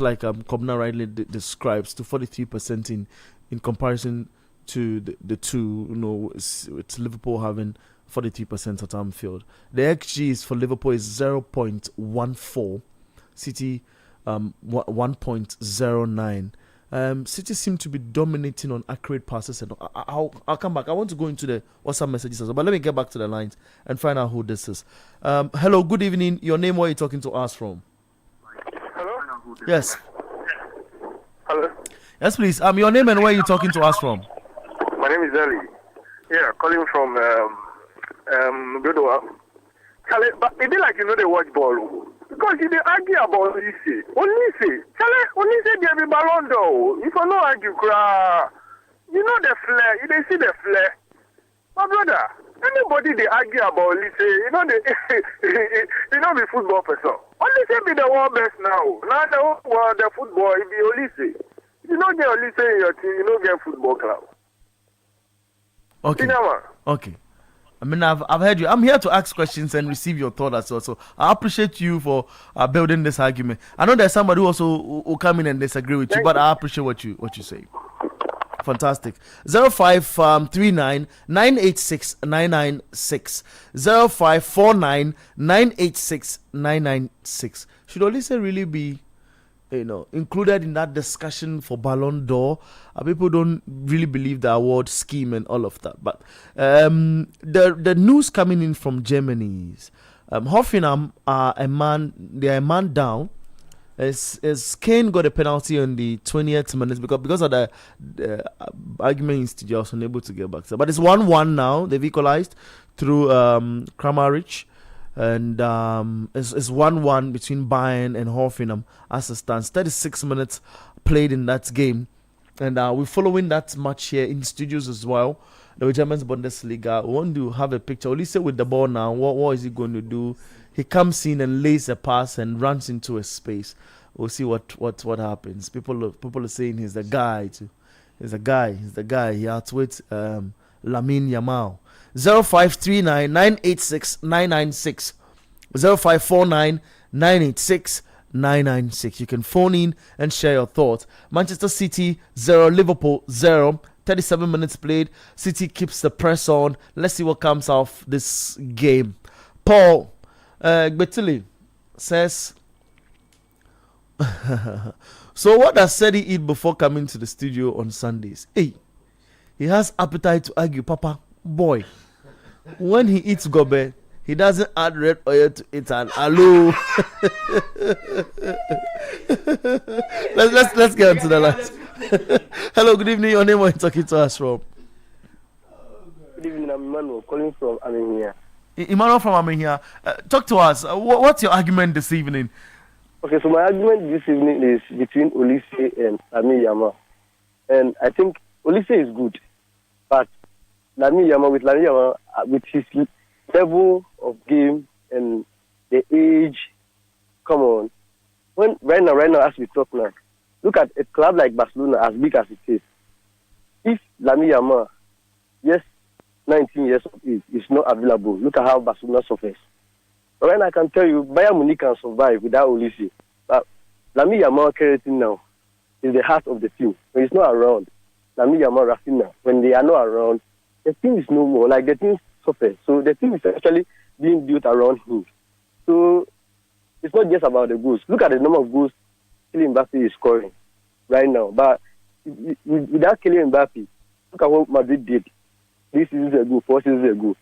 like Kobna rightly describes, to 43% in comparison to the two. It's Liverpool having 43% at Anfield. The XG is for Liverpool is 0.14, City 1.09. City seem to be dominating on accurate passes, and I'll come back. I want to go into the WhatsApp messages as well, but let me get back to the lines and find out who this is. Hello, good evening. Your name, where are you talking to us from? Hello? Yes. Hello? Yes, please. Your name and where are you talking to us from? My name is Ali. Yeah, calling from Godowa. Charlie, but it be like they watch ball. Because if they argue about Olise, Charlie, Olise gave me Ballon d'Or. If I don't argue, you know the flair, you they see the flair. My brother, anybody they argue about Olise, they be football person. Olise be the world best now. Now the whole world, the football, it be Olise. If you don't get Olise in your team, you don't get football club. Okay. Okay. I mean, I've heard you. I'm here to ask questions and receive your thoughts as well. So I appreciate you for building this argument. I know there's somebody who also will come in and disagree with you, but I appreciate what you say. Fantastic. 0539 986 996 0549 986 996. Should Olise really be included in that discussion for Ballon d'Or? People don't really believe the award scheme and all of that. But the news coming in from Germany is Hoffenheim are a man down. As Kane got a penalty on the 20th minute because of the argument in studio, I was unable to get back to. But it's 1-1 now. They've equalized through Kramaric. And it's 1-1 between Bayern and Hoffenheim as it stands. 36 minutes played in that game, and we're following that match here in studios as well. The German Bundesliga. We want to have a picture. Olise with the ball now. What is he going to do? He comes in and lays a pass and runs into a space. We'll see what happens. People are saying he's the guy too. He's the guy. He outwits Lamine Yamal. 0539 986 996 0549 986 996. You can phone in and share your thoughts. Manchester City 0, Liverpool 0. 37 minutes played. City keeps the press on. Let's see what comes out of this game. Paul Betili says, so what does Sedi eat before coming to the studio on Sundays? Hey, he has appetite to argue, Papa. Boy, when he eats gobe, he doesn't add red oil to it and hello. let's get into the last. Hello, good evening. Your name, where are you talking to us from? Good evening, I'm Emmanuel, calling from Amihia. Emmanuel from Amihia. Talk to us. What's your argument this evening? Okay, so my argument this evening is between Olise and Lamine Yamal. And I think Olise is good, but Lamine Yamal, with his level of game and the age, come on. Right now, as we talk now, look at a club like Barcelona, as big as it is. If Lamine Yamal, 19 years of age, is not available, look at how Barcelona suffers. But right now, I can tell you, Bayern Munich can survive without Olise. But Lamine Yamal currently now is the heart of the team. When he's not around, Lamine Yamal, Rafinha, when they are not around, the team is no more. Like the team suffers. So the team is actually being built around him. So it's not just about the goals. Look at the number of goals Kylian Mbappe is scoring right now. But without Kylian Mbappe, look at what Madrid did 3 seasons ago, 4 seasons ago.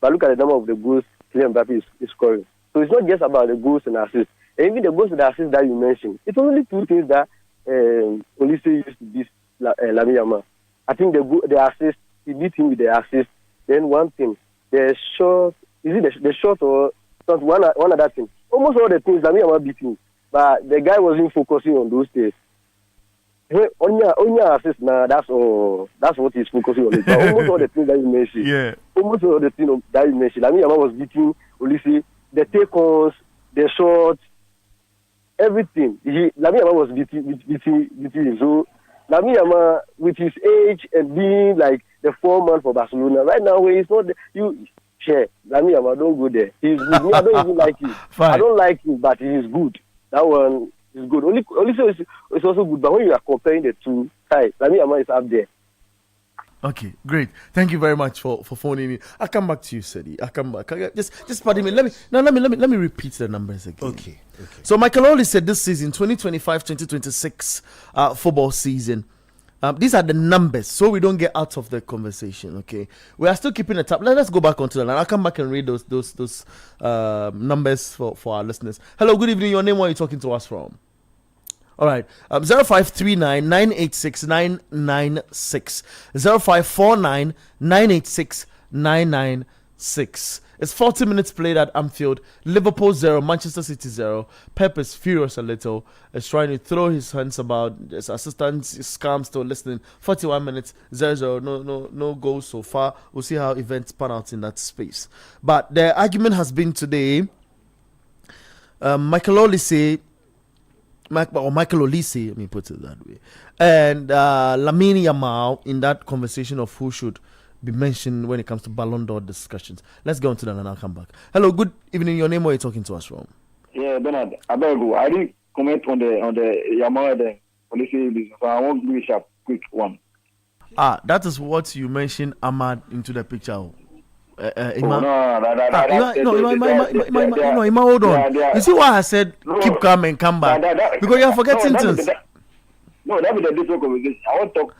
But look at the number of the goals Kylian Mbappe is scoring. So it's not just about the goals and assists. And even the goals and the assists that you mentioned, it's only two things that Olise used to be Lamine Yamal. I think the assist, he beat him with the assist. Then one thing, the shot, is it the shot or one other thing? Almost all the things Lamine Yamal beat him, but the guy wasn't focusing on those things. On your assist now, that's what he's focusing on. But almost all the things that you mentioned, almost all the things that you mentioned, Lamine Yamal was beating Olise, the take-ons, the shots, everything. Lamine Yamal was beating him. So Lamine Yamal, with his age and being like the foreman for Barcelona, right now where he's not Lamine Yamal, don't go there. He's good. Me, I don't even like him. I don't like him, but he is good. That one is good. Olise is also good, but when you are comparing the two sides, Lamine Yamal is up there. Okay, great. Thank you very much for phoning in. I'll come back to you, Sedi. I'll come back. Just pardon me. Let me repeat the numbers again. Okay. So Michael Ollie said this season, 2025-2026 football season. These are the numbers, so we don't get out of the conversation. Okay, we are still keeping a tab. Let's go back onto that, and I'll come back and read those numbers for our listeners. Hello, good evening. Your name? Where are you talking to us from? All right, 0539 986 996 0549 986 996. It's 40 minutes played at Anfield. Liverpool 0, Manchester City 0. Pep is furious a little. Is trying to throw his hands about. His assistant Scam still listening. 41 minutes 0-0. No goals so far. We'll see how events pan out in that space. But the argument has been today. Michael Olise, let me put it that way, and Lamine Yamal in that conversation of who should be mentioned when it comes to Ballon d'Or discussions. Let's go on to that and I'll come back. Hello, good evening. Your name? Where are you talking to us from? Yeah, Bernard. I didn't comment on the Yamal and the Olise, so I won't do a quick one. That is what you mentioned Ahmad into the picture. No, Ima, hold on. You see why I said keep calm and come back? Because you are forgetting things. No, that was a different conversation. I want to talk.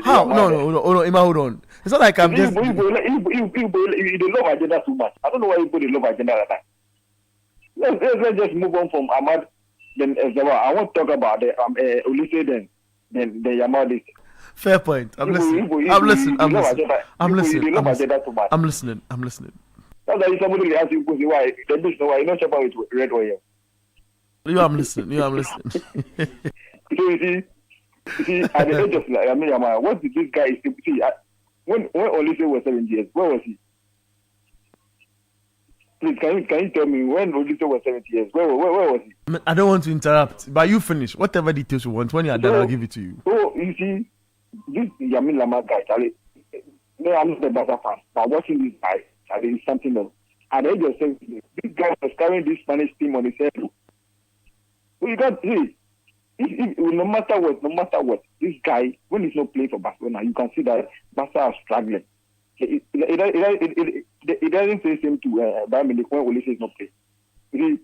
How? No, Ima, hold on. It's not like I'm just. You love agenda too much. I don't know why you put the love agenda like that. Let's just move on from Ahmad. Then I want to talk about the Olise then the Yamal. Fair point. I'm listening. I'm listening. That's why somebody asked you why the bitch know why you not sure with red oil. I'm listening. So you see, at the age of Yamal, what did this guy see? When Olise was 7 years, where was he? Please, can you tell me when Olise was 70 years? Where was he? I don't want to interrupt, but you finish. Whatever details you want. When you are done, I'll give it to you. So you see, this Lamine Yamal guy, Charlie. No, I'm not a Barca fan, but watching this guy, Charlie, is something else. At the age of 70, this guy was carrying this Spanish team on his head. So you can't see. No matter what, this guy, when he's not playing for Barcelona, you can see that Barca are struggling. It doesn't say the same to Bayern Munich when Olise is not playing.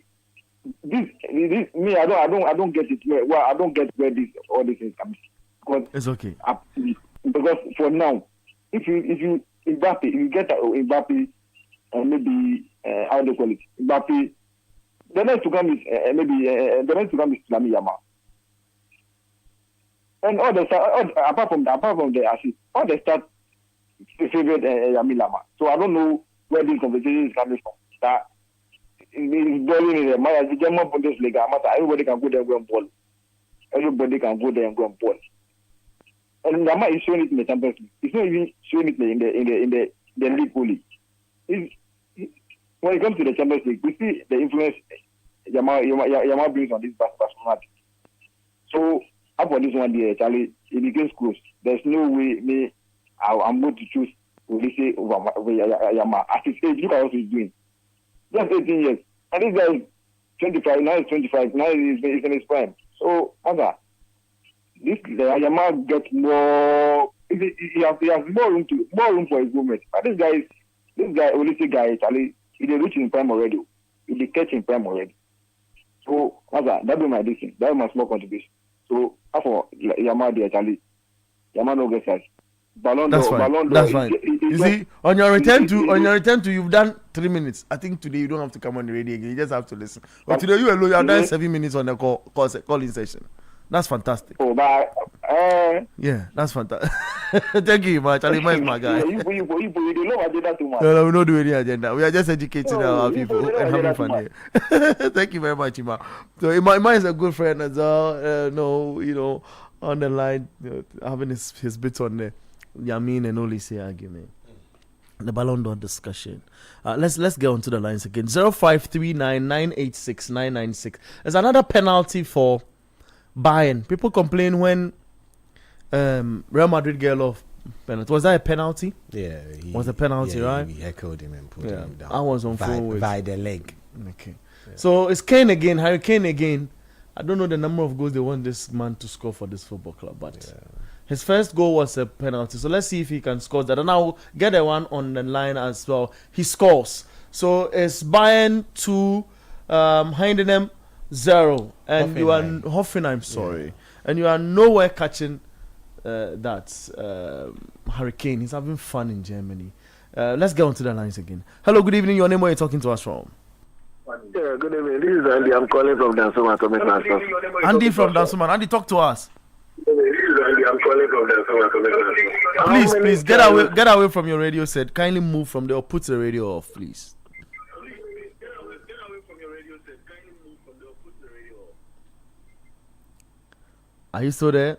I don't get it. Well, I don't get where all this is coming. Because it's okay. Because for now, if you Mbappe, you get Mbappe, maybe how do you call it? Mbappe. The next to come is Lamine Yamal. And apart from the assist, all the start favored Lamine Yamal. So I don't know where this conversation is coming from. That is boiling in the German Bundesliga. Everybody can go there and go and ball. Everybody can go there and go and ball. And Yamal is showing it in the Champions League. He's not even showing it in the league only. When it comes to the Champions League, we see the influence Yamal brings on this Barcelona. So after this one day, Charlie, it becomes close. There's no way I'm going to choose Olise over Yamal. At his age, look at what he's doing. Just 18 years. And this guy is 25, now he's 25, now he's in his prime. So, this Yamal gets more. He has more room for his movement. But this guy, Olise guy, Charlie, he's reaching in prime already. He's catching prime already. So, that be my decision. That is my small contribution. So, after Yamal there, Charlie, Yamal no gets us. That's fine. You see, on your return to you've done 3 minutes. I think today you don't have to come on the radio again. You just have to listen. But today you alone, you have done 7 minutes on the calling session. That's fantastic. Oh, but yeah, that's fantastic. Thank you much. Ali is my guy. You don't have agenda too much. No, we don't do any agenda. We are just educating our people and having fun here. Thank you very much, Ima. So Ima is a good friend as well. No, you know, on the line, having his bits on the Yamin and Olise argument. The Ballon d'Or discussion. Let's get onto the lines again. 0539986996. There's another penalty for Bayern. People complain when Real Madrid get off penalty. Was that a penalty? Yeah, was a penalty, right? He heckled him and put him down. I was on phone by the leg. Okay. Yeah. So it's Kane again, Harry Kane again. I don't know the number of goals they want this man to score for this football club, but his first goal was a penalty. So let's see if he can score that. And I'll get the one on the line as well. He scores. So it's Bayern 2, Heidenheim 0, and you are Hoffenheim. Sorry, and you are nowhere catching that Hurricane. He's having fun in Germany. Let's get on to the lines again. Hello, good evening. Your name, where are you talking to us from? Yeah, good evening. This is Andy. I'm calling from Dansoman. Andy from Dansoman. Andy, talk to us. This is Andy. I'm calling from Dansoman. Please get away from your radio set. Kindly move from there or put the radio off, please. Are you still there?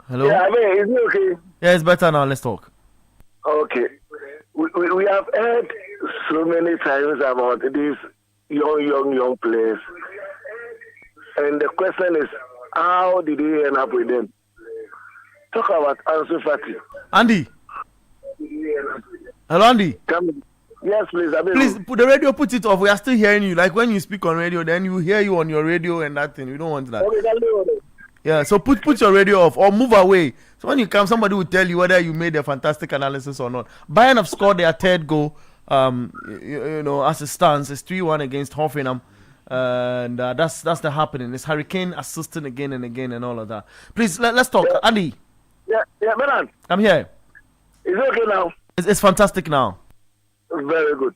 Hello? Yeah, I mean, is it okay? Yeah, it's better now. Let's talk. Okay. We have heard so many times about these young players. And the question is, how did he end up with them? Talk about Ansu Fati. Andy. Hello, Andy. Yes, please. Please, put the radio, put it off. We are still hearing you. Like when you speak on radio, then you hear you on your radio and that thing. We don't want that. Okay, yeah, so put your radio off or move away. So when you come, somebody will tell you whether you made a fantastic analysis or not. Bayern have scored their third goal. You know, as it stands, it's 3-1 against Hoffenheim. And that's the happening. It's Hurricane assisting again and again and all of that. Please, let's talk. Andy. Yeah, Bernard. I'm here. Is it okay now? It's fantastic now. Very good.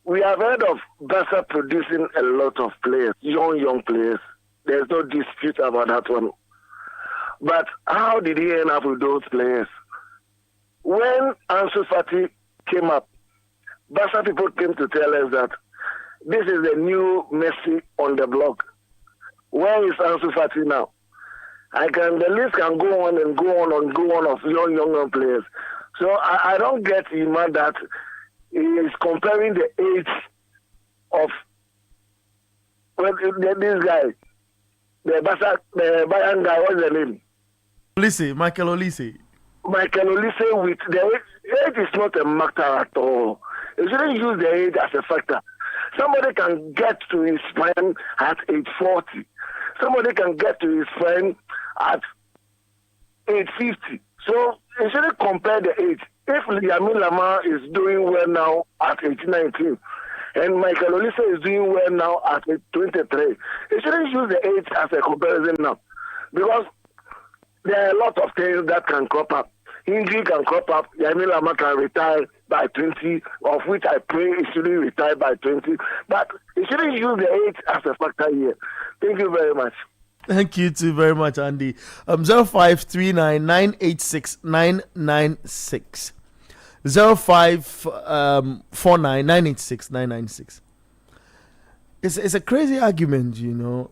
We have heard of Barca producing a lot of players, young players. There's no dispute about that one. But how did he end up with those players? When Ansu Fati came up, Barca people came to tell us that this is the new Messi on the block. Where is Ansu Fati now? The list can go on and go on and go on of young players. So I don't get him that he is comparing the age of this guy. The Bayern guy, what's the name? Michael Olise. Michael Olise with the age is not a factor at all. You shouldn't use the age as a factor. Somebody can get to his prime at age 40. Somebody can get to his prime at age 50. So you shouldn't compare the age. If Yamin Lamar is doing well now at age 19, and Michael Olise is doing well now at 23. You shouldn't use the age as a comparison now. Because there are a lot of things that can crop up. Injury can crop up. Yamin Lamar can retire by 20, of which I pray he shouldn't retire by 20. But you shouldn't use the age as a factor here. Thank you very much. Thank you too very much, Andy. 0539986996. 0549986996. It's a crazy argument, you know.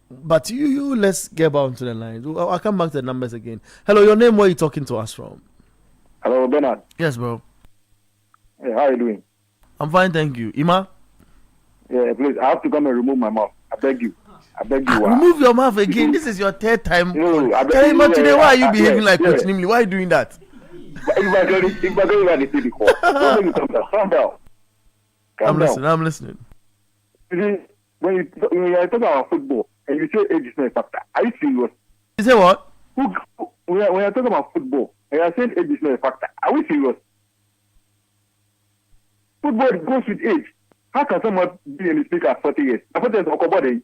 But you let's get back to the line. I'll come back to the numbers again. Hello, your name, where are you talking to us from? Hello, Bernard. Yes, bro. Hey, how are you doing? I'm fine, thank you. Ima? Yeah, please, I have to come and remove my mouth. I beg you. Remove your mouth again. This is your third time. Ima, today, why are you behaving like Coach Nimli? Why are you doing that? I'm listening. When you are talking about football and you say age is not a factor, are you serious? You say what? When you are talking about football and you are saying age is not a factor, are we serious? Football goes with age. How can someone be in the speaker at 40 years? I thought there's a body.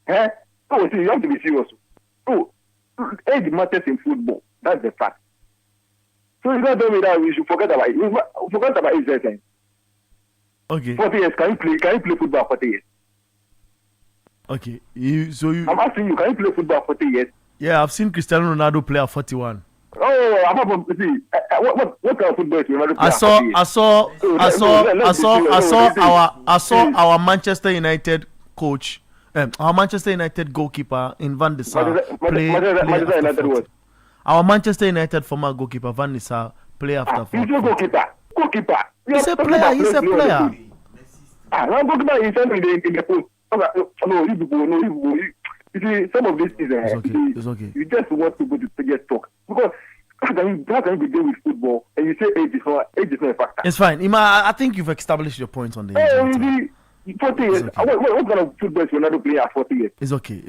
Eh? Oh, see, you have to be serious. Oh, age matters in football. That's the fact. So you don't tell me that we should forget about it. Forget about age then. Okay. 40 years, can you play football 40 years? Okay. I'm asking you, can you play football at 40 years? Yeah, I've seen Cristiano Ronaldo play at 41. Oh, apart from what kind of football is Ronaldo play I saw our Manchester United coach, our Manchester United goalkeeper in Van der Sar play Manchester United was. Our Manchester United former goalkeeper Van der Sar play after 40. He's a goalkeeper. He's a player. No, goalkeeper is in the post. No, you see, some of this is it's okay. You just want people to just talk because how can you be dealing with football and you say age is not a factor? It's fine, Ima. I think you've established your point on the age. 40 years. Okay. What kind of football is Ronaldo playing at 40 years? It's okay.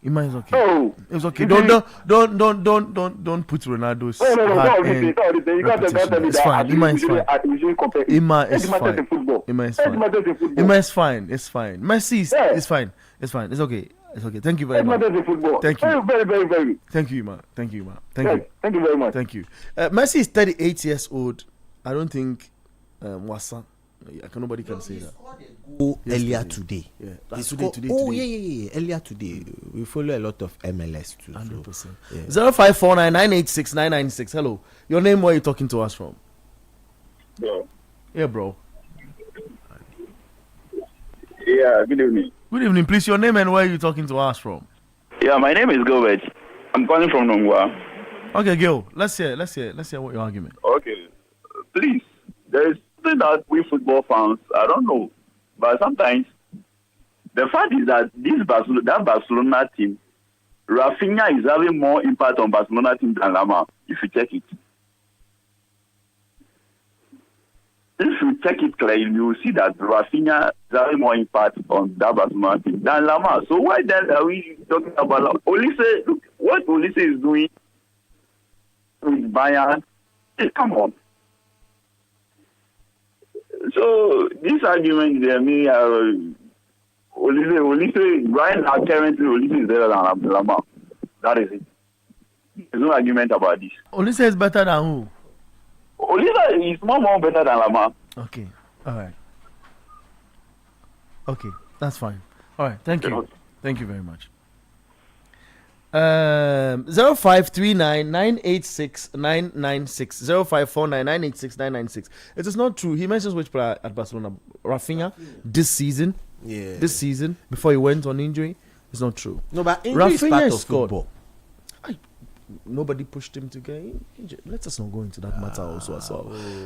Ima is okay. Oh, it's okay. Don't put Ronaldo's. No. You can't tell me it's fine. Ima is fine. Ima is fine. It's fine. Messi is fine. It's fine. It's okay. Thank you very much. Thank you. Very. Thank you, Ima. Thank you very much. Thank you. Messi is 38 years old. I don't think Wasa. Nobody can say that. Earlier today. Yeah. Today. Earlier today. We follow a lot of MLS too. 100%. So, yeah. 0549986996. Hello. Your name, where are you talking to us from? Bro. Yeah, bro. Yeah, good evening. Good evening, please. Your name and where are you talking to us from? Yeah, my name is Gilbert. I'm calling from Nongwa. Okay, Gil. Let's hear what your argument. Okay. Please, there is something that we football fans, I don't know, but sometimes the fact is that that Barcelona team, Rafinha is having more impact on Barcelona team than Lamar, if you check it. If you check it clearly, you will see that Rafinha is having more impact on that Barcelona team than Lamar. So why then are we talking about Olise? Look, what Olise is doing with Bayern, come on. So this argument there, Olise right now currently Olise is better than Lamar. That is it. There's no argument about this. Olise is better than who? Olise is more better than Lamar. Okay. All right. Okay. That's fine. All right. Thank you. Thank you very much. 0539986996 0549986996. It is not true. He mentions which player at Barcelona, Rafinha, this season. Yeah. This season before he went on injury. It's not true. No, but injury is part of football. Nobody pushed him to get injured. Let us not go into that matter also as well.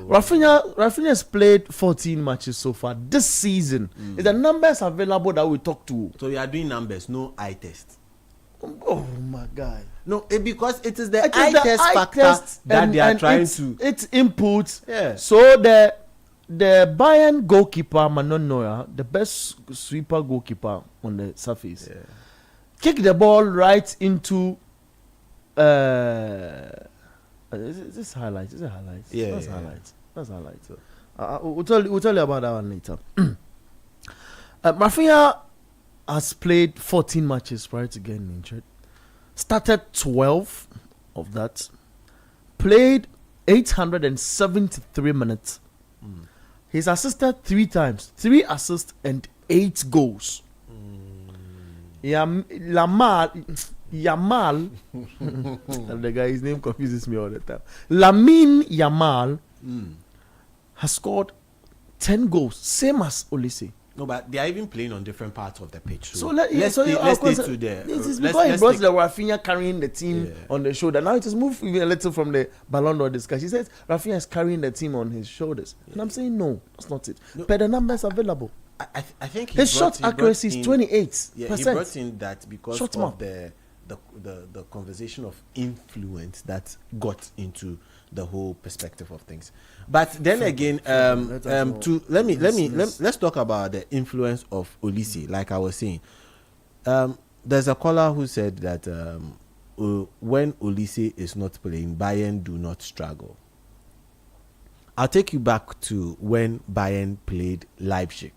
Rafinha has played 14 matches so far this season. Is the numbers available that we talk to? So you are doing numbers, no eye test. Oh my God! No, because it is the eye test factor that they are trying to. It's input. Yeah. So the Bayern goalkeeper Manon Neuer, the best sweeper goalkeeper on the surface, kick the ball right into. Is this highlights? Is it highlights? Yeah, that's highlights. That's highlights. We'll tell you about that one later. Rafinha has played 14 matches prior to getting injured. Started 12 of that. Played 873 minutes. He's assisted 3 times. 3 assists and 8 goals. Yamal, the guy, his name confuses me all the time. Lamine Yamal has scored 10 goals, same as Olise. No, but they are even playing on different parts of the pitch. So let's stay to there. It's because he brought the Rafinha carrying the team on the shoulder. Now it has moved even a little from the Ballon d'Or discussion. He says Rafinha is carrying the team on his shoulders. And I'm saying no, that's not it. No. But the numbers available. I think his shot accuracy is 28%. Yeah, he brought in that because of the conversation of influence that got into the whole perspective of things. But then again, let's talk about the influence of Olise. Like I was saying, there's a caller who said that when Olise is not playing, Bayern do not struggle. I'll take you back to when Bayern played Leipzig.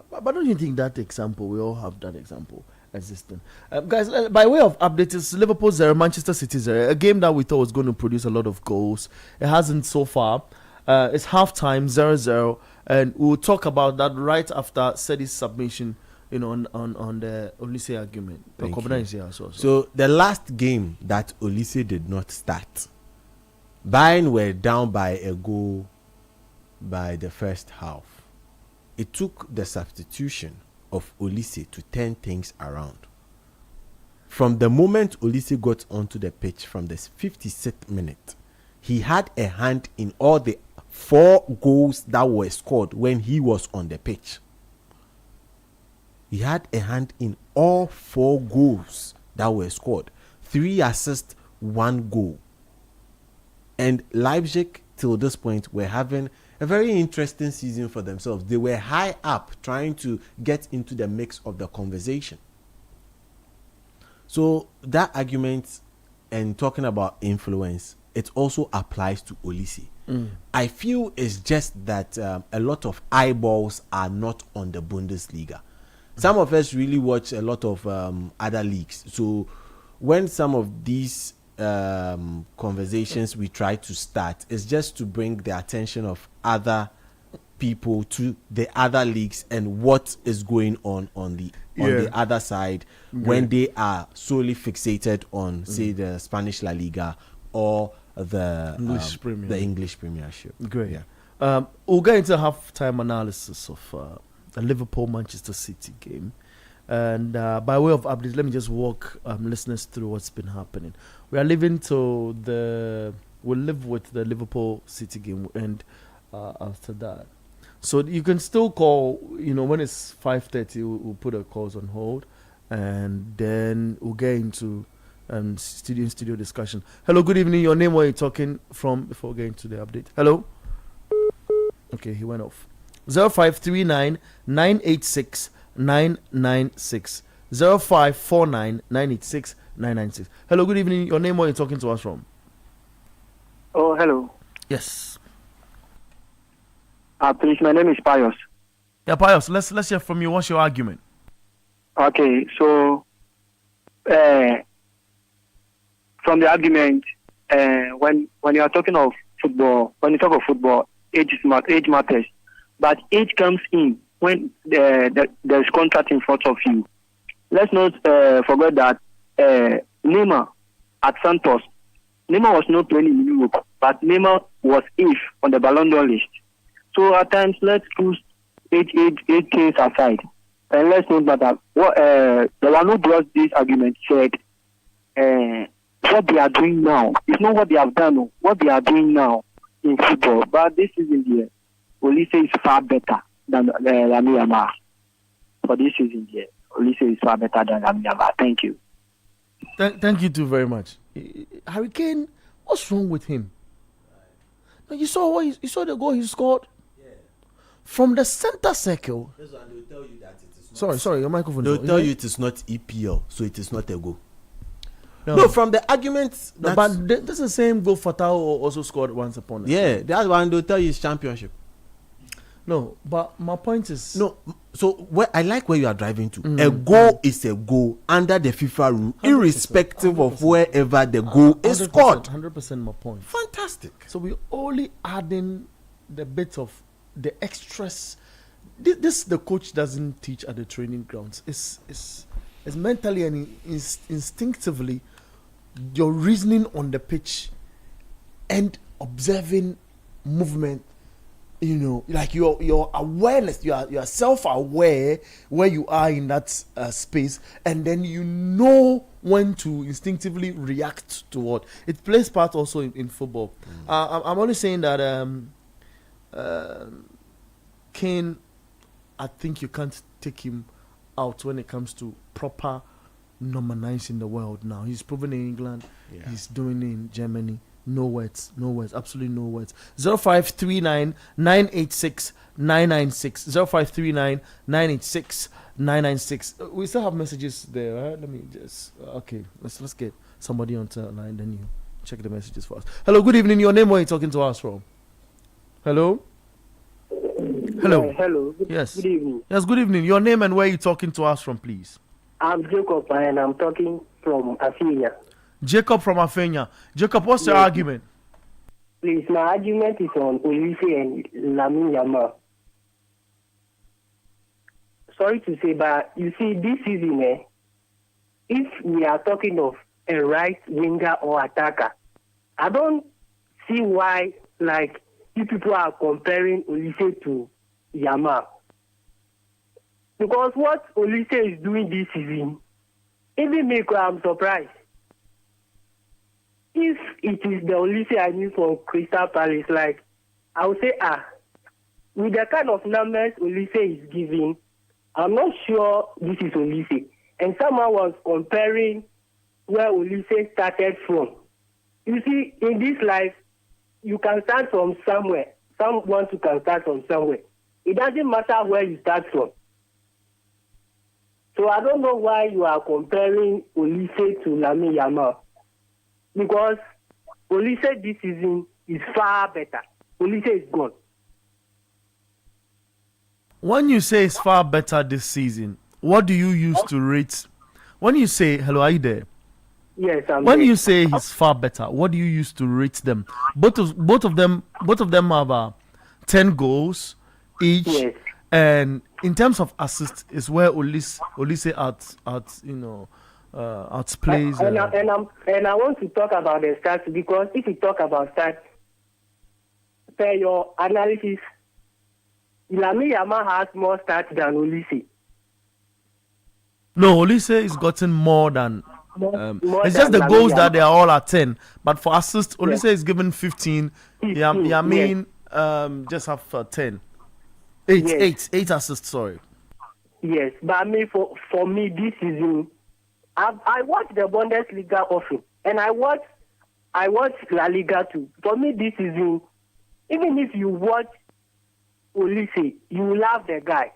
But don't you think that example, we all have that example existing? Guys, by way of update, it's Liverpool 0, Manchester City 0, a game that we thought was going to produce a lot of goals. It hasn't so far. It's halftime 0-0, and we'll talk about that right after Sedi's submission on the Olise argument. So the last game that Olise did not start, Bayern were down by a goal by the first half. It took the substitution of Olise to turn things around. From the moment Olise got onto the pitch from the 56th minute, he had a hand in all the 4 goals that were scored when he was on the pitch. He had a hand in all 4 goals that were scored. 3 assists, 1 goal. And Leipzig, till this point, were having a very interesting season for themselves. They were high up, trying to get into the mix of the conversation. So that argument and talking about influence, it also applies to Olise. I feel it's just that a lot of eyeballs are not on the Bundesliga. Some of us really watch a lot of other leagues. So when some of these conversations we try to start, it's just to bring the attention of other people to the other leagues and what is going on the other side when they are solely fixated on, say, the Spanish La Liga or the English Premiership. Great. Yeah. We'll get into halftime analysis of the Liverpool-Manchester City game. And by way of updates, let me just walk listeners through what's been happening. We'll live with the Liverpool City game, and after that. So you can still call, when it's 5:30, we'll put our calls on hold, and then we'll get into studio discussion. Hello, good evening. Your name, where you're talking from before getting to the update. Hello? Okay, he went off. 0539 986 996. 0549 986 996. Hello, good evening. Your name, where you're talking to us from? Oh, hello. Yes. Please, my name is Pius. Yeah, Pius, let's hear from you. What's your argument? Okay, so from the argument, when you are talking of football, when you talk of football, age matters. But age comes in when there's contract in front of you. Let's not forget that Neymar at Santos, Neymar was not playing in Europe, but Neymar was eighth on the Ballon d'Or list. So at times, let's put age things aside. And let's note that the one who brought this argument said what they are doing now is not what they have done, what they are doing now in football. But this season here, Olise is far better than Lamine Yamal. For this season here, Olise is far better than Lamine Yamal. Thank you. Thank you too very much. Harry Kane, what's wrong with him? Now, you saw the goal he scored from the center circle. They'll tell you that it is not. Sorry, your microphone. They'll tell you it is not EPL, so it is not a goal. No, from the arguments. But this is the same goal Fatah also scored once upon a time. Yeah, that one they'll tell you is championship. No, but my point is So I like where you are driving to. A goal is a goal under the FIFA rule, irrespective 100%. Of wherever the goal is scored. 100% my point. Fantastic. So we're only adding the bit of the extras. This the coach doesn't teach at the training grounds. It's mentally and instinctively your reasoning on the pitch and observing movement. Like your awareness, you are self-aware where you are in that space, and then you know when to instinctively react to what. It plays part also in football. I'm only saying that Kane, I think you can't take him out when it comes to proper number 9s in the world now. He's proven in England, he's doing it in Germany. No words, absolutely no words. 0539 986 996. 0539 986 996. We still have messages there, right? Let me just let's get somebody on the line, then you check the messages for us. Hello, good evening. Your name, where are you talking to us from? Hello? Hello. Hello. Yes. Good evening. Yes, good evening. Your name and where are you talking to us from, please? I'm Jacob and I'm talking from Afenia. Jacob from Afenia. Jacob, what's your argument? Please, my argument is on Olise and Lamine Yamal. sorry to say, but you see, this season, if we are talking of a right winger or attacker, I don't see why, like, you people are comparing Olise to Yamal. Because what Olise is doing this season, even me, I'm surprised. If it is the Olise I knew from Crystal Palace, like, I would say, with the kind of numbers Olise is giving, I'm not sure this is Olise. And someone was comparing where Olise started from. You see, in this life, you can start from somewhere. Someone who can start from somewhere. It doesn't matter where you start from. So I don't know why you are comparing Olise to Lamine Yamal. Because Olise this season is far better. Olise is gone. When you say it's far better this season, what do you use to rate? When you say, hello, are you there? Yes, I'm When there. you say he's far better, what do you use to rate them? Both of them have 10 goals each. Yes. And in terms of assists, is where Olise outplays. And I want to talk about the stats, because if you talk about stats, per your analysis, Lamine Yamal has more stats than Olise. No, Olise is gotten more than. More It's than just the Lamine goals that Yamal. they are all at 10. But for assists, Olise is given 15. Yamin just have 10. 8 assists, sorry. Yes, but I mean, for me this season, I watch the Bundesliga often, and I watch La Liga too. For me this season, even if you watch Olise, you love the guy.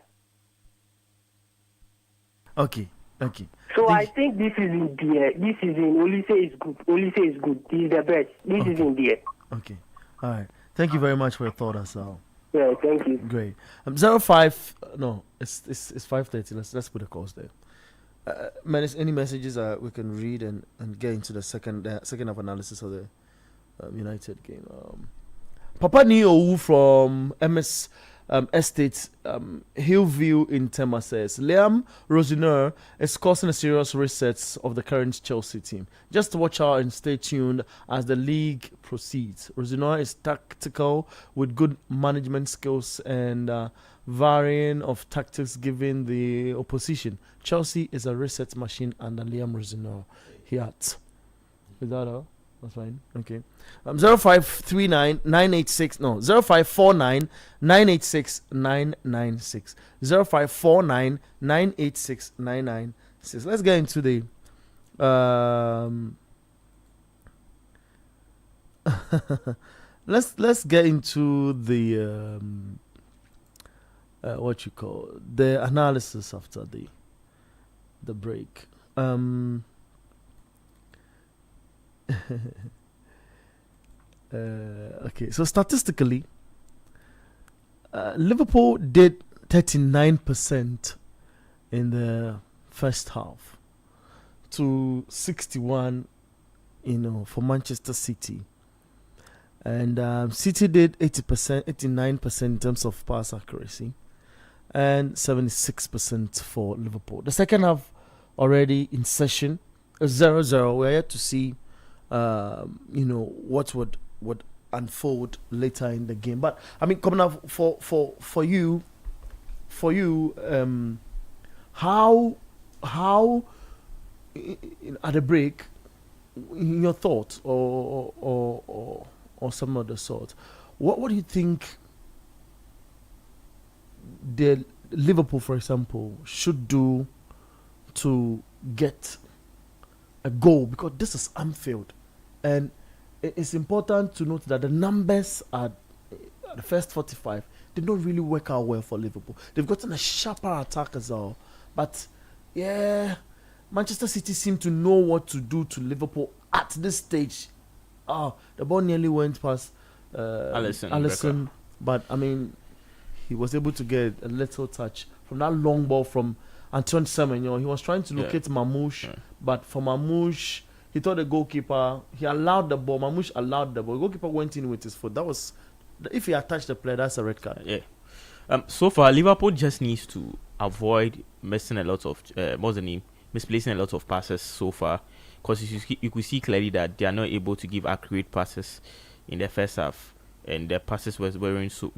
Okay. So I think this season, Olise is good. Olise is good. He's the best. This season, Okay. All right. Thank you very much for your thought, Asal. Yeah, thank you. Great. 05. No, it's 5:30. Let's put a course there. Any messages we can read and get into the second half analysis of the United game. Papa Nio from MS Estate Hillview in Tema says Liam Rosiner is causing a serious reset of the current Chelsea team. Just watch out and stay tuned as the league proceeds. Rosiner is tactical with good management skills and varying of tactics given the opposition. Chelsea is a reset machine under Liam Rosiner. Is that all? That's fine. Okay. 0539 986 no 0549 986 996 0549 986 996. Let's get into the let's get into the what you call the analysis after the break. Okay, so statistically, Liverpool did 39% in the first half to 61, for Manchester City, and City did 89% in terms of pass accuracy, and 76% for Liverpool. The second half already in session, 0-0. We're yet to see what would unfold later in the game. But I mean, coming up for you, how at the break, in your thoughts or some other sort, what do you think the Liverpool, for example, should do to get a goal? Because this is Anfield, and it's important to note that the numbers at the first 45 did not really work out well for Liverpool. They've gotten a sharper attack as well, but Manchester City seem to know what to do to Liverpool at this stage. The ball nearly went past Alisson, but I mean, he was able to get a little touch from that long ball from Antoine Semenyo. He was trying to locate Mamouche, but for Mamouche, he thought the goalkeeper, he allowed the ball. Mamouche allowed the ball. The goalkeeper went in with his foot. That was, if he had touched the player, that's a red card. Yeah. So far, Liverpool just needs to avoid missing a lot of misplacing a lot of passes so far, because you could see clearly that they are not able to give accurate passes in the first half, and their passes weren't so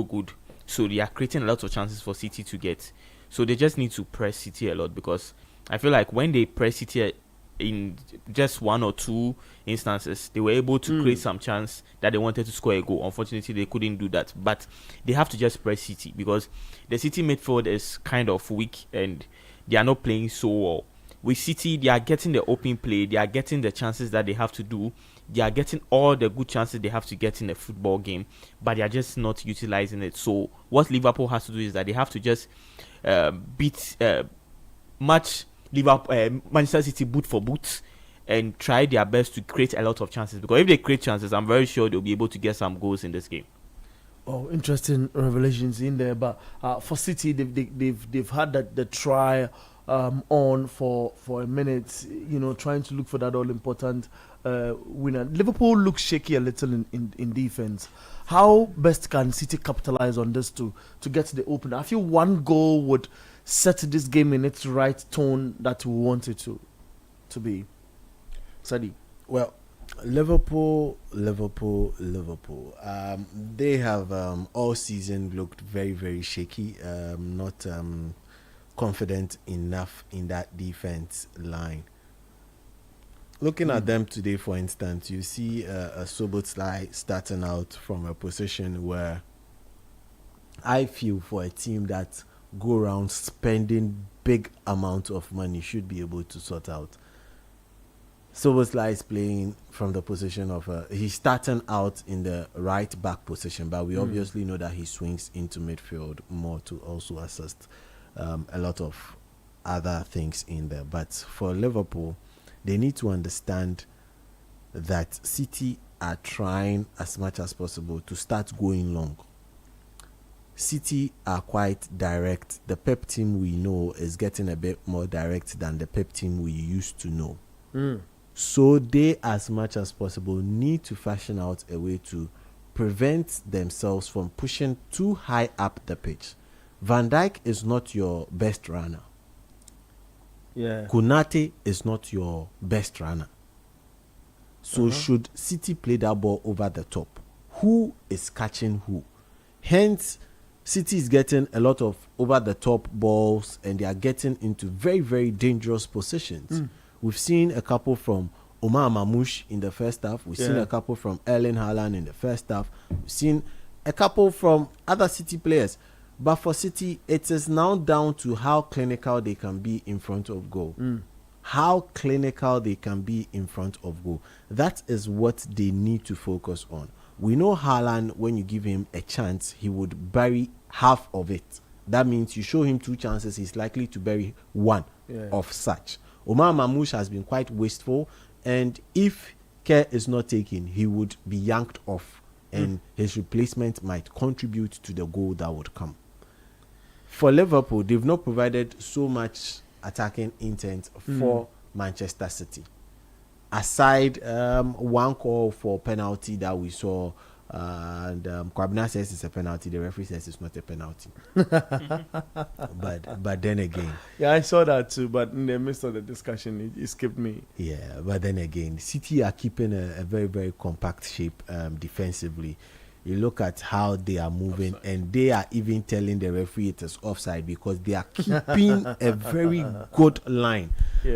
good. So they are creating a lot of chances for City to get. So they just need to press City a lot, because I feel like when they press City in just one or two instances, they were able to create some chance that they wanted to score a goal. Unfortunately, they couldn't do that. But they have to just press City, because the City midfield is kind of weak and they are not playing so well. With City, they are getting the open play, they are getting the chances that they have to do, they are getting all the good chances they have to get in a football game, but they are just not utilizing it. So what Liverpool has to do is that they have to just match Liverpool, Manchester City boot for boot, and try their best to create a lot of chances, because if they create chances, I'm very sure they'll be able to get some goals in this game. Oh, interesting revelations in there. But for City, they've had the try on for a minute, trying to look for that all important winner. Liverpool looks shaky a little in defense. How best can City capitalize on this to get to the opener? I feel one goal would set this game in its right tone that we want it to be. Sadi. Well, Liverpool. They have all season looked very, very shaky. Not confident enough in that defense line. Looking at them today, for instance, you see a Szoboszlai starting out from a position where I feel for a team that go around spending big amount of money should be able to sort out. Szoboszlai is playing from the position of he's starting out in the right back position, but we obviously know that he swings into midfield more to also assist a lot of other things in there. But for Liverpool, they need to understand that City are trying as much as possible to start going long. City are quite direct. The Pep team we know is getting a bit more direct than the Pep team we used to know. So they, as much as possible, need to fashion out a way to prevent themselves from pushing too high up the pitch. Van Dijk is not your best runner. Yeah. Konate is not your best runner. So should City play that ball over the top, who is catching who? Hence, City is getting a lot of over-the-top balls, and they are getting into very, very dangerous positions. We've seen a couple from Omar Mamouche in the first half. We've seen a couple from Erling Haaland in the first half. We've seen a couple from other City players. But for City, it is now down to how clinical they can be in front of goal. How clinical they can be in front of goal. That is what they need to focus on. We know Haaland, when you give him a chance, he would bury half of it. That means you show him 2 chances, he's likely to bury 1 of such. Omar Mamouche has been quite wasteful, and if care is not taken, he would be yanked off, and his replacement might contribute to the goal that would come. For Liverpool, they've not provided so much attacking intent for Manchester City. Aside one call for penalty that we saw, and Kwabena says it's a penalty, the referee says it's not a penalty. but then again, I saw that too, but in the midst of the discussion it skipped me. But then again, City are keeping a very, very compact shape defensively. You look at how they are moving, and they are even telling the referee it is offside because they are keeping a very good line.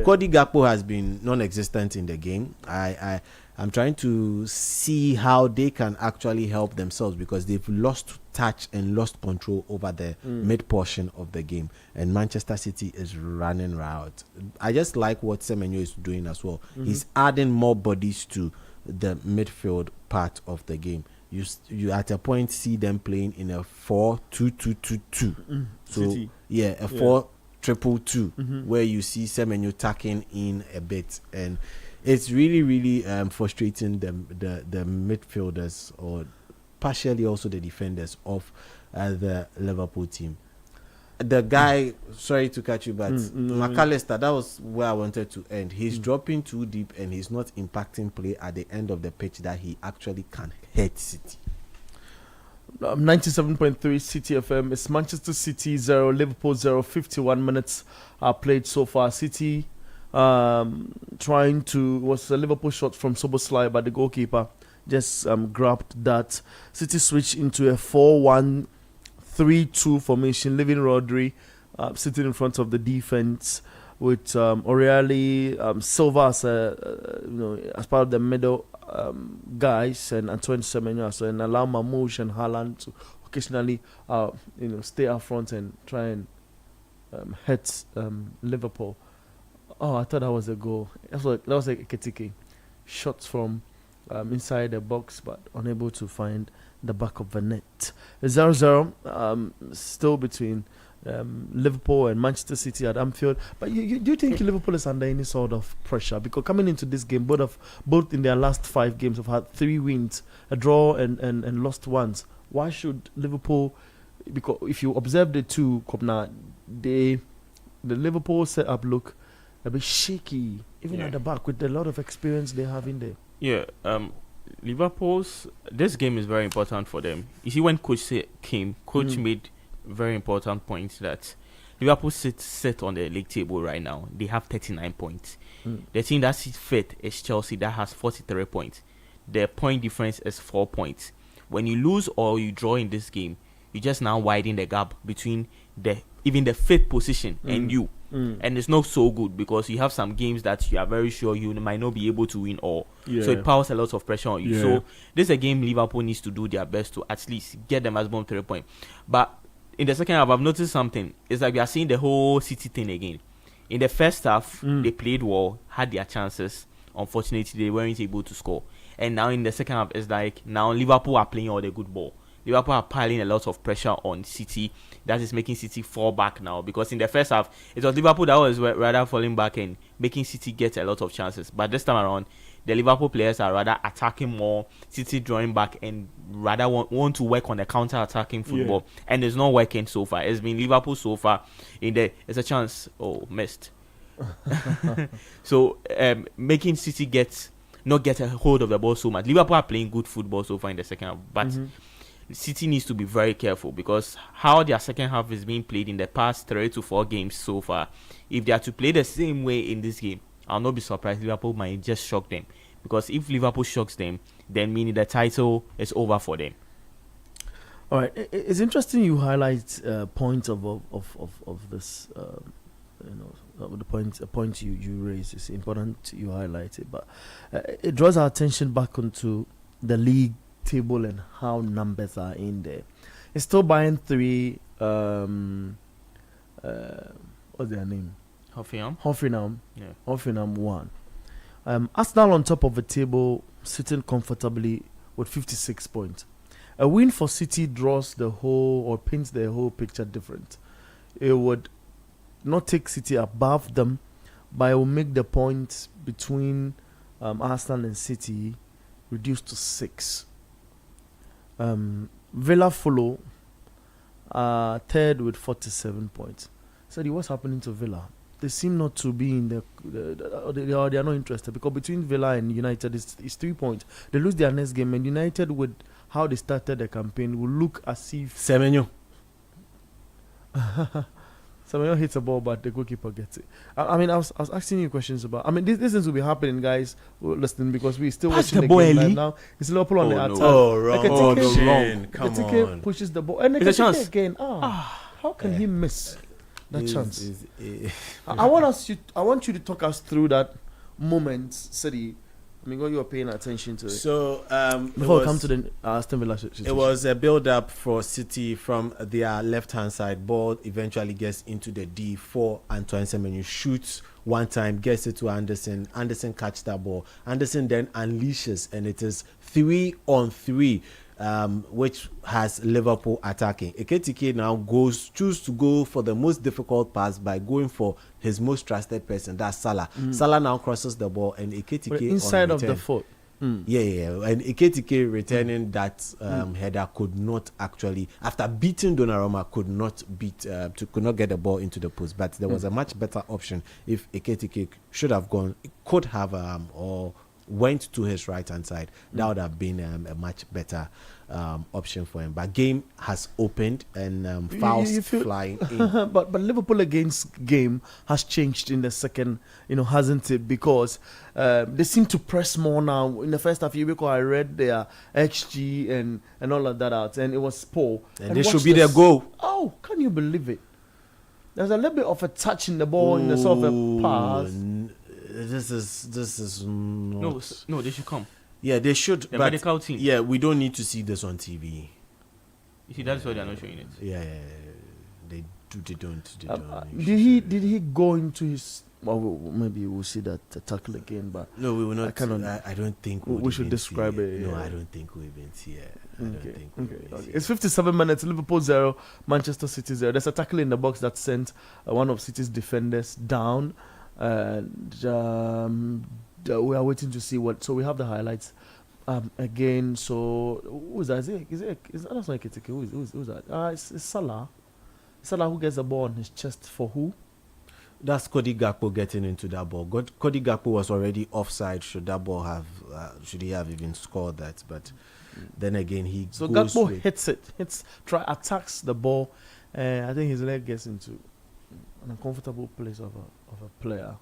Cody Gakpo has been non-existent in the game. I'm trying to see how they can actually help themselves, because they've lost touch and lost control over the mid portion of the game, and Manchester City is running riot. I just like what Semenyo is doing as well. He's adding more bodies to the midfield part of the game. You at a point see them playing in a 4-2-2-2-2. So City. A 4-2-2-2, where you see Semenyo tacking in a bit, and it's really, really frustrating the midfielders, or partially also the defenders of the Liverpool team. The guy, sorry to catch you, but McAllister, that was where I wanted to end. He's dropping too deep, and he's not impacting play at the end of the pitch that he actually can hurt City. 97.3 City FM. It's Manchester City 0, Liverpool 0. 51 minutes are played so far. City trying to, was a Liverpool shot from Soboslai, but the goalkeeper just grabbed that. City switched into a 4-1-3-2 formation, leaving Rodri sitting in front of the defense with O'Reilly, Silva as part of the middle guys, and Antoine Semenyo, and allow Mamouche and Haaland to occasionally stay up front and try and hit Liverpool. Oh, I thought that was a goal. That was a Ketike. Shots from inside the box, but unable to find the back of the net. 0-0, still between Liverpool and Manchester City at Anfield. But do you think Liverpool is under any sort of pressure? Because coming into this game, both in their last 5 games have had 3 wins, a draw and lost once. Why should Liverpool? Because if you observe the two, the Liverpool setup look a bit shaky, even at the back, with a lot of experience they have in there. Yeah, Liverpool's, this game is very important for them. You see, when Coach made very important points that Liverpool sit on the league table right now. They have 39 points. The team that sits fifth is Chelsea, that has 43 points. Their point difference is 4 points. When you lose or you draw in this game, you just now widen the gap between even the fifth position and you. And it's not so good because you have some games that you are very sure you might not be able to win all. So it piles a lot of pressure on you. So this is a game Liverpool needs to do their best to at least get them as bomb 3 points. But in the second half, I've noticed something. It's like we are seeing the whole City thing again. In the first half, they played well, had their chances. Unfortunately, they weren't able to score. And now in the second half, it's like now Liverpool are playing all the good ball. Liverpool are piling a lot of pressure on City. That is making City fall back now. Because in the first half, it was Liverpool that was rather falling back and making City get a lot of chances. But this time around, the Liverpool players are rather attacking more, City drawing back, and rather want to work on the counter-attacking football. And it's not working so far. It's been Liverpool so far. It's a chance. Oh, missed. So, making City not get a hold of the ball so much. Liverpool are playing good football so far in the second half. But City needs to be very careful because how their second half is being played in the past 3 to 4 games so far, if they are to play the same way in this game, I'll not be surprised Liverpool might just shock them. Because if Liverpool shocks them, then meaning the title is over for them. All right, it's interesting you highlight points of this. The point you raise is important. You highlight it, but it draws our attention back onto the league table and how numbers are in there. It's still Bayern 3. What's their name? Hoffenheim. Yeah. Hoffenheim 1. Arsenal on top of the table, sitting comfortably with 56 points. A win for City draws the whole or paints the whole picture different. It would not take City above them, but it will make the points between Arsenal and City reduced to 6. Villa follow third with 47 points. So what's happening to Villa? They seem not to be in they are not interested because between Villa and United it's 3 points. They lose their next game, and United, with how they started the campaign, will look as if Semenyo hits a ball, but the goalkeeper gets it. I was asking you questions about. These things will be happening, guys. Listening, because we still watching the game right now. It's Liverpool on the attack. Wrong. Come on. Pushes the ball, and it's a chance again. How can he miss that chance? I want you to talk us through that moment, City. God, you are paying attention to it. So before we come to the Aston Villa situation. It was a build-up for City from their left-hand side. Ball eventually gets into the D4. Antoine Semenyo shoots one time, gets it to Anderson. Anderson catches that ball. Anderson then unleashes, and it is 3-on-3. Which has Liverpool attacking. Ekitike now choose to go for the most difficult pass by going for his most trusted person, that's Salah. Salah now crosses the ball, and Ekitike inside of the foot. And Ekitike returning that header could not actually, after beating Donnarumma, could not get the ball into the post. But there was a much better option if Ekitike should have gone, could have or went to his right hand side, that would have been a much better option for him. But game has opened and fouls flying in. but Liverpool against game has changed in the second, hasn't it? Because they seem to press more now. In the first half, I read their XG and all of that out, and it was poor. And they should be their goal. Oh, can you believe it? There's a little bit of a touch in the ball in the sort of a pass. This is not... No, they should come. Yeah, they should. The but medical team. Yeah, we don't need to see this on TV. You see, that's why they're not showing it. Yeah. They don't. Did he go into his? Well, maybe we'll see that tackle again. But no, we will not. I don't think we should describe it. No, I don't think we've been here. Okay. It's 57 minutes. Liverpool 0, Manchester City 0. There's a tackle in the box that sent one of City's defenders down, and we are waiting to see what. So we have the highlights again. So who's that? Is that's not Keteke? Who's that? It's Salah. Salah who gets the ball on his chest for who? That's Cody Gakpo getting into that ball. Cody Gakpo was already offside. Should that ball have? Should he have even scored that? But then again, he so goes Gakpo attacks the ball, and I think his leg gets into an uncomfortable place of a player.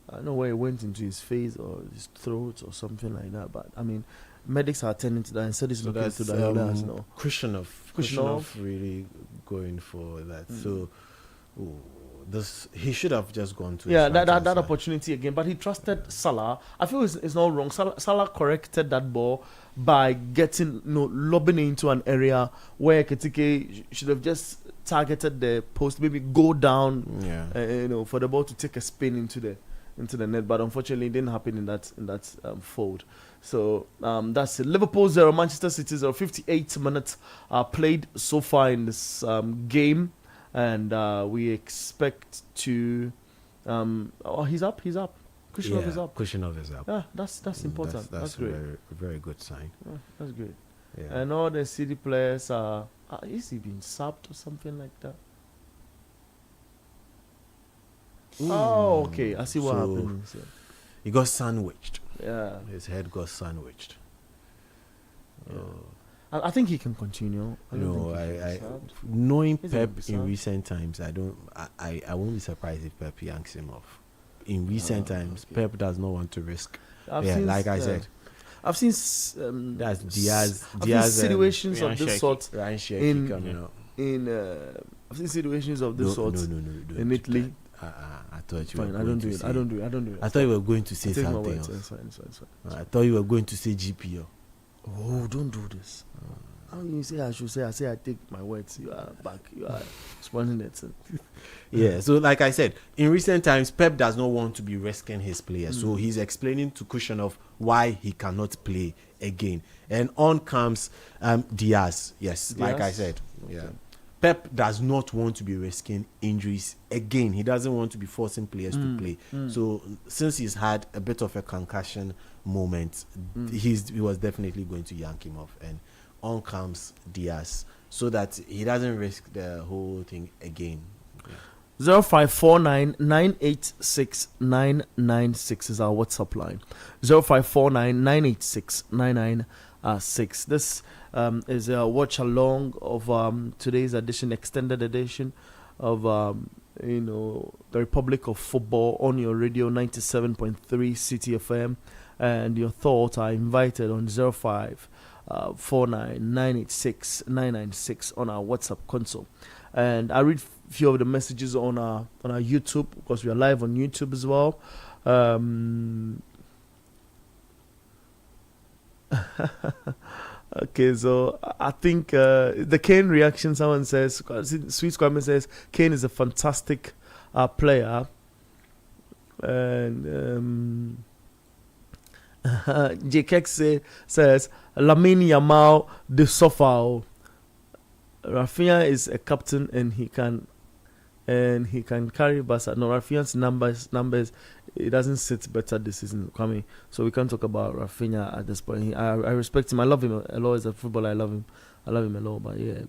I don't know where it went into his face or his throat or something like that. But I mean, medics are attending to that and said it's looking to that. Krishanov really going for that. So. He should have just gone to that opportunity again, but he trusted Salah. I feel it's not wrong. Salah corrected that ball by getting lobbing into an area where Keteke should have just targeted the post, maybe go down, for the ball to take a spin into the net. But unfortunately, it didn't happen in that fold. So that's it. Liverpool 0, Manchester City 0. 58 minutes played so far in this game. And we expect to. He's up. Krishanov is up. Krishanov is up. Yeah, that's important. That's great. A very good sign. Yeah, that's great. Yeah. And all the City players are. Is he being subbed or something like that? Oh, okay. I see what happened. So. He got sandwiched. Yeah. His head got sandwiched. Yeah. I think he can continue. Knowing Pep in recent times, I won't be surprised if Pep yanks him off. In recent times, Pep does not want to risk. I said, I've seen that's Diaz. Situations of this sort I've seen situations of this sort in Italy. I thought you were fine, going I don't to do it. say, I don't do it. I don't do it. I thought you were going to say something else. It's fine. I thought you were going to say GPO. Oh, don't do this. How you say I should say? I say I take my words. You are back. You are spoiling it. Yeah. So, like I said, in recent times, Pep does not want to be risking his players. So he's explaining to Krishanov why he cannot play again. And on comes Diaz. Yes, like I said. Yeah. Okay. Pep does not want to be risking injuries again. He doesn't want to be forcing players to play. So since he's had a bit of a concussion moment, he was definitely going to yank him off. And on comes Diaz so that he doesn't risk the whole thing again. 0549 986 996 is our WhatsApp line. 0549 986 996. This is a watch along of today's edition, extended edition of the Republic of Football on your radio 97.3 City FM, and your thoughts are invited on 0549 986 996 on our WhatsApp console. And I read a few of the messages on our YouTube, because we are live on YouTube as well. Okay, so I think the Kane reaction, someone says, Sweet Squammy says, Kane is a fantastic player. And JKX says, Lamine Yamal de Sofao. Rafinha is a captain and he can carry Barca. No, Rafinha's numbers, it doesn't sit better this season coming. So we can't talk about Rafinha at this point. I respect him. I love him a lot as a footballer. I love him a lot. But yeah,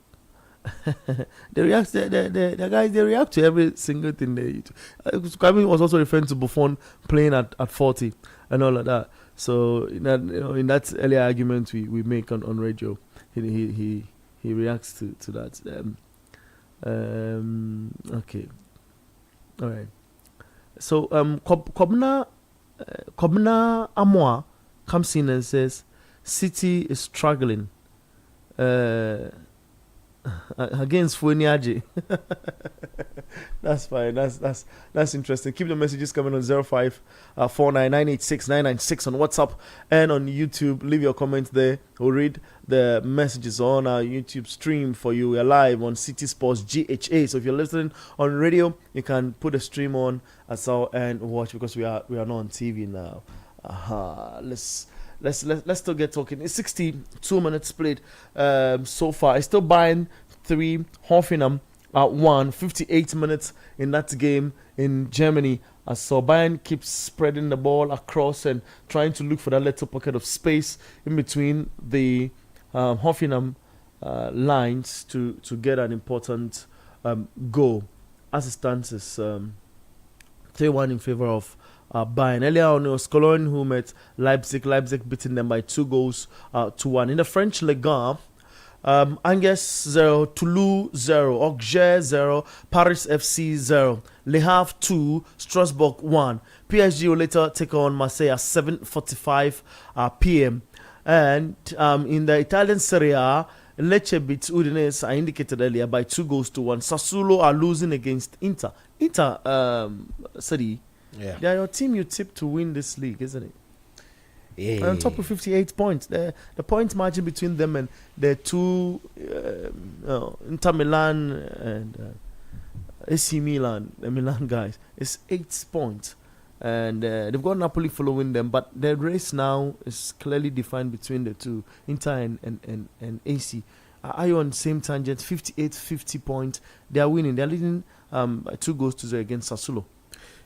they react. The guys, they react to every single thing they do. Kwame was also referring to Buffon playing at 40 and all of that. So in that earlier argument we make on radio, he reacts to that. Okay, all right. So Kobna Amoa comes in and says City is struggling against Fueniaji. That's fine. That's interesting. Keep the messages coming on 0549986996 on WhatsApp and on YouTube. Leave your comments there. We'll read the messages on our YouTube stream for you. We're live on City Sports GHA. So if you're listening on radio, you can put the stream on as well and watch, because we are not on TV now. Let's still get talking. It's 62 minutes played so far. It's still Bayern 3, Hoffenheim 1. 58 minutes in that game in Germany. So Bayern keeps spreading the ball across and trying to look for that little pocket of space in between the Hoffenheim lines to get an important goal. As it stands, it's 3-1 in favor of Bayern. Earlier on, it was Cologne who met Leipzig. Leipzig beating them by 2-1. In the French Liga, Angers 0, Toulouse 0, Auxerre 0, Paris FC 0, Le Havre 2, Strasbourg 1. PSG will later take on Marseille at 7:45 p.m. And in the Italian Serie A, Lecce beats Udinese, I indicated earlier, by 2-1. Sassuolo are losing against Inter. City. Yeah. They are your team you tip to win this league, isn't it? Yeah. On top of 58 points. The point margin between them and the two Inter Milan and AC Milan, the Milan guys, is 8 points. And they've got Napoli following them, but the race now is clearly defined between the two, Inter and AC. Are you on the same tangent? 50 points. They are winning. They are leading 2-0 against Sassuolo.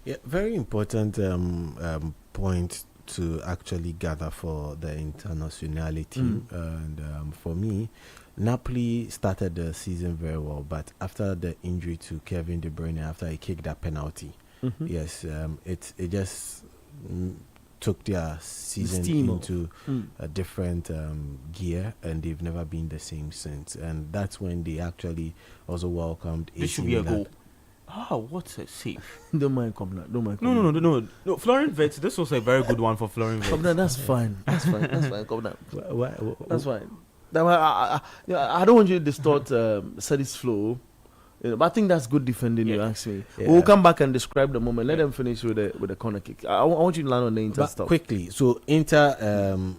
Yeah, very important point to actually gather for the internationality. And for me, Napoli started the season very well, but after the injury to Kevin De Bruyne, after he kicked that penalty, yes, it just took their season into a different gear, and they've never been the same since. And that's when they actually also welcomed AC Milan. This should be a goal. What a save. Don't mind coming out. No. Florian Wirtz, this was a very good one for Florian Wirtz. That's fine. That's fine. That's fine. I don't want you to distort Sadie's flow. But I think that's good defending, you ask me. Yeah. We'll come back and describe the moment. Let them finish with the corner kick. I want you to land on the Inter stuff. Quickly. So Inter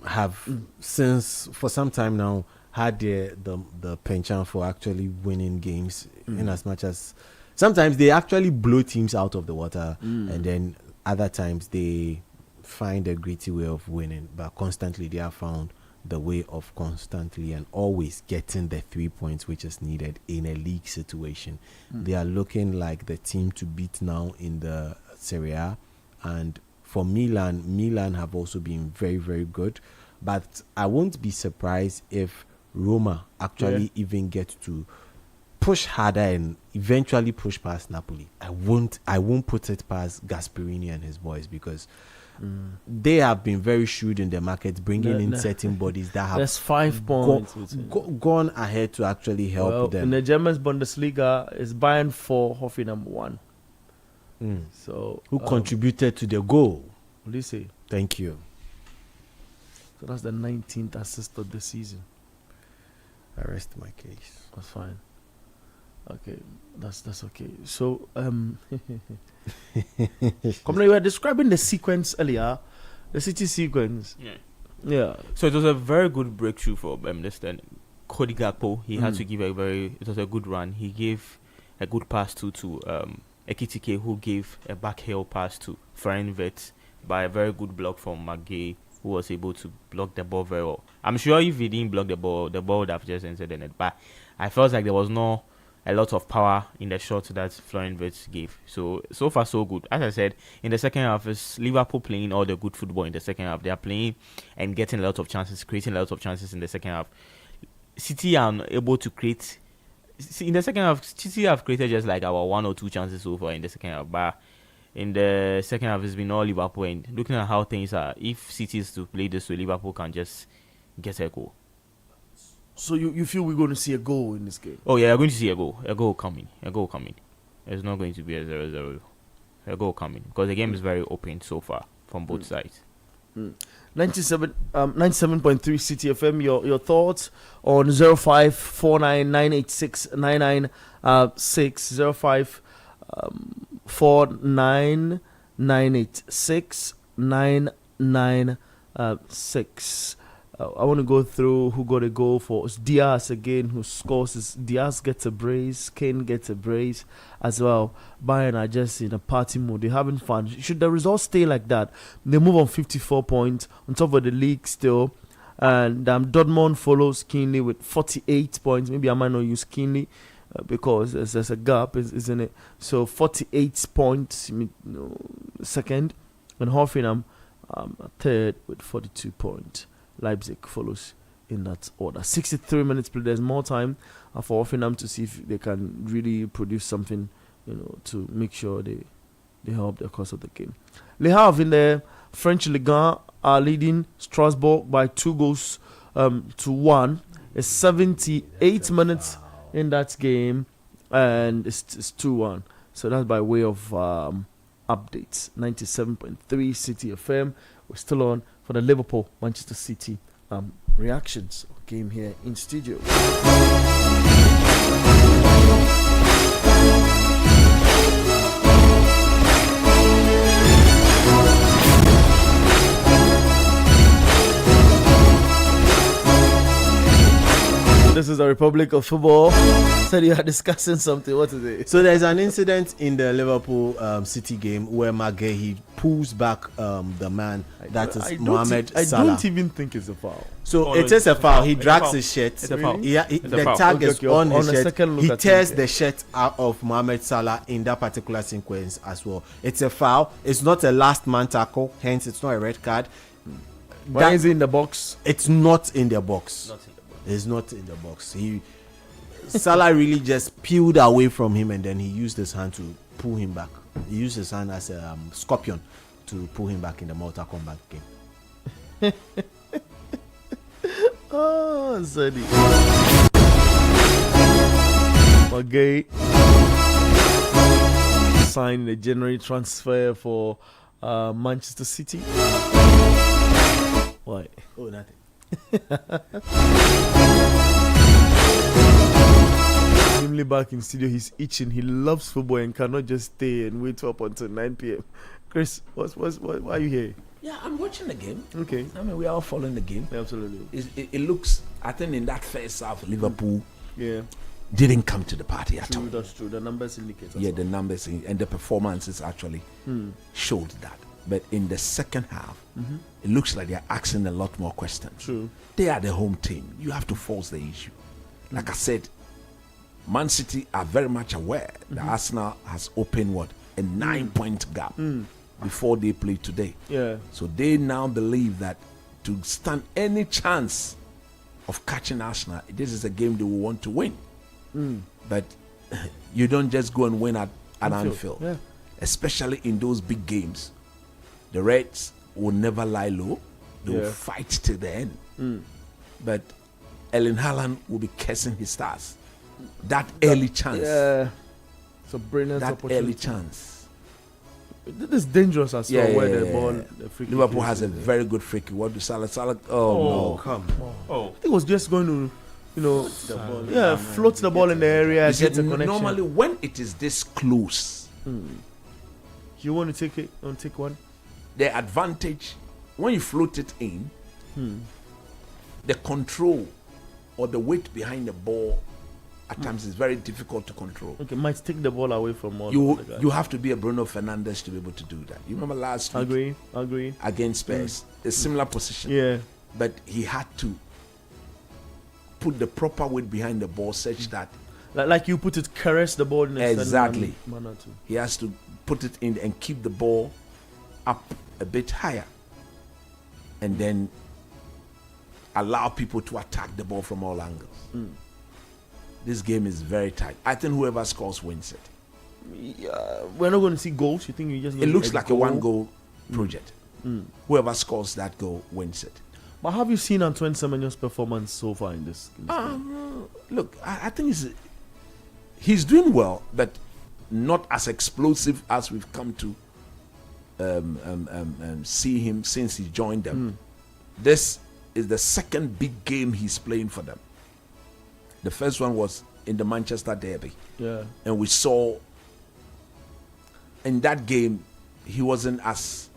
have, since for some time now, had the penchant for actually winning games, in as much as sometimes they actually blow teams out of the water, and then other times they find a gritty way of winning. But constantly they have found the way of constantly and always getting the 3 points which is needed in a league situation. They are looking like the team to beat now in the Serie A. And for Milan have also been very, very good. But I won't be surprised if Roma actually even get to push harder and eventually push past Napoli. I won't put it past Gasperini and his boys, because they have been very shrewd in the market, bringing in certain bodies that have there's 5 points gone ahead to actually help them. In the German Bundesliga, it's Bayern 4, Hoffenheim 1. So who contributed to the goal? What do you say? Thank you. So that's the 19th assist of the season. I rest my case. That's fine. Okay, that's okay. So, you were describing the sequence earlier, the City sequence. Yeah. So it was a very good breakthrough for this then. Cody Gakpo, he had to give it was a good run. He gave a good pass to Ekitike, who gave a backheel pass to Florian Wirtz by a very good block from McGay, who was able to block the ball very well. I'm sure if he didn't block the ball would have just entered the net. But I felt like there was no a lot of power in the shot that Florian Wirtz gave. So far so good. As I said, in the second half, it's Liverpool playing all the good football in the second half. They are playing and getting a lot of chances, creating a lot of chances in the second half. City are able to create. In the second half, City have created just like our 1 or 2 chances so far in the second half. But in the second half, it's been all Liverpool. And looking at how things are, if City is to play this way, Liverpool can just get a goal. So you feel we're going to see a goal in this game? Oh yeah, you're going to see a goal coming. It's not going to be a 0-0. A goal coming because the game is very open so far from both sides. 97.3 City FM. Your thoughts on 0549986996 0549986996. I want to go through who got a goal for us. Diaz again, who scores. Diaz gets a brace. Kane gets a brace as well. Bayern are just in a party mood. They're having fun. Should the results stay like that, they move on 54 points on top of the league still. And Dortmund follows keenly with 48 points. Maybe I might not use keenly because there's a gap, isn't it? So 48 points, second. And Hoffenheim third with 42 points. Leipzig follows in that order. 63 minutes played. There's more time for Hoffenheim to see if they can really produce something, to make sure they help the course of the game. Le Havre in the French Liga are leading Strasbourg by 2-1. It's 78 minutes in that game, and it's 2-1. So that's by way of updates. 97.3 City FM. We're still on for the Liverpool Manchester City reactions game here in studio. This is the Republic of Football. Said you are discussing something. What is it? So there's an incident in the Liverpool City game where Maguire pulls back the man that is Mohamed Salah. I don't even think it's a foul. So it is a foul. He drags his shirt. It's a foul. Yeah, the tag is on his shirt. He tears the shirt out of Mohamed Salah in that particular sequence as well. It's a foul. It's not a last man tackle. Hence, it's not a red card. Why is it in the box? It's not in the box. It's not in the box. Salah really just peeled away from him, and then he used his hand to pull him back. He used his hand as a scorpion to pull him back in the Mortal Kombat game. Oh, Zeddy. Maguire signed a January transfer for Manchester City. Why? Oh, nothing. Only back in studio, he's itching. He loves football and cannot just stay and wait up until 9 p.m. Chris, why are you here? Yeah, I'm watching the game. Okay. I mean, we are all following the game. Yeah, absolutely. It looks, I think in that first half, Liverpool didn't come to the party at all. That's true. The numbers indicate. Yeah, the numbers and the performances actually showed that. But in the second half, it looks like they're asking a lot more questions. True. They are the home team. You have to force the issue. Like I said, Man City are very much aware that Arsenal has opened a 9-point gap before they play today. Yeah. So they now believe that to stand any chance of catching Arsenal, this is a game they will want to win. But you don't just go and win at Anfield. Yeah. Especially in those big games. The Reds will never lie low. They will fight till the end. But Erling Haaland will be cursing his stars. That early chance. Yeah. It's a brilliant that opportunity. Early chance. It is dangerous as well. Where the ball, the free kick Liverpool has a very good free kick. What do Salah? Oh, no. Come on. I think it was just going to, float the ball in the area. Get a connection. Normally, when it is this close, you want to take it? You want to take one? The advantage when you float it in, the control or the weight behind the ball at times is very difficult to control. Okay, might take the ball away from all you. The guys. You have to be a Bruno Fernandes to be able to do that. You remember last week? Agree. Against Spurs, a similar position. Yeah, but he had to put the proper weight behind the ball such that, like you put it, caress the ball in a exactly. manner too. He has to put it in and keep the ball up a bit higher, and then allow people to attack the ball from all angles. This game is very tight. I think whoever scores wins it. we're not going to see goals. You think you just? It looks like a one-goal project. Whoever scores that goal wins it. But have you seen Antoine Semenyo's performance so far in this game? Look, I think he's doing well, but not as explosive as we've come to see him since he joined them. This is the second big game he's playing for them. The first one was in the Manchester Derby. Yeah. And we saw in that game he wasn't as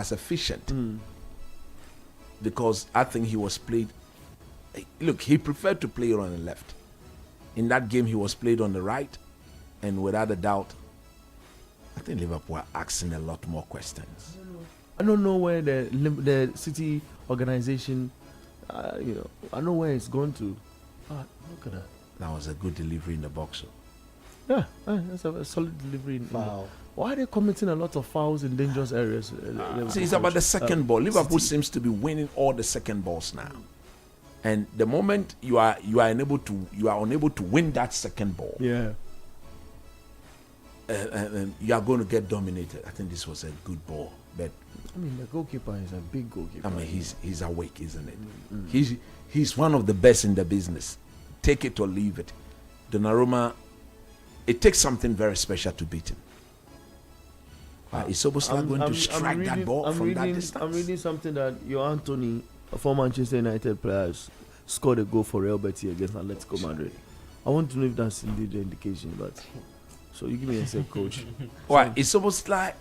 efficient. Because I think he was played. Look, he preferred to play on the left. In that game, he was played on the right, and without a doubt, I think Liverpool are asking a lot more questions. I don't know where the City organization, I don't know where it's going to. Look at that. That was a good delivery in the box. Yeah, that's a solid delivery. Foul. Why are they committing a lot of fouls in dangerous areas? See, it's about the second ball. Liverpool seems to be winning all the second balls now, and the moment you are unable to win that second ball, you are going to get dominated. I think this was a good ball, but I mean the goalkeeper is a big goalkeeper. I mean he's awake, isn't it? He's one of the best in the business. Take it or leave it. Donnarumma, it takes something very special to beat him. Is Szoboszlai going to strike that ball from that distance? I'm reading something that your Anthony, a former Manchester United player, scored a goal for Real Betis against Atletico Madrid. I want to know if that's indeed the indication, but so you give me a sec, coach. Why? Is Szoboszlai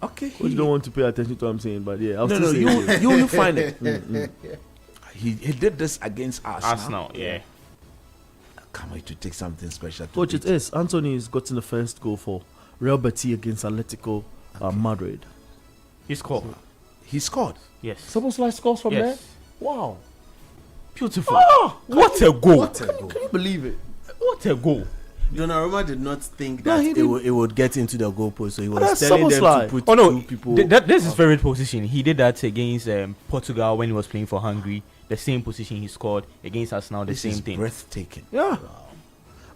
okay? Coach don't want to pay attention to what I'm saying, but yeah, you find it. He did this against Arsenal. Yeah. I can't wait to take something special. Coach, it is. Anthony has gotten the first goal for Real Betis against Atletico Madrid. He scored. He scored. Yes. Szoboszlai scores from there. Wow. Beautiful. Oh, what a goal! Can you believe it? What a goal! Donnarumma did not think that it would get into the goalpost, so he was That's telling them Szoboszlai. to put two people. This is favorite position. He did that against Portugal when he was playing for Hungary. The same position he scored against Arsenal. The same thing. Breathtaking. Yeah. Wow.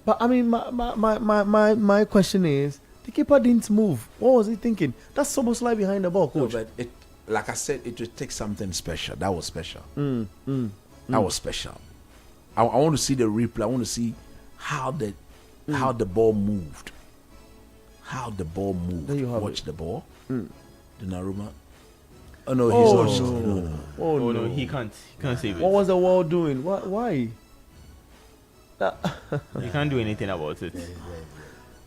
But I mean, my question is, the keeper didn't move. What was he thinking? That's Szoboszlai behind the ball, coach. No, but like I said, it would take something special. That was special. That was special. I want to see the replay. I want to see how the ball moved. How the ball moved. Watch the ball. Donnarumma. Oh no, he's no. Oh no, he can't save it. What was the wall doing? Why? You can't do anything about it.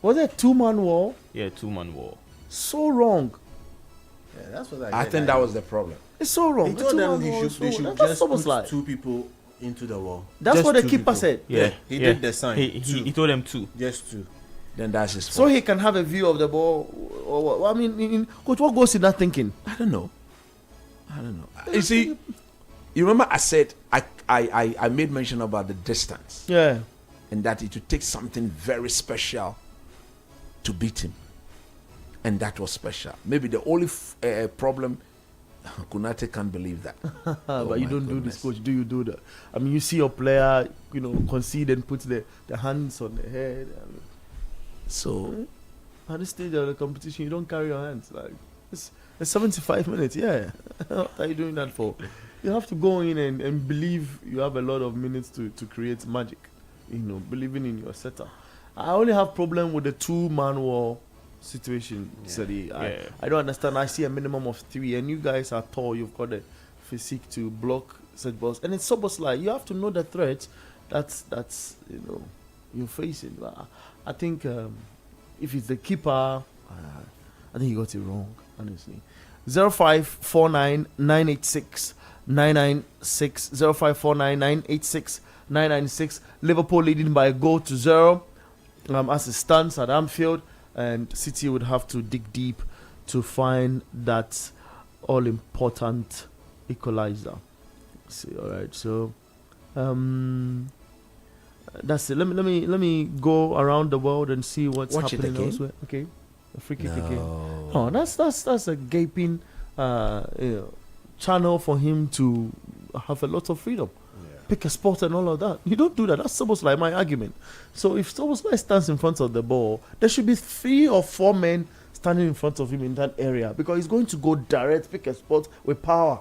Was it a 2-man wall? Yeah, 2-man wall. So wrong. Yeah, that's what I think that was the problem. It's so wrong. He told them they should just put two people into the wall. That's just what the keeper said. Yeah, he did the sign. He told them two. Just two. Then that's his fault. So he can have a view of the ball. I mean, coach, what goes in that thinking? I don't know. You see, you remember I said I made mention about the distance. Yeah. And that it would take something very special to beat him. And that was special. Maybe the only problem, Kunate can't believe that. But you don't do this, coach. Do you do that? I mean, you see your player, concede and put the hands on the head. So, at this stage of the competition, you don't carry your hands. Like it's 75 minutes. Yeah. What are you doing that for? You have to go in and believe you have a lot of minutes to create magic. Believing in your setup. I only have problem with the 2-man wall situation. I don't understand. I see a minimum of 3, and you guys are tall. You've got the physique to block such balls, and it's Szoboszlai. You have to know the threat that's you're facing. I think if it's the keeper, I think you got it wrong. Honestly, 0549 986 996 0549 986 996. Liverpool leading by a goal to 0 as it stands at Anfield, and City would have to dig deep to find that all-important equalizer. See, all right, so that's it. Let me go around the world and see what's happening elsewhere. Okay, a free kick again. Oh, that's a gaping channel for him to have a lot of freedom. pick a spot and all of that. You don't do that. That's almost like my argument. So if Soboslai stands in front of the ball, there should be 3 or 4 men standing in front of him in that area, because he's going to go direct, pick a spot with power.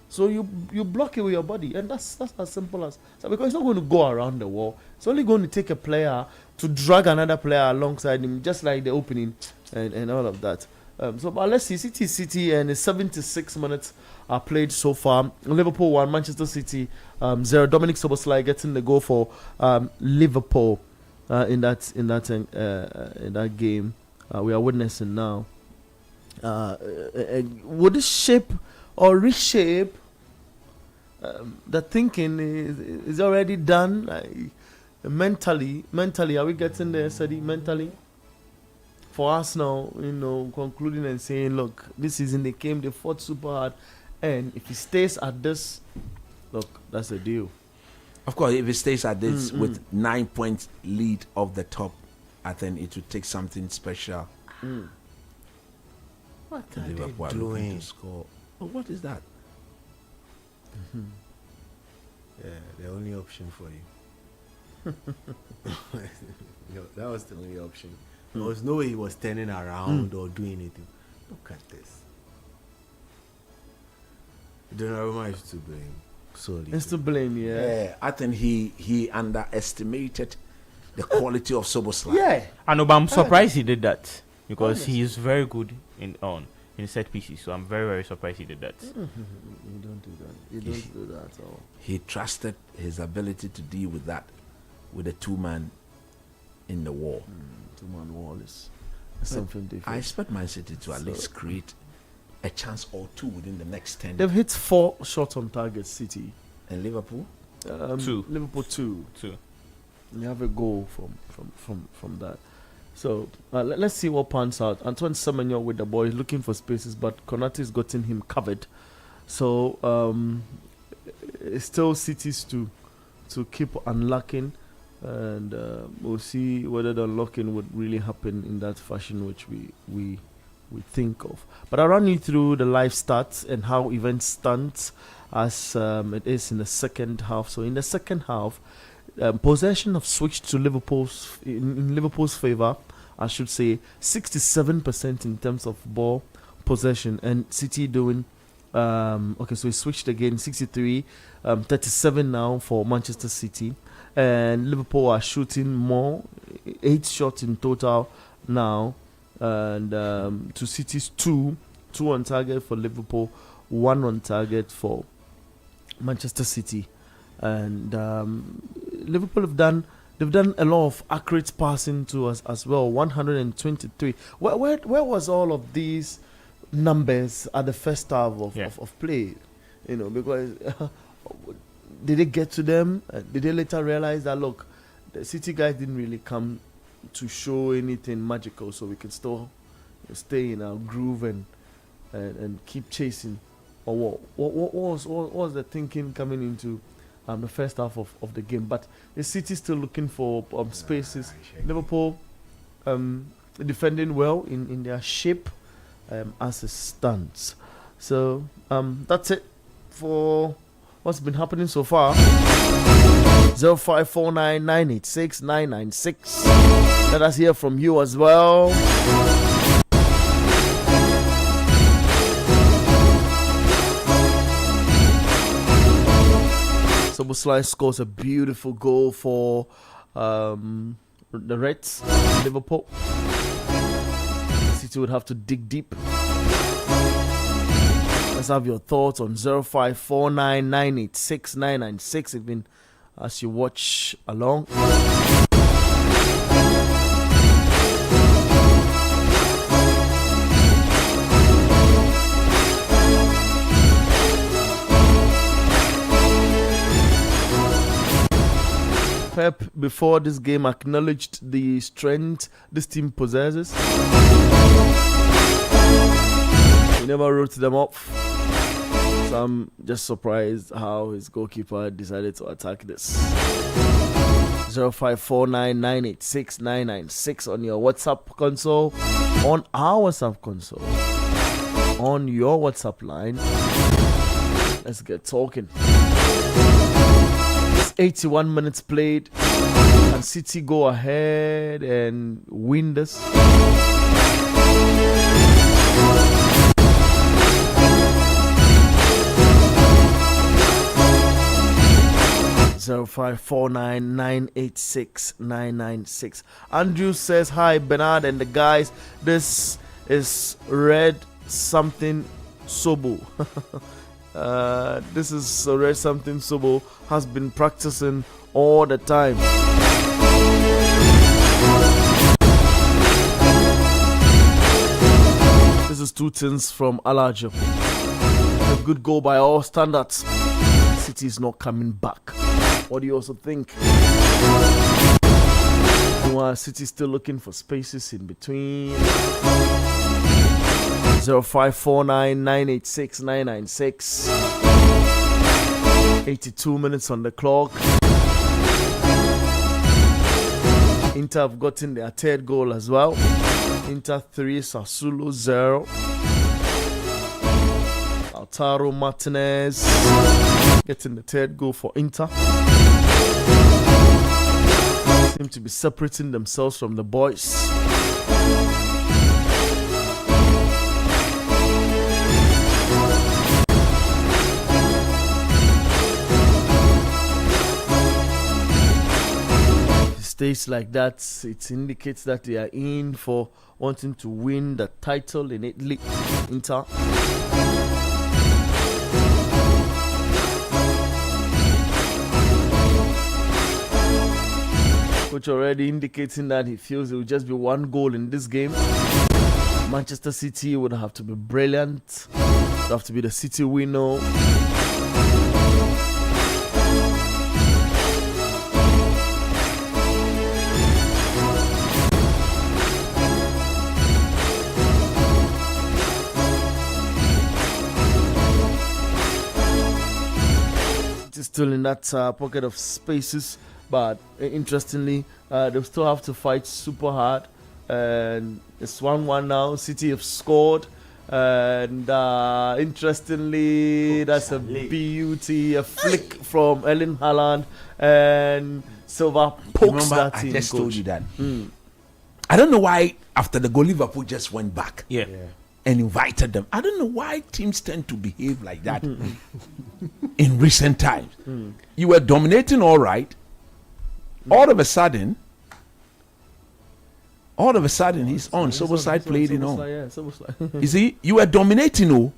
So you block it with your body, and that's as simple as so, because he's not going to go around the wall. It's only going to take a player to drag another player alongside him, just like the opening and all of that. But let's see, City, and 76 minutes are played so far. Liverpool 1, Manchester City 0. Dominic Szoboszlai getting the goal for Liverpool in that game we are witnessing now. Would it shape or reshape the thinking? Is already done? Mentally, are we getting there, Sadi? Mentally, for us now, concluding and saying, look, this season they fought super hard, and if he stays at this, look, that's the deal. Of course, if it stays at this with 9 points lead of the top, I think it would take something special. What are Liverpool they doing? To score. Oh, what is that? Yeah, the only option for you. That was the only option. There was no way he was turning around or doing anything. Look at this. Donnarumma is to blame. Sorry. It's to blame, yeah. I think he underestimated the quality of Szoboszlai. Yeah. I know, but I'm surprised he did that, because he is very good in set pieces. So I'm very, very surprised he did that. You don't do that. You don't do that at all. He trusted his ability to deal with that, with a 2-man in the wall. 2-man wall is something different. I expect Man City to at least create a chance or 2 within the next 10. They've hit 4 shots on target, City. And Liverpool? 2. Liverpool 2. They have a goal from that. So let's see what pans out. Antoine Semenyo with the ball is looking for spaces, but Konate's gotten him covered. So it's still Cities to keep unlocking, and we'll see whether the unlocking would really happen in that fashion which we think of. But I'll run you through the live stats and how events stand as it is in the second half. So in the second half, possession have switched to in Liverpool's favour. I should say 67% in terms of ball possession, and City doing so we switched again. 63, 37 now for Manchester City, and Liverpool are shooting more, 8 shots in total now, and to City's 2 on target for Liverpool, 1 on target for Manchester City. And Liverpool they've done a lot of accurate passing to us as well. 123. Where was all of these numbers at the first half of play? Because did they get to them? Did they later realize that, look, the City guys didn't really come to show anything magical, so we can still stay in our groove and keep chasing? Or what was the thinking coming into the first half of the game? But the City still looking for spaces. Liverpool defending well in their shape as it stands. So that's it for what's been happening so far. 0549986996. Let us hear from you as well. Szoboszlai scores a beautiful goal for the Reds, Liverpool. City would have to dig deep. Let's have your thoughts on 0549986996 even as you watch along. Pep, before this game, acknowledged the strength this team possesses. He never wrote them off. So I'm just surprised how his goalkeeper decided to attack this. 0549986996 on your WhatsApp console, on our WhatsApp console, on your WhatsApp line. Let's get talking. 81 minutes played. Can City go ahead and win this? 0549986996. Andrew says, hi Bernard and the guys, this is Red Something Sobo. This is Red Something Sobo, has been practicing all the time. This is two things from Alajo. A good goal by all standards. City is not coming back. What do you also think? City still looking for spaces in between. 0549986996. 82 minutes on the clock. Inter have gotten their third goal as well. Inter 3, Sassuolo 0. Lautaro Martinez getting the third goal for Inter. Seem to be separating themselves from the boys. If it stays like that, it indicates that they are in for wanting to win the title in Italy. Inter. Coach already indicating that he feels it will just be one goal in this game. Manchester City would have to be brilliant. Would have to be the City winner. It is still in that pocket of spaces. But interestingly, they'll still have to fight super hard. And it's 1-1 now. City have scored. And interestingly, that's a beauty. A flick from Erling Haaland. And Silva pokes that in. I just told you that. I don't know why after the goal, Liverpool just went back. Yeah. And invited them. I don't know why teams tend to behave like that in recent times. You were dominating all right. All of a sudden, he's on. Soberside played in on. You see, you were dominating.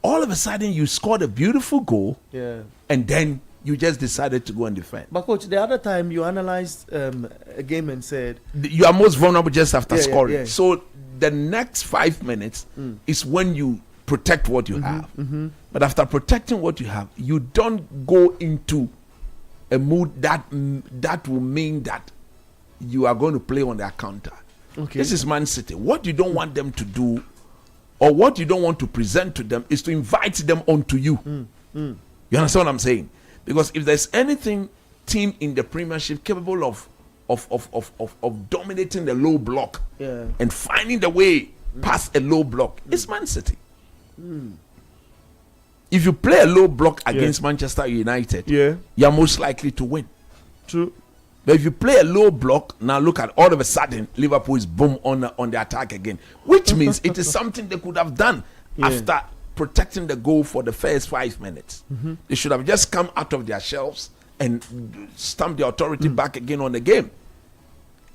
All of a sudden, you scored a beautiful goal. Yeah. And then you just decided to go and defend. But coach, the other time you analyzed a game and said you are most vulnerable just after scoring. Yeah. So the next 5 minutes is when you protect what you have. But after protecting what you have, you don't go into a mood that will mean that you are going to play on their counter. Okay. This is Man City. What you don't want them to do, or what you don't want to present to them, is to invite them onto you. You understand what I'm saying? Because if there's anything team in the Premiership capable of dominating the low block and finding the way past a low block, it's Man City. If you play a low block against Manchester United, you're most likely to win. True. But if you play a low block, now look at all of a sudden Liverpool is boom on the attack again, which means it is something they could have done after protecting the goal for the first 5 minutes. They should have just come out of their shelves and stamped the authority back again on the game.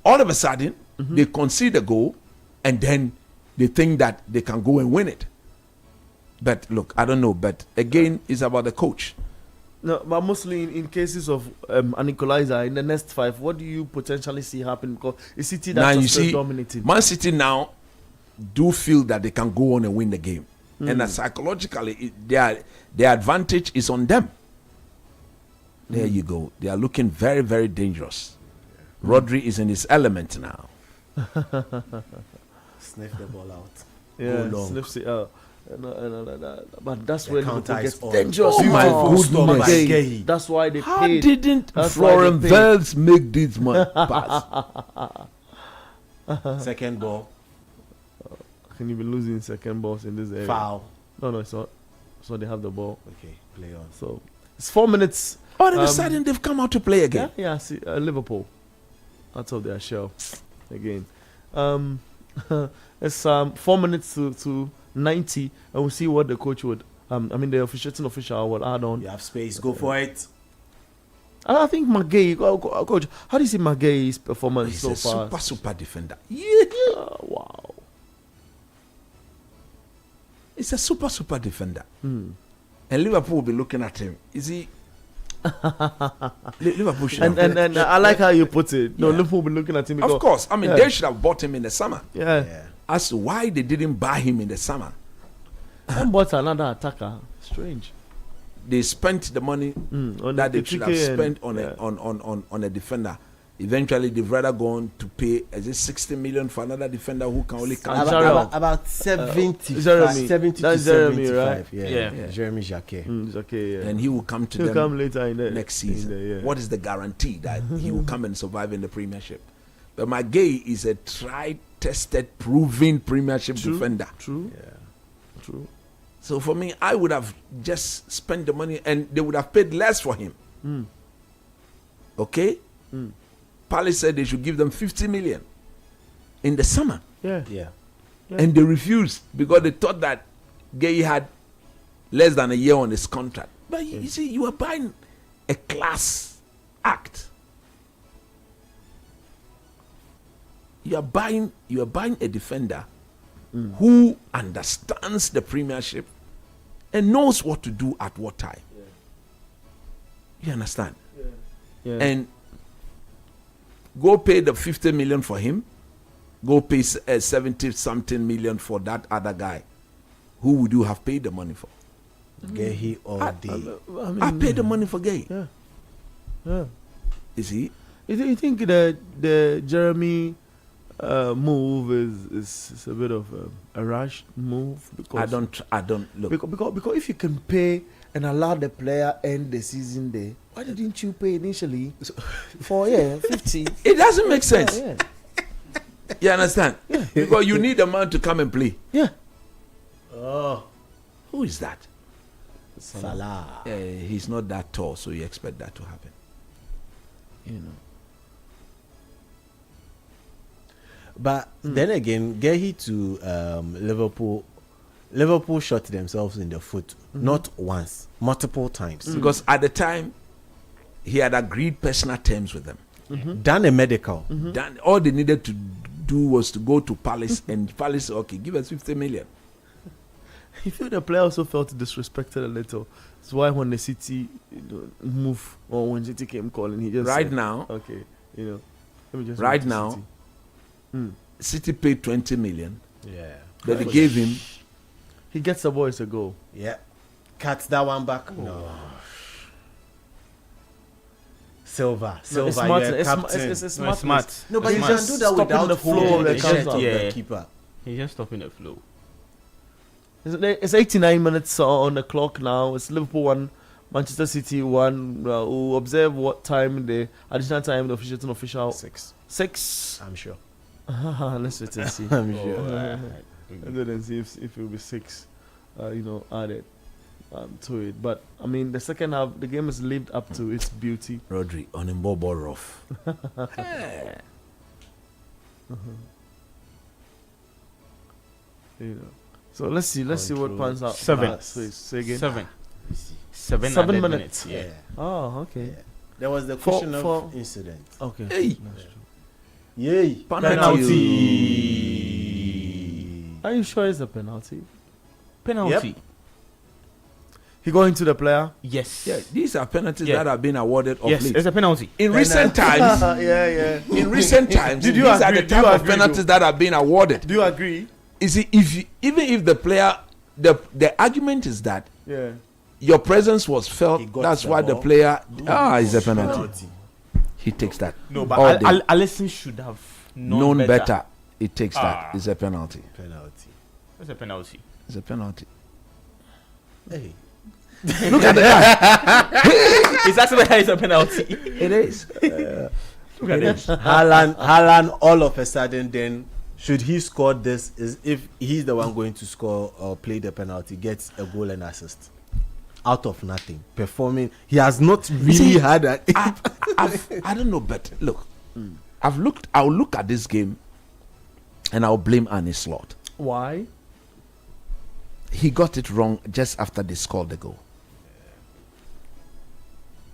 All of a sudden, they concede a goal, and then they think that they can go and win it. But look, I don't know. But again, it's about the coach. No, but mostly in cases of an equalizer in the next 5, what do you potentially see happen? Because it's City that's still dominating. Man City now do feel that they can go on and win the game, and that psychologically their advantage is on them. There you go. They are looking very, very dangerous. Rodri is in his element now. Sniff the ball out. Yeah, sniffs it out. But that's where Liverpool gets dangerous. Oh my goodness! That's why they How paid. didn't Florent Verts make this man pass? Second ball. Can you be losing second balls in this area? Foul. No, it's not. So they have the ball. Okay, play on. So it's 4 minutes All of a sudden, they've come out to play again. Yeah. See, Liverpool, out of their shell again. It's 4 minutes to 90, and we'll see what the coach would. The official will add on. You have space. Go for it. I think Maguire, coach. How do you see Maguire's performance so far? He's a super defender. Wow. He's a super defender. And Liverpool will be looking at him. Is he? Liverpool should and I like how you put it. No, Liverpool will be looking at him. Because, of course. They should have bought him in the summer. Yeah. As to why they didn't buy him in the summer. And bought another attacker. Strange. They spent the money that they should have spent on a defender. Eventually, they've rather gone to pay 60 million for another defender who can only count about 70 to Jeremy, 75. Right? Yeah. Jeremy Jacquet. And he will come to them come later in the next season. What is the guarantee that he will come and survive in the Premiership? But Maguire is a tried, tested, proven Premiership defender. True. So for me, I would have just spent the money and they would have paid less for him. Okay? Palace said they should give them 50 million in the summer. Yeah. And they refused because they thought that Gay had less than a year on his contract. But you see, you are buying a class act. You are buying a defender who understands the Premiership and knows what to do at what time. You understand? And go pay the 50 million for him. Go pay 70-something million for that other guy. Who would you have paid the money for? Gay all day. I paid the money for Gay. Yeah. You see? You think the Jeremy move is a bit of a rash move? Because I don't look. Because if you can pay and allow the player end the season there, why didn't you pay initially for 50? It doesn't make sense. Yeah. You understand? Yeah. Because you need a man to come and play. Yeah. Oh, who is that? Salah. He's not that tall, so you expect that to happen. But then again, get he to Liverpool. Liverpool shot themselves in the foot not once, multiple times. Because at the time, he had agreed personal terms with them. Done a medical. Done, all they needed to do was to go to Palace and Palace said, okay, give us 50 million. I feel the player also felt disrespected a little. That's why when the City move or when City came calling, he just said, now, okay, let me just right now, City paid 20 million. Yeah. But they gave him. He gets the boys a goal. Yeah. Cuts that one back. No. Silva, it's smart. It's smart. No, but you can do that without the flow of the keeper. He's just stopping the flow. It's 89 minutes on the clock now. It's Liverpool 1, Manchester City 1. We'll observe what time the additional time the official 6. I'm sure. Let's wait and see. I'm sure. Let's and see if it will be 6. Added to it. But the second half, the game has lived up to its beauty. Rodri on him ball rough. So let's see what pans out. 7. Say again. 7 7 minutes. Yeah. Oh, okay. Yeah. There was the question of incident. Okay. Hey. Yay. Penalty. Are you sure it's a penalty? Penalty. Yep. He going to the player? Yes. Yeah, these are penalties that have been awarded of late. It's a penalty. In recent times, in recent times, these are the type of penalties that have been awarded. Do you agree? You see, even if the player, the argument is that your presence was felt, that's why the player is a penalty. He takes that. No, but Alisson should have known better. It takes that. It's a penalty. It's a penalty. It's a penalty. Hey. Look at the guy. It's actually it's a penalty. It is. Look at this. Haaland all of a sudden then, should he score this, is if he's the one going to score or play the penalty, gets a goal and assist. out of nothing, performing. He has not really had a. I don't know, but look, I'll look at this game, and I'll blame Arne Slot. Why? He got it wrong just after they scored the goal.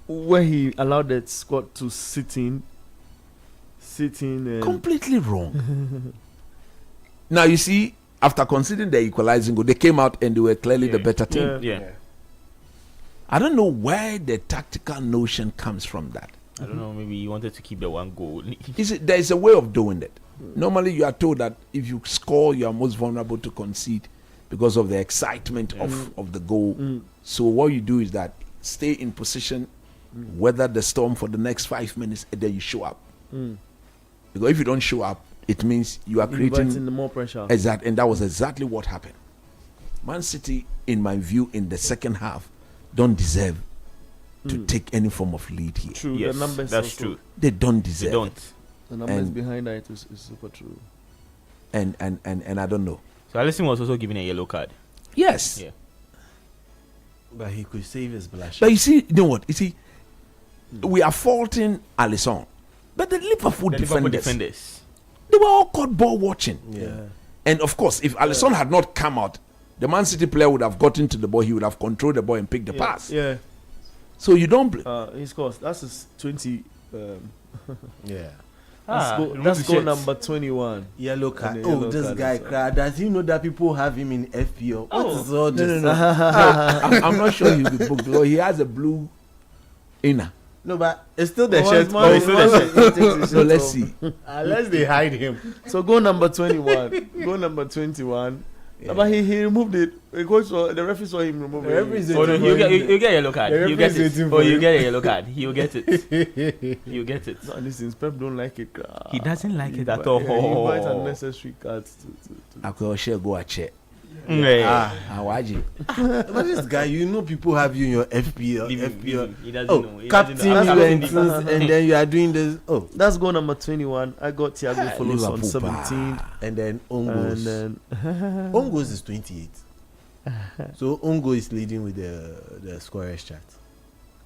Where he allowed that squad to sit in. Completely wrong. Now you see, after conceding the equalizing goal, they came out and they were clearly the better team. Yeah. I don't know where the tactical notion comes from that. I don't know, maybe he wanted to keep the one goal. There is a way of doing it. Normally you are told that if you score, you are most vulnerable to concede because of the excitement of the goal. So what you do is that stay in position, weather the storm for the next 5 minutes, and then you show up. Because if you don't show up, it means you are creating the more pressure. Exactly, and that was exactly what happened. Man City, in my view, in the second half, don't deserve to take any form of lead here. True, Yes, the numbers that's also, true. They don't deserve. They don't. It. The numbers And- behind that is super true. And I don't know. So Alisson was also given a yellow card. Yes. Yeah. But he could save his blush. But you know what? You see, we are faulting Alisson. But the Liverpool defenders, they were all caught ball watching. Yeah. And of course, if Alisson had not come out, the Man City player would have gotten to the ball. He would have controlled the ball and picked the pass. Yeah. So you don't. He scores. That's his 20. Yeah. That's goal number 21. Yellow card. And the yellow This card guy is, cried. Does he know that people have him in FPL? What is all this? No. I'm not sure he'll be booked. Because he has a blue inner. No, but it's still the Oh, shirt. it's more- It's still the shirt. So let's see. Unless they hide him. So goal number 21. Goal number 21. Yeah. But he removed it. The referee saw him remove The it. referee's Oh, no, you get a yellow card. The You get referee's it. waiting Oh, for you you. get a yellow card. He'll get it. You get it. No, listen, Pep don't like it. He doesn't like it at He invites all. unnecessary cards to I could share go a check. Yeah. Awaji. But this guy, you know, people have you in your FPL. Leave him. FPL. He doesn't Oh, know. He captain, doesn't know. and, Captain. and then you are doing this. Oh, That's goal number 21. I got Thiago follows on Liverpool, 17. and then own And goals. then Own goals is 28. So own goal is leading with the scorers chart.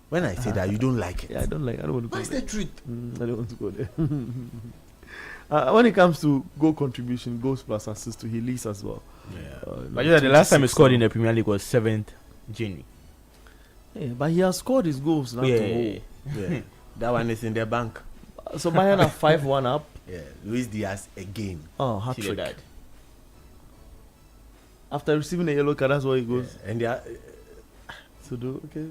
When I say that, you don't like it. yeah, I don't want to go What's there. the truth? I don't want to go there. When it comes to goal contribution, goals plus assists, he leads as well. Yeah. But yeah, the last time he 26 scored in now. the Premier League was 7th January. Yeah, but he has scored his goals now. Yeah. To Yeah. That one is in the bank. hold. So Bayern are 5-1 up. Yeah. Luis Diaz again. Oh, Till hat they trick. died. After receiving a yellow card, that's where he goes And they are, to do. Okay.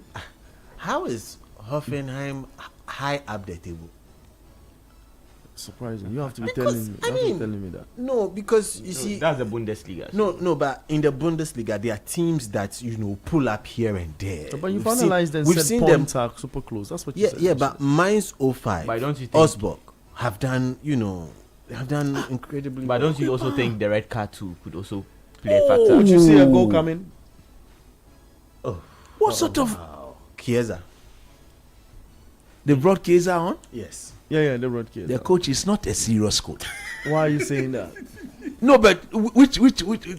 how is Hoffenheim high up the table? Surprising. You have to be Because, telling me. I You have to be mean- telling me that. No, because you see, That's the Bundesliga. no, but in the Bundesliga, there are teams that pull up here and there. But you've We've seen- analyzed and we've said seen them. points are super close. That's what you Yeah, said. yeah, but Mainz 05, But don't you think- Augsburg have done, have done incredibly. But well. don't you also think the red card too could also play a factor? Would you see a goal coming? What sort of. Chiesa? They brought Chiesa on? Yes. Yeah, they brought kids. The coach is not a serious coach. Why are you saying that? No, but which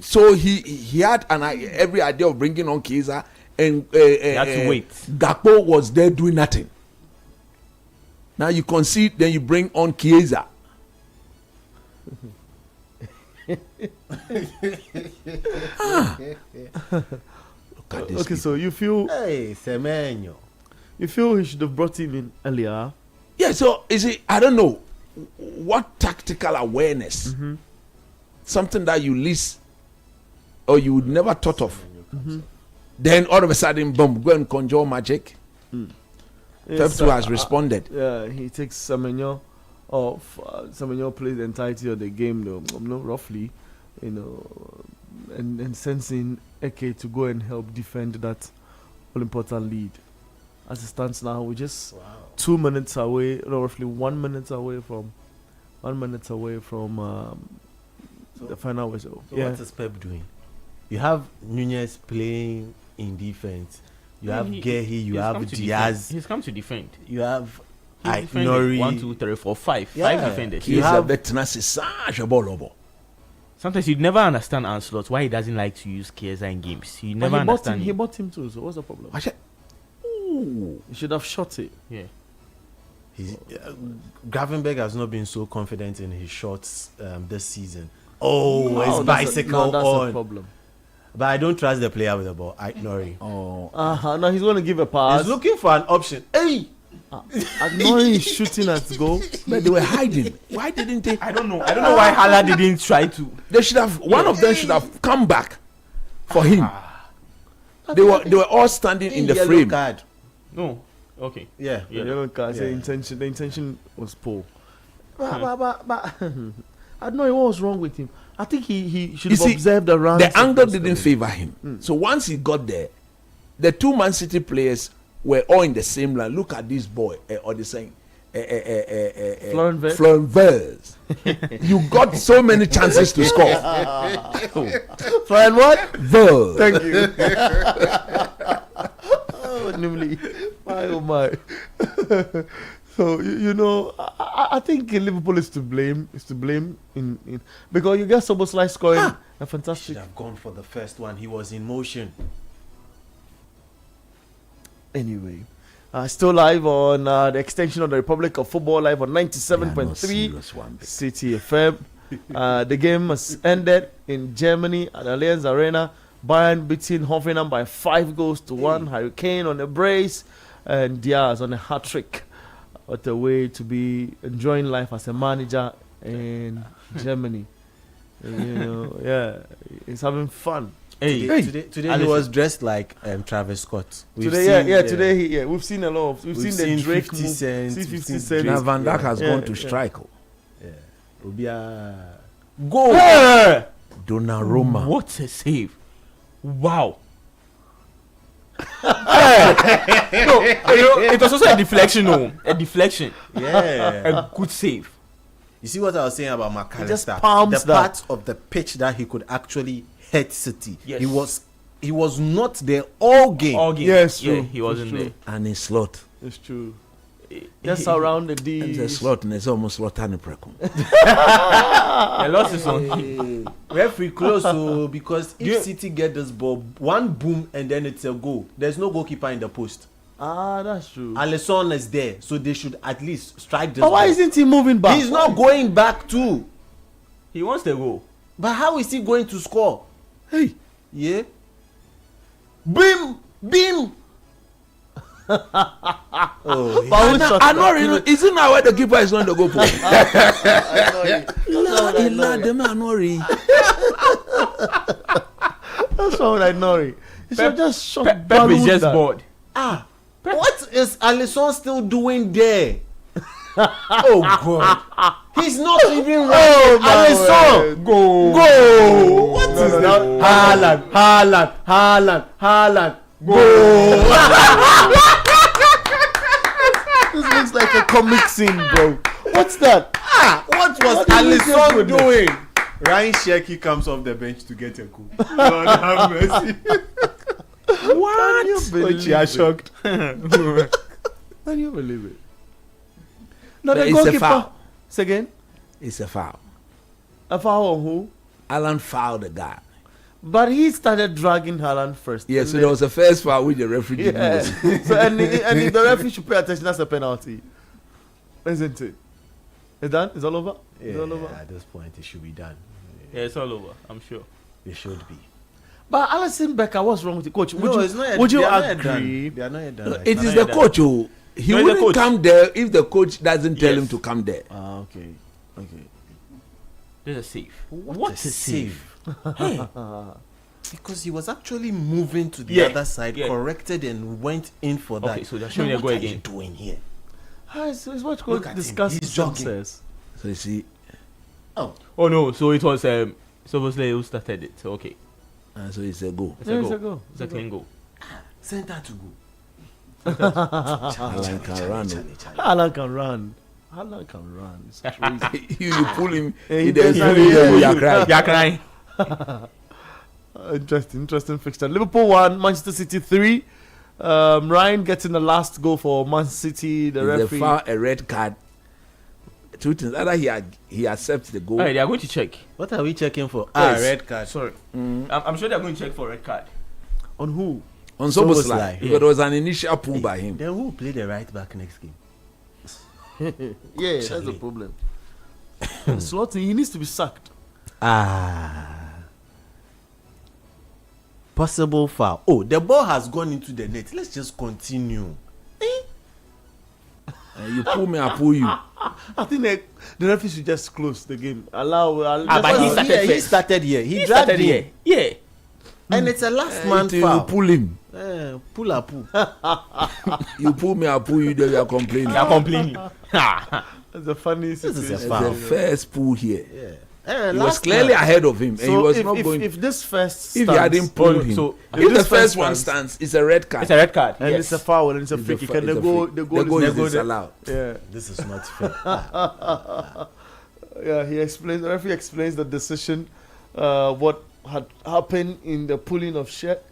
so he had every idea of bringing on Chiesa, and had to wait. Gakpo was there doing nothing. Now you concede, then you bring on Chiesa. Look at this. Okay, so you feel Hey, Semenyo. he should have brought him in earlier. Yeah, so is it? I don't know what tactical awareness, something that you least or you would never thought of. Then all of a sudden, boom, go and conjure magic. Pep too has responded. Yeah, he takes Semenyo off. Semenyo plays the entirety of the game, though, roughly, and sends in Eke to go and help defend that all-important lead. As it stands now, we're just 2 minutes away, roughly 1 minute away from the final whistle. So what is Pep doing? You have Nunez playing in defense. You have Gehi. You have Diaz. He's come to defend. You have He's defended Nori. 1, 2, 3, 4, 5. Yeah. 5 defenders. You Chiesa have- veteran is such a ball. Sometimes you'd never understand Ancelot why he doesn't like to use Chiesa in games. You never understand. He bought him too. So what's the problem? He should have shot it. Yeah. Gravenberg has not been so confident in his shots this season. His bicycle that's on. a problem. But I don't trust the player with the ball. I ignore him. No, he's going to give a pass. He's looking for an option. Hey! Ignoring his shooting at goal. But they were hiding. Why didn't they? I don't know why Hala didn't try to. They should have. One of them should have come back for him. They were all standing in the frame. Card. No. Okay. Yeah. Yellow card. The intention was poor. But I don't know what was wrong with him. I think he should have observed around. The angle didn't favor him. So once he got there, the two Man City players were all in the same line. Look at this boy, or the saying, Florent Verts. You got so many chances to score. Florent what? Verts. Thank you. Oh my. So I think Liverpool is to blame. In because you get Szoboszlai scoring a fantastic. Should have gone for the first one. He was in motion. Anyway, still live on the extension of the Republic of Football, live on 97.3 City FM. The game has ended in Germany at Allianz Arena. Bayern beating Hoffenheim by 5-1. Harry Kane on a brace and Diaz on a hat-trick. What a way to be enjoying life as a manager in Germany. He's having fun. Today he was dressed like Travis Scott. Today we've seen a lot of. We've seen the Drake 50 Cent. 50 Cent. Now Van Dijk has gone to strike. Go! Donnarumma. What a save! Wow. It was also a deflection. A deflection. Yeah. A good save. You see what I was saying about McAllister? Just palms the part of the pitch that he could actually hit City. Yes. He was not there all game. Yes, true. Yeah, he wasn't there. And his slot. It's true. Just around the D. And the slot and it's almost Rotani Precum. The loss is on him. Referee close because if City get this ball, one boom and then it's a goal. There's no goalkeeper in the post. That's true. Alisson is there, so they should at least strike this ball. Why isn't he moving back? He's not going back too. He wants the goal. But how is he going to score? Hey. Yeah. Beam. I know really. Isn't that why the keeper is going to go for? That's why I know it. He should just shot. Pep is just bored. What is Alisson still doing there? Oh God! He's not even running. Alisson, go! What is that? Haaland, go! This looks like a comic scene, bro. What's that? What was Alisson doing? Ryan Cherki comes off the bench to get a goal. Lord have mercy. What? You are shocked. Can you believe it? No, but the it's goalkeeper. A foul. Say again? It's a foul. A foul on who? Alan fouled the guy. But he started dragging Haaland first. Yeah, so there was a first foul with the referee. Yeah. So and if the referee should pay attention, that's a penalty. Isn't it? It's done? It's all over? Yeah, it's all over? At this point it should be done. Yeah, it's all over, I'm sure. It should be. But Alisson Becker, what's wrong with the coach? Would you agree? They are not yet done. It is the coach who he wouldn't come there if the coach doesn't tell him to come there. Okay. There's a save. What a save. Hey. Because he was actually moving to the other side, corrected and went in for that. Okay, so they're showing a goal again. What are you doing here? It's what coach discuss. He's jogging. So you see. Oh no! So it was Szoboszlai who started it. So okay. So it's a goal. It's a goal. It's a clean goal. Send that to go. Alan can run. Haaland can run. It's crazy. you pull him. You're crying. Interesting fixture. Liverpool 1, Manchester City 3. Ryan getting the last goal for Man City. The referee. A red card. two things. Either he accepts the goal. Alright, they are going to check. What are we checking for? Yes. Red card. Sorry. I'm sure they are going to check for red card. On who? On Soboslai. Soboslai. Because there was an initial pull by him. Then who will play the right back next game? Yeah, that's the problem. Slotty, he needs to be sacked. Possible foul. Oh, the ball has gone into the net. Let's just continue. You pull me, I pull you. I think the referee should just close the game. But he started here. He started dragged here. Yeah. And it's a last man You foul. pull him. Pull up. You pull me, I pull you. Then you are complaining. You are complaining. That's a funny situation. This is a It's the first pull here. Yeah. He was clearly ahead of him, and he was not going. If this first If he hadn't pulled him, so if the first one stands, it's a red card. It's a red card. and it's a foul and it's a free kick, and the goal is disallowed. Yeah. This is not fair. Yeah, the referee explains the decision, what had happened in the pulling of shit,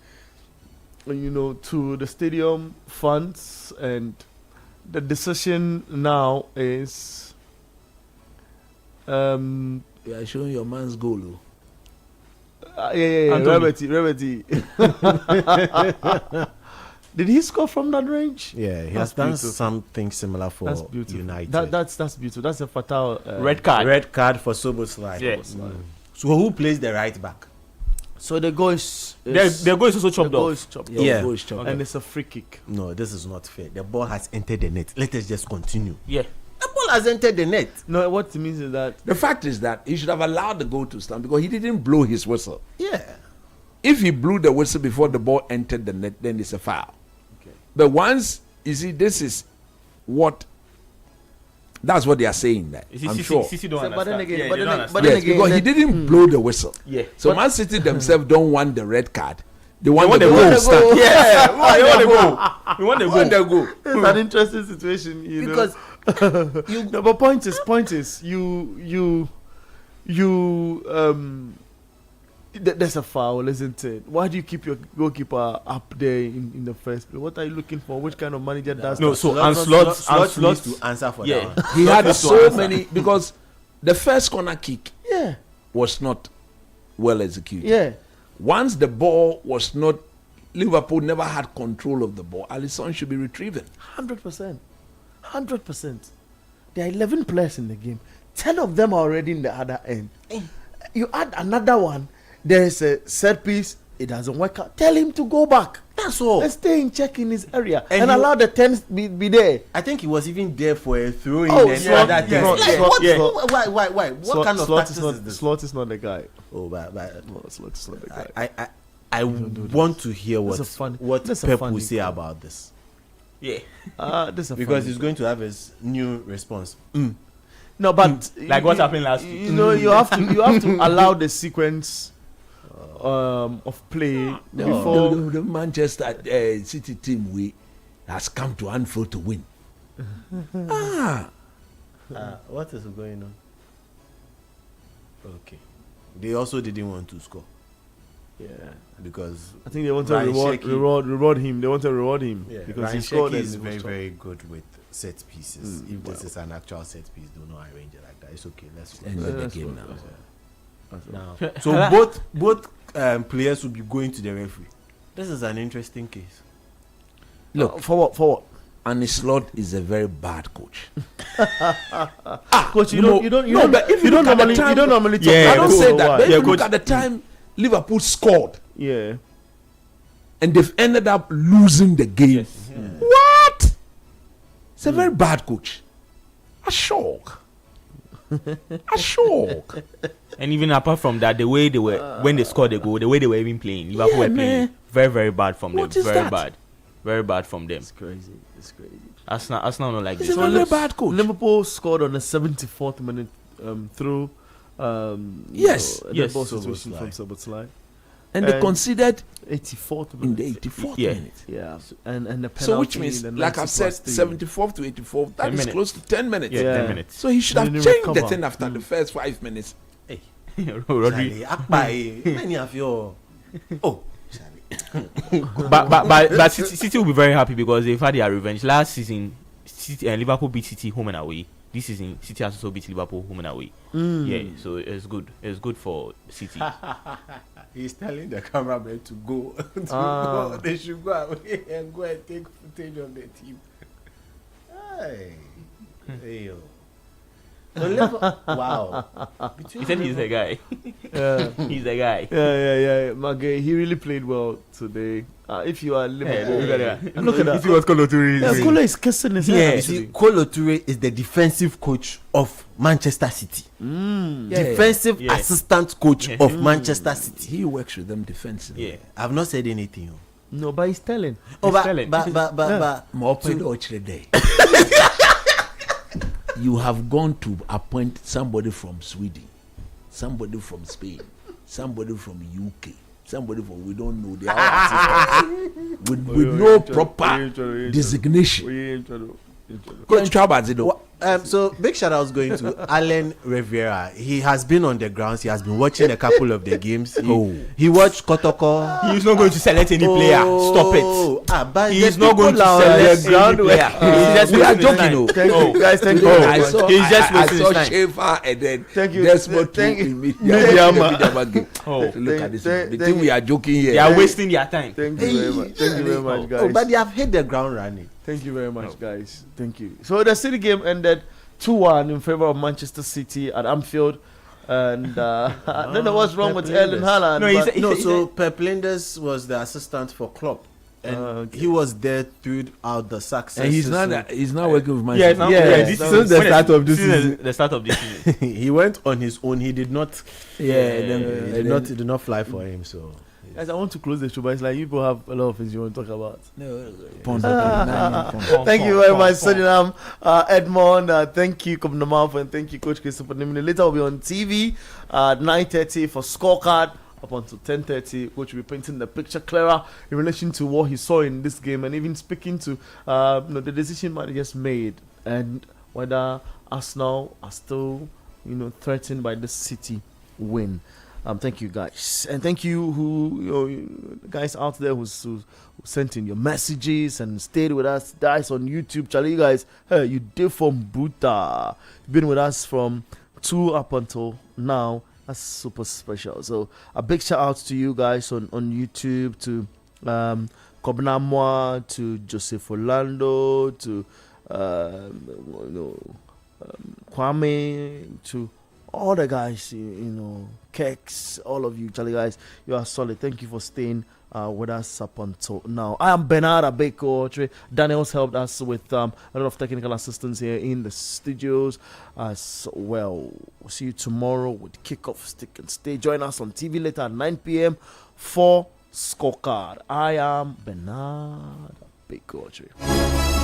to the stadium funds, and the decision now is, You are showing your man's goal. Reberty. Did he score from that range? Yeah, he has done something similar for United. That's beautiful. That's a fatal red card. Red card for Soboslai. Yes. So who plays the right back? So the goal is their goal is also chopped off. And it's a free kick. No, this is not fair. The ball has entered the net. Let us just continue. Yeah. The ball has entered the net. No, what it means is that the fact is that he should have allowed the goal to stand because he didn't blow his whistle. Yeah. If he blew the whistle before the ball entered the net, then it's a foul. Okay. But once you see, that's what they are saying. That I'm sure. But then again, because he didn't blow the whistle. Yeah. So Man City themselves don't want the red card. They want the goal. Yeah, we want the goal. It's an interesting situation, because no, but point is there's a foul, isn't it? Why do you keep your goalkeeper up there in the first place? What are you looking for? Which kind of manager does no? that? So Slot needs to answer for that one. He had so many because the first corner kick was not well executed. Yeah. Once the ball was not, Liverpool never had control of the ball. Alisson should be retrieving. 100%. There are 11 players in the game. 10 of them are already in the other end. You add another one, there is a set piece, it doesn't work out. Tell him to go back. That's all. And stay in check in his area. And allow the 10 be there. I think he was even there for a throw in. Why? What kind of tactics is this? Slot is not the guy. Slot is not the guy. I want to hear what Pep will say about this. Yeah. Because he's going to have his new response. No, but like what happened last week. You have to allow the sequence of play before the Manchester City team has come to Anfield to win. What is going on? Okay, they also didn't want to score. Yeah, because I think they want to reward him. They want to reward him because Ryan he scored. Is very good with set pieces. If this is an actual set piece, do not arrange it like that. It's okay. Let's enjoy the game now. So both players will be going to the referee. This is an interesting case. Look, for what? And Slot is a very bad coach. Coach, you don't normally talk. I don't say that. But if you look at the time Liverpool scored, and they've ended up losing the game. What? It's a very bad coach. A shock. And even apart from that, the way they were when they scored the goal, the way they were even playing, Liverpool were playing very, very bad from them. Very bad from them. It's crazy. Arsenal not like this. It's a very bad coach. Liverpool scored on the 74th minute through. The ball situation from Soboslai. And they considered 84th minute. In the 84th minute. Yeah. And the penalty. So which means, like I've said, 74th to 84th, that is close to 10 minutes. Yeah, 10 minutes. So he should have changed the thing after the first 5 minutes. Hey, Rodri. Many of your but City will be very happy because they've had their revenge. Last season, Liverpool beat City home and away. this season City has also beat Liverpool home and away. Yeah, so it's good. It's good for City. He's telling the cameraman to go. Go. They should go away and go and take footage of the team. Hey, yo. Wow. He said he's a guy. He's a guy. Yeah. Mage, he really played well today. If you are Liverpool, look at that. You see what Kolo Toure is doing? Kolo is kissing his head. You see, Kolo Toure is the defensive coach of Manchester City. Defensive assistant coach of Manchester City. He works with them defensively. Yeah, I've not said anything. No, but he's telling. You have gone to appoint somebody from Sweden, somebody from Spain, somebody from UK, somebody from we don't know. They are with no proper designation. So big shout out going to Alan Rivera. He has been on the grounds. He has been watching a couple of the games. He watched Kotoko. He is not going to select any player. Stop it. But he is not going to select any player. We are joking. Thank you guys. Thank you. I saw Schaefer and then Desmond in media. Look at this. The thing we are joking here. They are wasting their time. Thank you very much. Thank you very much, guys. But they have hit the ground running. Thank you very much, guys. Thank you. So the City game ended 2-1 in favor of Manchester City at Anfield. And I don't know what's wrong with Erling Haaland. So Pep Linders was the assistant for Klopp. And he was there throughout the success. And he's not working with Manchester. Since the start of this season. The start of this season. He went on his own. He did not. Did not fly for him. So. Guys, I want to close the show, but it's like you people have a lot of things you want to talk about. Thank you very much, Sodinam, Edmond. Thank you, Kumnamal, and thank you, Coach Christopher Nimini. Later, we'll be on TV at 9:30 for scorecard. Up until 10:30, Coach will be painting the picture clearer in relation to what he saw in this game, and even speaking to the decision managers made and whether Arsenal are still threatened by the City win. Thank you guys, and thank you guys out there who sent in your messages and stayed with us. Guys on YouTube, Charlie, you guys, you did from Buta. You've been with us from 2 up until now. That's super special. So a big shout out to you guys on YouTube, to Kobnamwa, to Joseph Orlando, to Kwame, to all the guys, Kex, all of you, Charlie guys, you are solid. Thank you for staying with us up until now. I am Bernard Abeko. Daniel's helped us with a lot of technical assistance here in the studios as well. We'll see you tomorrow with Kickoff Stick and Stay. Join us on TV later at 9 p.m. for Scorecard. I am Bernard Abeko.